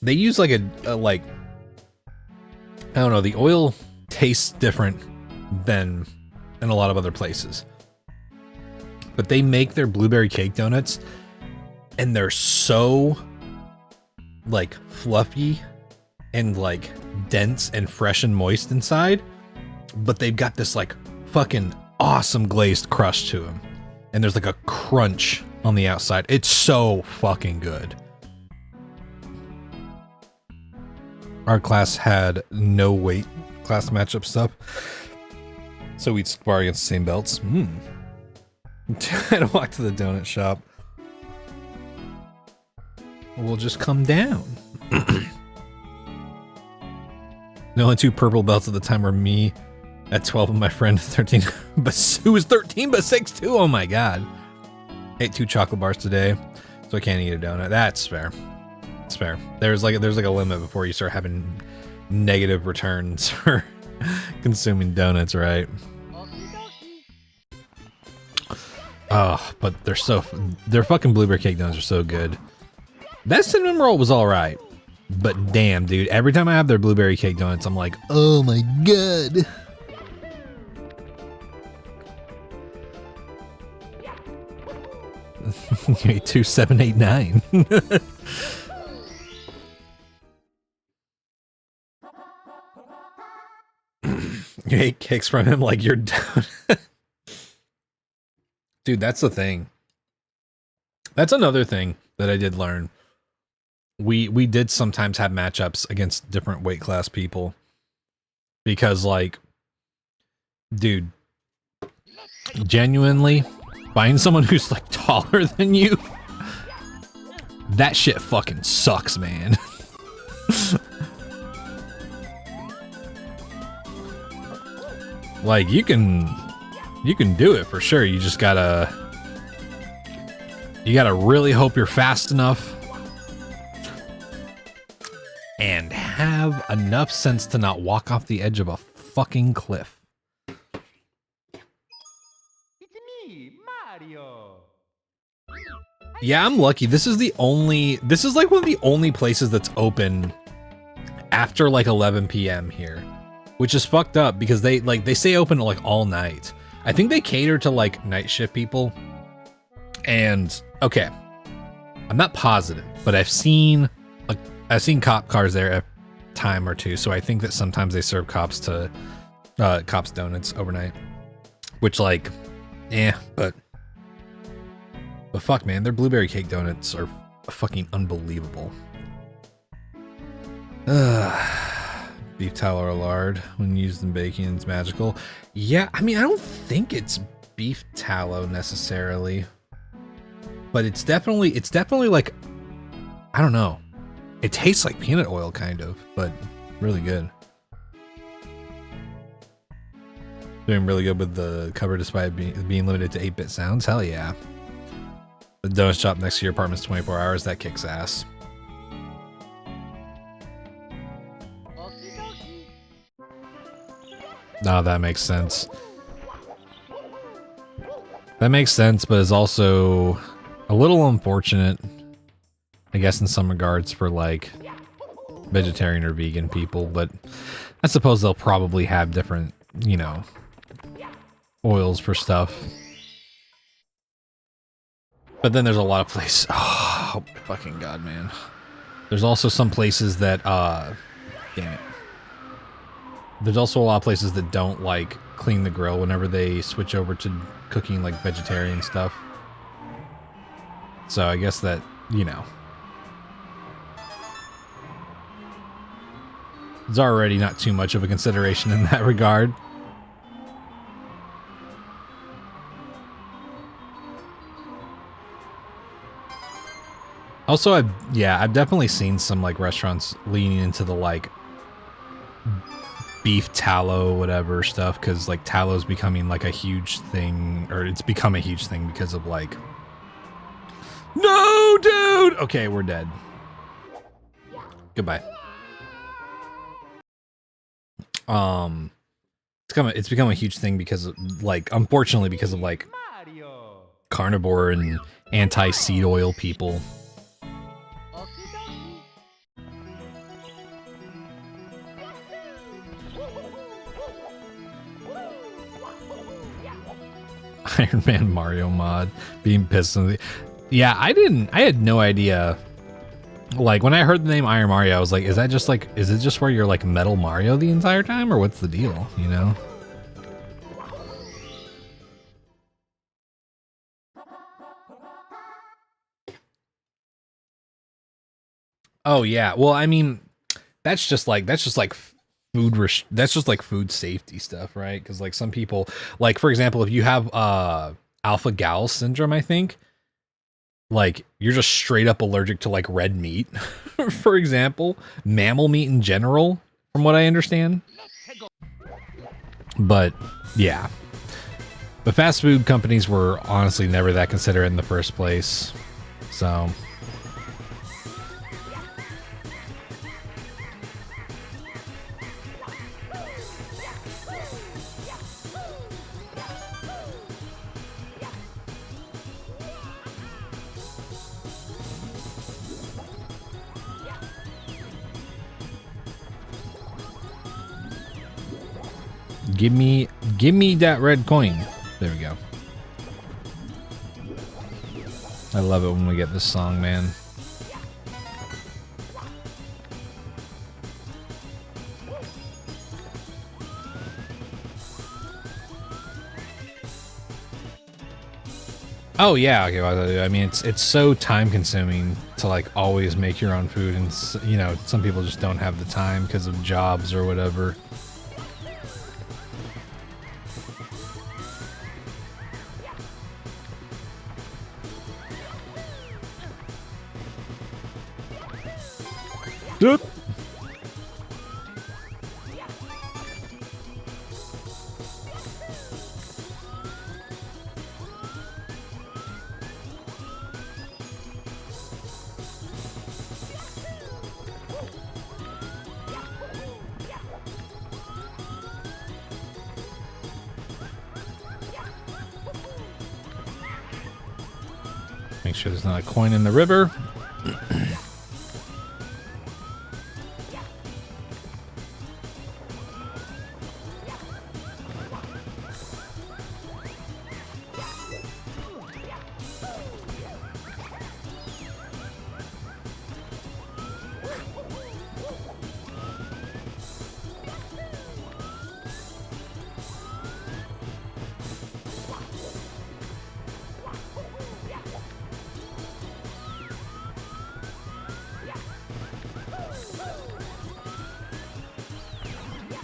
They use like a like, I don't know, the oil tastes different than in a lot of other places. But they make their blueberry cake donuts and they're so like fluffy and like dense and fresh and moist inside, but they've got this like fucking awesome glazed crust to them. And there's like a crunch on the outside. It's so fucking good. Our class had no weight class matchup stuff, so we'd spar against the same belts. I had to walk to the donut shop. We'll just come down. The only two purple belts at the time were me at 12 and my friend 13, but who was 13 but 6 too. Oh my god. Ate 2 chocolate bars today, so I can't eat a donut. That's fair. It's fair. There's like a limit before you start having negative returns for consuming donuts, right? Oh, but their fucking blueberry cake donuts are so good. That cinnamon roll was all right, but damn, dude, every time I have their blueberry cake donuts, I'm like, oh my god. 2789. You ate kicks from him like you're down. Dude, that's the thing. That's another thing that I did learn. We did sometimes have matchups against different weight class people. Because, like, dude, genuinely, find someone who's, like, taller than you. That shit fucking sucks, man. Like, you can do it for sure. You just gotta really hope you're fast enough and have enough sense to not walk off the edge of a fucking cliff. It's me, Mario. Yeah, I'm lucky. This is like one of the only places that's open after like 11 p.m. here, which is fucked up because they stay open like all night. I think they cater to like night shift people. And okay, I'm not positive, but I've seen cop cars there a time or two, so I think that sometimes they serve cops donuts overnight, which like, but fuck, man, their blueberry cake donuts are fucking unbelievable. Beef tallow or lard when used in baking is magical. Yeah, I mean, I don't think it's beef tallow necessarily, but it's definitely like, I don't know. It tastes like peanut oil kind of, but really good. Doing really good with the cover despite being limited to 8-bit sounds. Hell yeah. The donut shop next to your apartment's 24 hours. That kicks ass. Oh, that makes sense. That makes sense, but it's also a little unfortunate, I guess, in some regards for like vegetarian or vegan people, but I suppose they'll probably have different, you know, oils for stuff. But then there's a lot of places. Oh, fucking God, man. There's also some places that, damn it. There's also a lot of places that don't, like, clean the grill whenever they switch over to cooking, like, vegetarian stuff. So I guess that, you know. It's already not too much of a consideration in that regard. Also, I've definitely seen some, like, restaurants leaning into the, like, beef tallow, whatever stuff, because, like, tallow's becoming, like, a huge thing, or it's become a huge thing because of, like... No, dude! Okay, we're dead. Goodbye. It's become a huge thing because of, like, unfortunately, because of, like, carnivore and anti-seed oil people. Iron Man Mario mod being pissed on the... Yeah, I had no idea. Like, when I heard the name Iron Mario, I was like, is it just where you're like Metal Mario the entire time, or what's the deal, you know? Oh yeah, well, I mean, that's just like food safety stuff, right? Because like some people, like for example, if you have alpha gal syndrome, I think, like you're just straight up allergic to like red meat, for example, mammal meat in general, from what I understand. But yeah, the fast food companies were honestly never that considerate in the first place, so. Give me that red coin. There we go. I love it when we get this song, man. Oh yeah, okay. Well, I mean, it's so time consuming to like always make your own food, and you know, some people just don't have the time because of jobs or whatever. Dude. Make sure there's not a coin in the river.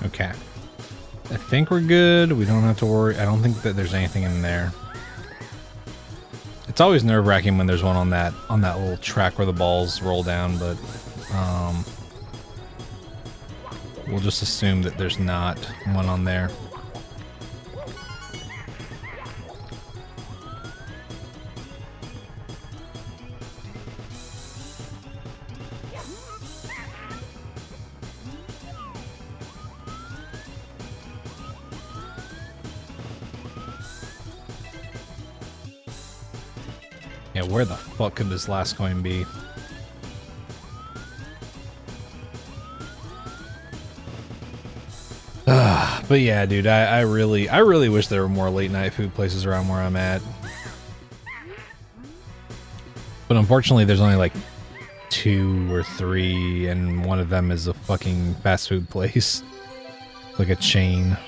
Okay. I think we're good. We don't have to worry. I don't think that there's anything in there. It's always nerve-wracking when there's one on that little track where the balls roll down, but we'll just assume that there's not one on there. Yeah, where the fuck could this last coin be? But yeah, dude, I really wish there were more late night food places around where I'm at. But unfortunately, there's only like 2 or 3, and one of them is a fucking fast food place. Like a chain.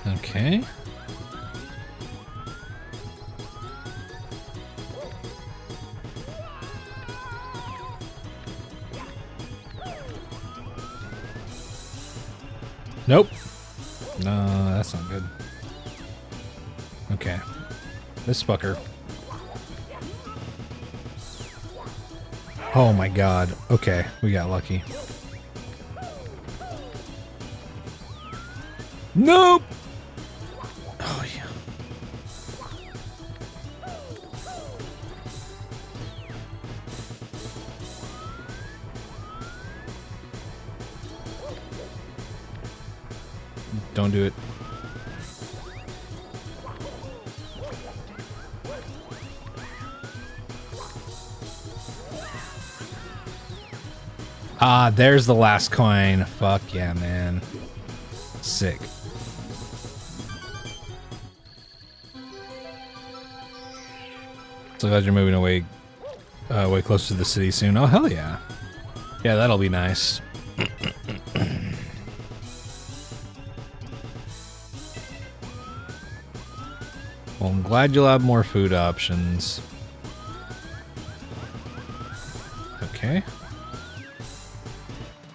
Okay. Nope. No, that's not good. Okay. This fucker. Oh my god. Okay, we got lucky. Nope! Oh yeah. Don't do it. Ah, there's the last coin. Fuck yeah, man. Sick. So glad you're moving away, way closer to the city soon. Oh, hell yeah. Yeah, that'll be nice. Well, I'm glad you'll have more food options. Okay.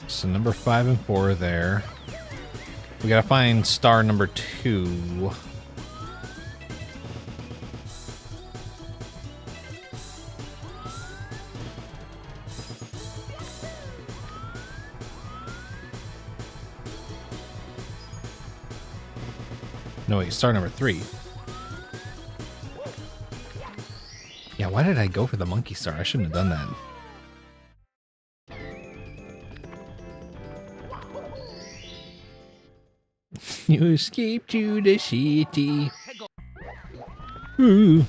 So number 5 and 4 are there. We gotta find star number 2. No, wait, star number 3. Yeah, why did I go for the monkey star? I shouldn't have done that. You escaped to the city. Ooh.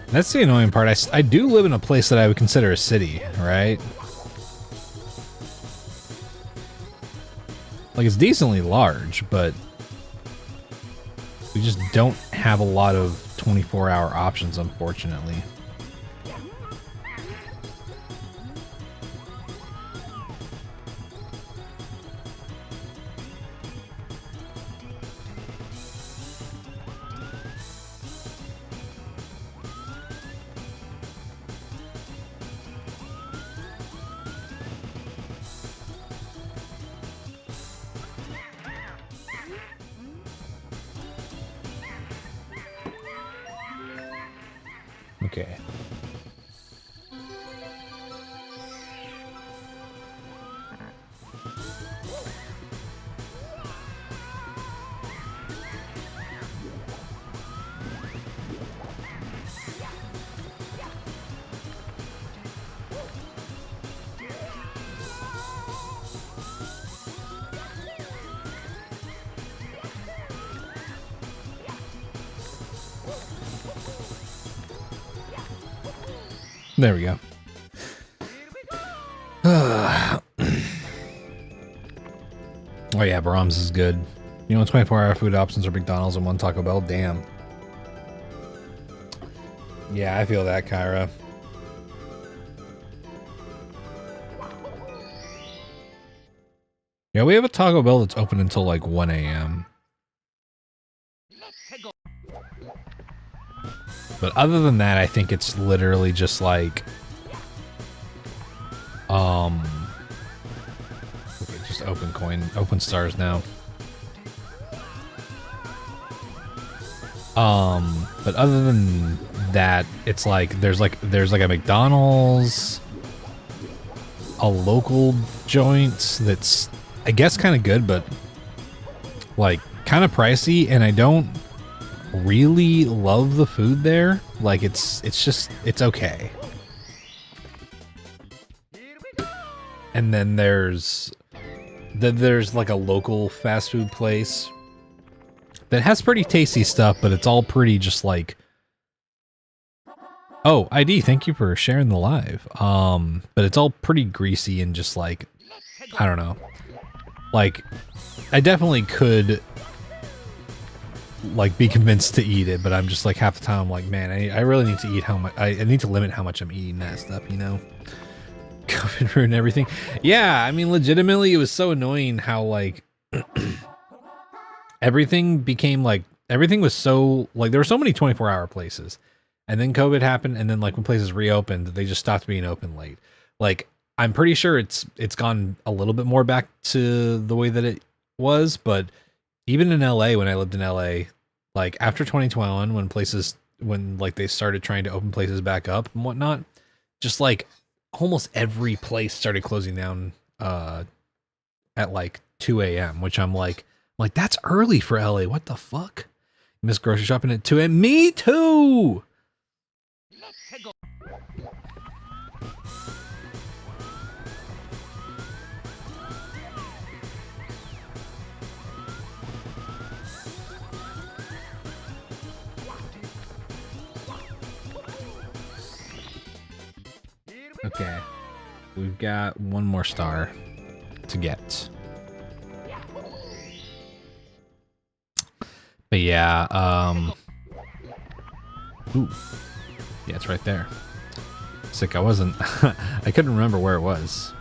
That's the annoying part. I do live in a place that I would consider a city, right? Like, it's decently large, but we just don't have a lot of 24-hour options, unfortunately. Okay. There we go. Oh yeah, Brahms is good. You know, 24-hour food options are McDonald's and one Taco Bell. Damn. Yeah, I feel that, Kyra. Yeah, we have a Taco Bell that's open until like 1 a.m. But other than that, I think it's literally just like, okay, just open stars now. But other than that, it's like there's like a McDonald's, a local joint that's I guess kind of good, but like kind of pricey, and I don't really love the food there. Like it's okay. And then there's like a local fast food place that has pretty tasty stuff, but it's all pretty just like, oh, ID, thank you for sharing the live. But it's all pretty greasy and just like, I don't know. Like, I definitely could like be convinced to eat it, but I'm just like half the time I'm like, man, I really need to eat how much, I need to limit how much I'm eating that stuff, you know? COVID ruined everything. Yeah, I mean, legitimately, it was so annoying how like everything was so like there were so many 24-hour places, and then COVID happened, and then like when places reopened, they just stopped being open late. Like I'm pretty sure it's gone a little bit more back to the way that it was, but even in LA, when I lived in LA, like after 2021, when like they started trying to open places back up and whatnot, just like almost every place started closing down at like 2 a.m., which I'm like that's early for LA. What the fuck? Miss grocery shopping at 2 a.m. Me too. Okay, we've got one more star to get. But yeah, ooh, yeah, it's right there. Sick, I couldn't remember where it was.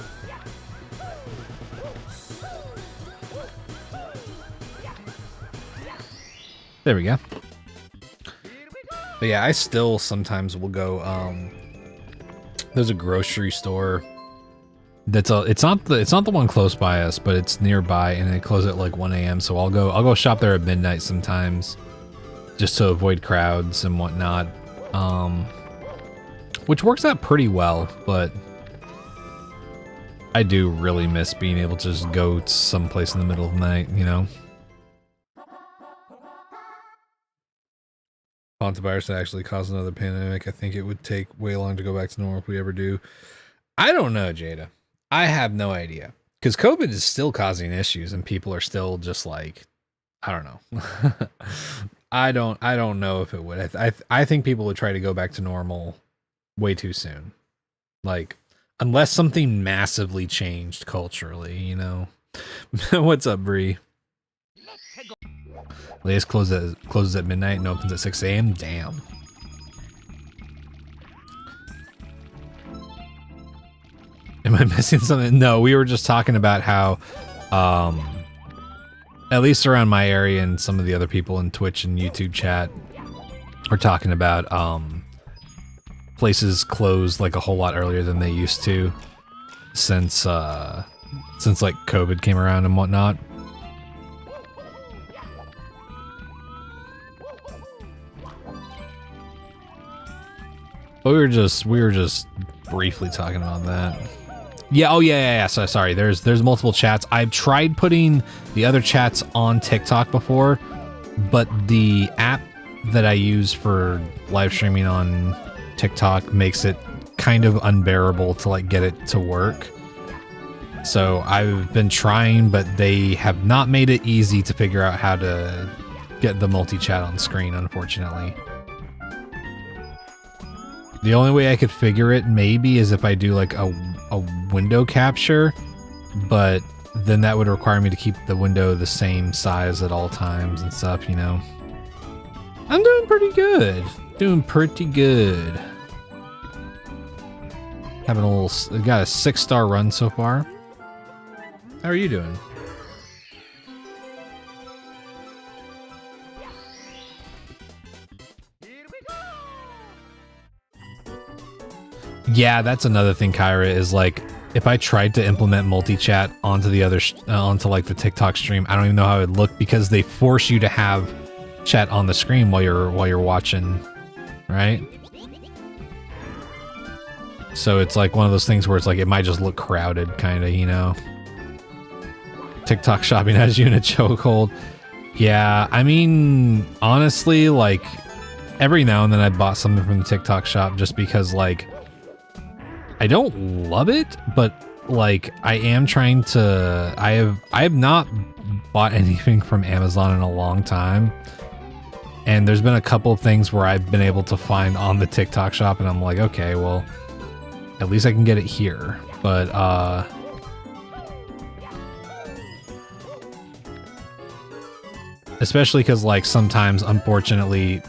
There we go. But yeah, I still sometimes will go, there's a grocery store that's it's not the one close by us, but it's nearby, and they close at like 1 a.m. So I'll go shop there at midnight sometimes, just to avoid crowds and whatnot. Which works out pretty well, but I do really miss being able to just go to someplace in the middle of the night, you know. Virus actually caused another pandemic. I think it would take way long to go back to normal if we ever do. I don't know, Jada. I have no idea, because COVID is still causing issues, and people are still just like, I don't know. I don't know if it would. I think people would try to go back to normal way too soon. Like, unless something massively changed culturally, you know. What's up, Bree? Latest closes at midnight and opens at 6 a.m. Damn. Am I missing something? No, we were just talking about how, at least around my area and some of the other people in Twitch and YouTube chat are talking about, places closed like a whole lot earlier than they used to since like COVID came around and whatnot. But we were just briefly talking about that. Yeah, oh yeah. So sorry, there's multiple chats. I've tried putting the other chats on TikTok before, but the app that I use for live streaming on TikTok makes it kind of unbearable to like get it to work. So I've been trying, but they have not made it easy to figure out how to get the multi-chat on screen, unfortunately. The only way I could figure it maybe is if I do like a window capture, but then that would require me to keep the window the same size at all times and stuff, you know. I'm doing pretty good. Doing pretty good. Having got a 6-star run so far. How are you doing? Yeah, that's another thing, Kyra, is like, if I tried to implement multi-chat onto the other, onto like the TikTok stream, I don't even know how it would look, because they force you to have chat on the screen while you're watching, right? So it's like one of those things where it's like, it might just look crowded, kind of, you know? TikTok shopping has you in a chokehold. Yeah, I mean, honestly, like, every now and then I bought something from the TikTok shop just because, like, I don't love it, but, like, I am trying to... I have not bought anything from Amazon in a long time. And there's been a couple of things where I've been able to find on the TikTok shop, and I'm like, okay, well, at least I can get it here. But, especially because, like, sometimes, unfortunately,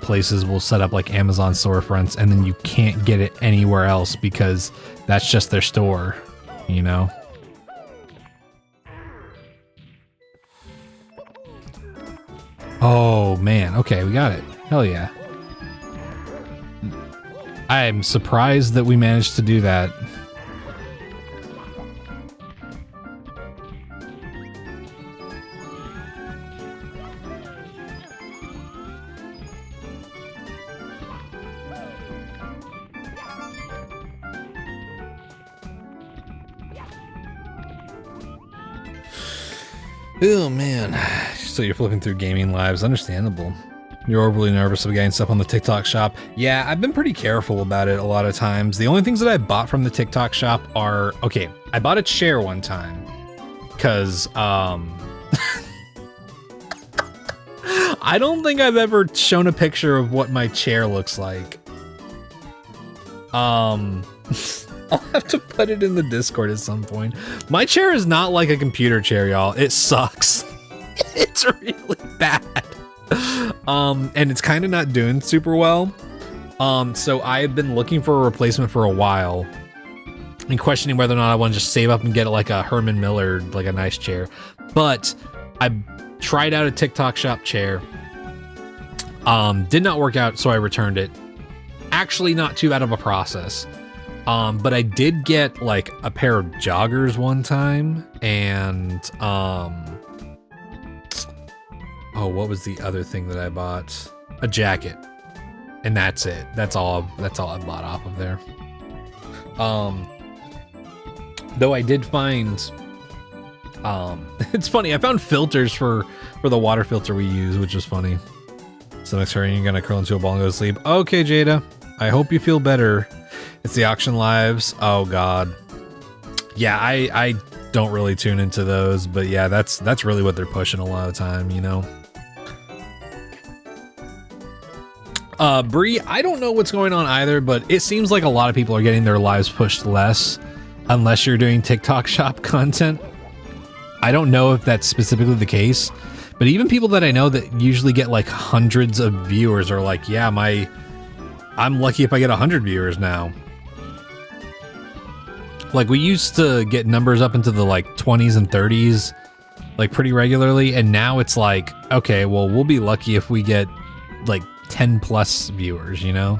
places will set up, like, Amazon storefronts, and then you can't get it anywhere else because that's just their store, you know? Oh, man. Okay, we got it. Hell yeah. I'm surprised that we managed to do that. Oh, man. So you're flipping through gaming lives. Understandable. You're overly nervous of getting stuff on the TikTok shop. Yeah, I've been pretty careful about it a lot of times. The only things that I bought from the TikTok shop are... Okay, I bought a chair one time. Because, I don't think I've ever shown a picture of what my chair looks like. I'll have to put it in the Discord at some point. My chair is not like a computer chair, y'all. It sucks. It's really bad. And it's kind of not doing super well. So I've been looking for a replacement for a while and questioning whether or not I want to just save up and get like a Herman Miller, like a nice chair. But I tried out a TikTok shop chair. Did not work out, so I returned it. Actually, not too bad of a process. But I did get like a pair of joggers one time, and oh, what was the other thing that I bought? A jacket. And that's it. That's all I bought off of there. Though I did find it's funny, I found filters for the water filter we use, which is funny. So next turn you're gonna curl into a ball and go to sleep. Okay, Jada. I hope you feel better. It's the auction lives. Oh god. Yeah, I don't really tune into those, but yeah, that's really what they're pushing a lot of the time, you know. Bree, I don't know what's going on either, but it seems like a lot of people are getting their lives pushed less unless you're doing TikTok shop content. I don't know if that's specifically the case, but even people that I know that usually get like hundreds of viewers are like, yeah, I'm lucky if I get 100 viewers now. Like, we used to get numbers up into the like 20s and 30s like pretty regularly, and now it's like, okay, well, we'll be lucky if we get like 10 plus viewers, you know?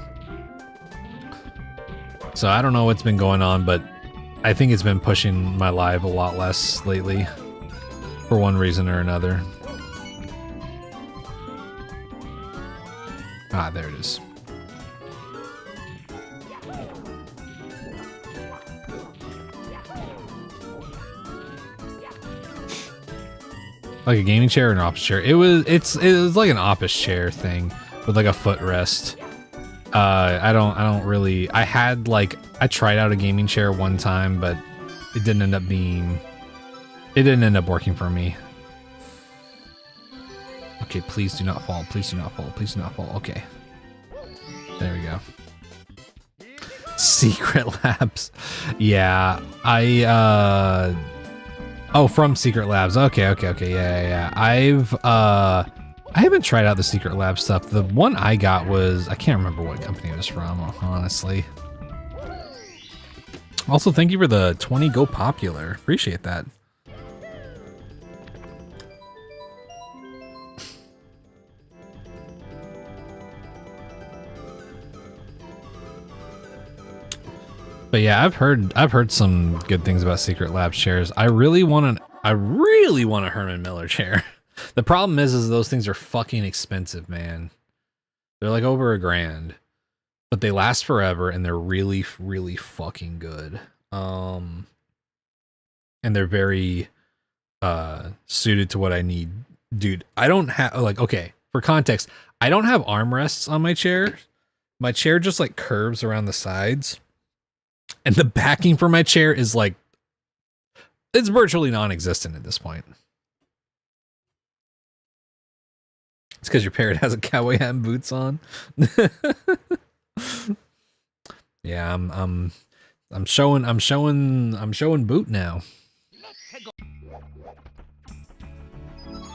So I don't know what's been going on, but I think it's been pushing my live a lot less lately for one reason or another. Ah, there it is. Like a gaming chair or an office chair? It was like an office chair thing with like a footrest. I don't really. I tried out a gaming chair one time, but it didn't end up working for me. Okay, please do not fall. Please do not fall. Please do not fall. Okay. There we go. Secret Labs. Yeah, oh, from Secret Labs. Okay. Yeah. I haven't tried out the Secret Labs stuff. The one I got was, I can't remember what company it was from, honestly. Also, thank you for the 20 Go Popular. Appreciate that. But yeah, I've heard some good things about Secret Labs chairs. I really want a Herman Miller chair. The problem is those things are fucking expensive, man. They're like over $1,000, but they last forever and they're really, really fucking good. And they're very suited to what I need dude, I don't have like, okay, for context, I don't have armrests on my chair. My chair just like curves around the sides, and the backing for my chair is like, it's virtually non-existent at this point. It's because your parrot has a cowboy hat and boots on. Yeah, I'm showing boot now.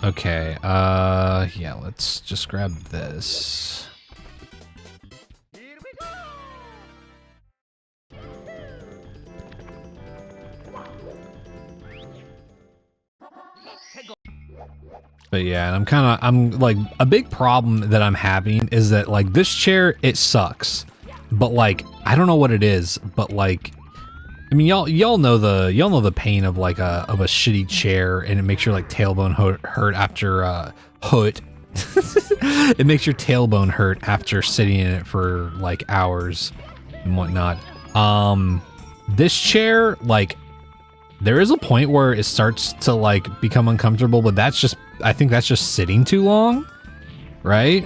Okay, yeah, let's just grab this. But yeah, and I'm like, a big problem that I'm having is that like this chair, it sucks. But like, I don't know what it is, but like, I mean, y'all know the pain of like a shitty chair, and it makes your like tailbone hurt after it makes your tailbone hurt after sitting in it for like hours and whatnot. This chair, like, there is a point where it starts to like become uncomfortable, but that's just, I think that's just sitting too long, right?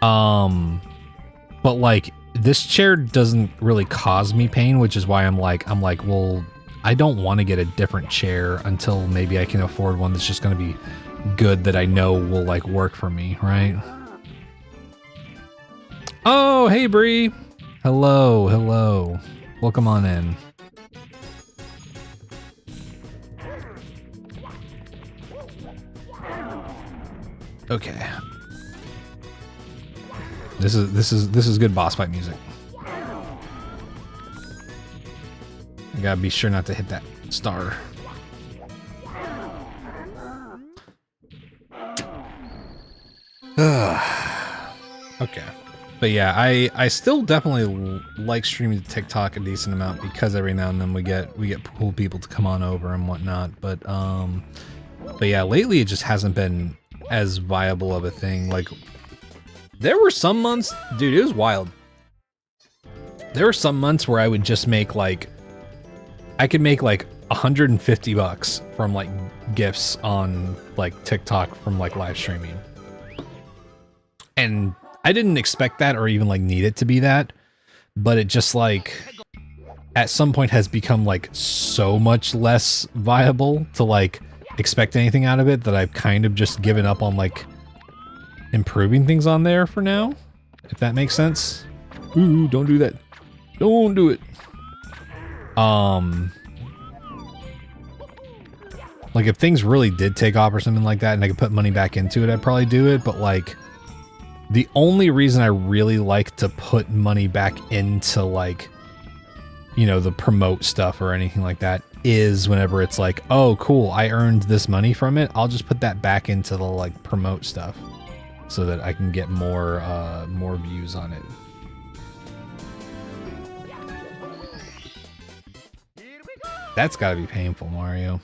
But like, this chair doesn't really cause me pain, which is why I'm like, well, I don't want to get a different chair until maybe I can afford one that's just going to be good, that I know will like work for me, right? Oh, hey Bree. Hello. Welcome on in. Okay. This is good boss fight music. You gotta be sure not to hit that star. Okay. But yeah, I still definitely like streaming to TikTok a decent amount, because every now and then we get cool people to come on over and whatnot. But yeah, lately it just hasn't been as viable of a thing. Like, there were some months, dude, it was wild. There were some months where I would just make like, I could make like $150 from like gifts on like TikTok from like live streaming. And I didn't expect that or even like need it to be that, but it just like at some point has become like so much less viable to like expect anything out of it that I've kind of just given up on like improving things on there for now, if that makes sense. Ooh, don't do that. Don't do it. Like if things really did take off or something like that and I could put money back into it, I'd probably do it. But like, the only reason I really like to put money back into like, you know, the promote stuff or anything like that is whenever it's like, oh cool, I earned this money from it, I'll just put that back into the like promote stuff so that I can get more views on it. That's gotta be painful, Mario.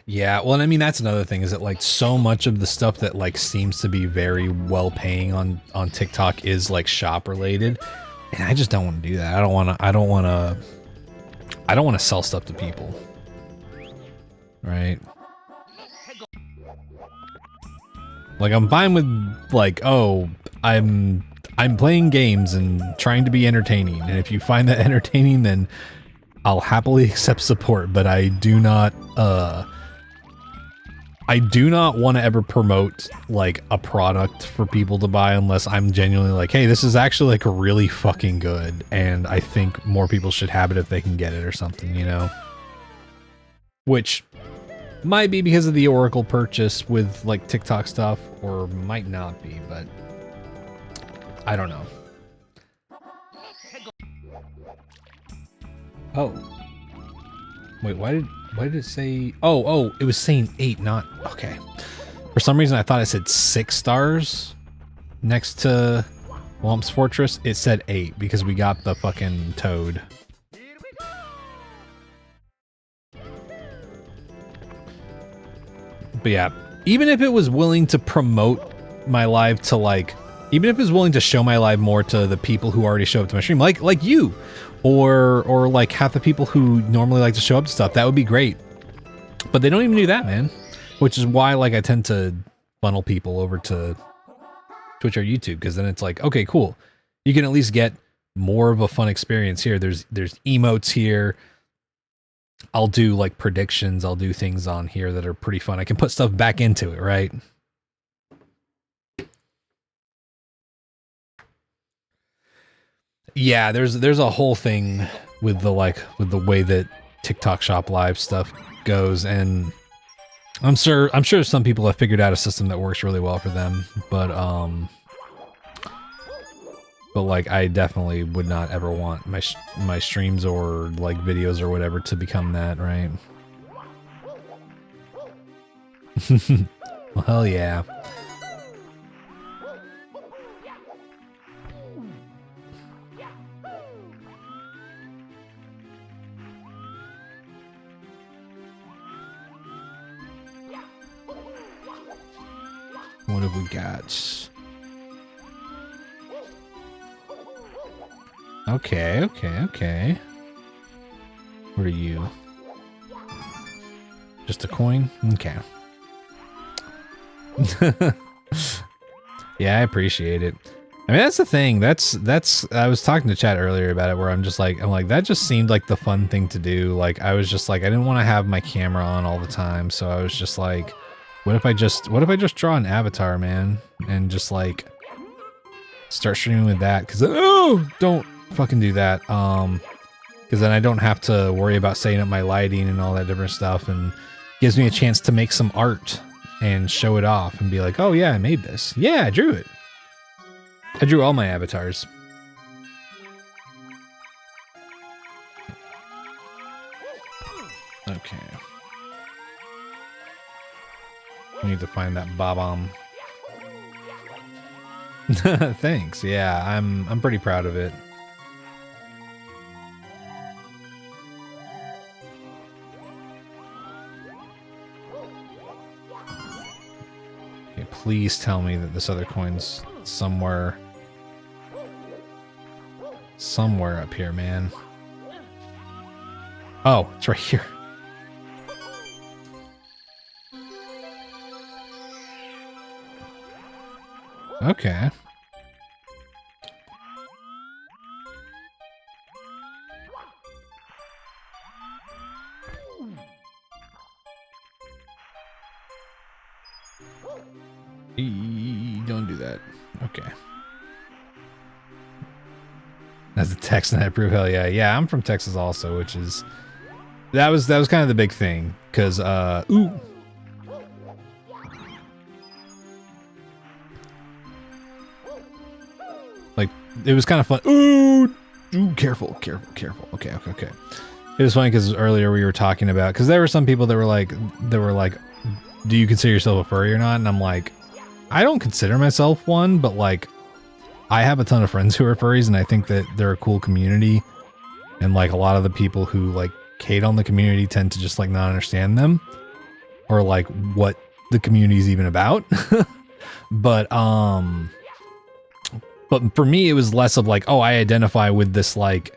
Yeah, well, I mean, that's another thing, is that like so much of the stuff that like seems to be very well paying on TikTok is like shop related, and I just don't want to do that. I don't want to sell stuff to people. Right? Like, I'm fine with like, oh, I'm playing games and trying to be entertaining, and if you find that entertaining, then I'll happily accept support, but I do not want to ever promote like a product for people to buy unless I'm genuinely like, hey, this is actually like really fucking good, and I think more people should have it if they can get it or something, you know? Which might be because of the Oracle purchase with like TikTok stuff, or might not be, but I don't know. Oh. Wait, why did it say... Oh, it was saying 8, not... Okay. For some reason, I thought it said 6 stars next to Lump's Fortress. It said 8 because we got the fucking toad. But yeah, even if it was willing to promote my live to like, even if it's willing to show my live more to the people who already show up to my stream, like you, or like half the people who normally like to show up to stuff, that would be great. But they don't even do that, man. Which is why like I tend to funnel people over to Twitch or YouTube, because then it's like, okay, cool. You can at least get more of a fun experience here. There's emotes here. I'll do like predictions. I'll do things on here that are pretty fun. I can put stuff back into it, right? Yeah, there's a whole thing with the way that TikTok Shop Live stuff goes, and I'm sure some people have figured out a system that works really well for them, but like I definitely would not ever want my streams or like videos or whatever to become that, right? Well, hell yeah. What have we got? Okay. What are you? Just a coin? Okay. Yeah, I appreciate it. I mean, that's the thing. That's I was talking to chat earlier about it, where I'm like, that just seemed like the fun thing to do. Like, I was just like, I didn't want to have my camera on all the time, so I was just like, what if I just draw an avatar, man, and just like start streaming with that? Because don't fucking do that. Because then I don't have to worry about setting up my lighting and all that different stuff, and gives me a chance to make some art and show it off and be like, oh yeah, I made this. Yeah, I drew it. I drew all my avatars. Okay. We need to find that Bob-omb. Thanks. Yeah, I'm pretty proud of it. Okay, please tell me that this other coin's somewhere up here, man. Oh, it's right here. Okay. Don't do that. Okay. That's a Texan, I approve. Hell yeah. Yeah, I'm from Texas also, which is that was kind of the big thing, because ooh. Like, it was kind of fun. Ooh, careful. Okay. It was funny because earlier we were talking about, because there were some people that were like, do you consider yourself a furry or not? And I'm like, I don't consider myself one, but like, I have a ton of friends who are furries, and I think that they're a cool community. And like, a lot of the people who like hate on the community tend to just like not understand them, or like what the community is even about. But for me, it was less of like, oh, I identify with this, like,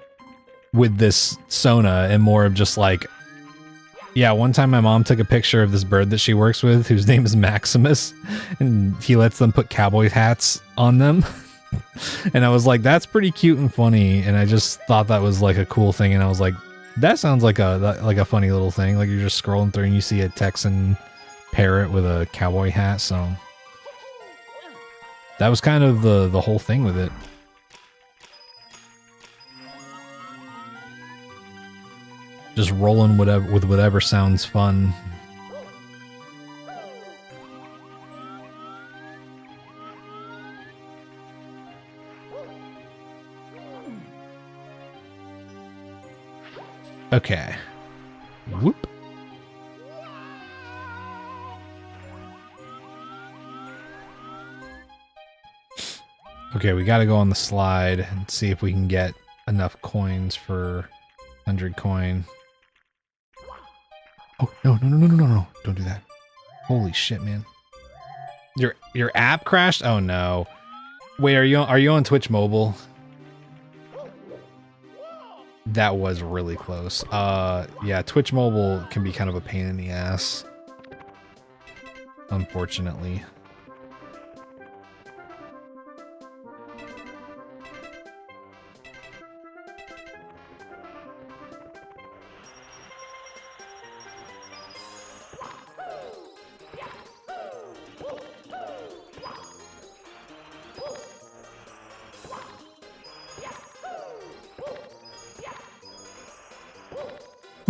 with this Sona, and more of just like, yeah, one time my mom took a picture of this bird that she works with, whose name is Maximus, and he lets them put cowboy hats on them. And I was like, that's pretty cute and funny, and I just thought that was like a cool thing, and I was like, that sounds like a funny little thing. Like, you're just scrolling through and you see a Texan parrot with a cowboy hat, so that was kind of the whole thing with it. Just rolling with whatever sounds fun. Okay. Whoop. Okay, we gotta go on the slide and see if we can get enough coins for 100 coin. Oh, no. Don't do that. Holy shit, man. Your app crashed? Oh no. Wait, are you on Twitch mobile? That was really close. Yeah, Twitch mobile can be kind of a pain in the ass. Unfortunately.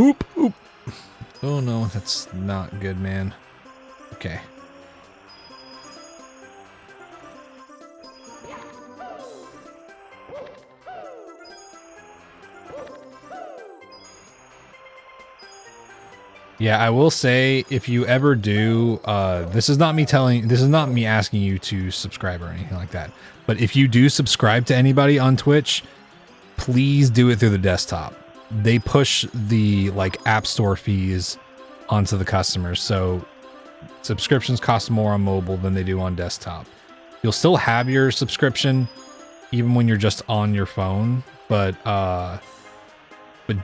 Oop, oop. Oh no, that's not good, man. Okay. Yeah, I will say if you ever do, this is not me asking you to subscribe or anything like that. But if you do subscribe to anybody on Twitch, please do it through the desktop. They push the like app store fees onto the customers, so subscriptions cost more on mobile than they do on desktop. You'll still have your subscription even when you're just on your phone, but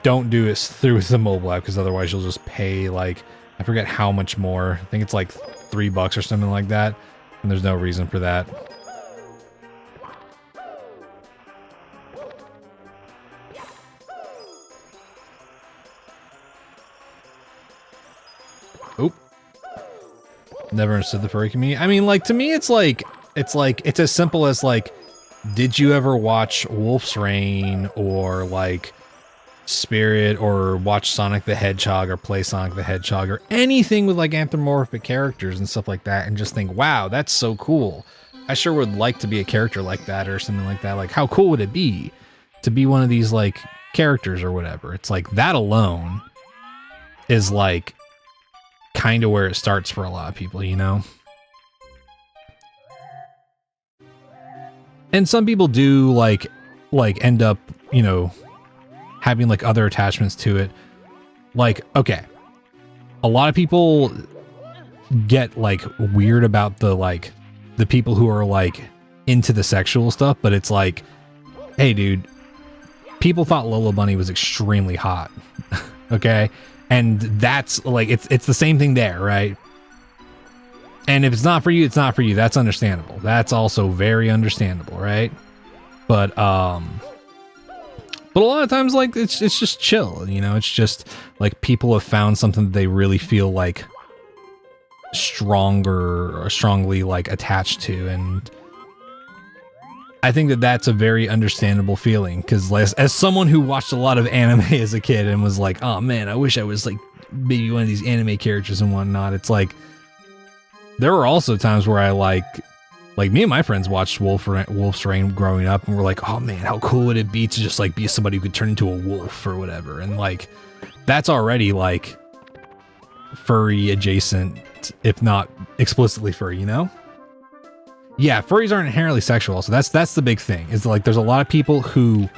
don't do it through the mobile app, because otherwise you'll just pay like, I forget how much more. I think it's like $3 or something like that, and there's no reason for that. Oop. Never understood the furry community. I mean, like, to me, it's as simple as like, did you ever watch Wolf's Rain or like Spirit or watch Sonic the Hedgehog or play Sonic the Hedgehog or anything with like anthropomorphic characters and stuff like that and just think, wow, that's so cool. I sure would like to be a character like that or something like that. Like, how cool would it be to be one of these like characters or whatever? It's like that alone is like kind of where it starts for a lot of people, you know? And some people do like end up, you know, having like other attachments to it. Like, okay, a lot of people get like weird about the people who are like into the sexual stuff, but it's like, hey dude, people thought Lola Bunny was extremely hot. Okay, and that's like, it's the same thing there, right? And if it's not for you, it's not for you. That's understandable. That's also very understandable, right? But a lot of times, like, it's just chill, you know? It's just like people have found something that they really feel like strongly like attached to, and I think that that's a very understandable feeling, because as someone who watched a lot of anime as a kid and was like, oh man, I wish I was like maybe one of these anime characters and whatnot, it's like there were also times where I like me and my friends watched Wolf's Rain growing up, and we're like, oh man, how cool would it be to just like be somebody who could turn into a wolf or whatever, and like that's already like furry adjacent, if not explicitly furry, you know? Yeah, furries aren't inherently sexual, so that's the big thing, is like there's a lot of people who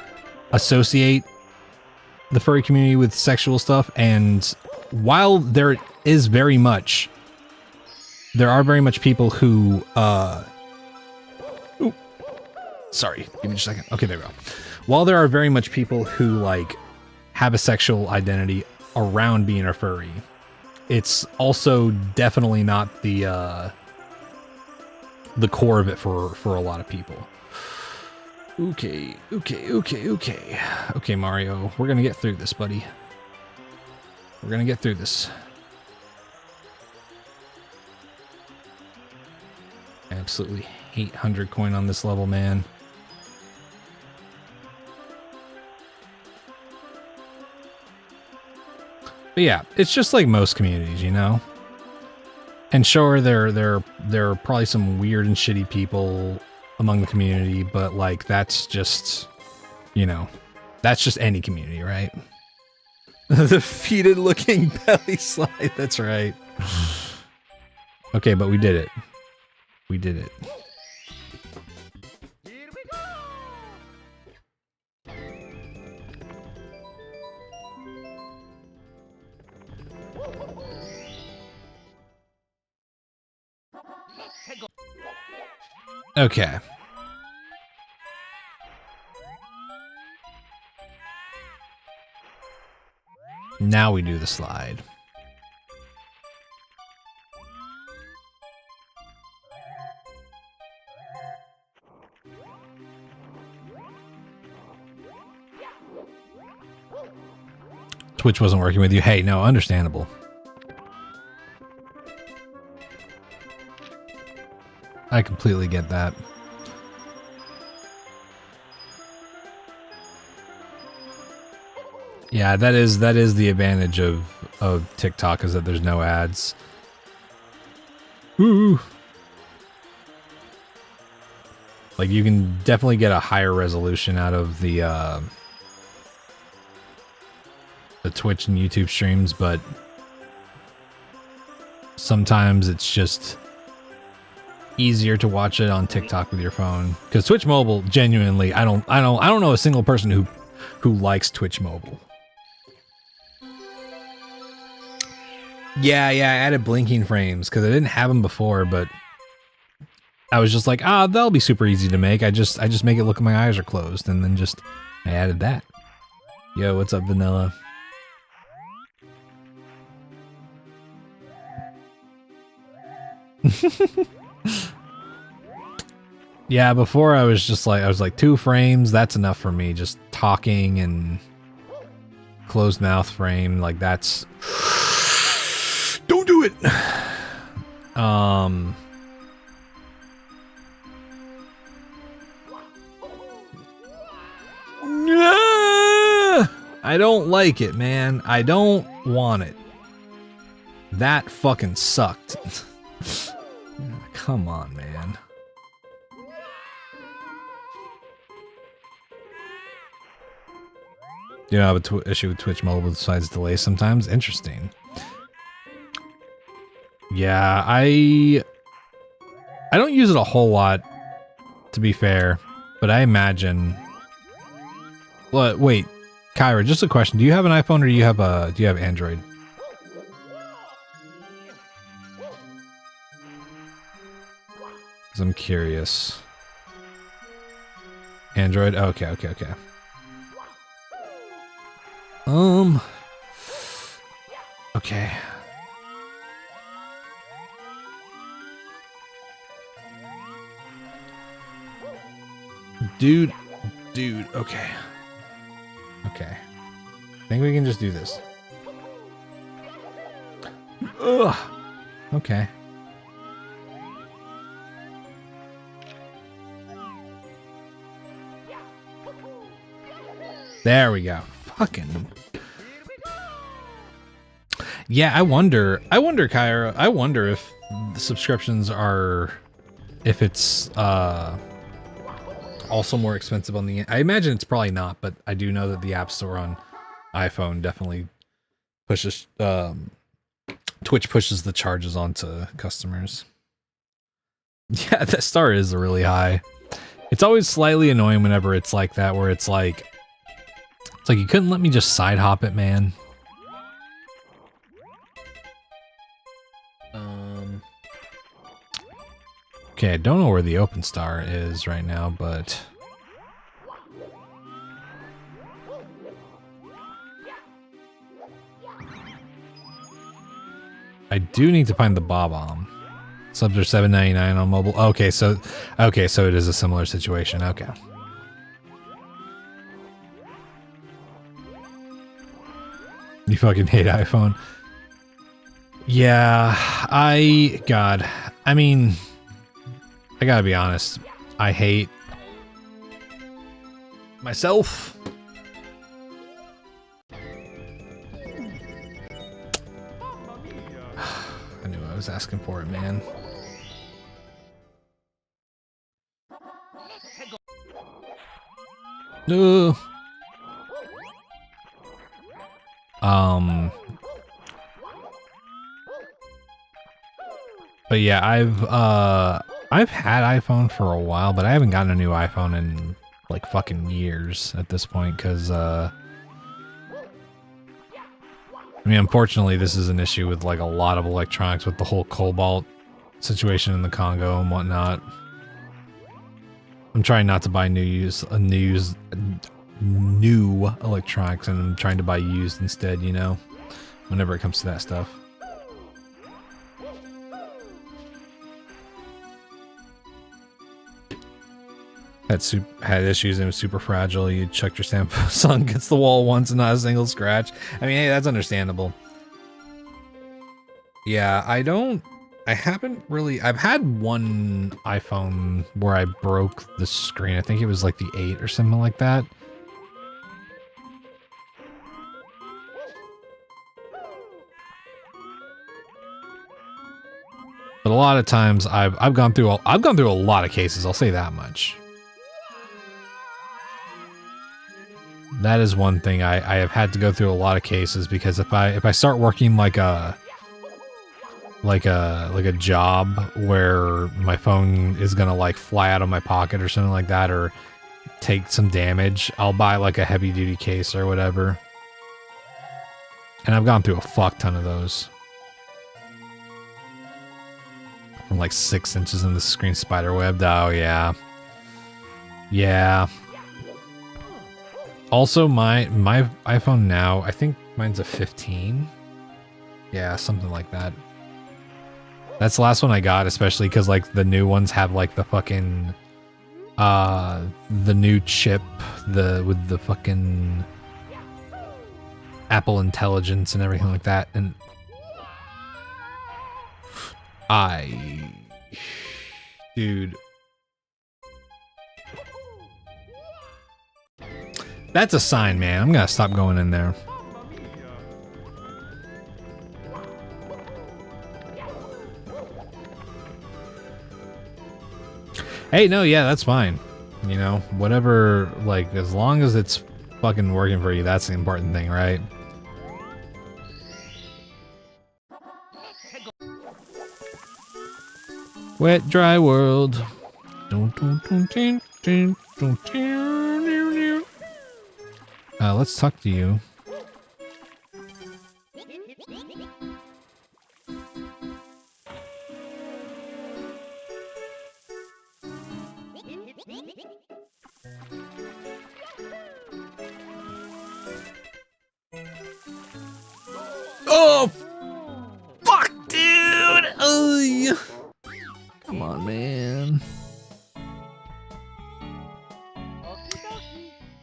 associate the furry community with sexual stuff, and while there are very much people who ooh, sorry, give me just a second. Okay, there we go. While there are very much people who like have a sexual identity around being a furry, it's also definitely not the core of it for a lot of people. Okay, Mario, we're gonna get through this, buddy. We're gonna get through this. I absolutely hate 100 coin on this level, man. But yeah, it's just like most communities, you know? And sure, there are probably some weird and shitty people among the community, but like that's just, you know, that's just any community, right? The fetid looking belly slide, that's right. Okay, but we did it. We did it. Here we go! Okay. Now we do the slide. Twitch wasn't working with you. Hey, no, understandable. I completely get that. Yeah, that is the advantage of TikTok, is that there's no ads. Ooh. Like, you can definitely get a higher resolution out of the Twitch and YouTube streams, but sometimes it's just easier to watch it on TikTok with your phone. Because Twitch Mobile, genuinely, I don't know a single person who likes Twitch Mobile. Yeah, I added blinking frames because I didn't have them before, but I was just like, that'll be super easy to make. I just make it look like my eyes are closed, and then I added that. Yo, what's up, Vanilla? Yeah, before I was like 2 frames, that's enough for me. Just talking and closed mouth frame, like that's... Don't do it! I don't like it, man. I don't want it. That fucking sucked. Come on, man. You know, I have an issue with Twitch Mobile besides delays sometimes. Interesting. Yeah, I don't use it a whole lot, to be fair, but I imagine... What? Wait, Kyra, just a question. Do you have an iPhone or do you have Android? Because I'm curious. Android? Okay. Okay. Dude, okay. Okay. I think we can just do this. Ugh. Okay. There we go. Fucking. Yeah, I wonder, Kyra, I wonder if the subscriptions are, if it's, also more expensive on the... I imagine it's probably not, but I do know that the App Store on iPhone definitely pushes... Twitch pushes the charges onto customers. Yeah, that star is really high. It's always slightly annoying whenever it's like that, where it's like you couldn't let me just side hop it, man. Okay, I don't know where the open star is right now, but... I do need to find the Bob-omb. Subs are $7.99 on mobile. Okay, so it is a similar situation. Okay. You fucking hate iPhone. Yeah, I mean, I gotta be honest. I hate myself. I knew I was asking for it, man. No. But yeah, I've had iPhone for a while, but I haven't gotten a new iPhone in like fucking years at this point, because I mean, unfortunately, this is an issue with like a lot of electronics with the whole cobalt situation in the Congo and whatnot. I'm trying not to buy new electronics, and I'm trying to buy used instead, you know, whenever it comes to that stuff. Had issues and it was super fragile. You chucked your Samsung against the wall once and not a single scratch. I mean, hey, that's understandable. Yeah, I've had one iPhone where I broke the screen. I think it was like the 8 or something like that. But a lot of times I've gone through a lot of cases, I'll say that much. That is one thing I have had to go through a lot of cases, because if I start working like a job where my phone is gonna like fly out of my pocket or something like that, or take some damage, I'll buy like a heavy duty case or whatever. And I've gone through a fuck ton of those. From like 6 inches in the screen spiderwebbed. Oh yeah. Yeah. Also, my iPhone now, I think mine's a 15. Yeah, something like that. That's the last one I got, especially because like the new ones have like the fucking the new chip, with the fucking Apple Intelligence and everything like that. And dude, that's a sign, man. I'm gonna stop going in there. Hey, no, yeah, that's fine. You know, whatever, like, as long as it's fucking working for you, that's the important thing, right? Wet, dry world. Let's talk to you. Oh, fuck, dude! Oh, come on, man.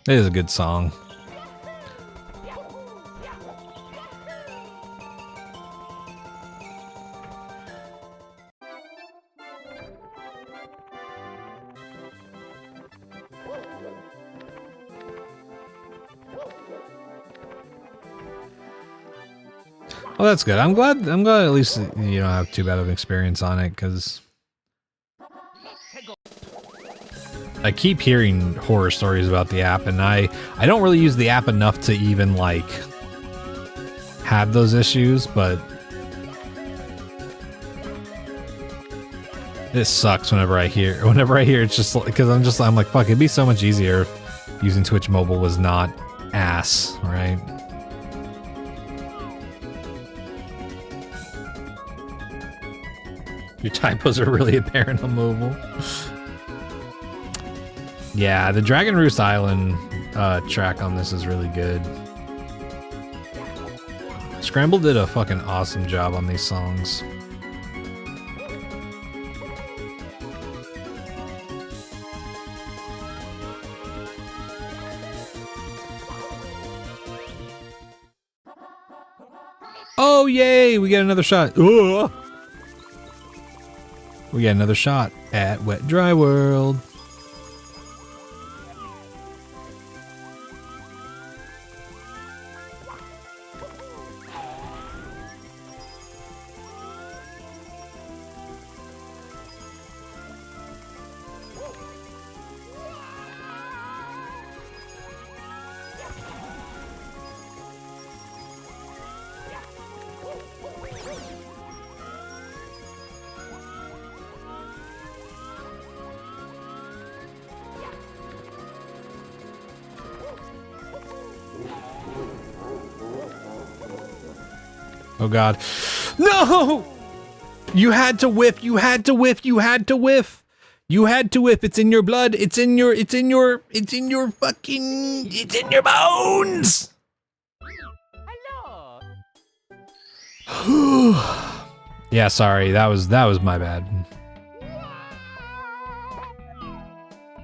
It is a good song. Well, that's good. I'm glad at least you don't have too bad of an experience on it, because I keep hearing horror stories about the app, and I don't really use the app enough to even like have those issues, but it sucks whenever I hear it's just like, because I'm like, fuck, it'd be so much easier if using Twitch Mobile was not ass, right? Your typos are really apparent on mobile. Yeah, the Dragon Roost Island track on this is really good. Scramble did a fucking awesome job on these songs. Oh, yay! We get another shot. Ugh. We get another shot at Wet Dry World. Oh god. No! You had to whiff, you had to whiff, you had to whiff! You had to whip. It's in your blood. It's in your bones. Hello. Yeah, sorry. That was my bad.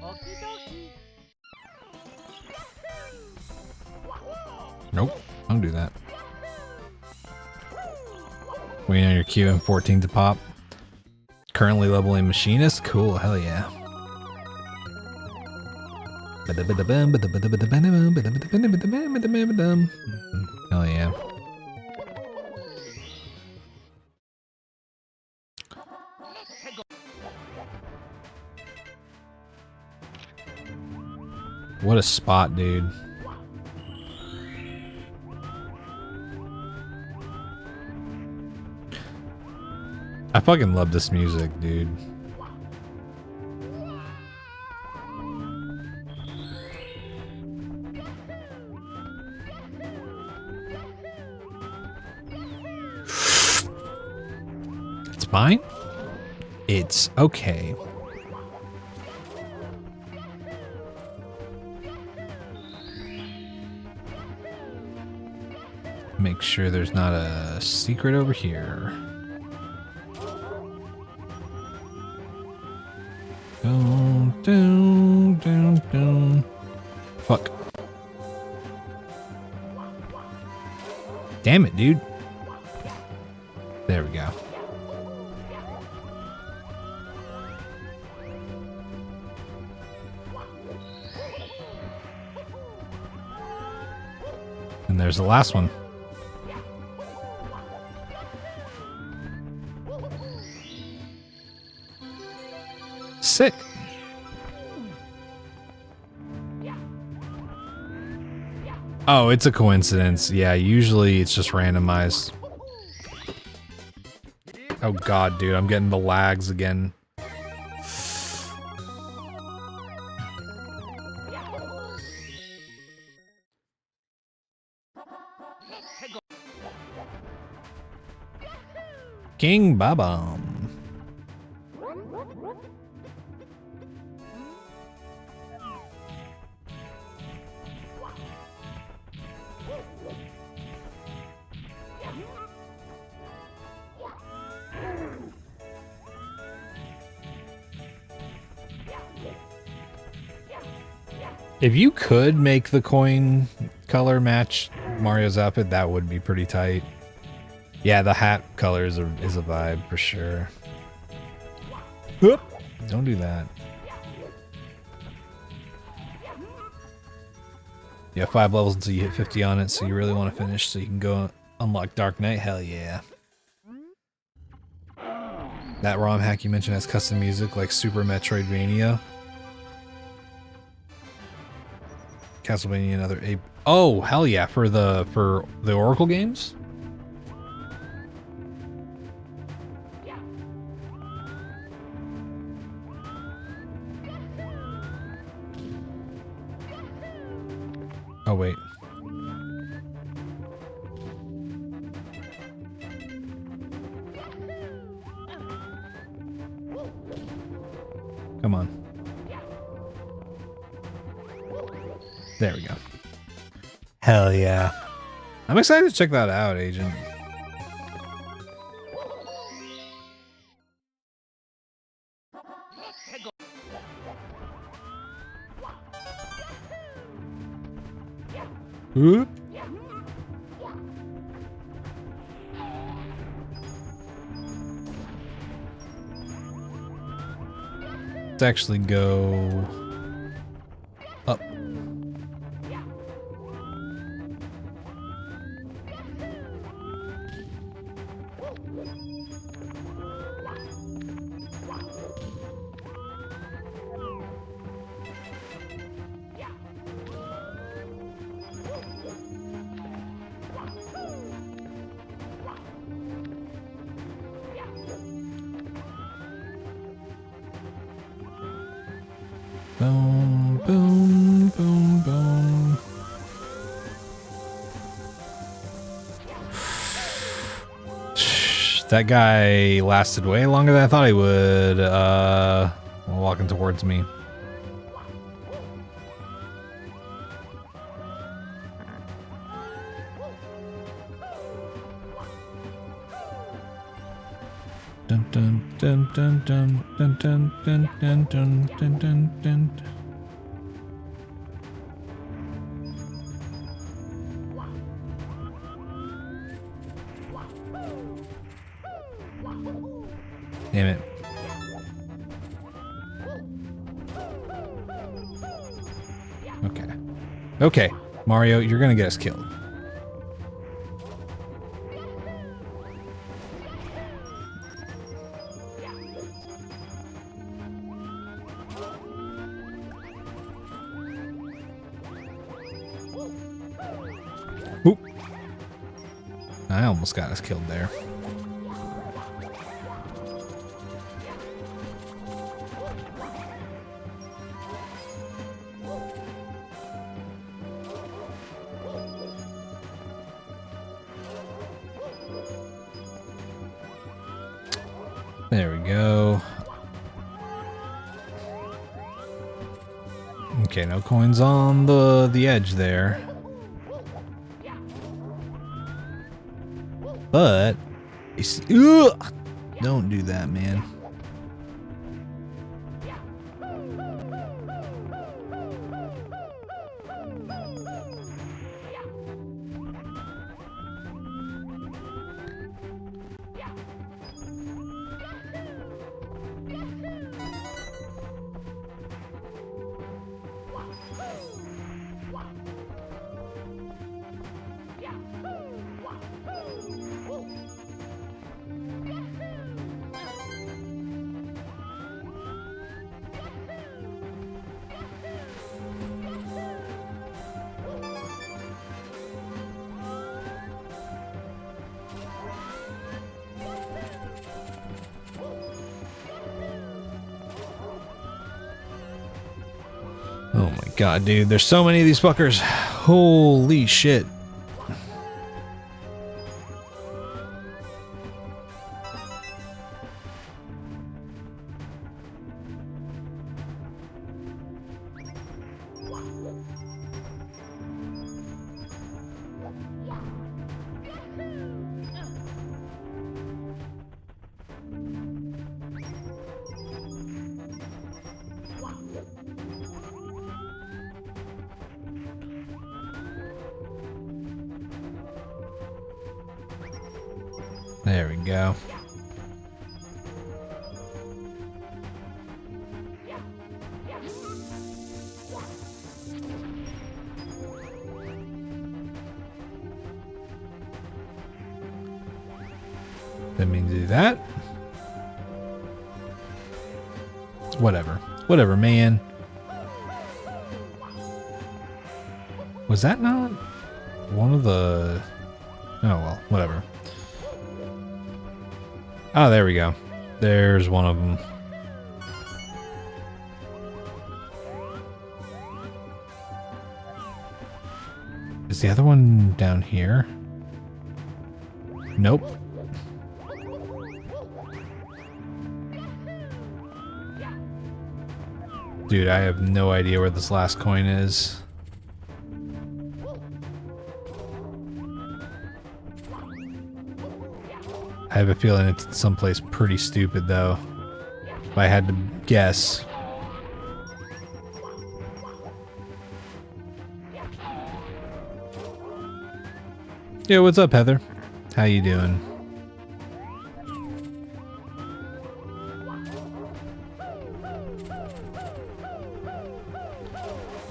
Okie dokie. Nope. Don't do that. Waiting on your QM14 to pop. Currently leveling machinist. Cool. Hell yeah. Hell yeah. What a spot, dude. I fucking love this music, dude. It's fine. It's okay. Make sure there's not a secret over here. Dun, dun, dun, dun. Fuck. Damn it, dude. There we go. And there's the last one. Sick. Oh, it's a coincidence. Yeah, usually it's just randomized. Oh god, dude, I'm getting the lags again. King Babam. If you could make the coin color match Mario's outfit, that would be pretty tight. Yeah, the hat color is a vibe for sure. Whoop. Don't do that. You have 5 levels until you hit 50 on it, so you really want to finish so you can go unlock Dark Knight? Hell yeah. That ROM hack you mentioned has custom music like Super Metroidvania. Castlevania and other ape. Oh, hell yeah, for the Oracle games? Oh, wait. Come on. There we go. Hell yeah. I'm excited to check that out, Agent. Whoop. Let's actually go up. Boom, boom, boom, boom. That guy lasted way longer than I thought he would. Well, walking towards me. Dun dun dun dun dun dun dun dun dun dun dun dun dun. Damn it. Okay. Okay, Mario, you're gonna get us killed. Oop. I almost got us killed there. There we go. Okay, no coins on the edge there. But ugh, don't do that, man. Oh my god, dude, there's so many of these fuckers. Holy shit. There we go. Didn't mean to do that. Whatever. Whatever, man. Was that not one of the... Oh, well, whatever. Oh, there we go. There's one of them. Is the other one down here? Nope. Dude, I have no idea where this last coin is. I have a feeling it's someplace pretty stupid, though. If I had to guess. Yeah, what's up, Heather? How you doing?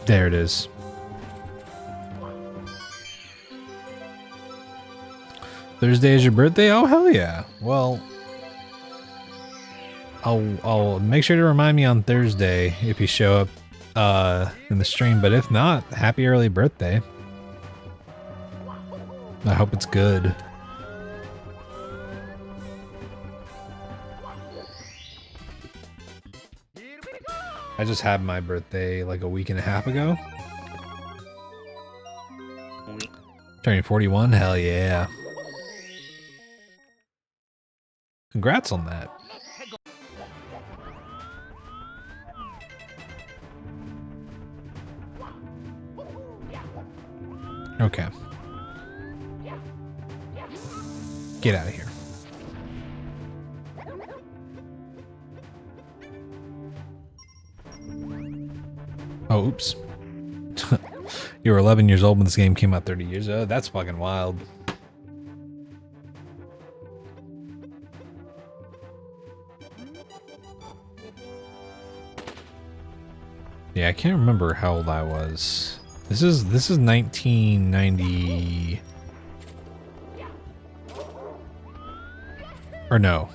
There it is. Thursday is your birthday? Oh, hell yeah. Well, I'll make sure to remind me on Thursday if you show up in the stream, but if not, happy early birthday. I hope it's good. I just had my birthday like a week and a half ago. Turning 41? Hell yeah. Congrats on that. Okay. Get out of here. Oh, oops. You were 11 years old when this game came out 30 years ago. That's fucking wild. Yeah, I can't remember how old I was. This is 1990. Or no.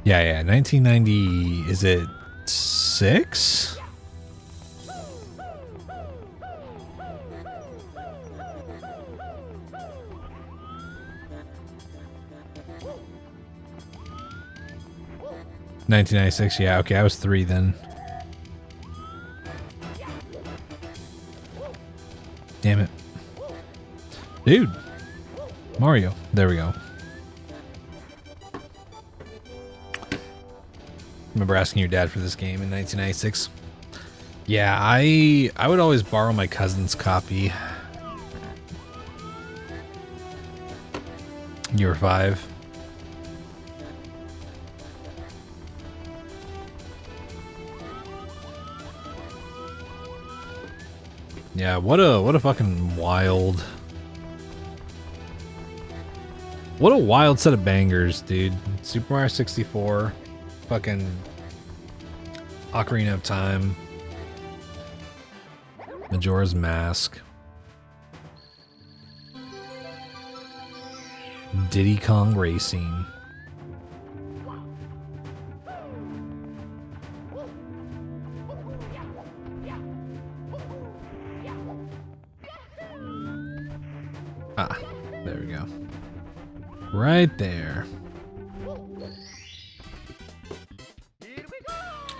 Yeah, 1990. Is it 6? $1996. Yeah, okay, I was 3 then. Damn it. Dude. Mario. There we go. Remember asking your dad for this game in 1996? Yeah, I would always borrow my cousin's copy. You were 5. Yeah, what a fucking wild. What a wild set of bangers, dude. Super Mario 64, fucking Ocarina of Time, Majora's Mask, Diddy Kong Racing. Ah, there we go. Right there.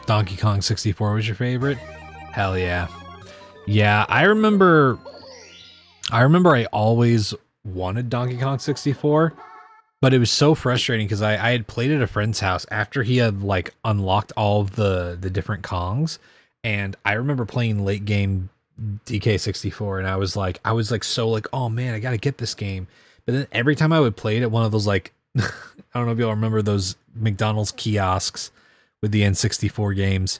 Donkey Kong 64 was your favorite? Hell yeah. Yeah, I remember I always wanted Donkey Kong 64, but it was so frustrating because I had played at a friend's house after he had like unlocked all of the different Kongs, and I remember playing late game DK64 and I was like so like, oh man, I gotta get this game. But then every time I would play it at one of those like I don't know if y'all remember those McDonald's kiosks with the N64 games,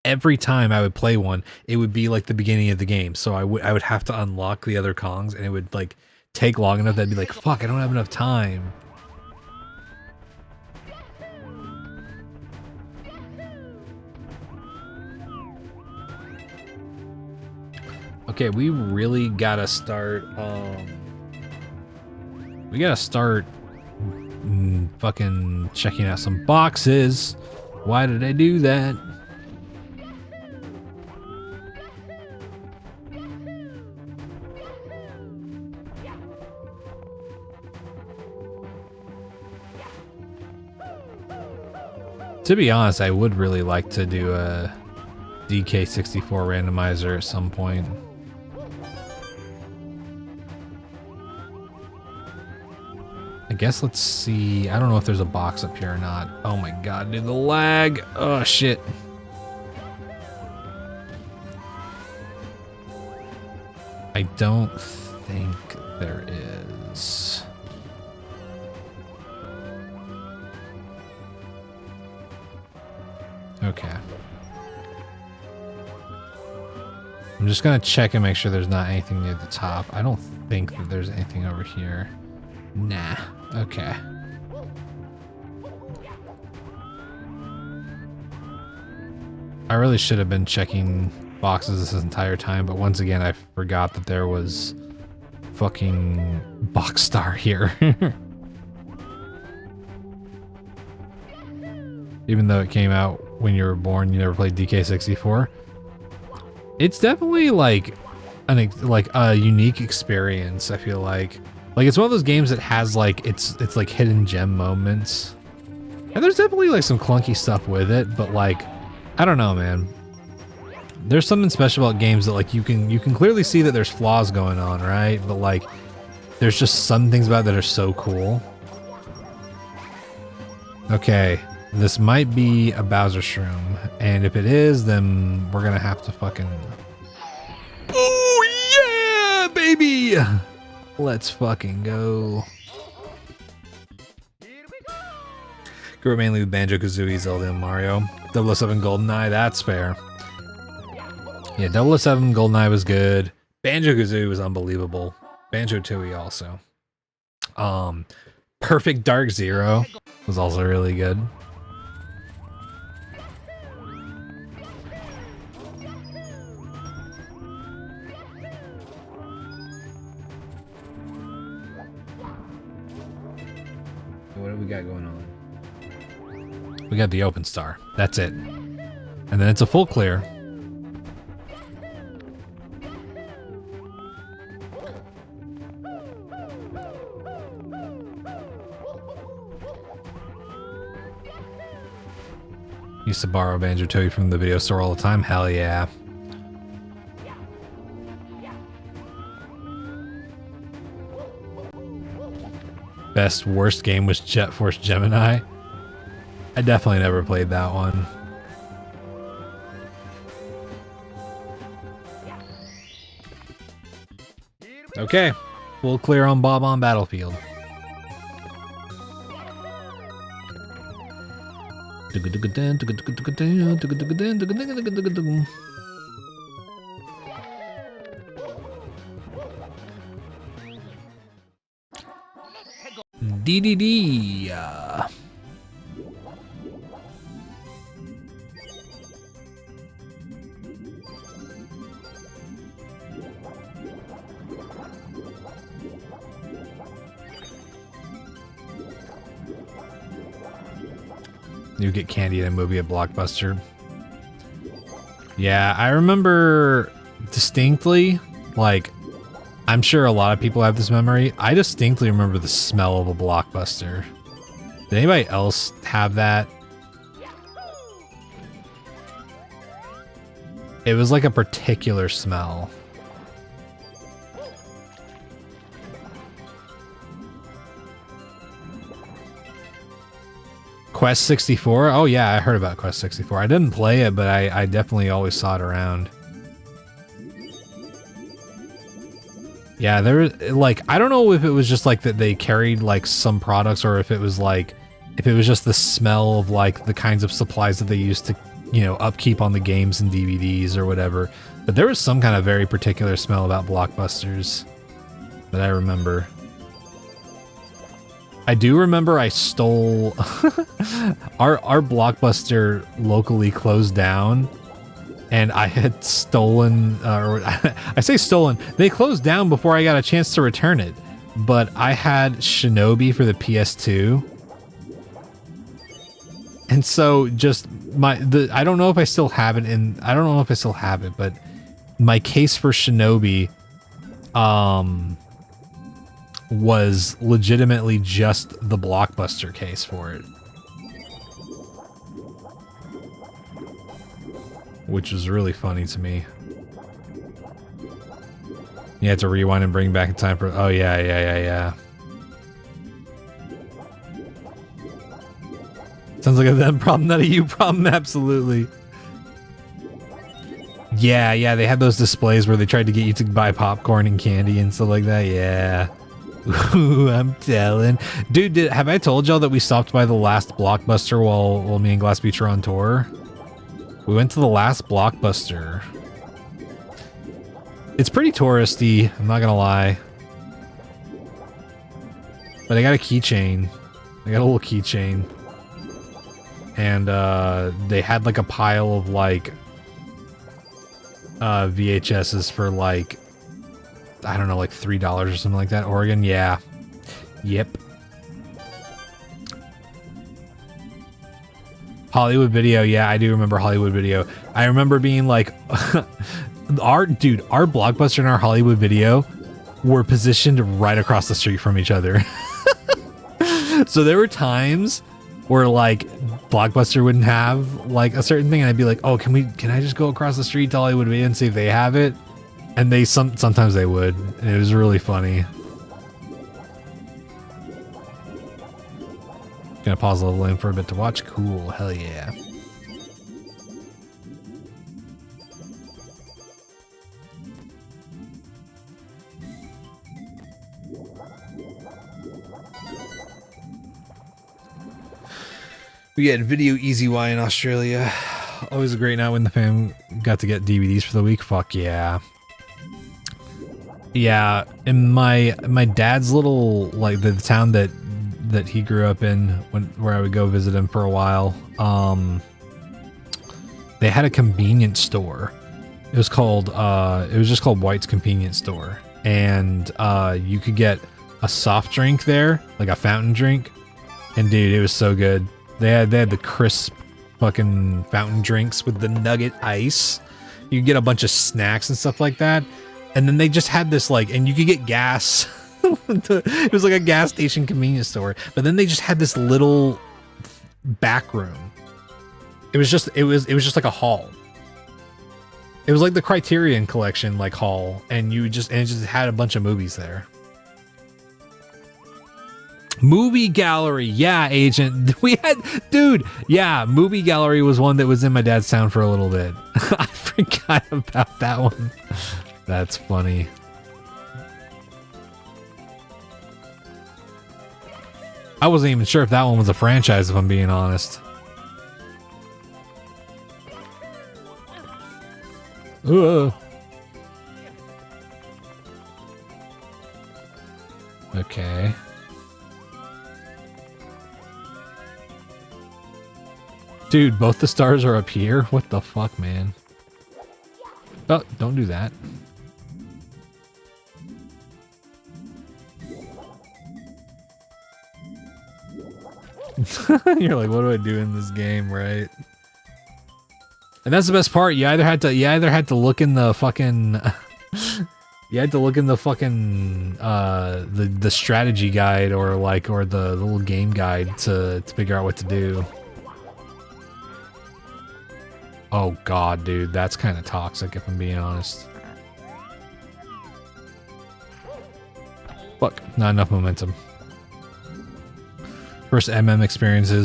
every time I would play one, it would be like the beginning of the game. So I would have to unlock the other Kongs and it would like take long enough that I'd be like, fuck, I don't have enough time. Okay, we really gotta start, we gotta start fucking checking out some boxes. Why did I do that? To be honest, I would really like to do a DK64 randomizer at some point. I guess let's see. I don't know if there's a box up here or not. Oh my god, dude, the lag. Oh shit. I don't think there is. Okay. I'm just gonna check and make sure there's not anything near the top. I don't think that there's anything over here. Nah. Okay. I really should have been checking boxes this entire time, but once again, I forgot that there was fucking Box Star here. Even though it came out when you were born, you never played DK64. It's definitely like a unique experience, I feel like. Like, it's one of those games that has like it's like hidden gem moments. And there's definitely like some clunky stuff with it, but like, I don't know, man. There's something special about games that like you can clearly see that there's flaws going on, right? But like there's just some things about it that are so cool. Okay, this might be a Bowser shroom, and if it is, then we're gonna have to fucking... Oh yeah, baby! Hey! Let's fucking go. Grew up mainly with Banjo-Kazooie, Zelda, and Mario. 007 GoldenEye, that's fair. Yeah, 007 GoldenEye was good. Banjo-Kazooie was unbelievable. Banjo-Tooie also. Perfect Dark Zero was also really good. What do we got going on? We got the open star. That's it. And then it's a full clear. Used to borrow Banjo-Tooie from the video store all the time. Hell yeah. Best worst game was Jet Force Gemini. I definitely never played that one. Okay, we'll clear on Bob on Battlefield. DDD. You get candy in a movie at Blockbuster. Yeah, I remember distinctly, like, I'm sure a lot of people have this memory. I distinctly remember the smell of a Blockbuster. Did anybody else have that? It was like a particular smell. Quest 64? Oh yeah, I heard about Quest 64. I didn't play it, but I definitely always saw it around. Yeah, there, like, I don't know if it was just like that they carried like some products, or if it was like, if it was just the smell of like the kinds of supplies that they used to, you know, upkeep on the games and DVDs or whatever. But there was some kind of very particular smell about Blockbusters that I remember. I do remember I stole our Blockbuster locally closed down, and I had stolen, or I say stolen, they closed down before I got a chance to return it, but I had Shinobi for the PS2. And so just I don't know if I still have it I don't know if I still have it, but my case for Shinobi, was legitimately just the Blockbuster case for it. Which was really funny to me. You had to rewind and bring back in time for... Oh, yeah. Sounds like a them problem, not a you problem, absolutely. Yeah, they had those displays where they tried to get you to buy popcorn and candy and stuff like that, yeah. Ooh, I'm telling. Dude, have I told y'all that we stopped by the last Blockbuster while me and Glass Beach were on tour? We went to the last Blockbuster. It's pretty touristy, I'm not gonna lie. But I got a keychain. I got a little keychain. And they had like a pile of like VHSs for like, I don't know, like $3 or something like that. Oregon, yeah. Yep. Hollywood Video, yeah, I do remember Hollywood Video. I remember being like, our Blockbuster and our Hollywood Video were positioned right across the street from each other. So there were times where like Blockbuster wouldn't have like a certain thing, and I'd be like, oh, can I just go across the street to Hollywood Video and see if they have it? And they sometimes they would, and it was really funny. Gonna pause the leveling for a bit to watch. Cool, hell yeah. We had Video Easy Y in Australia. Always a great night when the fam got to get DVDs for the week. Fuck yeah. Yeah, in my dad's little, like, the town that he grew up in, where I would go visit him for a while, they had a convenience store. It was just called White's Convenience Store, and you could get a soft drink there, like a fountain drink, and dude, it was so good. They had the crisp fucking fountain drinks with the nugget ice. You could get a bunch of snacks and stuff like that. And then they just had this, like, and you could get gas. It was like a gas station convenience store. But then they just had this little back room. It was just like a hall. It was like the Criterion Collection, like, hall, and it just had a bunch of movies there. Movie gallery, yeah, Agent. We had, dude, yeah, movie gallery was one that was in my dad's town for a little bit. I forgot about that one. That's funny. I wasn't even sure if that one was a franchise, if I'm being honest. Ooh. Okay. Dude, both the stars are up here? What the fuck, man? Oh, don't do that. You're like, what do I do in this game, right? And that's the best part. You either had to look in the fucking you had to look in the fucking the strategy guide or the little game guide to figure out what to do. Oh god, dude, that's kind of toxic if I'm being honest. Fuck, not enough momentum. First MM experience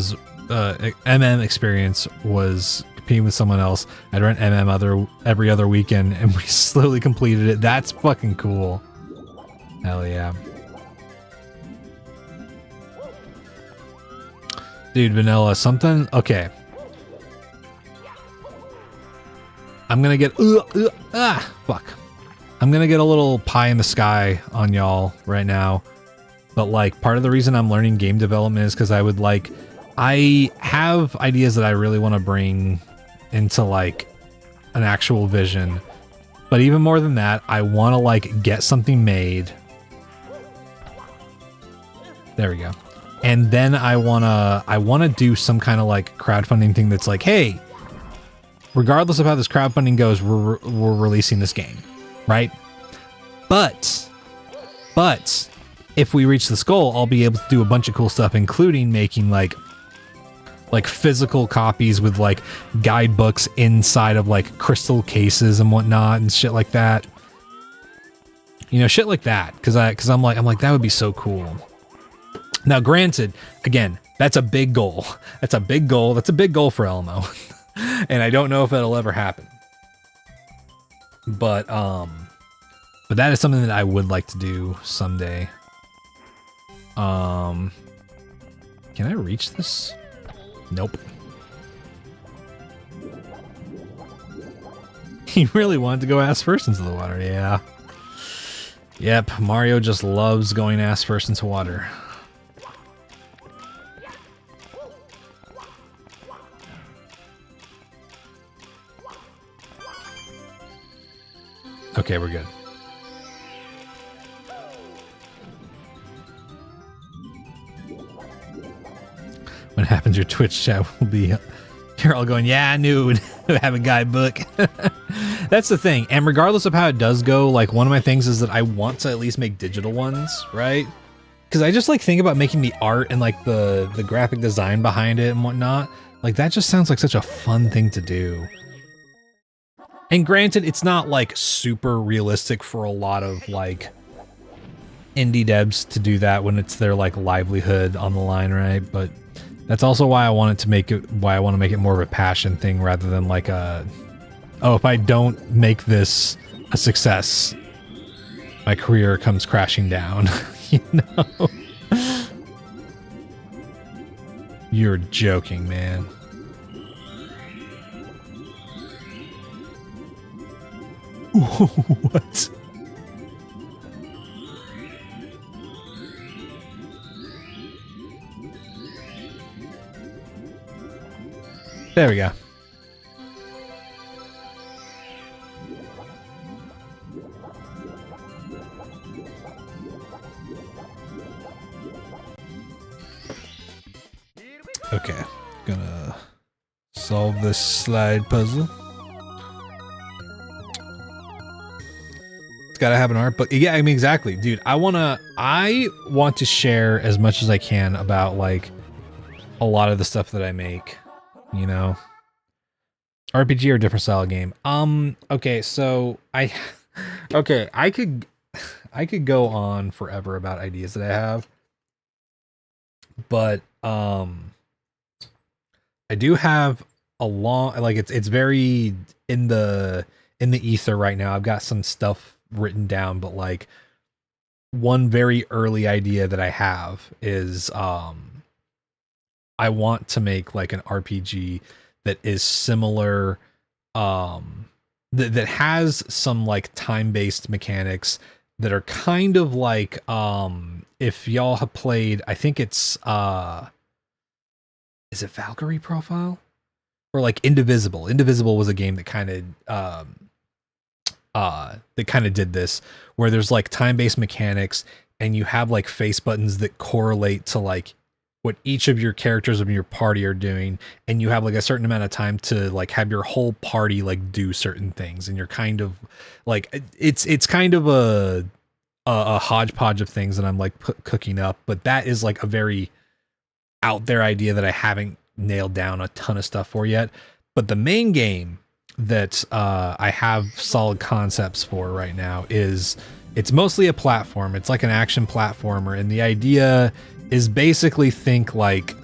was competing with someone else. I'd run MM every other weekend, and we slowly completed it. That's fucking cool. Hell yeah. Dude, Vanilla, something... Okay. I'm gonna get... fuck. I'm gonna get a little pie in the sky on y'all right now. But, like, part of the reason I'm learning game development is because I have ideas that I really want to bring into, like, an actual vision. But even more than that, I want to, like, get something made. There we go. And then I want to do some kind of, like, crowdfunding thing that's like, hey, regardless of how this crowdfunding goes, we're releasing this game, right? But if we reach this goal, I'll be able to do a bunch of cool stuff, including making like physical copies with like guidebooks inside of like crystal cases and whatnot and shit like that. You know, shit like that. Cause I'm like, that would be so cool. Now, granted, again, that's a big goal. That's a big goal. That's a big goal for Elmo. And I don't know if it'll ever happen. But that is something that I would like to do someday. Can I reach this? Nope. He really wanted to go ass first into the water, yeah. Yep, Mario just loves going ass first into water. Okay, we're good. When it happens, your Twitch chat will be... You're all going, yeah, I knew it would have a guidebook. That's the thing. And regardless of how it does go, like, one of my things is that I want to at least make digital ones, right? Because I just, like, think about making the art and, like, the graphic design behind it and whatnot. Like, that just sounds like such a fun thing to do. And granted, it's not, like, super realistic for a lot of, like, indie devs to do that when it's their, like, livelihood on the line, right? But that's also why I want to make it more of a passion thing rather than like a, oh, if I don't make this a success, my career comes crashing down. You know? You're joking, man. What? There we go. Okay, gonna solve this slide puzzle. It's gotta have an art book. Yeah, I mean, exactly, dude. I want to share as much as I can about like a lot of the stuff that I make, you know. RPG or different style game. Okay, so I could go on forever about ideas that I have, but I do have a long, like, it's very in the ether right now. I've got some stuff written down, but like one very early idea that I have is I want to make like an RPG that is similar, that has some like time-based mechanics that are kind of like, if y'all have played, I think it's is it Valkyrie Profile? Or like Indivisible. Indivisible was a game that kind of did this, where there's like time-based mechanics and you have like face buttons that correlate to like what each of your characters of your party are doing, and you have like a certain amount of time to like have your whole party like do certain things, and you're kind of like, it's kind of a hodgepodge of things that I'm like cooking up, but that is like a very out there idea that I haven't nailed down a ton of stuff for yet. But the main game that I have solid concepts for right now it's mostly a platform. It's like an action platformer, and the idea is basically think like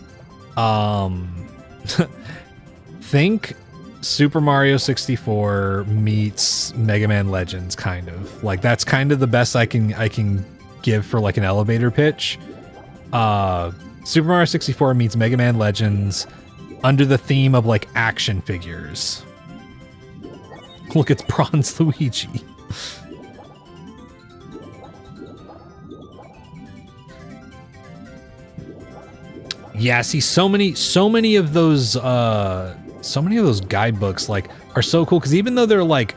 think Super Mario 64 meets Mega Man Legends, kind of. Like that's kind of the best I can give for like an elevator pitch. Super Mario 64 meets Mega Man Legends under the theme of like action figures. Look, it's Bronze Luigi. Yeah, see, so many of those guidebooks like are so cool, because even though they're like,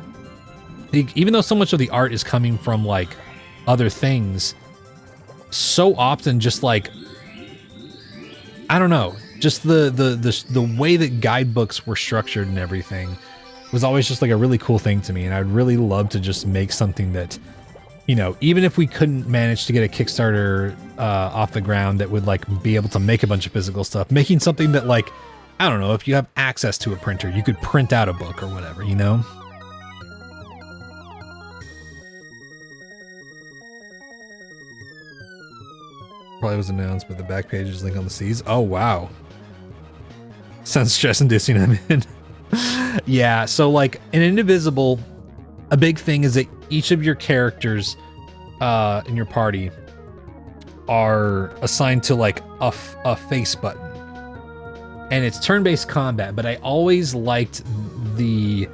even though so much of the art is coming from like other things, so often just like, I don't know, just the way that guidebooks were structured and everything was always just like a really cool thing to me. And I'd really love to just make something that, you know, even if we couldn't manage to get a Kickstarter off the ground that would like be able to make a bunch of physical stuff, making something that like, I don't know, if you have access to a printer, you could print out a book or whatever, you know? Probably was announced, but the back page is link on the C's. Oh, wow. Sounds stress-inducing, I'm in. Yeah, so like in Indivisible, a big thing is that each of your characters in your party are assigned to like a face button. And it's turn-based combat, but I always liked the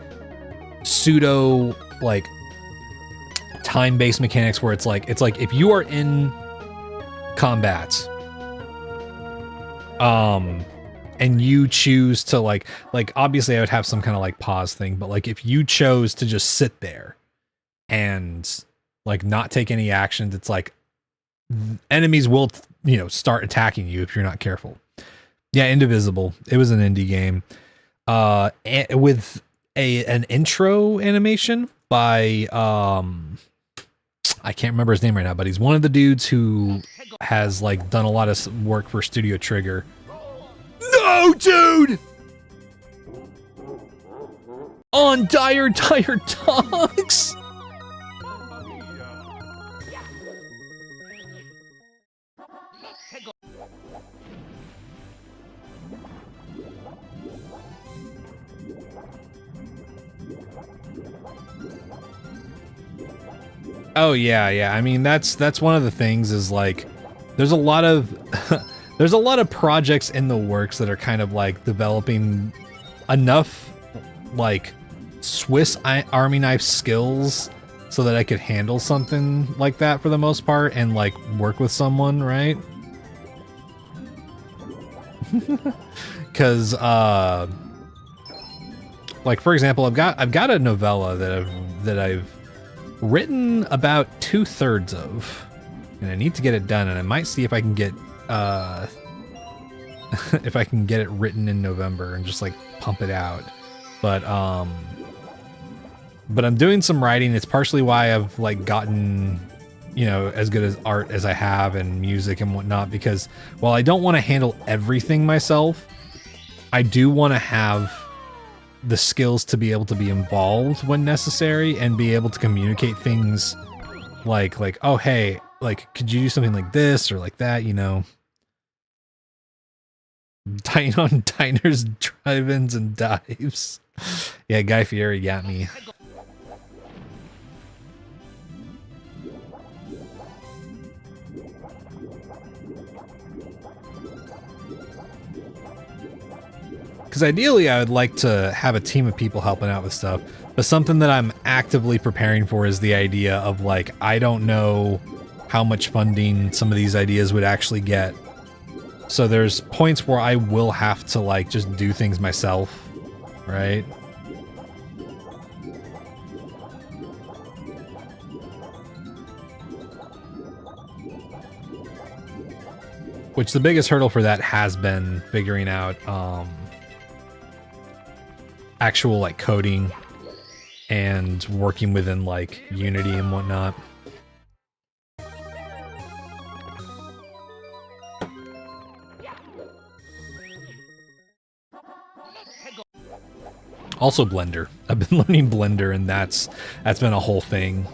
pseudo like time-based mechanics where it's like if you are in combat and you choose to like obviously I would have some kind of like pause thing, but like if you chose to just sit there and like not take any actions, it's like enemies will, you know, start attacking you if you're not careful. Yeah, Indivisible. It was an indie game with an intro animation by I can't remember his name right now, but he's one of the dudes who has like done a lot of work for Studio Trigger. No, dude! On Dire Dogs! Oh yeah, yeah. I mean, that's one of the things is like, there's a lot of there's a lot of projects in the works that are kind of like developing enough like Swiss Army knife skills so that I could handle something like that for the most part and like work with someone, right? Because like for example, I've got a novella that I've written about 2/3 of, and I need to get it done, and I might see if I can get if I can get it written in November and just like pump it out. But I'm doing some writing. It's partially why I've like gotten, you know, as good as art as I have and music and whatnot, because while I don't want to handle everything myself, I do want to have the skills to be able to be involved when necessary and be able to communicate things like, oh, hey, like, could you do something like this or like that, you know? Dying on diners, drive-ins, and dives. Yeah, Guy Fieri got me. Because ideally, I would like to have a team of people helping out with stuff, but something that I'm actively preparing for is the idea of like, I don't know how much funding some of these ideas would actually get. So there's points where I will have to like just do things myself, right? Which the biggest hurdle for that has been figuring out actual like coding and working within like Unity and whatnot. Also Blender. I've been learning Blender, and that's been a whole thing.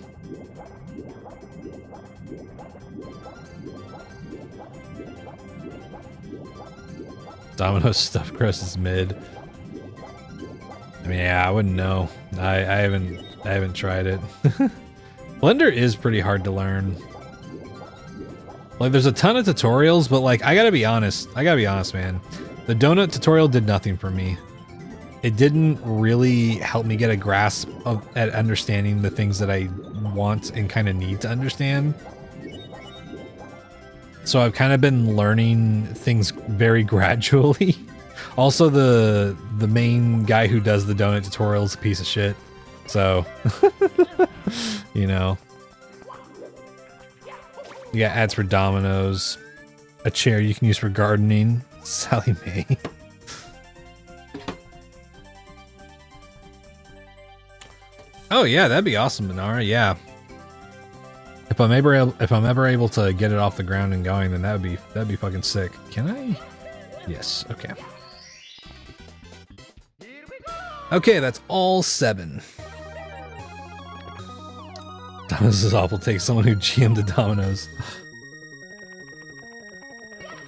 Domino's stuffed crust is mid. I mean, yeah, I wouldn't know. I haven't tried it. Blender is pretty hard to learn. Like, there's a ton of tutorials, but like, I gotta be honest, man. The donut tutorial did nothing for me. It didn't really help me get a grasp at understanding the things that I want and kind of need to understand. So I've kind of been learning things very gradually. Also, the main guy who does the donut tutorial is a piece of shit. So, you know. You got ads for Domino's, a chair you can use for gardening, Sally Mae. Oh yeah, that'd be awesome, Minara. Yeah. If I'm ever able to get it off the ground and going, then that'd be fucking sick. Can I? Yes. Okay. Okay, that's all 7. Domino's is awful. Take someone who GM'd the Domino's.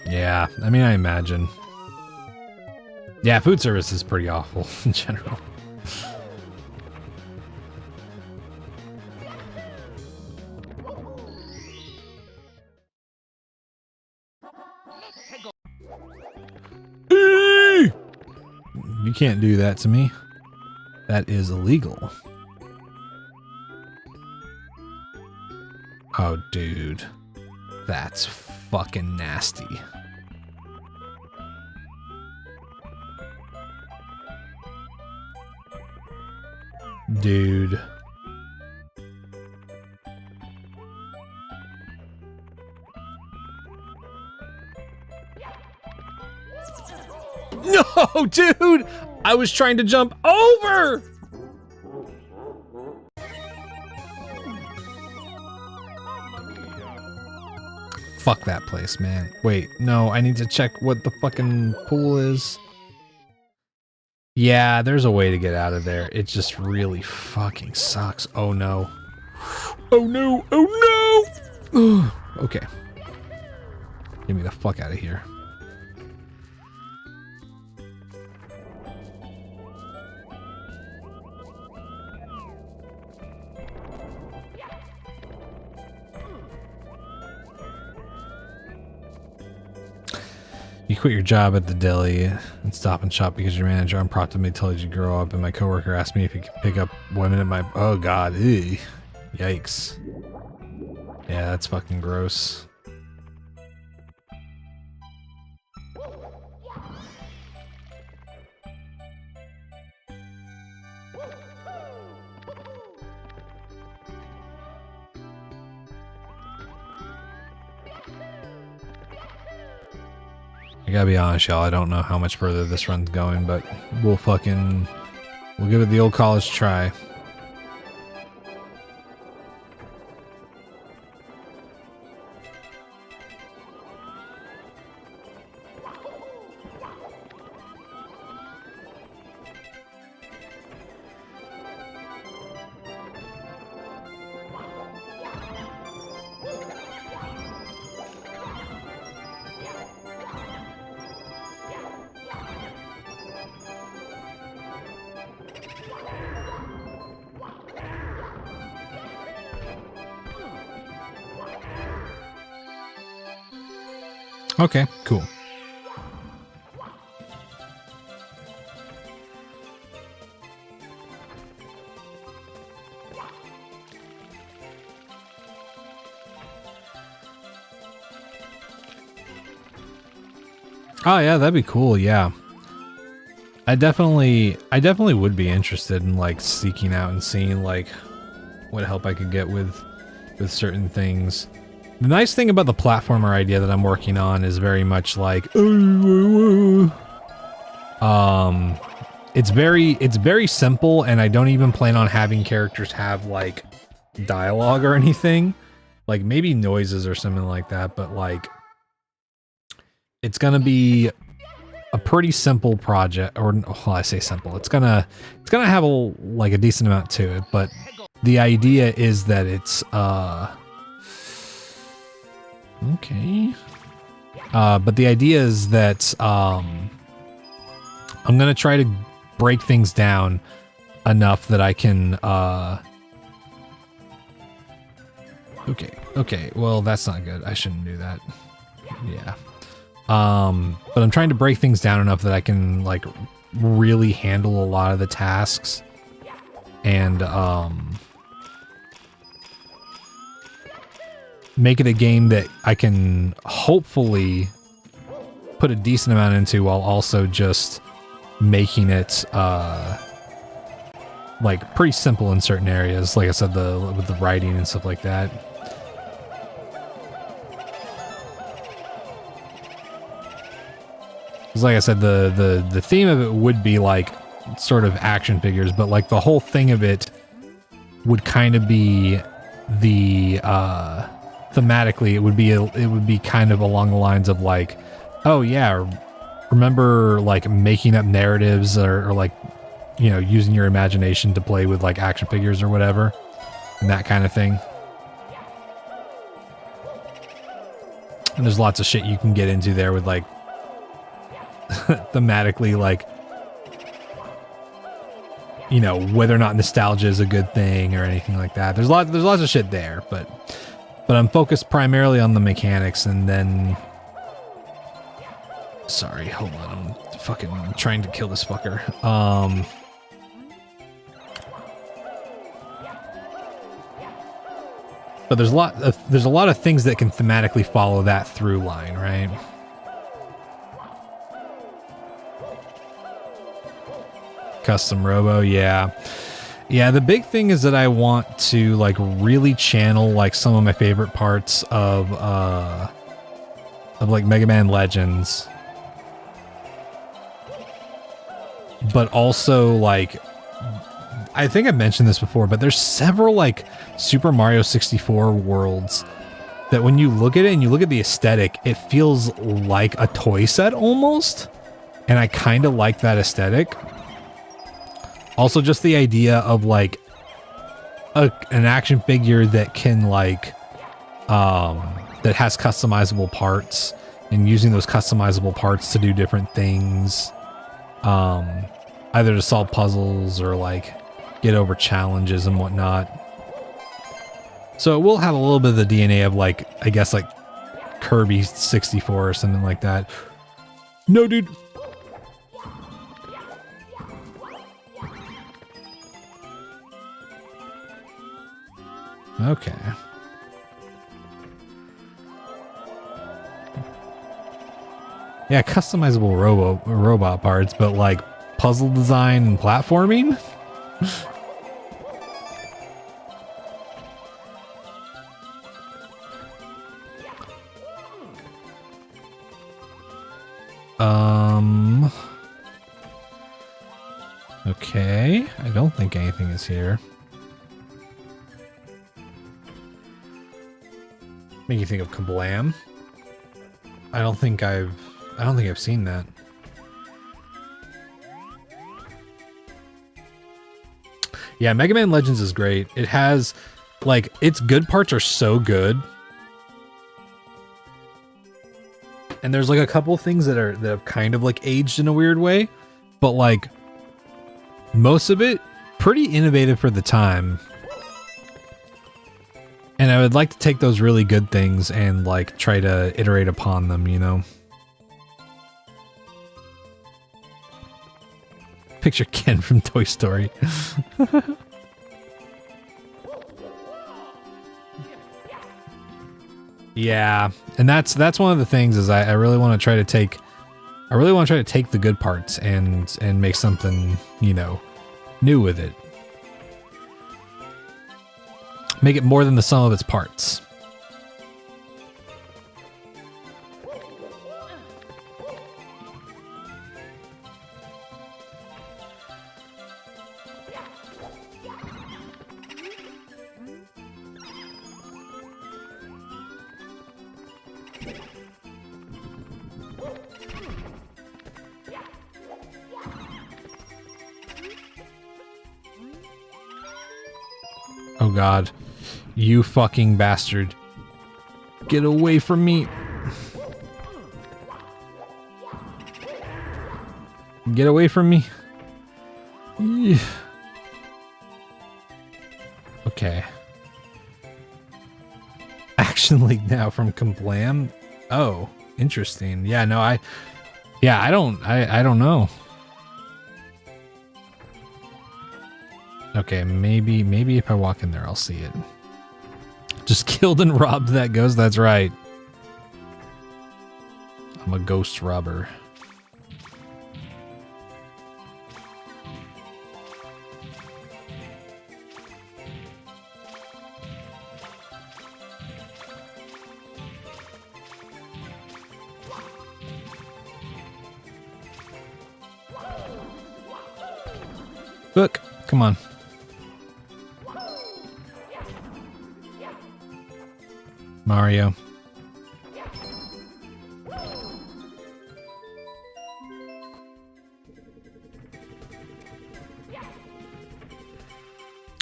Yeah, I mean, I imagine. Yeah, food service is pretty awful in general. You can't do that to me. That is illegal. Oh, dude. That's fucking nasty. Dude. No, dude! I was trying to jump over! Fuck that place, man. Wait, no, I need to check what the fucking pool is. Yeah, there's a way to get out of there. It just really fucking sucks. Oh no. Oh no! Oh no! Okay. Get me the fuck out of here. You quit your job at the deli and Stop and Shop because your manager unprompted me told you to grow up, and my coworker asked me if he could pick up women at my... Oh god, ew. Yikes. Yeah, that's fucking gross. I gotta be honest, y'all, I don't know how much further this run's going, but we'll give it the old college try. Okay, cool. Oh yeah, that'd be cool, yeah. I definitely would be interested in like seeking out and seeing like what help I could get with certain things. The nice thing about the platformer idea that I'm working on is very much like it's very simple, and I don't even plan on having characters have like dialogue or anything. Like maybe noises or something like that, but like it's gonna be a pretty simple project, or well, I say simple. It's gonna have a decent amount to it, but the idea is that it's okay. But the idea is that I'm gonna try to break things down enough that I can okay, well that's not good. I shouldn't do that. Yeah. But I'm trying to break things down enough that I can like really handle a lot of the tasks, and make it a game that I can hopefully put a decent amount into, while also just making it like pretty simple in certain areas. Like I said, with the writing and stuff like that. Because like I said, the theme of it would be like sort of action figures, but like the whole thing of it would kind of be the thematically it would be kind of along the lines of like, oh yeah, remember like making up narratives or like, you know, using your imagination to play with like action figures or whatever, and that kind of thing. And there's lots of shit you can get into there with like thematically, like, you know, whether or not nostalgia is a good thing or anything like that. There's lots of shit there, but I'm focused primarily on the mechanics, and then sorry, hold on, I'm fucking trying to kill this fucker. But there's a lot of things that can thematically follow that through line, right? Custom robo, yeah. Yeah, the big thing is that I want to like really channel like some of my favorite parts of like Mega Man Legends. But also like, I think I've mentioned this before, but there's several like Super Mario 64 worlds that when you look at it and you look at the aesthetic, it feels like a toy set almost. And I kind of like that aesthetic. Also, just the idea of like an action figure that can like that has customizable parts, and using those customizable parts to do different things, either to solve puzzles or like get over challenges and whatnot. So it will have a little bit of the DNA of like, I guess like Kirby 64 or something like that. No, dude. Okay. Yeah, customizable robot parts, but like puzzle design and platforming? Okay, I don't think anything is here. Make you think of Kablam. I don't think I've seen that. Yeah, Mega Man Legends is great. It has, like, its good parts are so good. And there's like a couple things that have kind of like aged in a weird way, but like most of it pretty innovative for the time. And I would like to take those really good things and like try to iterate upon them, you know? Picture Ken from Toy Story. Yeah, and that's one of the things is I really want to try to take the good parts and make something, you know, new with it. Make it more than the sum of its parts. Oh God, you fucking bastard. Get away from me. Get away from me. Okay. Action League now from Kablam. Oh, interesting. Yeah, no, I don't know. Okay, maybe if I walk in there, I'll see it. Just killed and robbed that ghost. That's right. I'm a ghost robber. Look, come on. Mario.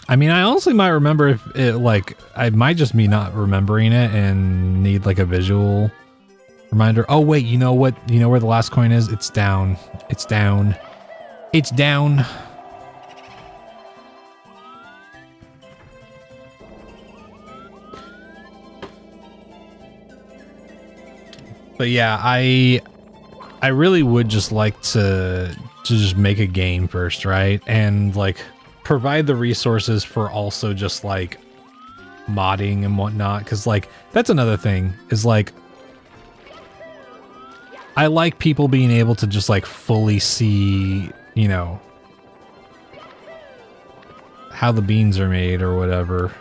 I mean, I honestly might remember if it, like, I might just be not remembering it and need like a visual reminder. Oh wait, you know what? You know where the last coin is? It's down. It's down. It's down. But yeah, I really would just like to just make a game first, right? And like provide the resources for also just like modding and whatnot. Cause like that's another thing is like I like people being able to just like fully see, you know, how the beans are made or whatever.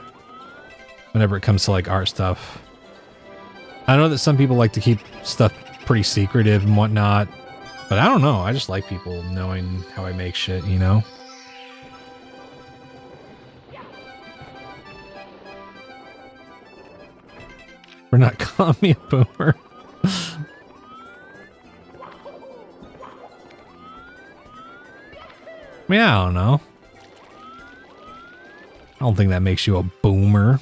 Whenever it comes to like art stuff. I know that some people like to keep stuff pretty secretive and whatnot, but I don't know. I just like people knowing how I make shit, you know? We're not calling me a boomer. I mean, I don't know. I don't think that makes you a boomer.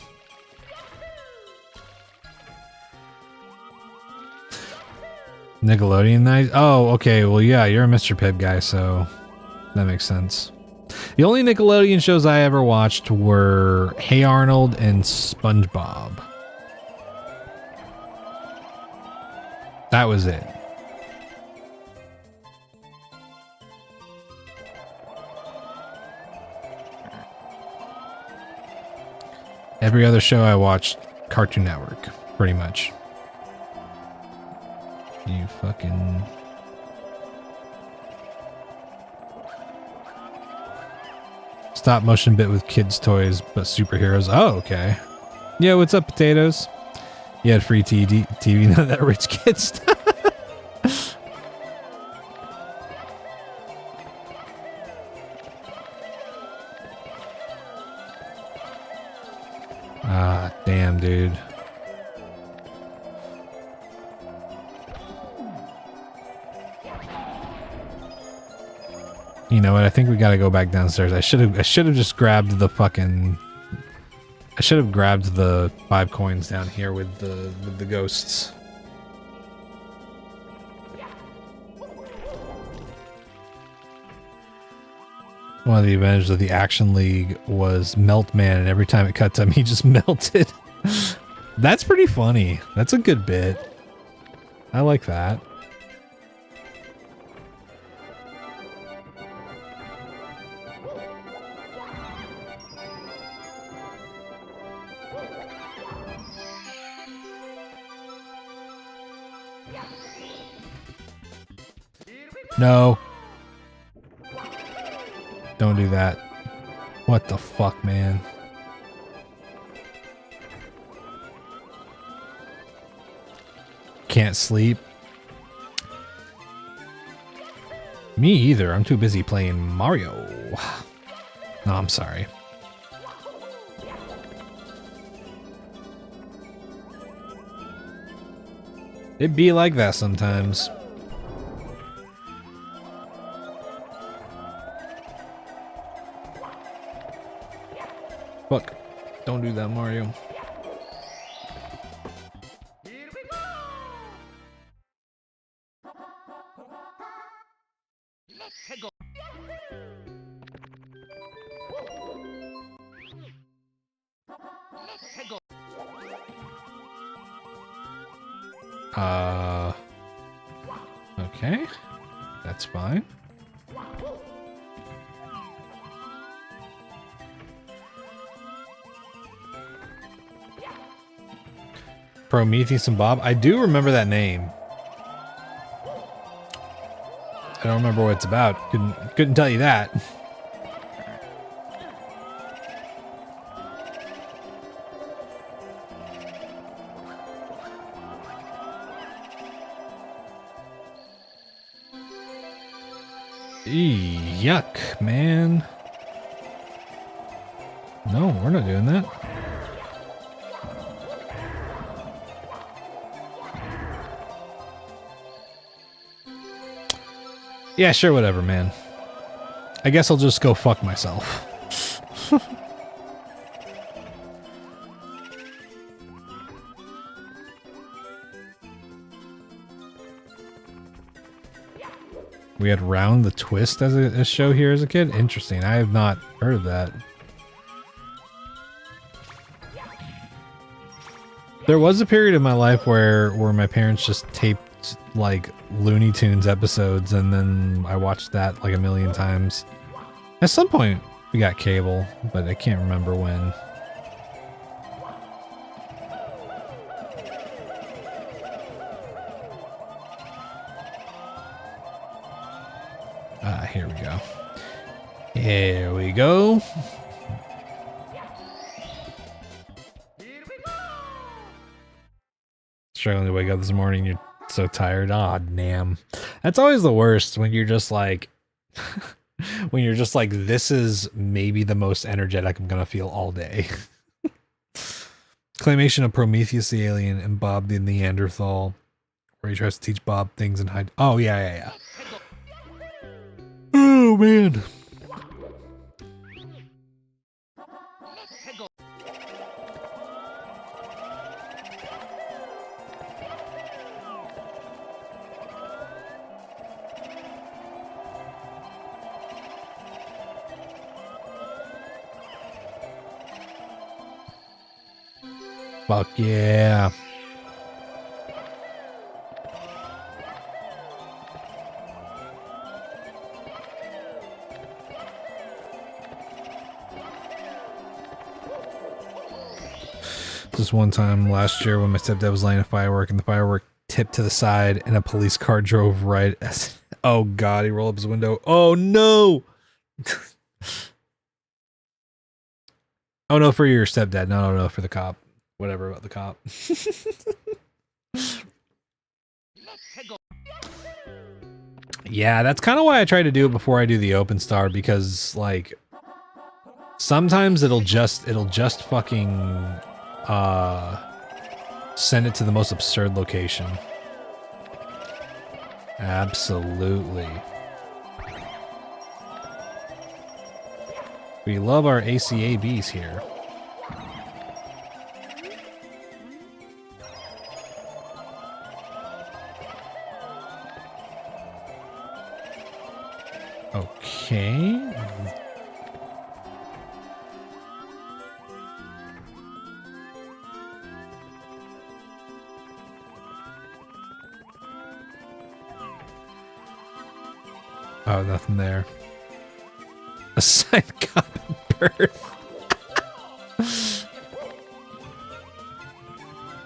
Nickelodeon night? Oh, okay. Well, yeah, you're a Mr. Pibb guy, so that makes sense. The only Nickelodeon shows I ever watched were Hey Arnold and SpongeBob. That was it. Every other show I watched, Cartoon Network, pretty much. You fucking... Stop motion bit with kids' toys, but superheroes. Oh, okay. Yeah, what's up, potatoes? You had free TV, none of that rich kid stuff. Ah, damn, dude. You know what? I think we gotta go back downstairs. I should have just grabbed the fucking... I should have grabbed the 5 coins down here with the ghosts. One of the advantages of the Action League was Melt Man, and every time it cut to him, he just melted. That's pretty funny. That's a good bit. I like that. No. Don't do that. What the fuck, man? Can't sleep. Me either. I'm too busy playing Mario. No, I'm sorry. It'd be like that sometimes. Fuck. Don't do that, Mario. Okay. That's fine. Prometheus and Bob. I do remember that name. I don't remember what it's about. Couldn't tell you that. Yuck, man. No, we're not doing that. Yeah, sure, whatever, man. I guess I'll just go fuck myself. We had Round the Twist as a show here as a kid? Interesting. I have not heard of that. There was a period in my life where my parents just taped like Looney Tunes episodes, and then I watched that like a million times. At some point we got cable, but I can't remember when. Here we go. Here we go. Struggling to wake up this morning, you're so tired. Aw, damn. That's always the worst when you're just like, this is maybe the most energetic I'm gonna feel all day. Claymation of Prometheus the alien and Bob the Neanderthal, where he tries to teach Bob things and hide. Oh, yeah. Oh, man. Fuck yeah. Just one time last year when my stepdad was lighting a firework and the firework tipped to the side and a police car drove right as... Oh god, he rolled up his window. Oh no! Oh no, for your stepdad. No, for the cop. Whatever about the cop. Yeah, that's kind of why I try to do it before I do the open star, because like sometimes it'll just fucking send it to the most absurd location. Absolutely. We love our ACABs here. Okay. Oh, nothing there. A side cop at birth.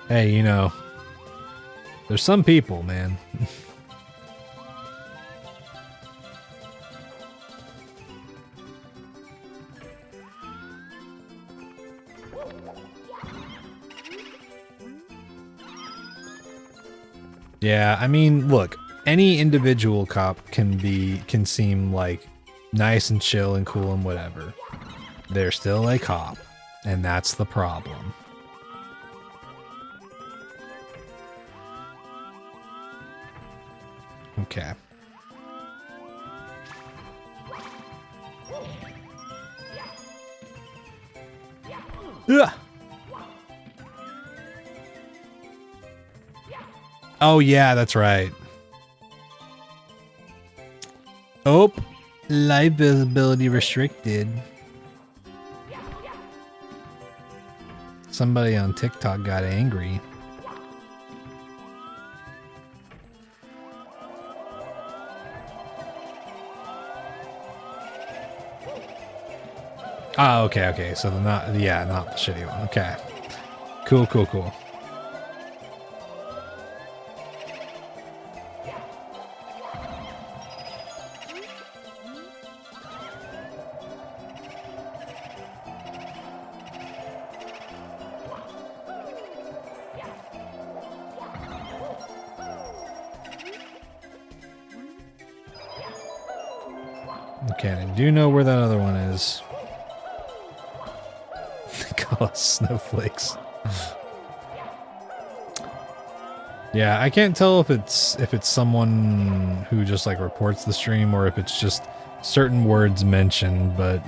Hey, you know, there's some people, man. Yeah, I mean, look, any individual cop can seem like nice and chill and cool and whatever. They're still a cop, and that's the problem. Okay. Ugh. Oh yeah, that's right. Oh, live visibility restricted. Somebody on TikTok got angry. Oh, okay. So not the shitty one. Okay. Cool. Okay, I do know where that other one is. Call us snowflakes. Yeah, I can't tell if it's someone who just like reports the stream or if it's just certain words mentioned, but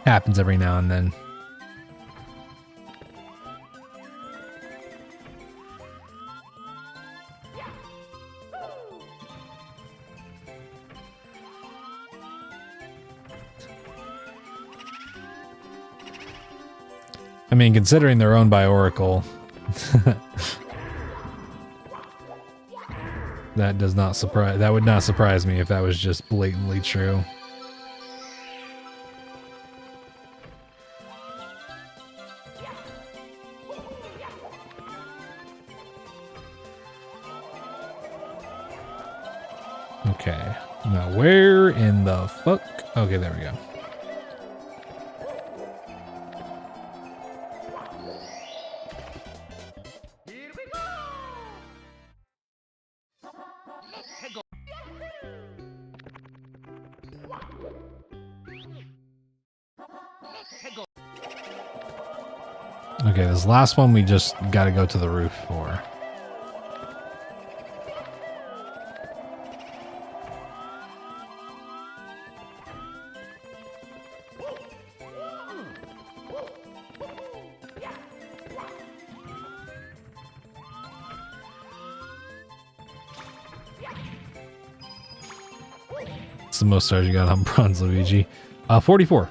happens every now and then. I mean, considering they're owned by Oracle, that would not surprise me if that was just blatantly true. Okay, now where in the fuck? Okay, there we go. Okay, this last one we just gotta go to the roof for. It's the most stars you got on bronze, Luigi. 44.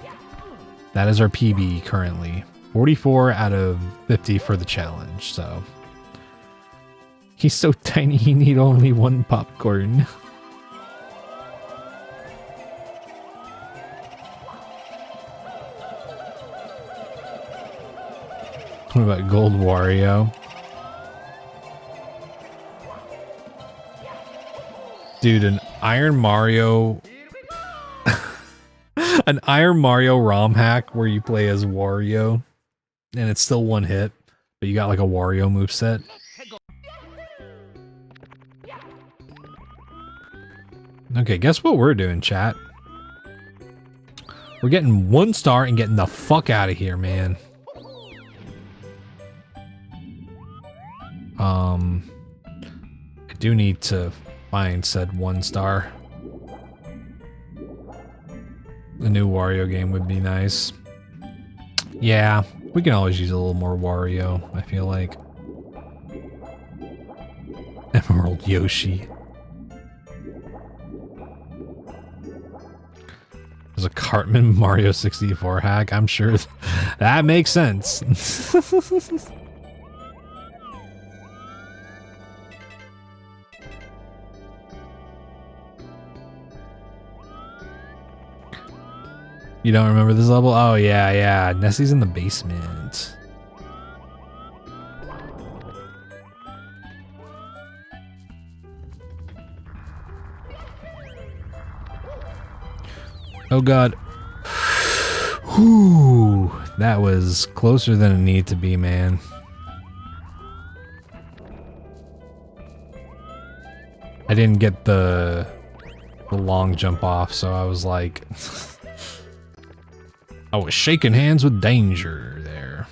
That is our PB currently. 44 out of 50 for the challenge, so. He's so tiny, he need only one popcorn. What about Gold Wario? Dude, an Iron Mario... an Iron Mario ROM hack where you play as Wario, and it's still one hit, but you got like a Wario moveset. Okay, guess what we're doing, chat? We're getting 1 star and getting the fuck out of here, man. I do need to find said 1 star. A new Wario game would be nice. Yeah, we can always use a little more Wario, I feel like. Emerald Yoshi. There's a Cartman Mario 64 hack. I'm sure that makes sense. You don't remember this level? Oh, yeah, yeah. Nessie's in the basement. Oh, God. Whew. That was closer than it needed to be, man. I didn't get the long jump off, so I was like... I was shaking hands with danger there.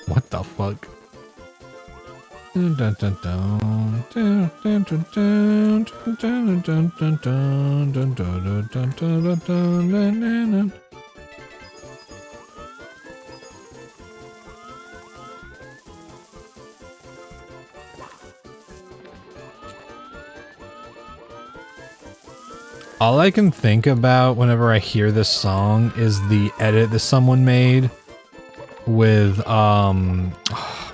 What the fuck? All I can think about whenever I hear this song is the edit that someone made with,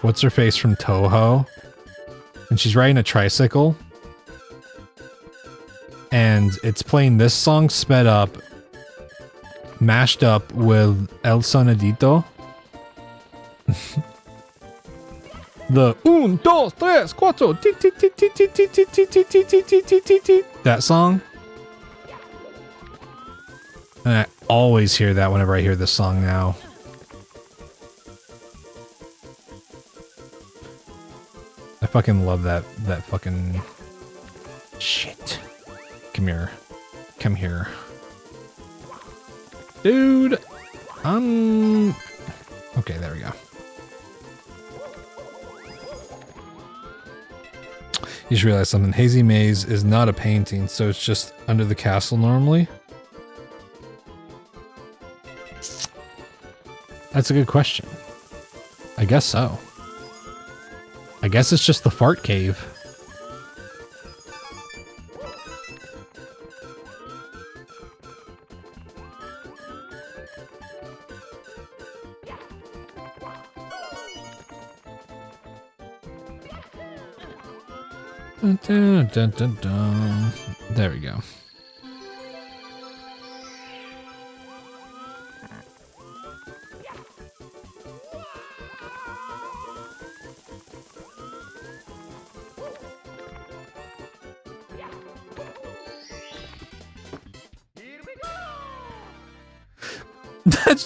what's her face from Toho? And she's riding a tricycle. And it's playing this song sped up, mashed up with El Sonidito. The 1, 2, 3, 4, that song. And I always hear that whenever I hear this song now. I fucking love that fucking shit. Come here. Come here. Dude! Okay, there we go. You just realized something. Hazy Maze is not a painting, so it's just under the castle normally. That's a good question. I guess so. I guess it's just the fart cave. Dun, dun, dun, dun, dun. There we go.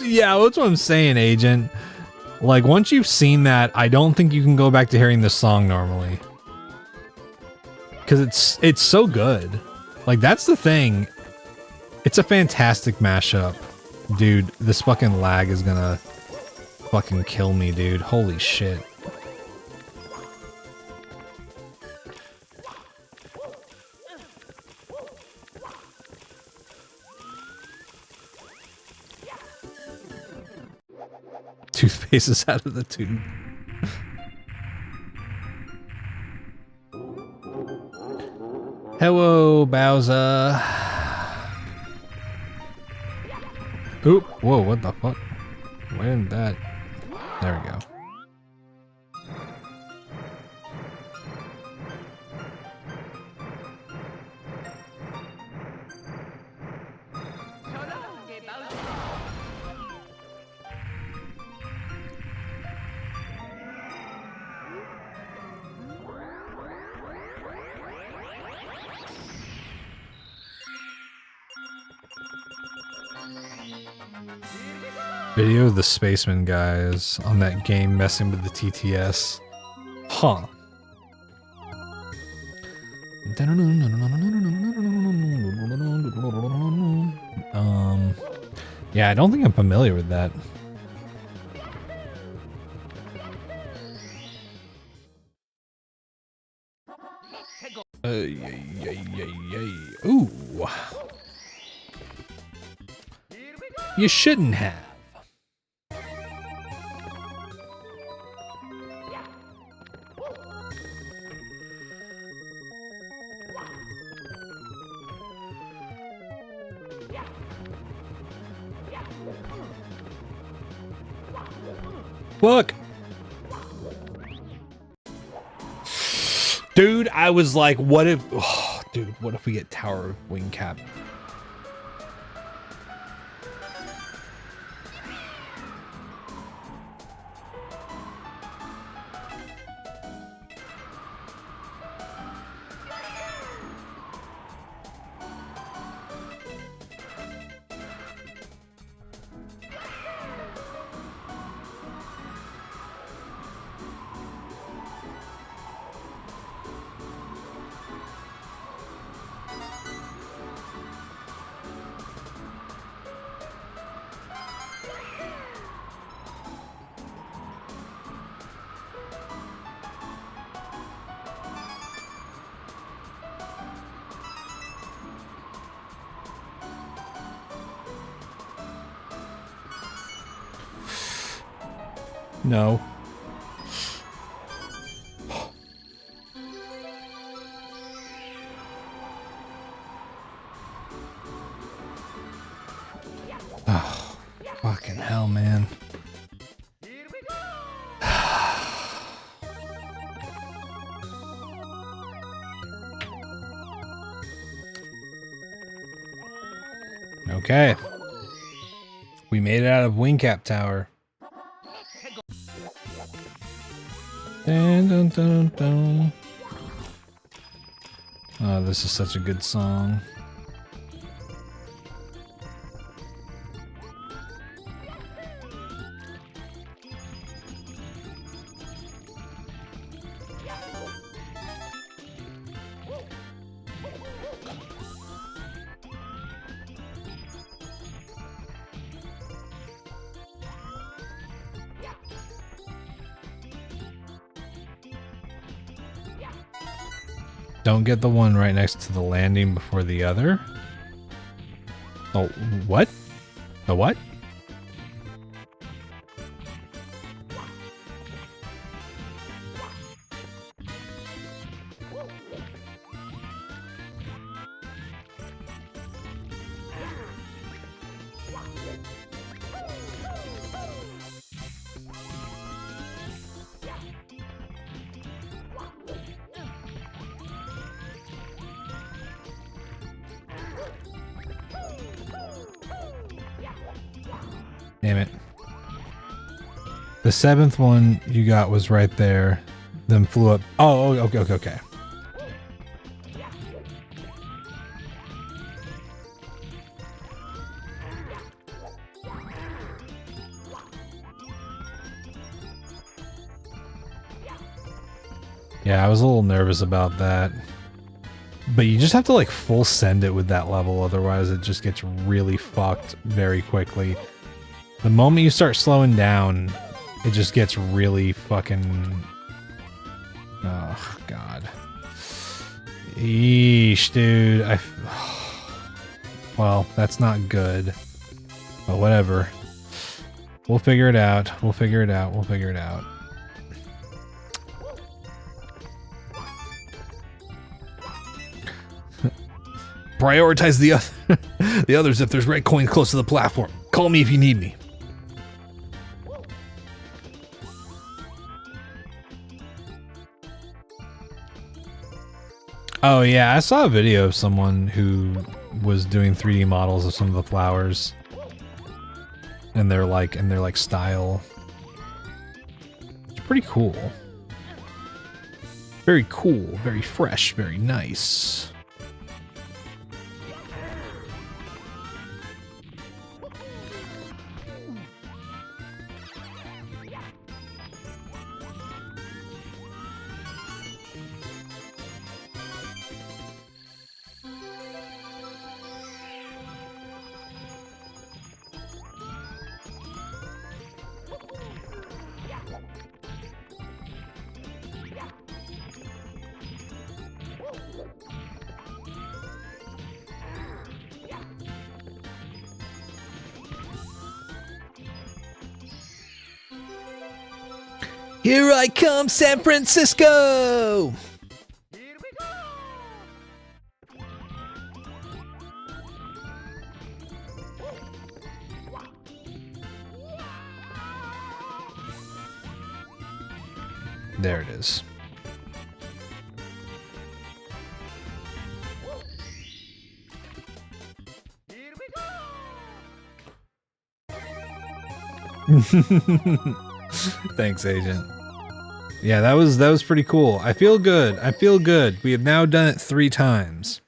Yeah, that's what I'm saying, Agent. Like, once you've seen that, I don't think you can go back to hearing this song normally. Because it's so good. Like, that's the thing. It's a fantastic mashup. Dude, this fucking lag is gonna fucking kill me, dude. Holy shit. Toothpaste is out of the tube. Hello, Bowser. Oop! Whoa! What the fuck? Where did that? There we go. Video of the spaceman guys on that game messing with the TTS. Huh. Yeah, I don't think I'm familiar with that. Ooh. You shouldn't have. Look! Dude, I was like, what if... Oh, dude, what if we get Tower Wing Cap? No. Oh, fucking hell, man. Okay. We made it out of Wing Cap Tower. Dun, dun, dun, dun. Oh, this is such a good song. Don't get the one right next to the landing before the other. Oh, what? The what? Damn it. The seventh one you got was right there, then flew up. Oh, okay. Yeah, I was a little nervous about that. But you just have to like full send it with that level, otherwise it just gets really fucked very quickly. The moment you start slowing down, it just gets really fucking... Oh, God. Eesh, dude. Well, that's not good. But whatever. We'll figure it out. We'll figure it out. We'll figure it out. Prioritize the the others if there's red coins close to the platform. Call me if you need me. Oh yeah, I saw a video of someone who was doing 3D models of some of the flowers. And they're like style. It's pretty cool. Very cool, very fresh, very nice. Here I come, San Francisco! Here we go! There it is. Here we go! Thanks, Agent. Yeah, that was pretty cool. I feel good. I feel good. We have now done it 3 times.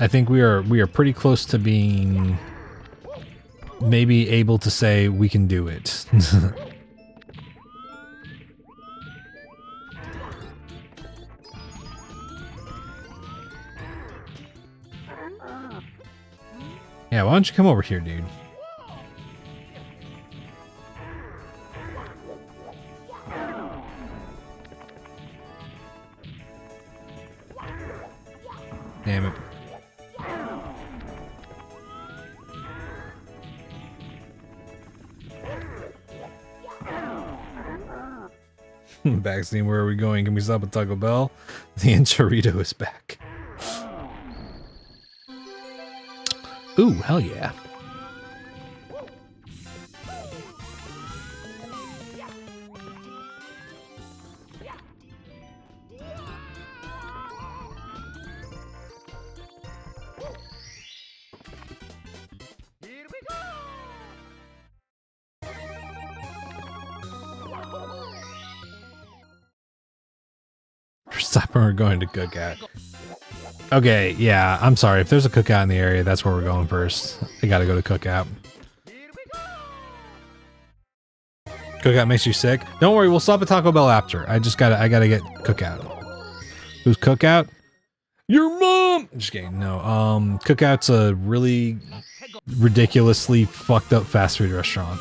I think we are pretty close to being maybe able to say we can do it. Yeah, why don't you come over here, dude? Damn it. Backstein, where are we going? Can we stop at Taco Bell? The Enchilito is back. Ooh, hell yeah. Here we go! Stop when we're going to cookout. Okay, yeah, I'm sorry. If there's a cookout in the area, that's where we're going first. I gotta go to cookout. Here we go! Cookout makes you sick? Don't worry, we'll stop at Taco Bell after. I gotta get cookout. Who's cookout? Your mom! Just kidding, no. Cookout's a really ridiculously fucked up fast food restaurant.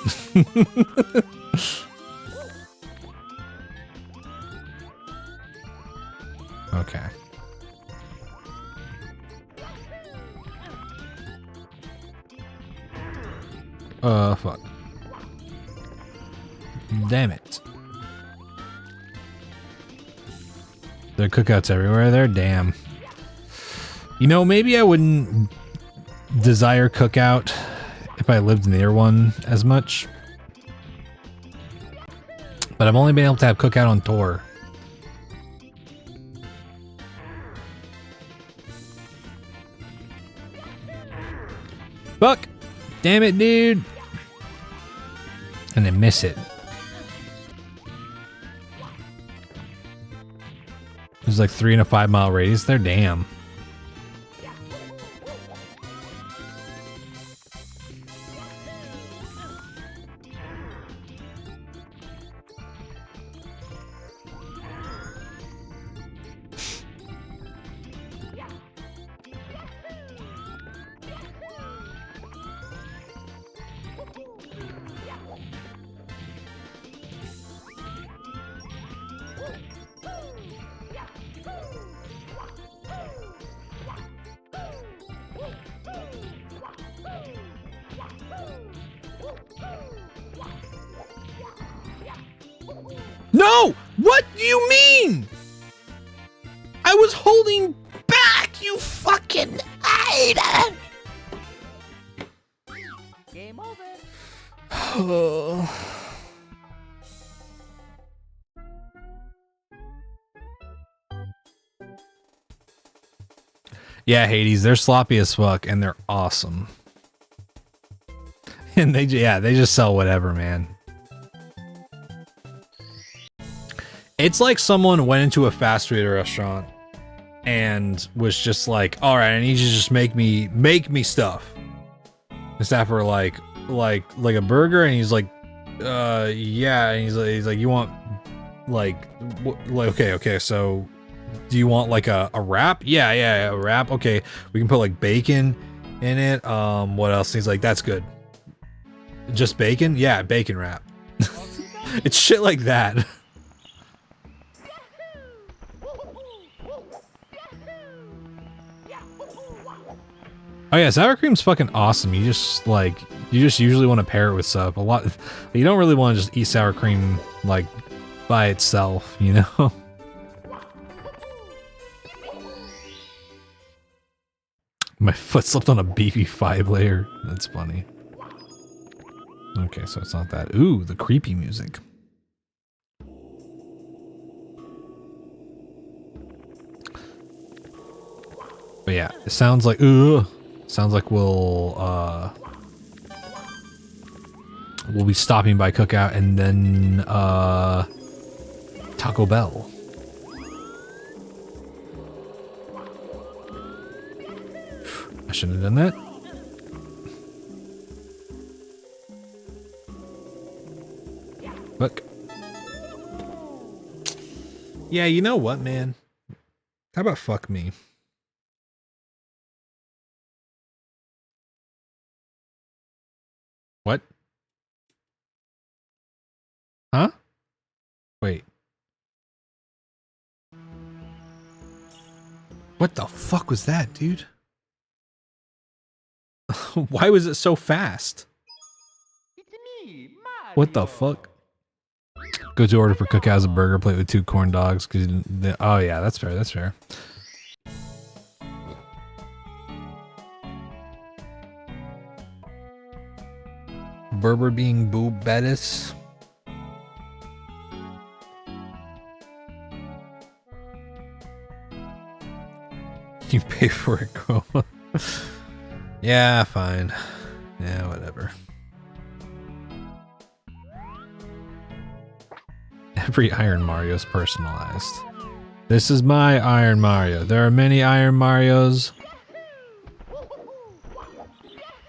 Okay. Fuck. Damn it. There are cookouts everywhere there? Damn. You know, maybe I wouldn't desire cookout if I lived near one as much. But I've only been able to have cookout on tour. Fuck! Damn it, dude! And then miss it. There's like 3 in a 5 mile radius there. Damn. No! What do you mean? I was holding back, you fucking idiot! Game over. Yeah, Hades, they're sloppy as fuck and they're awesome. And they just sell whatever, man. It's like someone went into a fast food restaurant and was just like, "All right, I need you to just make me stuff." The staff were like a burger, and he's like, yeah, and he's like, "You want like okay, so do you want like a wrap?" Yeah, a wrap. Okay, we can put like bacon in it. What else? And he's like, "That's good. Just bacon?" Yeah, bacon wrap. It's shit like that. Oh yeah, sour cream's fucking awesome. You just usually want to pair it with stuff. You don't really want to just eat sour cream like by itself, you know? My foot slipped on a beefy 5-layer. That's funny. Okay, so it's not that. Ooh, the creepy music. But yeah, it sounds like we'll be stopping by Cookout and then Taco Bell. I shouldn't have done that. Look. Yeah, you know what, man? How about fuck me? What? Huh? Wait. What the fuck was that, dude? Why was it so fast? It's me, Mario. What the fuck? Go to order for Cookout's a burger plate with 2 corn dogs. Oh yeah, that's fair. That's fair. Berber being Boo Bettis. You pay for it, Chroma. Yeah, fine. Yeah, whatever. Every Iron Mario is personalized. This is my Iron Mario. There are many Iron Marios,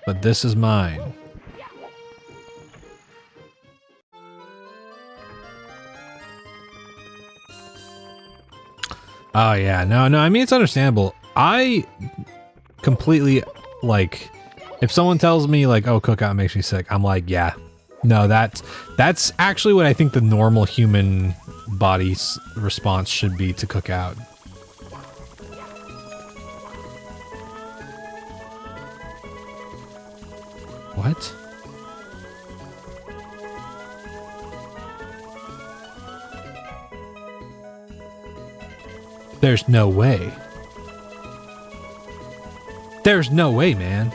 but this is mine. Oh yeah, no, I mean, it's understandable. I completely, like, if someone tells me like, "Oh, Cookout makes me sick," I'm like, yeah, no, that's actually what I think the normal human body's response should be to Cookout. What? There's no way. There's no way, man.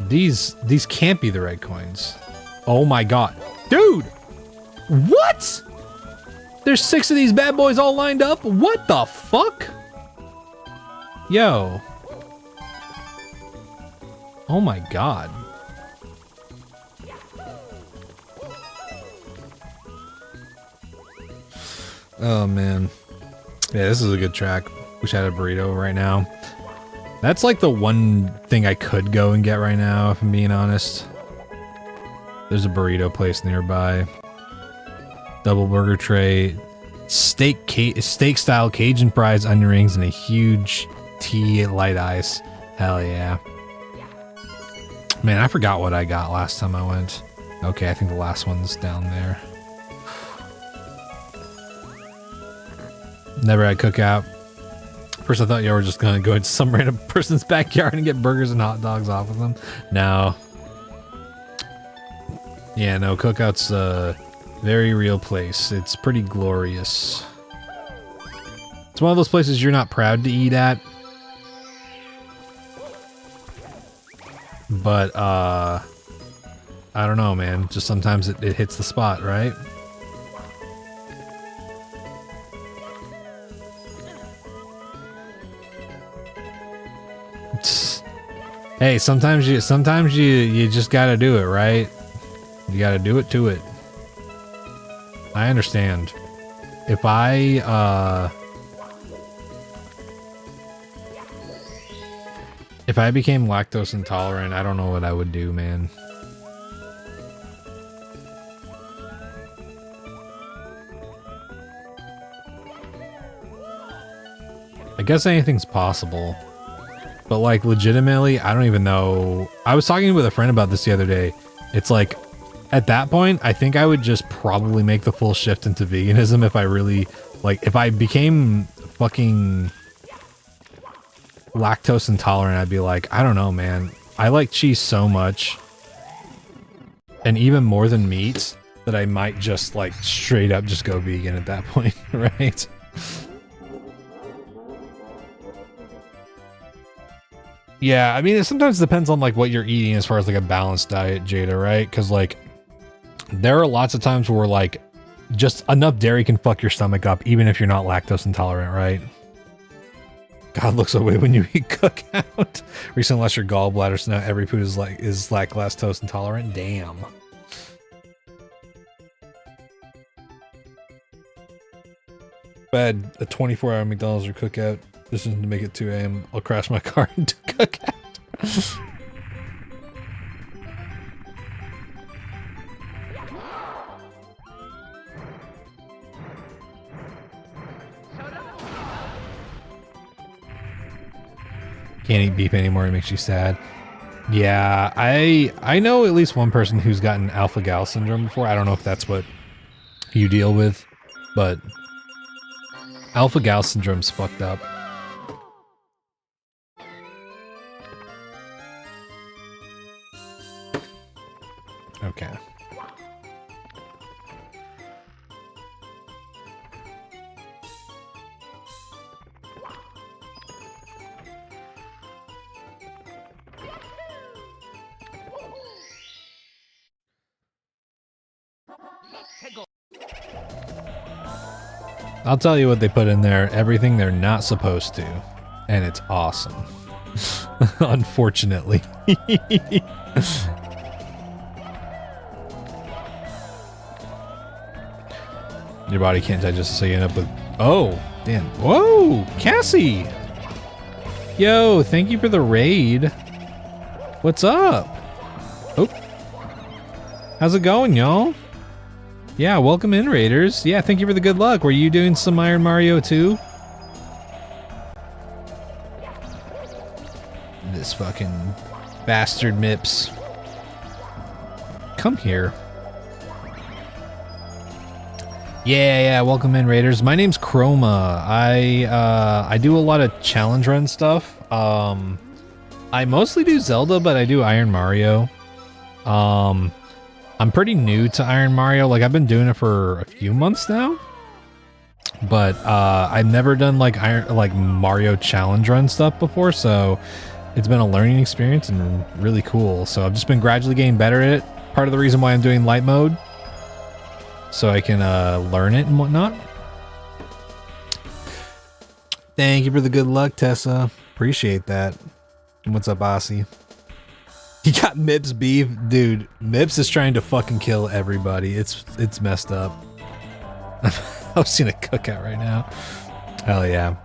These can't be the right coins. Oh my god. Dude! What? There's 6 of these bad boys all lined up? What the fuck? Yo. Oh my god. Oh man. Yeah, this is a good track. Wish I had a burrito right now. That's like the one thing I could go and get right now, if I'm being honest. There's a burrito place nearby. Double burger tray. Steak style Cajun fries, onion rings, and a huge tea light ice. Hell yeah. Man, I forgot what I got last time I went. Okay, I think the last one's down there. Never had Cookout. First I thought you were just gonna go into some random person's backyard and get burgers and hot dogs off of them. No. Yeah, no, Cookout's a very real place. It's pretty glorious. It's one of those places you're not proud to eat at. But, I don't know, man. Just sometimes it hits the spot, right? Hey, sometimes you just gotta do it, right? You gotta do it to it. I understand. If I became lactose intolerant, I don't know what I would do, man. I guess anything's possible. But like legitimately, I don't even know. I was talking with a friend about this the other day. It's like, at that point, I think I would just probably make the full shift into veganism if I really, like, if I became fucking lactose intolerant, I'd be like, I don't know, man. I like cheese so much, and even more than meat, that I might just like straight up just go vegan at that point, right? Yeah, I mean, it sometimes depends on like what you're eating as far as like a balanced diet, Jada, right? Because like there are lots of times where like just enough dairy can fuck your stomach up, even if you're not lactose intolerant, right? God looks away when you eat Cookout. Recently lost your gallbladder, so now every food is lactose intolerant. Damn. Bad a 24-hour McDonald's or Cookout. This isn't to make it 2 a.m. I'll crash my car into Cookout. Can't eat beef anymore, it makes you sad. Yeah, I know at least one person who's gotten alpha-gal syndrome before. I don't know if that's what you deal with, but alpha-gal syndrome's fucked up. Okay. I'll tell you what they put in there. Everything they're not supposed to. And it's awesome. Unfortunately. Your body can't digest, so you end up with... Oh, damn. Whoa, Cassie! Yo, thank you for the raid. What's up? Oh. How's it going, y'all? Yeah, welcome in, Raiders. Yeah, thank you for the good luck. Were you doing some Iron Mario too? This fucking bastard Mips. Come here. Yeah, welcome in, Raiders. My name's Chroma. I do a lot of challenge run stuff. I mostly do Zelda, but I do Iron Mario. I'm pretty new to Iron Mario. Like, I've been doing it for a few months now, but I've never done like Mario challenge run stuff before, so it's been a learning experience and really cool. So I've just been gradually getting better at it. Part of the reason why I'm doing light mode, so I can learn it and whatnot. Thank you for the good luck, Tessa. Appreciate that. What's up, Aussie? You got Mips beef? Dude, Mips is trying to fucking kill everybody. It's messed up. I've seen a Cookout right now. Hell yeah.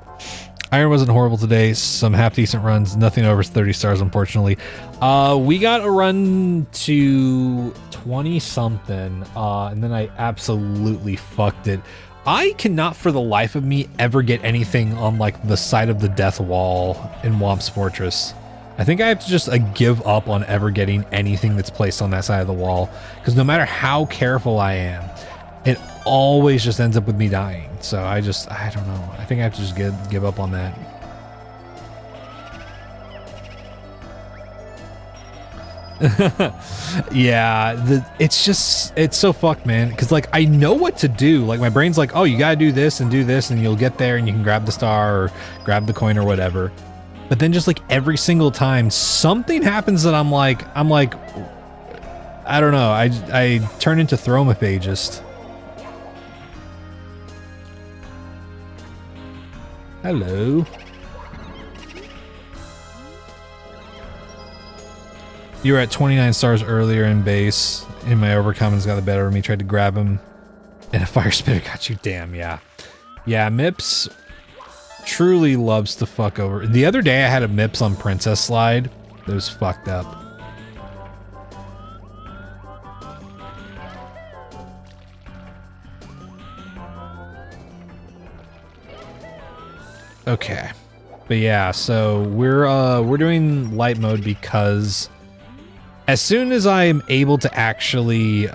Iron wasn't horrible today. Some half-decent runs. Nothing over 30 stars, unfortunately. We got a run to 20-something, and then I absolutely fucked it. I cannot for the life of me ever get anything on like the side of the death wall in Womp's Fortress. I think I have to just give up on ever getting anything that's placed on that side of the wall, because no matter how careful I am, it always just ends up with me dying. So I don't know. I think I have to just give up on that. Yeah, it's so fucked, man. Because like I know what to do. Like my brain's like, oh, you gotta do this, and you'll get there, and you can grab the star or grab the coin or whatever. But then just like every single time something happens that I'm like, I don't know. I turn into Thromaphagist. Hello. You were at 29 stars earlier in base. In my overcommons got the better of me. Tried to grab him. And a fire spitter got you. Damn, yeah. Yeah, Mips truly loves to fuck over. The other day I had a Mips on Princess Slide. That was fucked up. Okay. But yeah, so we're doing light mode because as soon as I am able to actually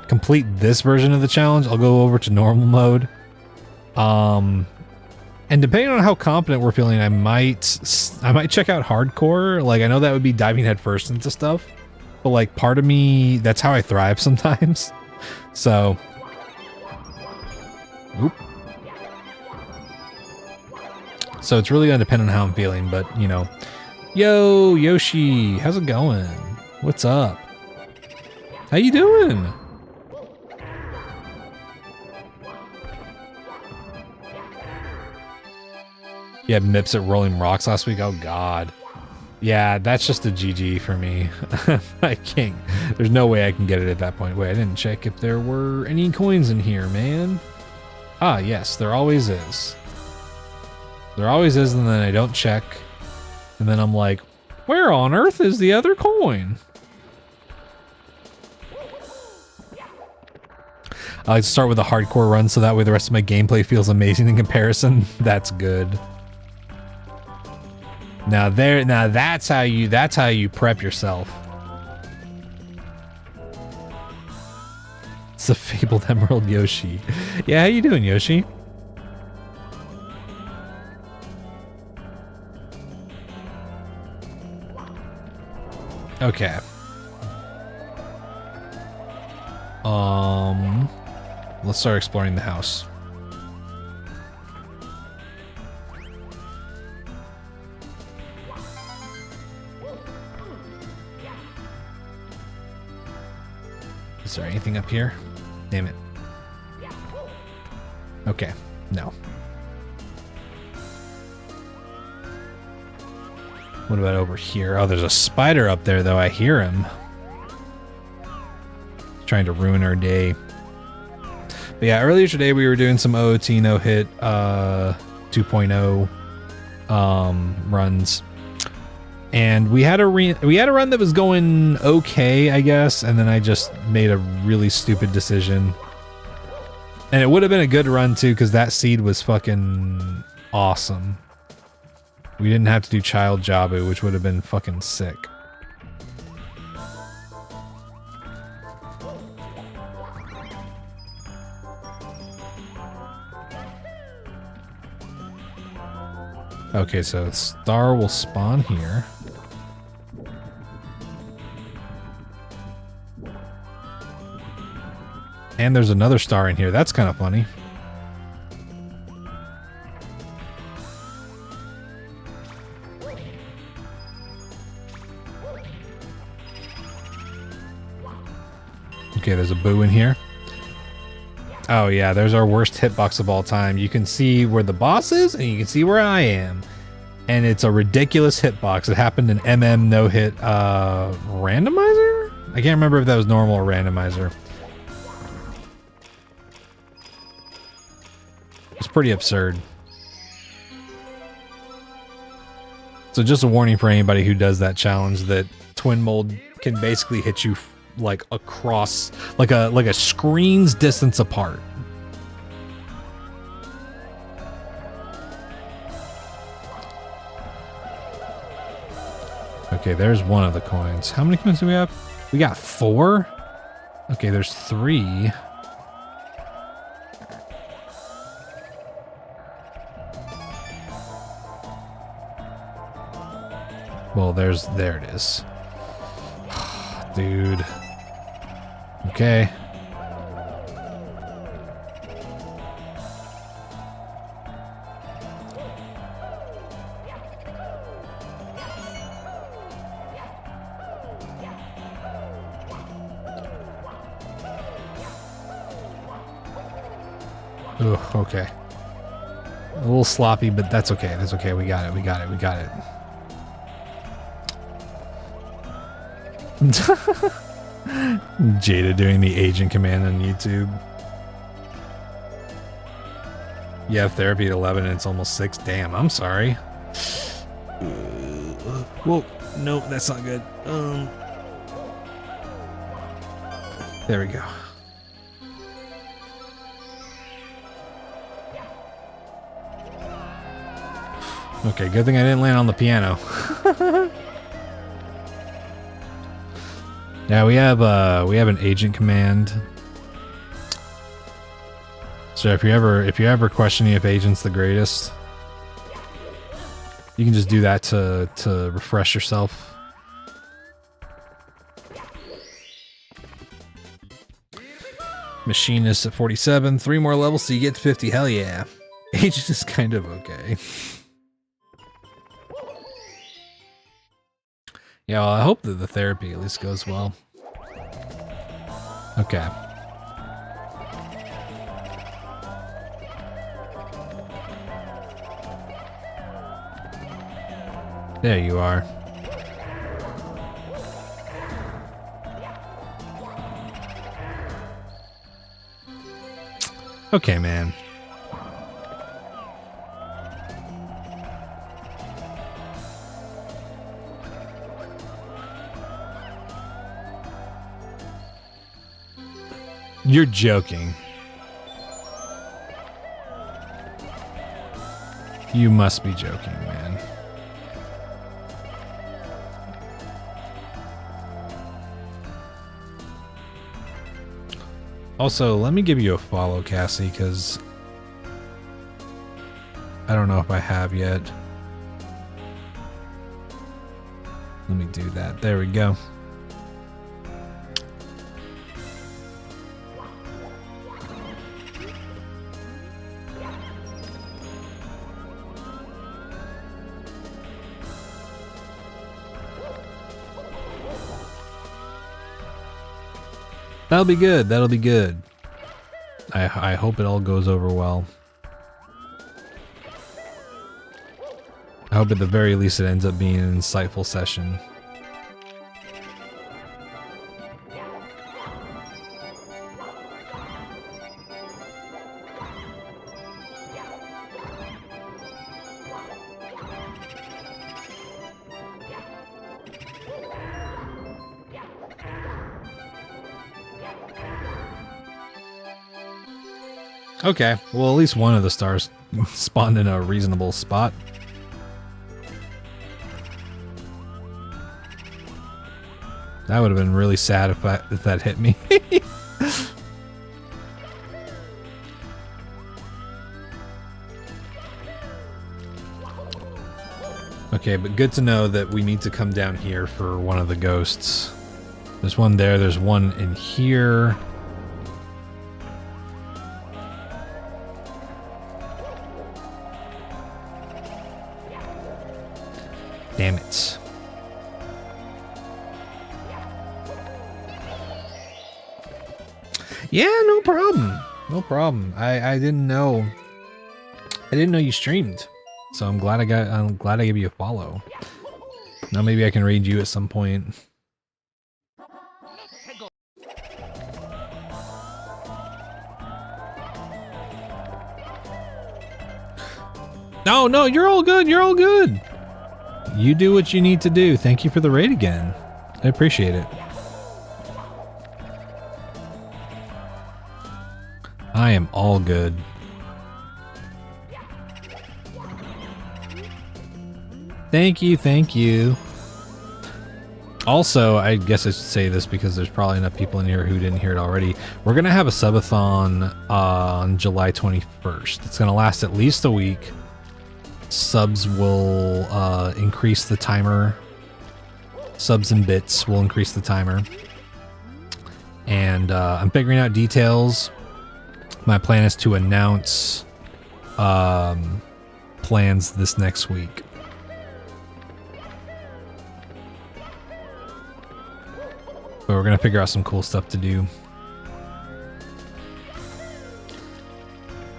complete this version of the challenge, I'll go over to normal mode. And depending on how confident we're feeling, I might check out hardcore. Like I know that would be diving headfirst into stuff, but like part of me, that's how I thrive sometimes. So, oop. So it's really gonna depend on how I'm feeling, but you know. Yo, Yoshi, how's it going? What's up? How you doing? You had Mips at Rolling Rocks last week? Oh god. Yeah, that's just a GG for me. I can't, there's no way I can get it at that point. Wait, I didn't check if there were any coins in here, man. Ah, yes, there always is. There always is, and then I don't check. And then I'm like, where on earth is the other coin? I like to start with a hardcore run so that way the rest of my gameplay feels amazing in comparison. That's good. Now that's how you prep yourself. It's a fabled Emerald Yoshi. Yeah, how you doing, Yoshi? Okay. Let's start exploring the house. Is there anything up here? Damn it. Okay, no. What about over here? Oh, there's a spider up there, though. I hear him. He's trying to ruin our day. But yeah, earlier today we were doing some OOT no-hit 2.0 runs. And we had a run that was going okay, I guess, and then I just made a really stupid decision. And it would have been a good run, too, because that seed was fucking awesome. We didn't have to do Child Jabu, which would have been fucking sick. Okay, so star will spawn here. And there's another star in here. That's kind of funny. Okay, there's a boo in here. Oh yeah, there's our worst hitbox of all time. You can see where the boss is, and you can see where I am. And it's a ridiculous hitbox. It happened in no-hit randomizer? I can't remember if that was normal or randomizer. It's pretty absurd. So just a warning for anybody who does that challenge that Twin Mold can basically hit you like across, like a screen's distance apart. Okay, there's one of the coins. How many coins do we have? We got 4? Okay, there's 3. Well, there it is. Dude. Okay. Ugh, okay. A little sloppy, but that's okay. That's okay. We got it. We got it. We got it. Jada doing the agent command on YouTube. You have therapy at 11 and it's almost 6. Damn, I'm sorry. Whoa, no, that's not good. There we go. Okay, good thing I didn't land on the piano. Yeah, we have an agent command. So if you're ever questioning if agent's the greatest, you can just do that to refresh yourself. Machinist at 47, 3 more levels so you get to 50. Hell yeah. Agent is kind of okay. Yeah, well, I hope that the therapy at least goes well. Okay. There you are. Okay, man. You're joking. You must be joking, man. Also, let me give you a follow, Cassie, because I don't know if I have yet. Let me do that. There we go. That'll be good. That'll be good. I hope it all goes over well. I hope at the very least it ends up being an insightful session. Okay, well at least one of the stars spawned in a reasonable spot. That would have been really sad if that hit me. Okay, but good to know that we need to come down here for one of the ghosts. There's one there, there's one in here. Damn it. Yeah, no problem. No problem. I didn't know. I didn't know you streamed. So I'm glad I gave you a follow. Now maybe I can raid you at some point. No, you're all good. You're all good. You do what you need to do. Thank you for the raid again. I appreciate it. I am all good. Thank you, thank you. Also, I guess I should say this because there's probably enough people in here who didn't hear it already. We're going to have a subathon on July 21st. It's going to last at least a week. Subs will increase the timer subs and bits will increase the timer. And I'm figuring out details. My plan is to announce plans this next week. But we're gonna figure out some cool stuff to do.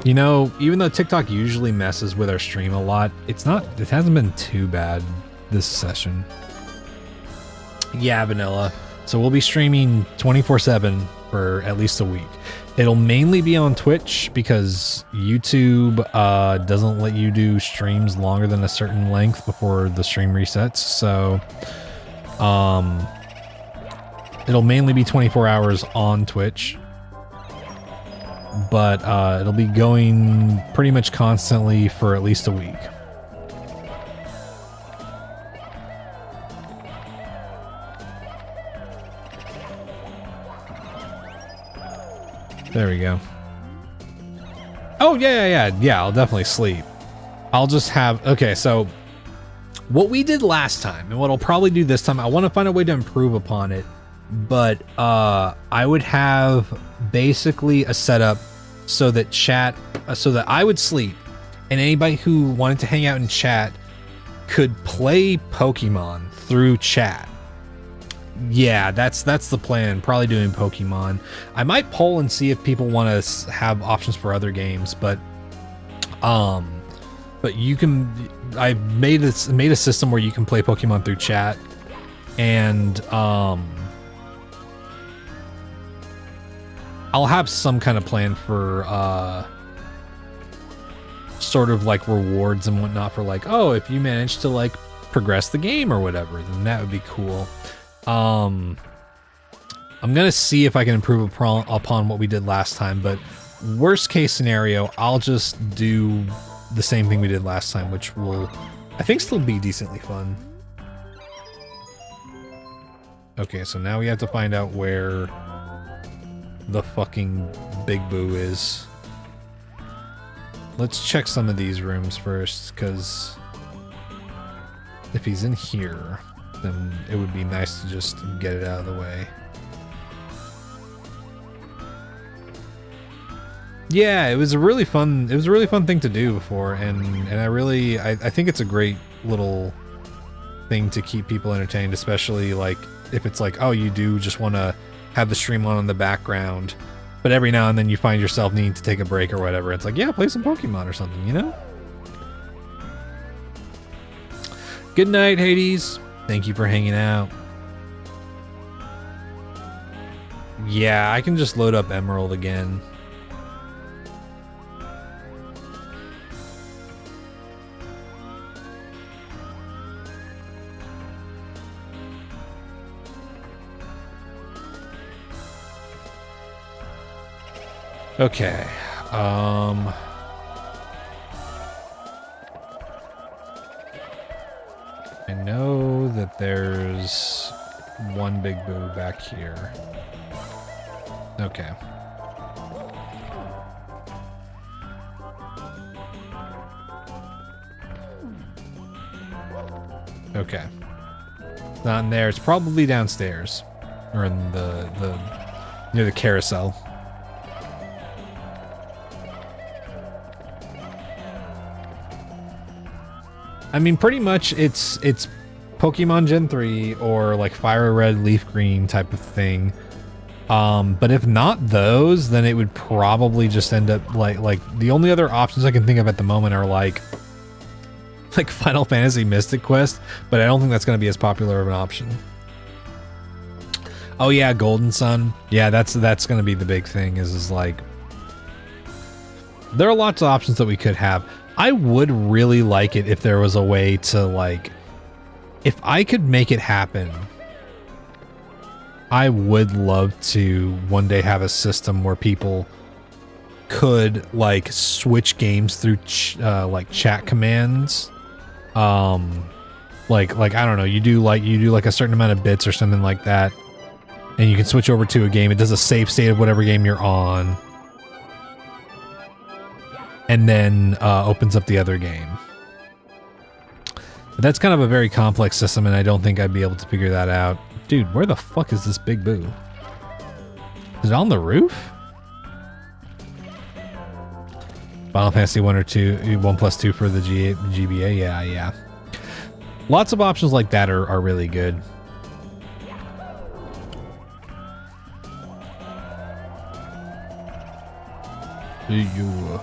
You know, even though TikTok usually messes with our stream a lot, it hasn't been too bad this session. Yeah, vanilla. So we'll be streaming 24/7 for at least a week. It'll mainly be on Twitch because YouTube doesn't let you do streams longer than a certain length before the stream resets. So it'll mainly be 24 hours on Twitch. But it'll be going pretty much constantly for at least a week. There we go. Oh, yeah, I'll definitely sleep. I'll just have... Okay, so what we did last time and what I'll probably do this time, I want to find a way to improve upon it. But I would have basically a setup so that so that I would sleep and anybody who wanted to hang out in chat could play Pokemon through chat. Yeah, that's the plan. Probably doing Pokemon. I might poll and see if people want to have options for other games, but you can. I made a system where you can play Pokemon through chat, and I'll have some kind of plan for sort of like rewards and whatnot for like, oh, if you manage to like progress the game or whatever, then that would be cool. I'm gonna see if I can improve upon what we did last time, but worst case scenario, I'll just do the same thing we did last time, which will, I think, still be decently fun. Okay, so now we have to find out where the fucking Big Boo is. Let's check some of these rooms first, because if he's in here, then it would be nice to just get it out of the way. Yeah, it was a really fun thing to do before, and I think it's a great little thing to keep people entertained, especially like if it's like, oh, you do just want to have the stream on in the background, but every now and then you find yourself needing to take a break or whatever. It's like, yeah, play some Pokemon or something, you know? Good night, Hades. Thank you for hanging out. Yeah, I can just load up Emerald again. Okay. I know that there's one Big Boo back here. Okay. Okay. Not in there. It's probably downstairs. Or in the near the carousel. I mean, pretty much it's Pokemon Gen 3 or like Fire Red, Leaf Green type of thing. But if not those, then it would probably just end up like the only other options I can think of at the moment are like Final Fantasy Mystic Quest, but I don't think that's going to be as popular of an option. Oh yeah, Golden Sun. Yeah, that's going to be the big thing is like there are lots of options that we could have. I would really like it if there was a way to like, if I could make it happen, I would love to one day have a system where people could like switch games through like chat commands. Like I don't know, you do like a certain amount of bits or something like that, and you can switch over to a game. It does a save state of whatever game you're on. And then opens up the other game. But that's kind of a very complex system, and I don't think I'd be able to figure that out. Dude, where the fuck is this big boo? Is it on the roof? Final Fantasy 1 or 2, 1+2 for the GBA? Yeah. Lots of options like that are really good. You.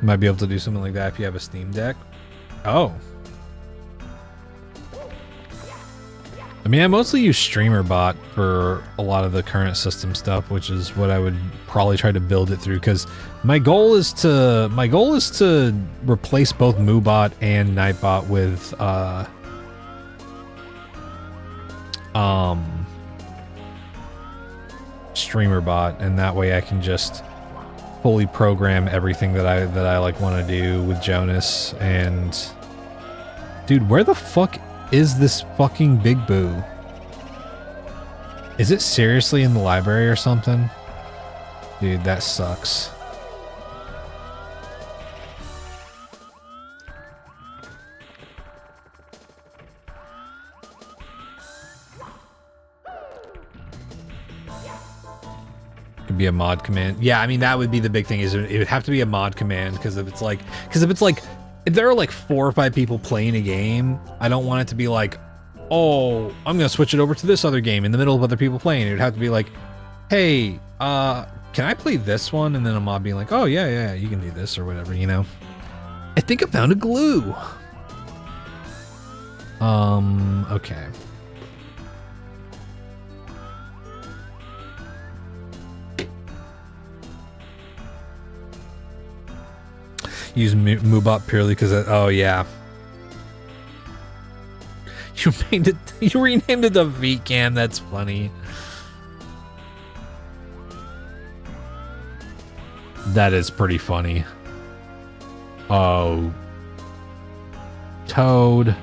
Might be able to do something like that if you have a Steam Deck. Oh. I mean, I mostly use StreamerBot for a lot of the current system stuff, which is what I would probably try to build it through, because my goal is to replace both MooBot and Nightbot with StreamerBot, and that way I can just fully program everything that I like want to do with Jonas. And dude, where the fuck is this fucking big boo? Is it seriously in the library or something? Dude, that sucks. Could be a mod command. Yeah, I mean, that would be the big thing, is it would have to be a mod command, because if there are like 4 or 5 people playing a game, I don't want it to be like, oh, I'm gonna switch it over to this other game in the middle of other people playing. It would have to be like, hey, can I play this one? And then a mod being like, oh yeah, you can do this or whatever, you know? I think I found a glue. Okay. Use MooBot purely because, oh yeah. You renamed it the VCam, that's funny. That is pretty funny. Oh. Toad.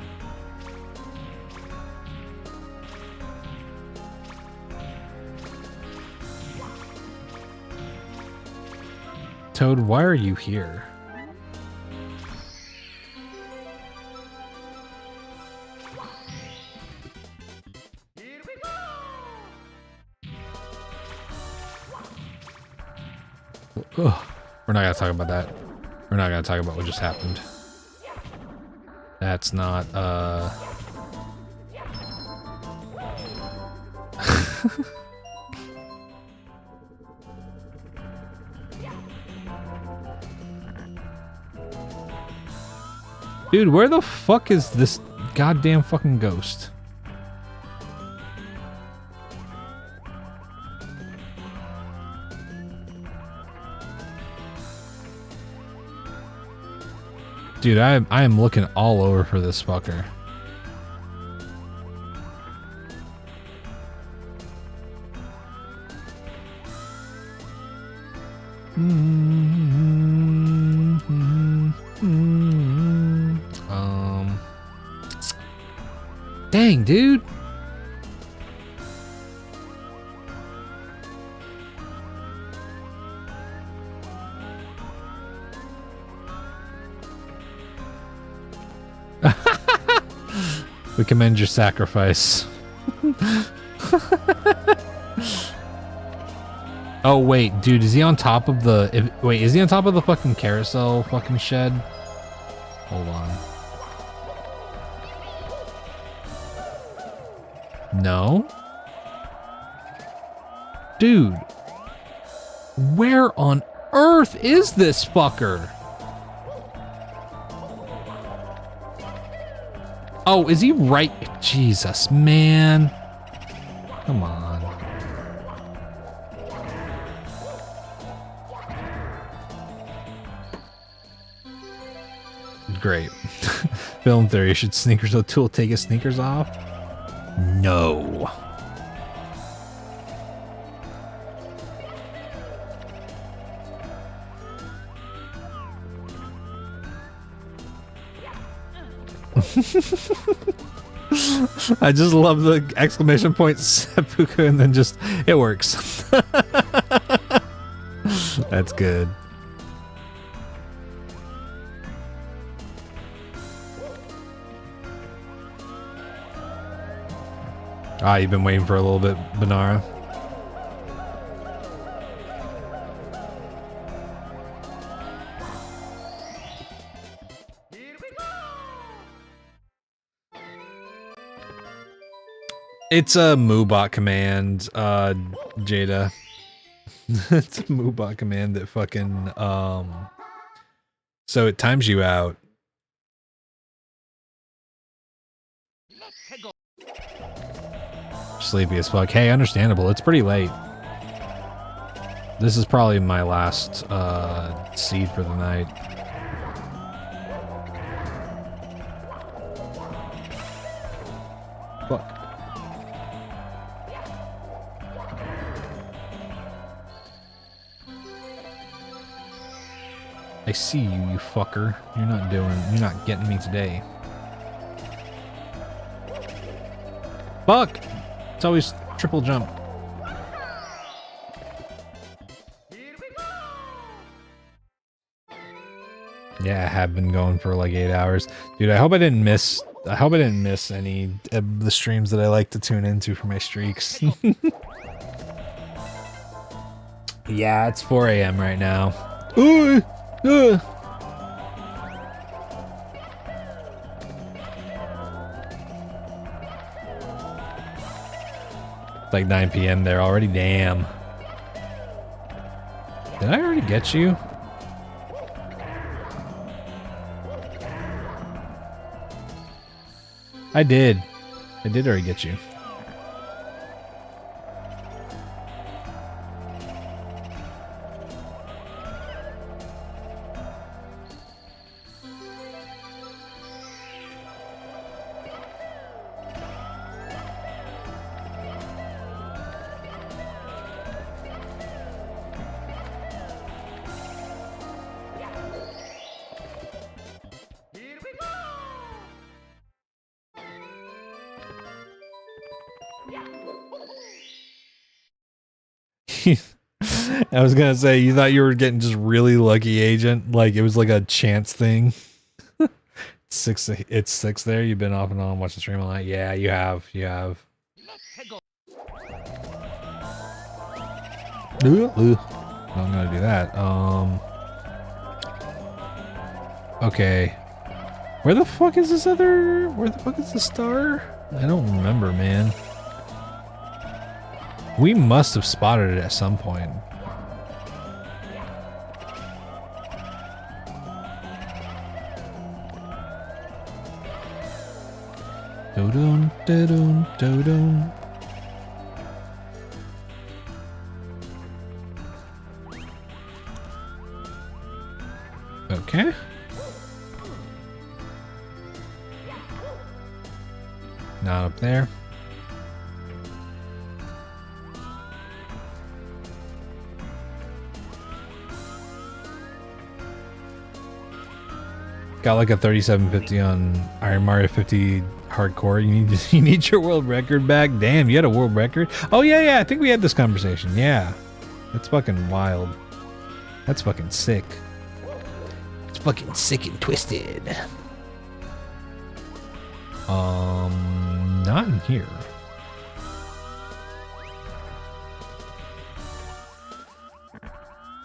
Toad, why are you here? Ugh. We're not gonna talk about that. We're not gonna talk about what just happened. That's not, Dude, where the fuck is this goddamn fucking ghost? Dude, I am looking all over for this fucker. Dang, dude. We commend your sacrifice. Oh wait, dude, is he on top of the? Wait, is he on top of the fucking carousel fucking shed? Hold on. No. Dude, where on earth is this fucker? Oh, is he right? Jesus, man. Come on. Great. Film theory. Should Sneakers O'Toole take his sneakers off? No. I just love the exclamation point seppuku and then just it works. That's good. Ah, you've been waiting for a little bit, Banara. It's a MooBot command, Jada. It's a MooBot command that fucking, so it times you out. Sleepy as fuck. Hey, understandable. It's pretty late. This is probably my last, seed for the night. Fuck. I see you, you fucker. You're not getting me today. Fuck! It's always triple jump. Yeah, I have been going for like 8 hours. Dude, I hope I didn't miss any of the streams that I like to tune into for my streaks. Yeah, it's 4 a.m. right now. Ooh! It's like 9 p.m. there already. Damn. Did I already get you? I did. I did already get you. I was gonna say, you thought you were getting just really lucky, Agent. Like it was like a chance thing. It's 6 there. You've been off and on watching stream all night. Yeah, you have. You have. I'm gonna do that. Okay. Where the fuck is this other? Where the fuck is the star? I don't remember, man. We must have spotted it at some point. Do-dun, do-dun, do-dun. Okay. Not up there. Got like a 3750 on Iron Mario 50 hardcore. You need your world record back. Damn, you had a world record. Oh yeah, I think we had this conversation. Yeah, that's fucking wild. That's fucking sick. It's fucking sick and twisted. Not in here.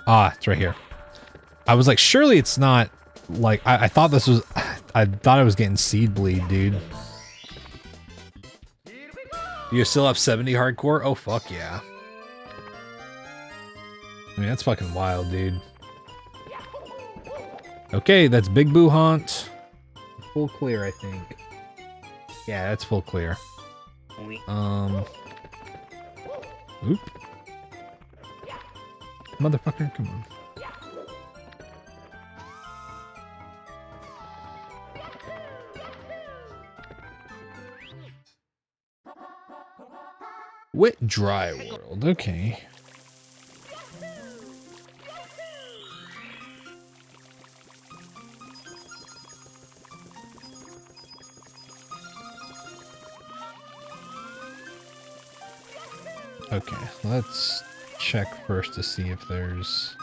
Ah, it's right here. I was like, surely it's not. Like, I thought this was... I thought I was getting seed bleed, dude. You still have 70 hardcore? Oh, fuck yeah. I mean, that's fucking wild, dude. Okay, that's Big Boo Haunt. Full clear, I think. Yeah, that's full clear. Oop. Motherfucker, come on. Wet dry world, okay. Okay, let's check first to see if there's...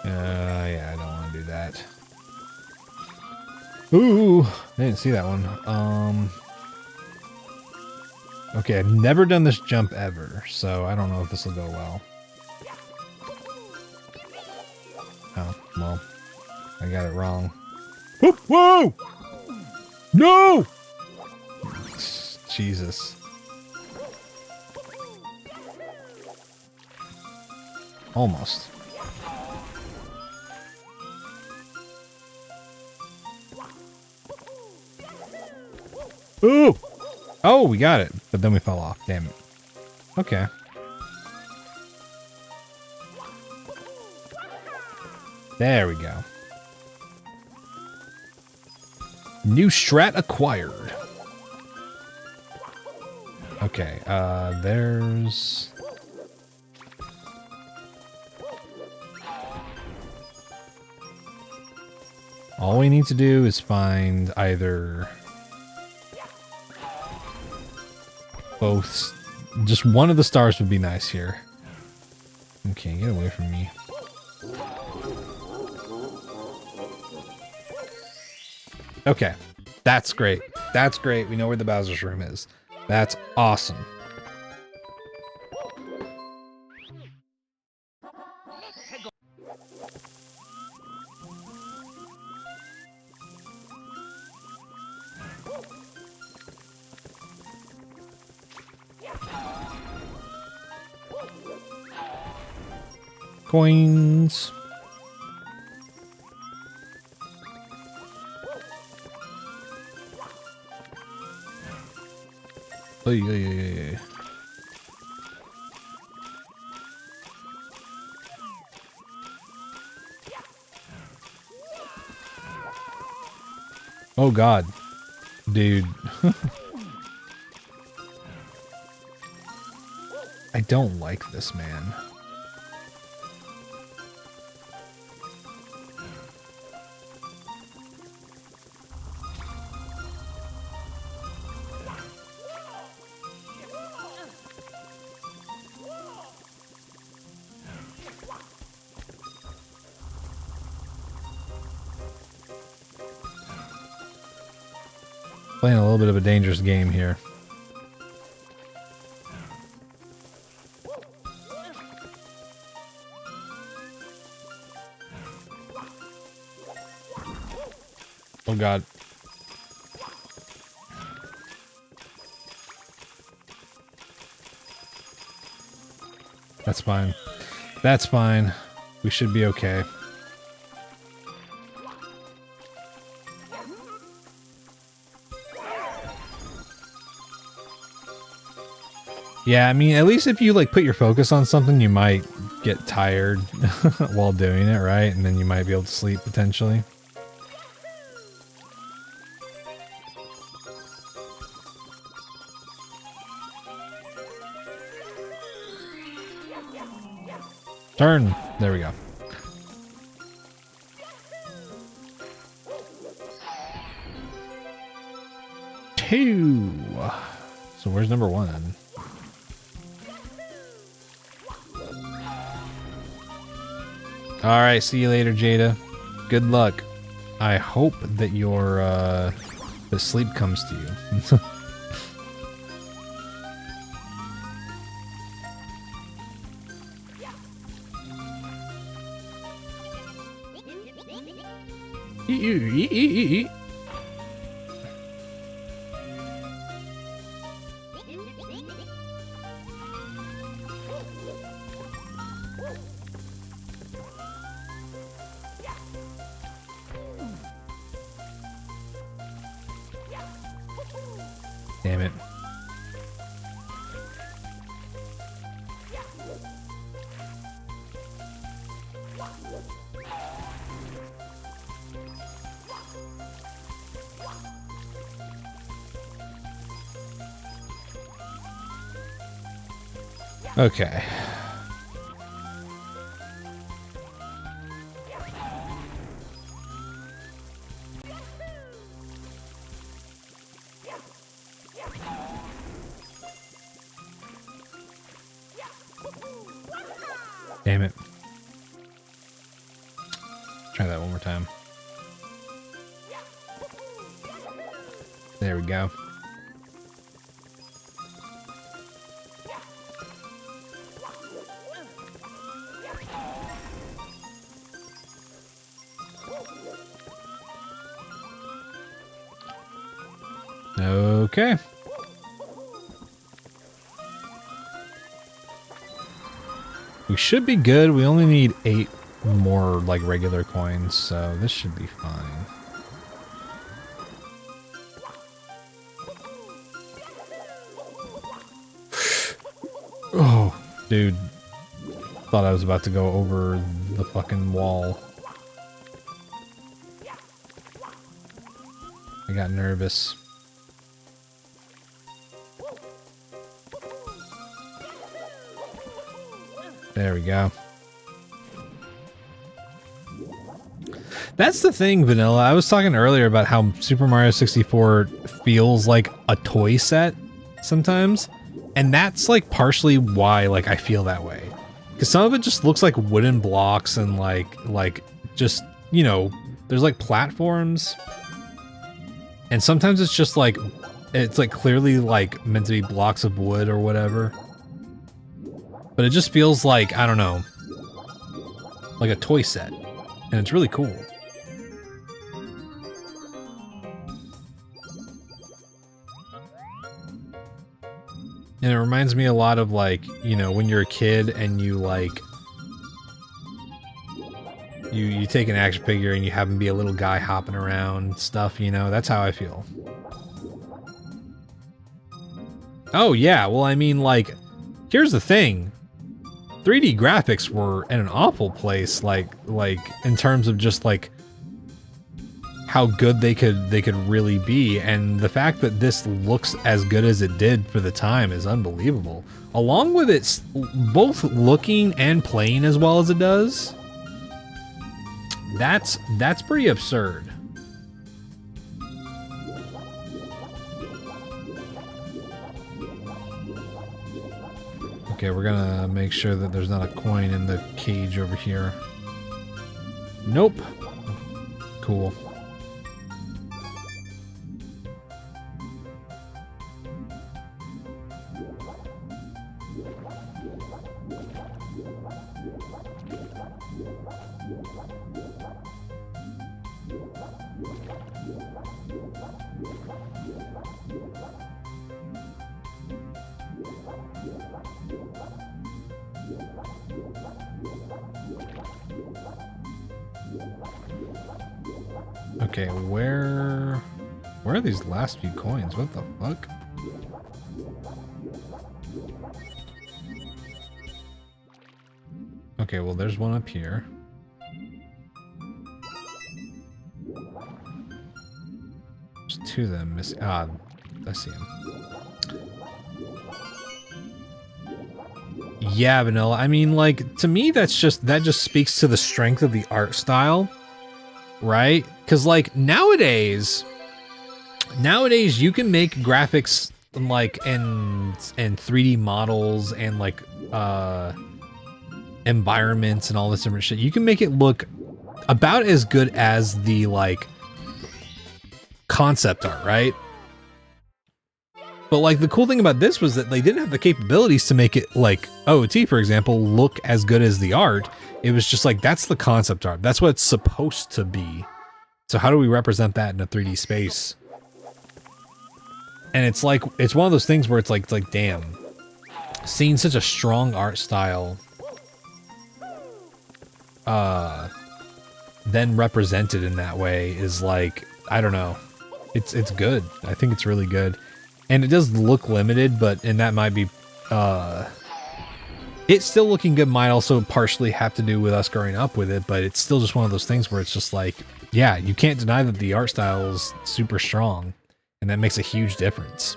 yeah, I don't want to do that. Ooh, I didn't see that one. Okay, I've never done this jump ever, so I don't know if this will go well. Oh, well, I got it wrong. Whoa! No! Jesus. Almost. Ooh! Oh, we got it. But then we fell off. Damn it. Okay. There we go. New strat acquired. Okay, there's... All we need to do is find either... both... Just one of the stars would be nice here. Okay, get away from me. Okay, that's great. That's great. We know where the Bowser's room is. That's awesome. Coins. Oy. Oh God, dude. I don't like this, man. Playing a little bit of a dangerous game here. Oh God. That's fine. That's fine. We should be okay. Yeah, I mean, at least if you like put your focus on something, you might get tired while doing it, right? And then you might be able to sleep potentially. Turn. There we go. Two. So where's number one? All right, see you later, Jada. Good luck. I hope that your the sleep comes to you. Damn it. Okay. Damn it. Try that one more time. There we go. Okay. We should be good. We only need 8 more, like, regular coins, so this should be fine. Oh, dude. Thought I was about to go over the fucking wall. I got nervous. There we go. That's the thing, Vanilla. I was talking earlier about how Super Mario 64 feels like a toy set sometimes. And that's like partially why like I feel that way. Because some of it just looks like wooden blocks and like just, you know, there's like platforms. And sometimes it's just like, it's like clearly like meant to be blocks of wood or whatever. But it just feels like, I don't know, like a toy set. And it's really cool. And it reminds me a lot of like, you know, when you're a kid and you like, you take an action figure and you have him be a little guy hopping around stuff, you know, that's how I feel. Oh yeah, well I mean like, here's the thing. 3D graphics were in an awful place, like in terms of just like how good they could really be, and the fact that this looks as good as it did for the time is unbelievable. Along with it both looking and playing as well as it does, that's pretty absurd. Okay, we're gonna make sure that there's not a coin in the cage over here. Nope. Cool. Okay, where are these last few coins? What the fuck? Okay, well there's one up here. There's 2 of them missing. Ah, I see them. Yeah, Vanilla. I mean, like, to me that just speaks to the strength of the art style. Right? Because like nowadays you can make graphics like and 3D models and like environments and all this different shit. You can make it look about as good as the like concept art, right? But like the cool thing about this was that they didn't have the capabilities to make it like OOT, for example, look as good as the art. It was just like, that's the concept art. That's what it's supposed to be. So how do we represent that in a 3D space? And it's like, it's one of those things where it's like damn, seeing such a strong art style, then represented in that way is like, I don't know. It's good. I think it's really good. And it does look limited, and that might be, it's still looking good might also partially have to do with us growing up with it, but it's still just one of those things where it's just like, yeah, you can't deny that the art style is super strong, and that makes a huge difference.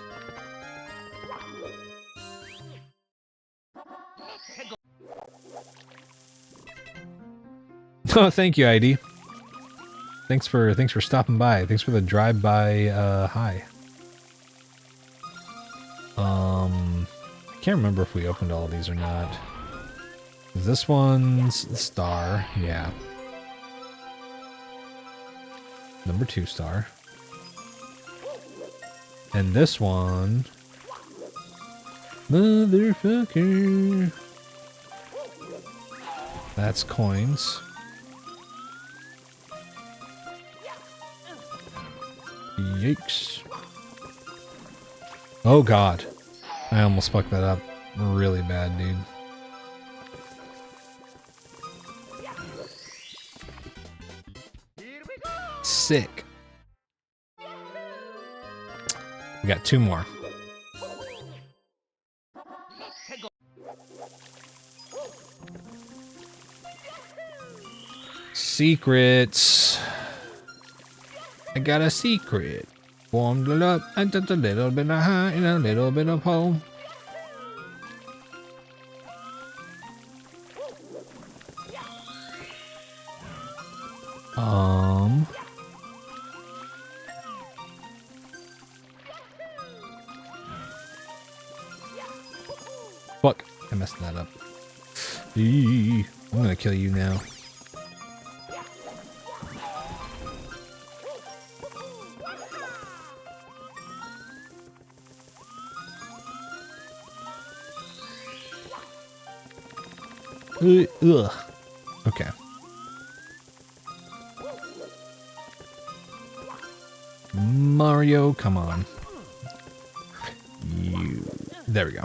Oh, thank you, ID. Thanks for stopping by. Thanks for the drive-by hi. I can't remember if we opened all of these or not. This one's the star, yeah. Number 2 star. And this one... Motherfucker. That's coins. Yikes. Oh god. I almost fucked that up really bad, dude. Sick. We got 2 more. Secrets. I got a secret. Warmed it up and just a little bit of high and a little bit of home. Fuck. I messed that up. I'm gonna kill you now. Ugh. Okay. Mario, come on. You. There we go.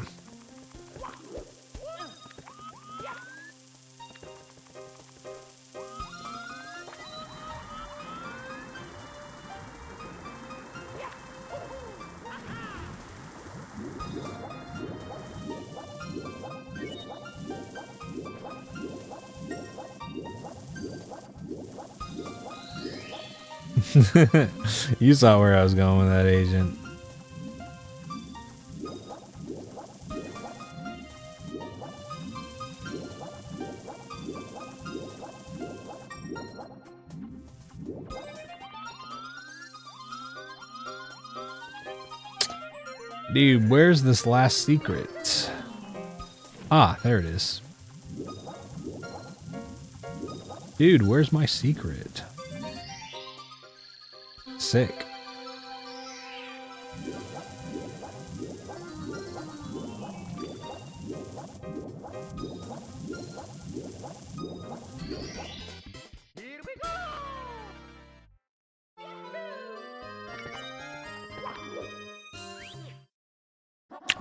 You saw where I was going with that, agent. Dude, where's this last secret? Ah, there it is. Dude, where's my secret? Sick.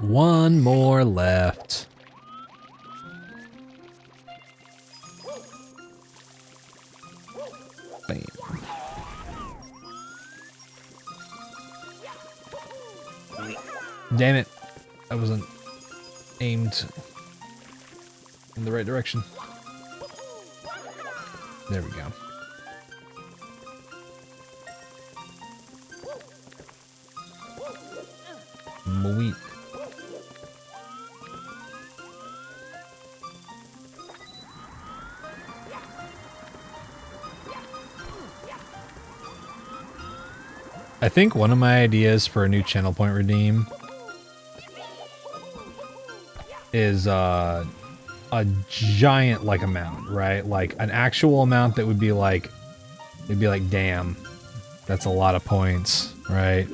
One more left. Bam. Damn it. I wasn't aimed in the right direction. There we go. Sweet. I think one of my ideas for a new channel point redeem is a giant like amount, right? Like an actual amount that would be like, it'd be like, damn, that's a lot of points, right?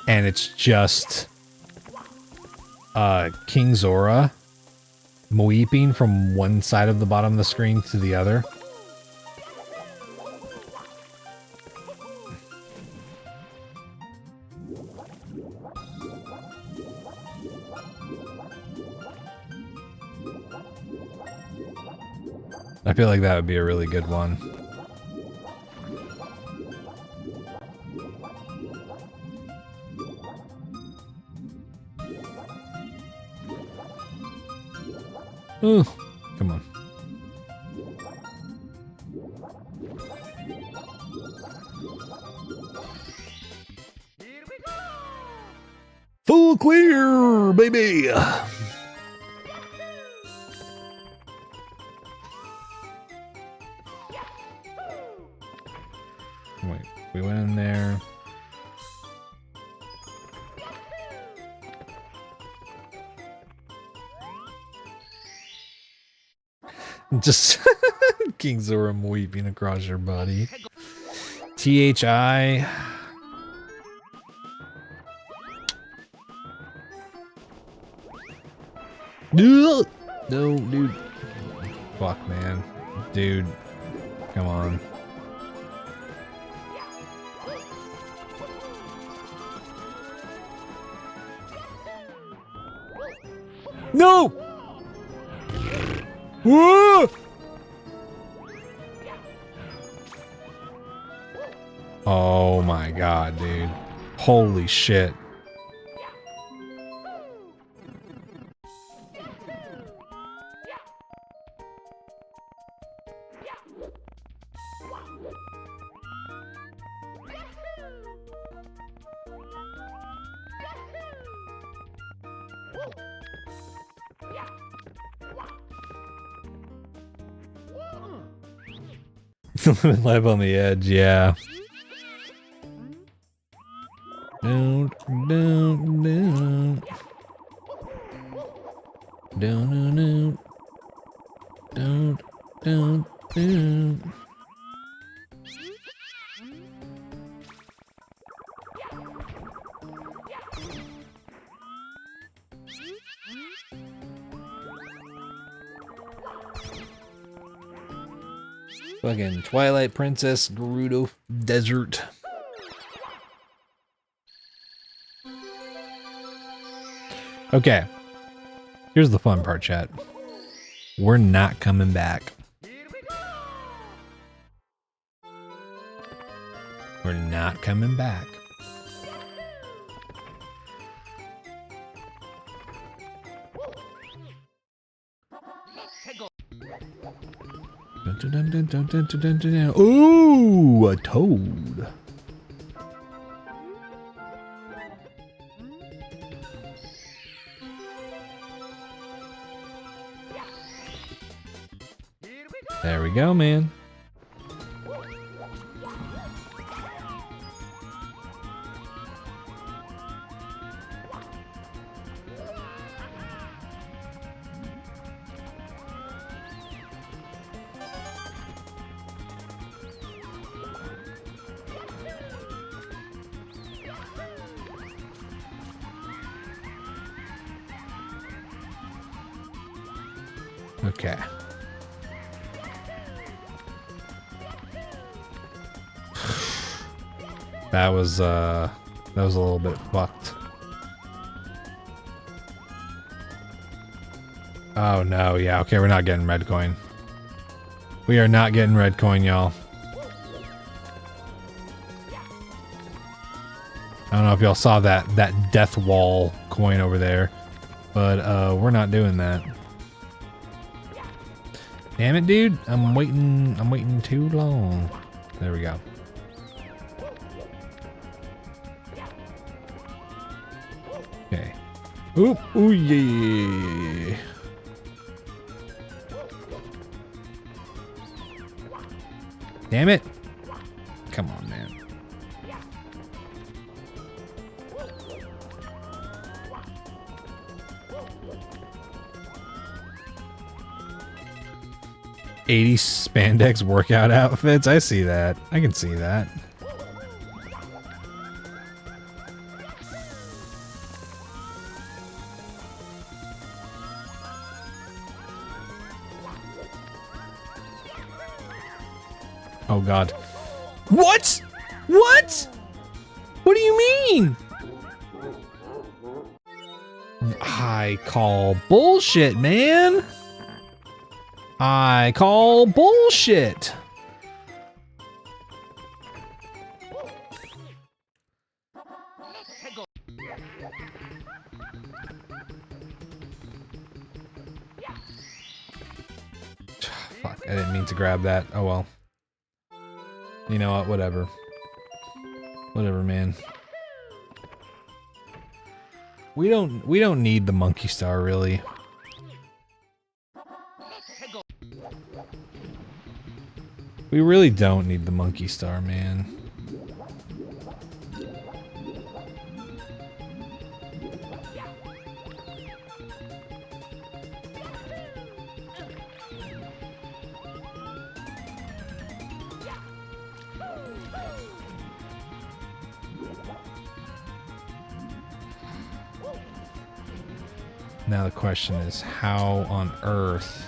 And it's just King Zora weeping from one side of the bottom of the screen to the other. I feel like that would be a really good one. Ooh, come on. Full clear, baby. Wait, we went in there. Just King Zora weeping across your body. THI. No, dude. Fuck, man. Dude. Come on. No! Whoa! Oh my god, dude. Holy shit. Live on the edge, yeah. Don't. Fucking Twilight Princess Gerudo Desert. Okay. Here's the fun part, chat. We're not coming back. We're not coming back. Ooh, a toad. There we go, man. Okay. That was a little bit fucked. Oh no, yeah, okay, we're not getting red coin. We are not getting red coin, y'all. I don't know if y'all saw that death wall coin over there, but we're not doing that. Damn it, dude. I'm waiting too long. There we go. Okay. Oop, ooh, yeah. Damn it. Come on, man. $80 spandex workout outfits. I see that. I can see that. Oh god. What? What? What do you mean? I call bullshit, man. I call bullshit. Fuck, I didn't mean to grab that. Oh well. You know what? Whatever. Whatever, man. We don't need the monkey star, really. We really don't need the monkey star, man. Now the question is, how on earth?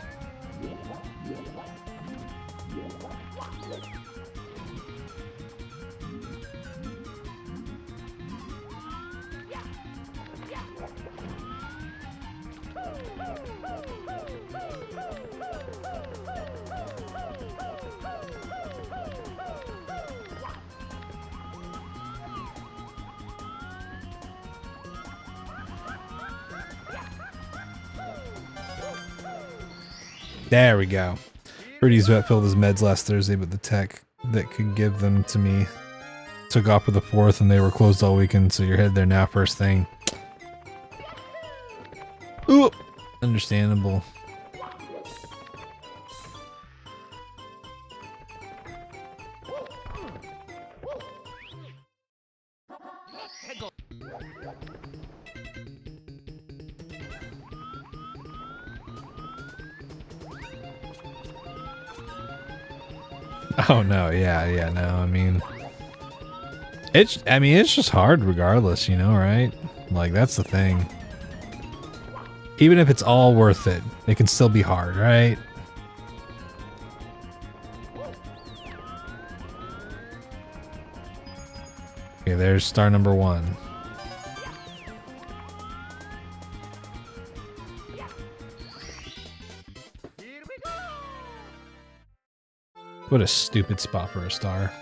There we go. Rudy's vet filled his meds last Thursday, but the tech that could give them to me took off for the 4th and they were closed all weekend, so you're headed there now first thing. Ooh, understandable. Oh no, yeah, no, I mean it's just hard regardless, you know, right? Like that's the thing. Even if it's all worth it, it can still be hard, right? Okay, there's star number 1. What a stupid spot for a star.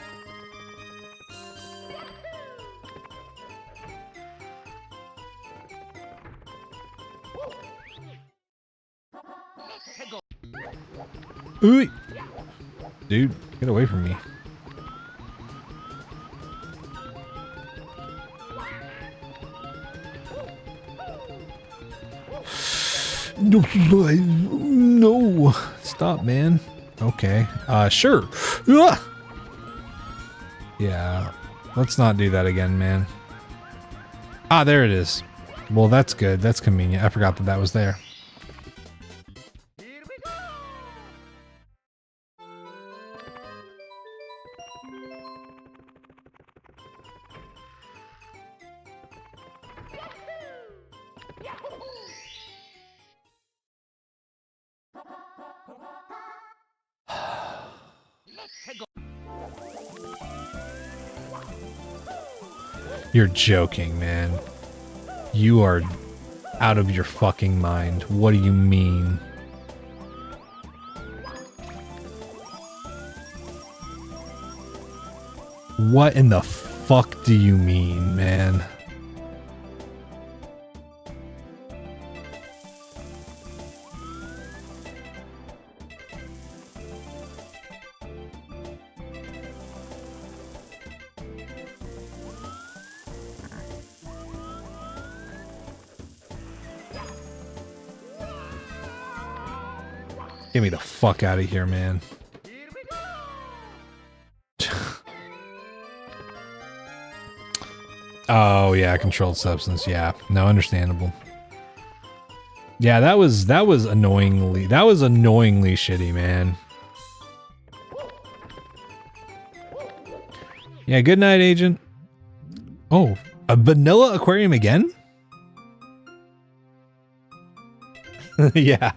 Ooh! Dude, get away from me. No! Stop, man. Okay. Sure. Ugh! Yeah. Let's not do that again, man. Ah, there it is. Well, that's good. That's convenient. I forgot that that was there. You're joking, man. You are out of your fucking mind. What do you mean? What in the fuck do you mean, man? Get me the fuck out of here, man. Oh yeah, controlled substance. Yeah, no, understandable. Yeah, that was annoyingly shitty, man. Yeah, good night, Agent. Oh, a vanilla aquarium again? Yeah.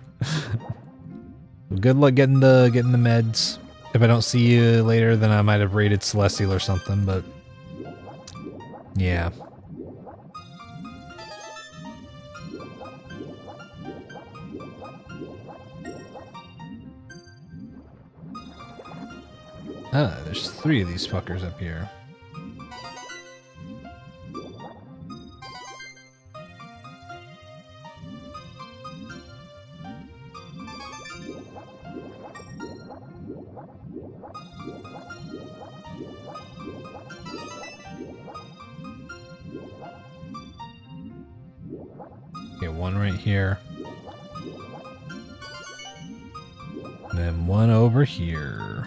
Good luck getting the meds. If I don't see you later, then I might have raided Celestial or something, but yeah. Ah, there's 3 of these fuckers up here. Okay, 1 right here. And then 1 over here.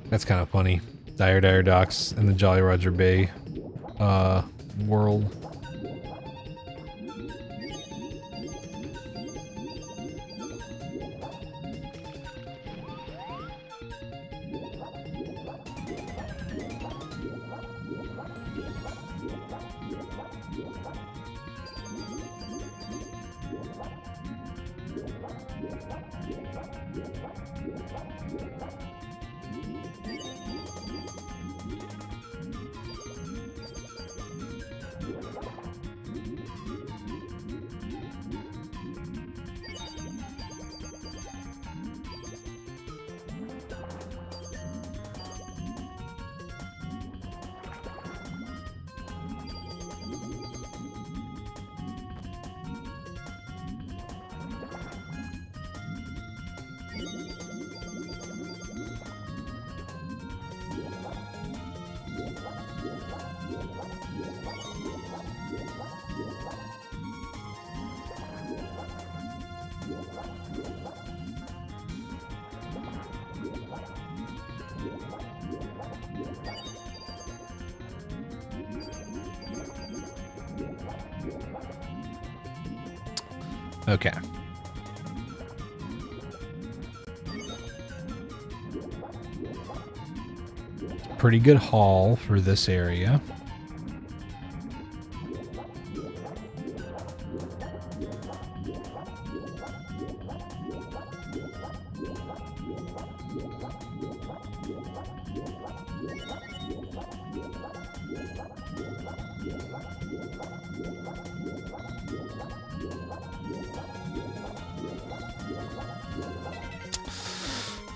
That's kind of funny. Dire Docks in the Jolly Roger Bay world. Okay. Pretty good haul for this area.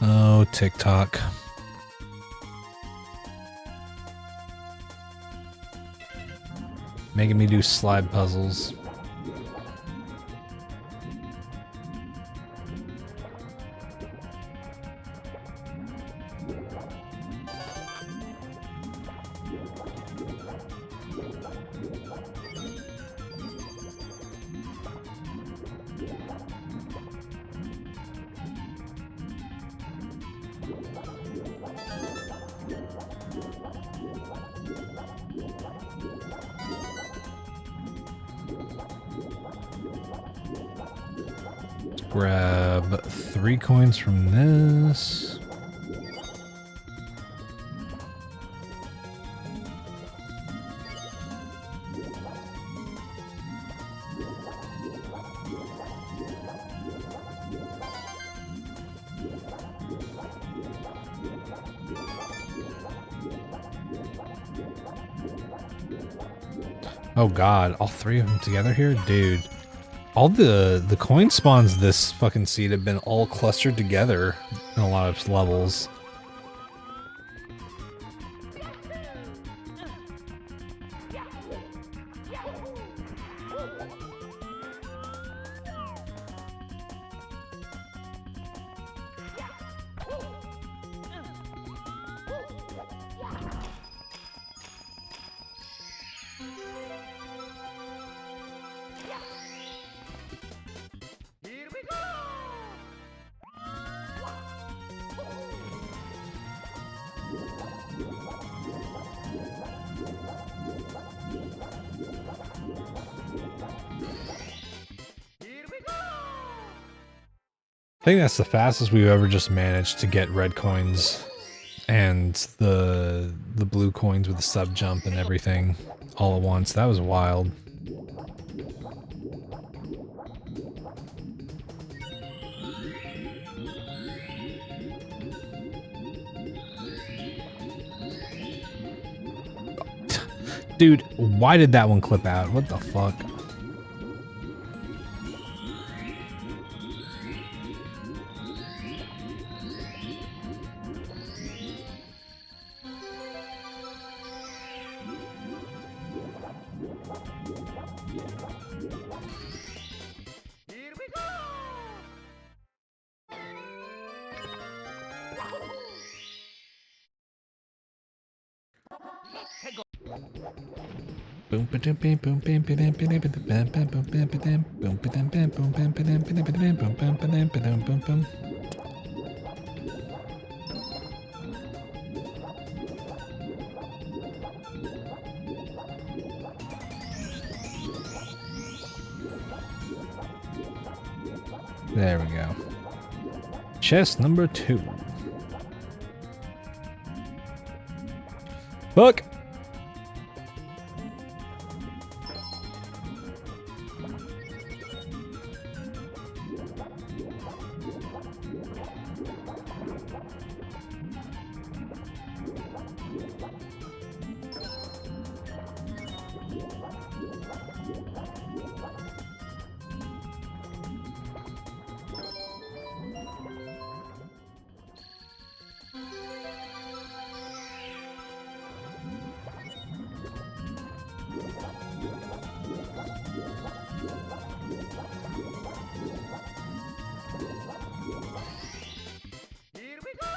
Oh, TikTok. Making me do slide puzzles. Grab 3 coins from this. Oh god, all 3 of them together here? Dude. All the coin spawns this fucking seed have been all clustered together in a lot of levels. I think that's the fastest we've ever just managed to get red coins and the blue coins with the sub jump and everything all at once. That was wild. Dude, why did that one clip out? What the fuck? There we go. Chest number 2. Fuck!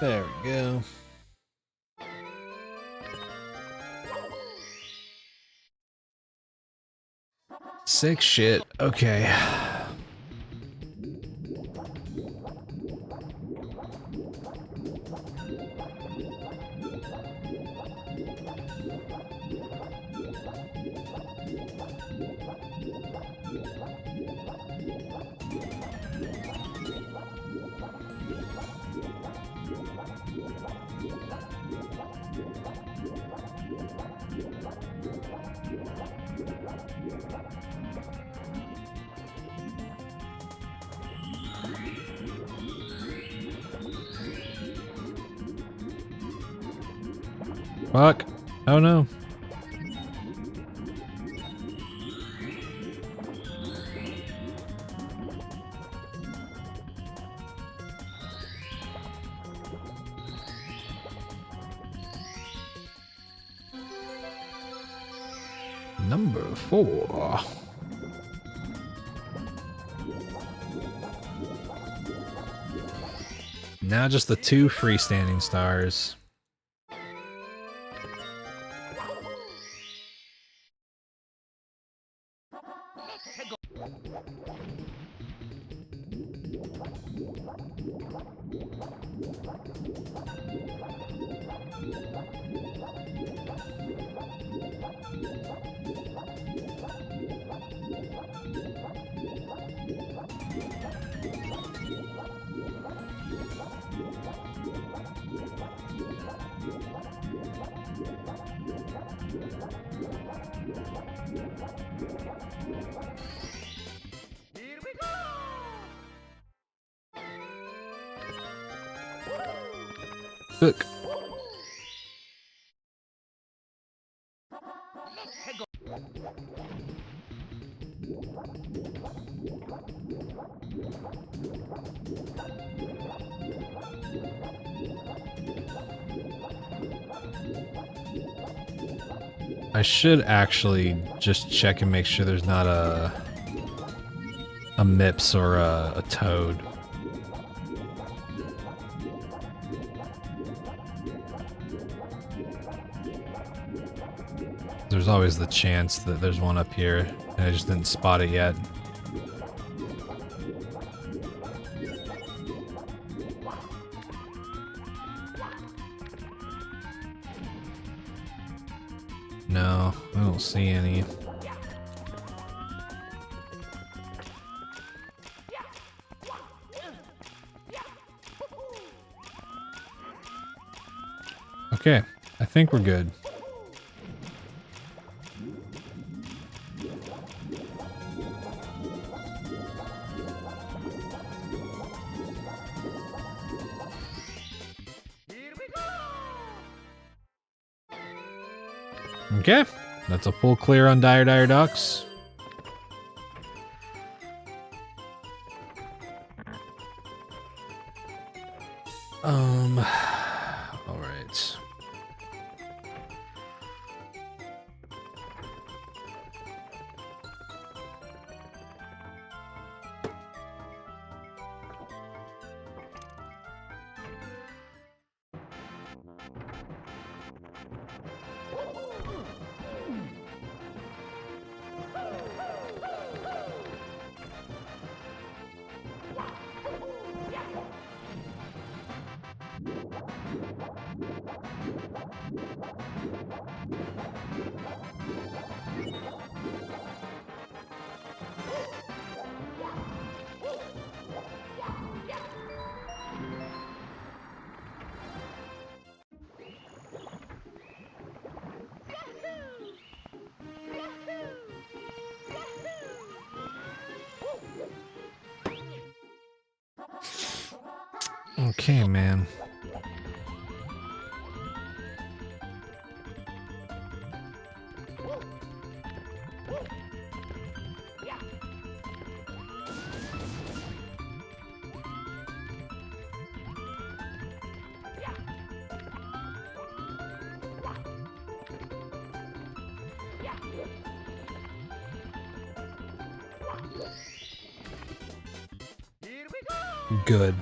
There we go. Sick shit. Okay. Fuck. Oh no. Number 4. Now just the 2 freestanding stars. Look. I should actually just check and make sure there's not a MIPS or a toad. There's always the chance that there's one up here, and I just didn't spot it yet. No, I don't see any. Okay, I think we're good. Okay, that's a full clear on Dire Ducks. All right. Okay, man. Here we go! Good.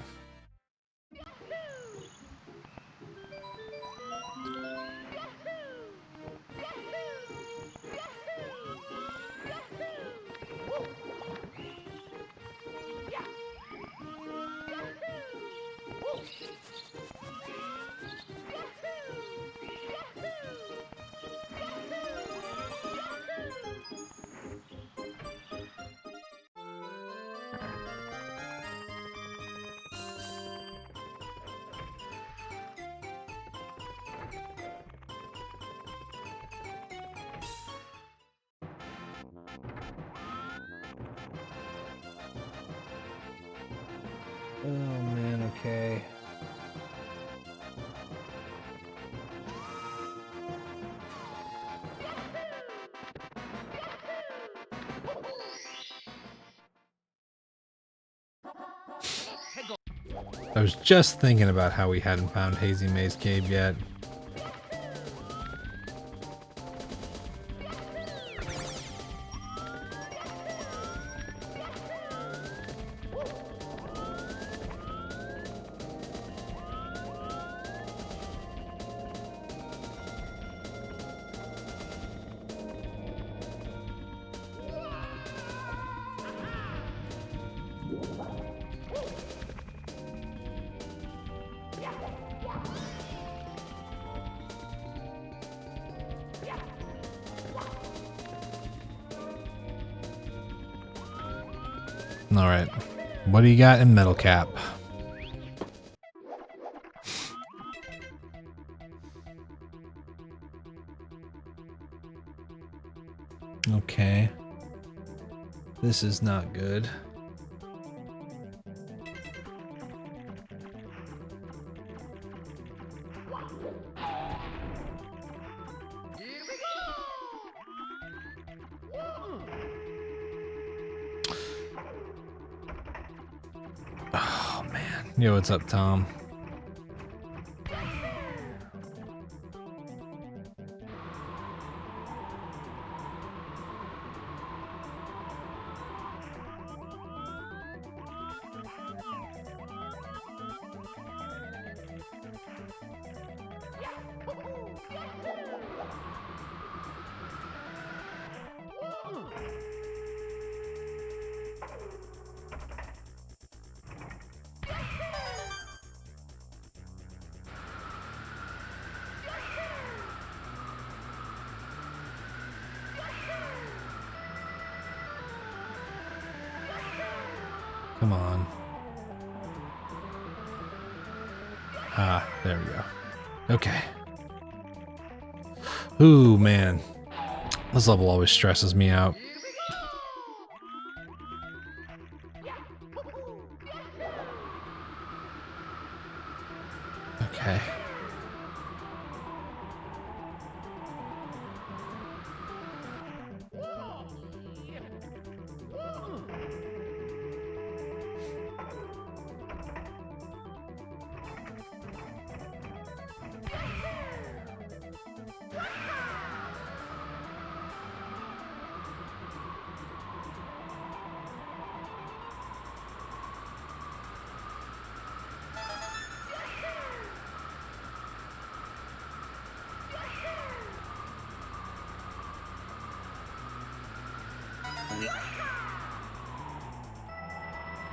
Oh man, okay. I was just thinking about how we hadn't found Hazy Maze Cave yet. Alright. What do you got in Metal Cap? Okay. This is not good. Oh man. Yo, what's up, Tom? Come on. Ah, there we go. Okay. Ooh, man. This level always stresses me out. Okay.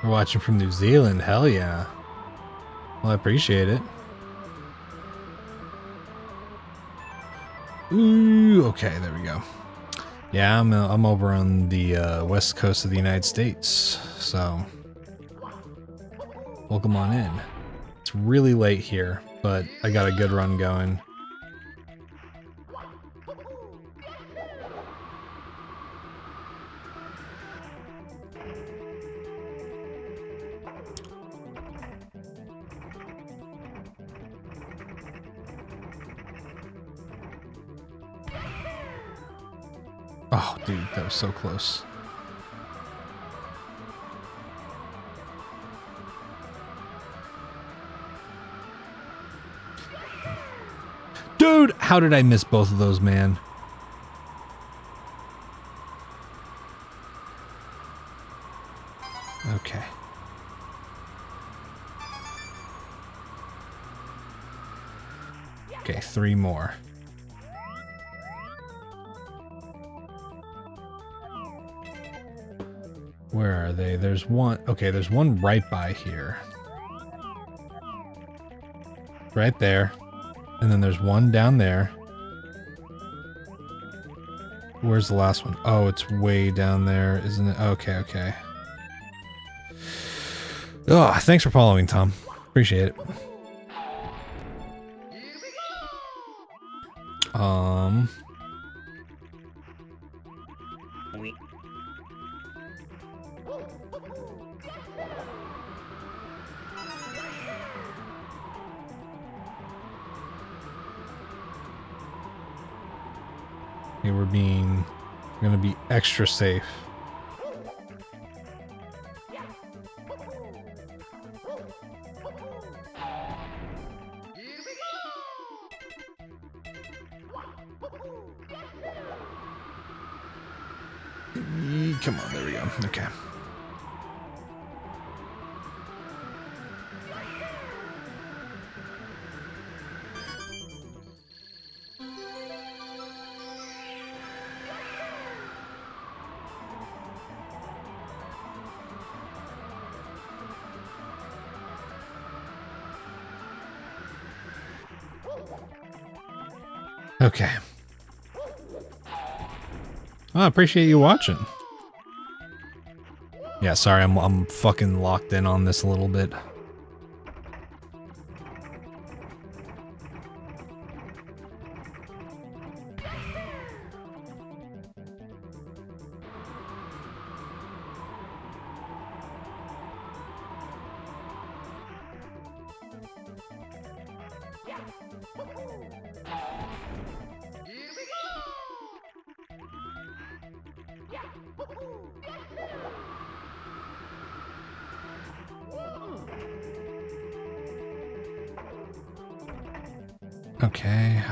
We're watching from New Zealand. Hell yeah. Well, I appreciate it. Ooh, okay, there we go. Yeah, I'm over on the west coast of the United States, so welcome on in. It's really late here, but I got a good run going. Oh, dude, that was so close. Dude, how did I miss both of those, man? Okay. Okay, 3 more. Where are they? There's one. Okay, there's one right by here. Right there. And then there's one down there. Where's the last one? Oh, it's way down there, isn't it? Okay, okay. Oh, thanks for following, Tom. Appreciate it. Okay, we're gonna be extra safe. Come on, there we go. Okay. Okay. I appreciate you watching. Yeah, sorry, I'm fucking locked in on this a little bit. Okay,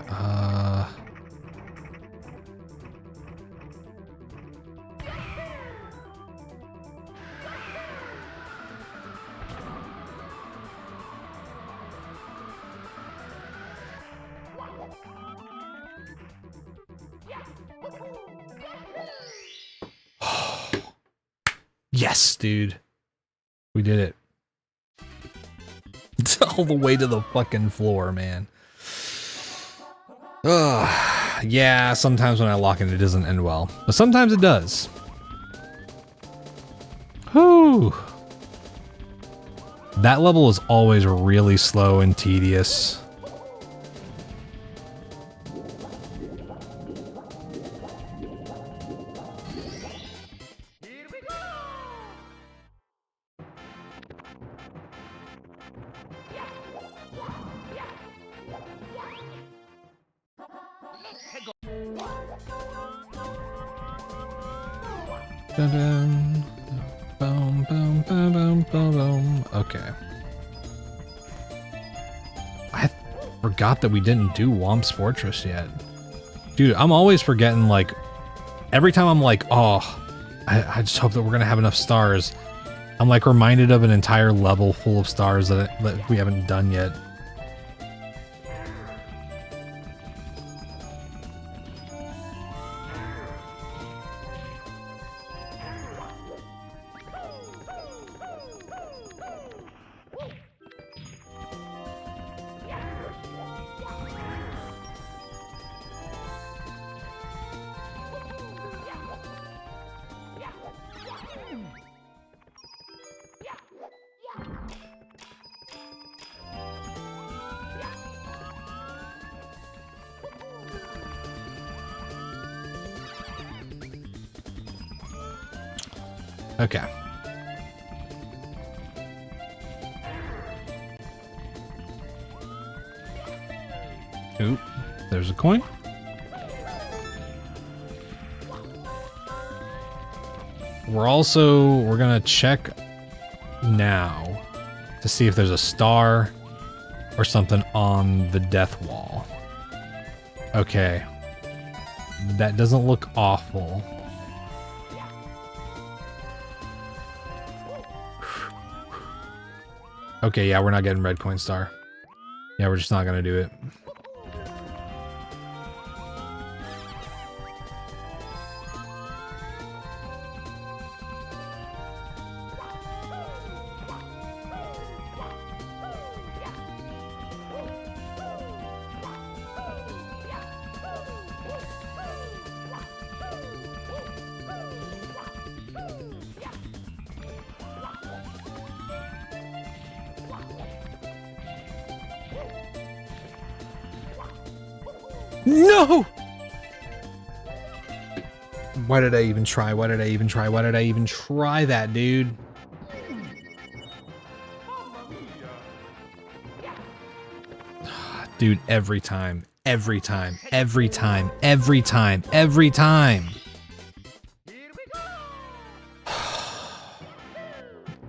yes, dude. We did it. It's all the way to the fucking floor, man. Ugh. Yeah, sometimes when I lock in, it doesn't end well. But sometimes it does. Whew. That level is always really slow and tedious. Dun-dun. Boom, boom, boom, boom, boom, boom. Okay. I forgot that we didn't do Womp's Fortress yet. Dude, I'm always forgetting, like, every time I'm like, oh, I just hope that we're gonna have enough stars. I'm like reminded of an entire level full of stars that we haven't done yet. Okay. Oop, there's a coin. we're gonna check now to see if there's a star or something on the death wall. Okay. That doesn't look awful. Okay, yeah, we're not getting red coin star. Yeah, we're just not gonna do it. No! Why did I even try? Why did I even try? Why did I even try that, dude? Dude, every time. Every time. Every time. Every time. Every time.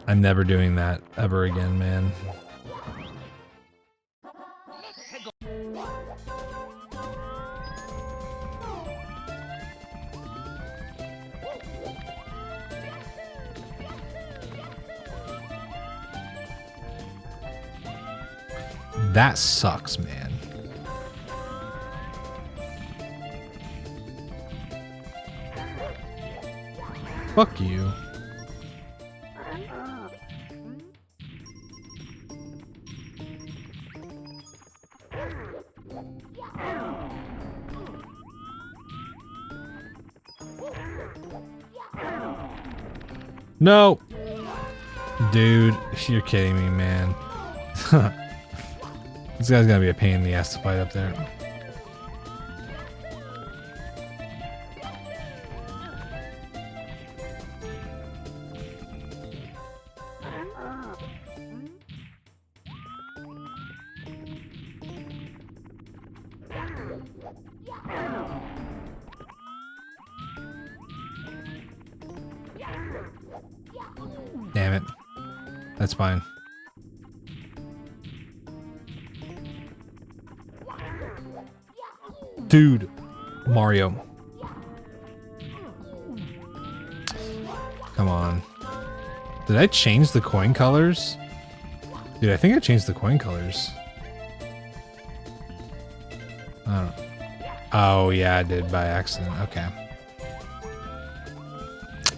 I'm never doing that ever again, man. That sucks, man. Fuck you. No! Dude, you're kidding me, man. This guy's gonna be a pain in the ass to fight up there. Damn it. That's fine. Dude, Mario. Come on. Did I change the coin colors? Dude, I think I changed the coin colors. I don't know. Oh, yeah, I did by accident. Okay.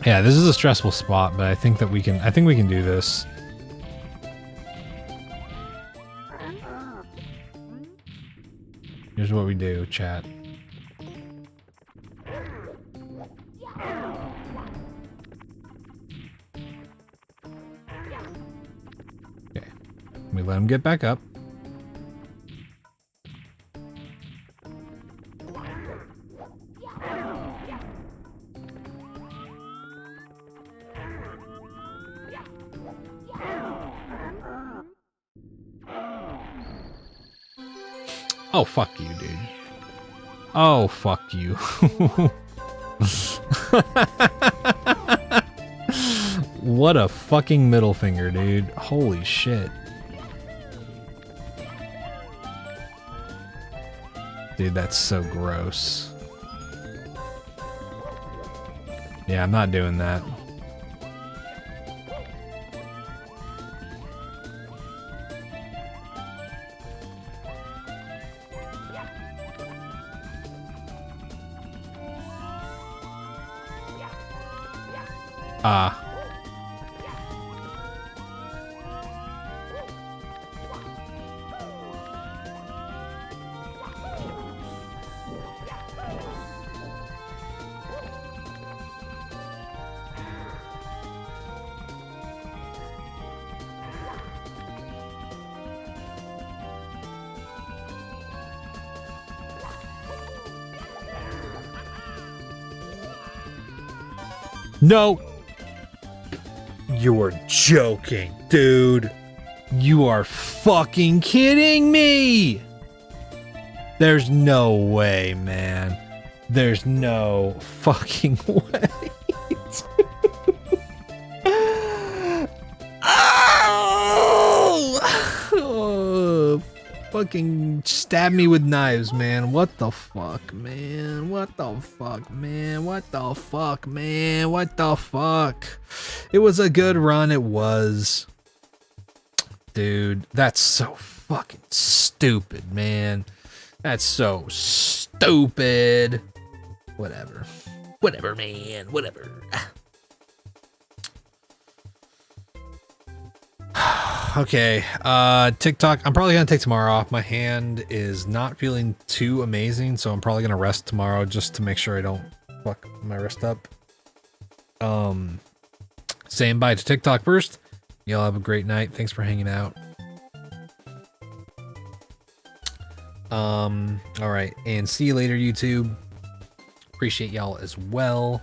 Yeah, this is a stressful spot, but I think that we can do this. Here's what we do, chat. Okay. We let him get back up. Oh, fuck you, dude. Oh, fuck you. What a fucking middle finger, dude. Holy shit. Dude, that's so gross. Yeah, I'm not doing that. No! You're joking, dude. You are fucking kidding me! There's no way, man. There's no fucking way. Fucking stab me with knives, man. What the fuck, man? What the fuck, man? What the fuck, man? What the fuck? It was a good run, it was. Dude, that's so fucking stupid, man. That's so stupid. Whatever. Whatever, man. Whatever. Okay, TikTok, I'm probably gonna take tomorrow off. My hand is not feeling too amazing, so I'm probably gonna rest tomorrow just to make sure I don't fuck my wrist up. Saying bye to TikTok first. Y'all have a great night. Thanks for hanging out. Alright, and see you later, YouTube. Appreciate y'all as well.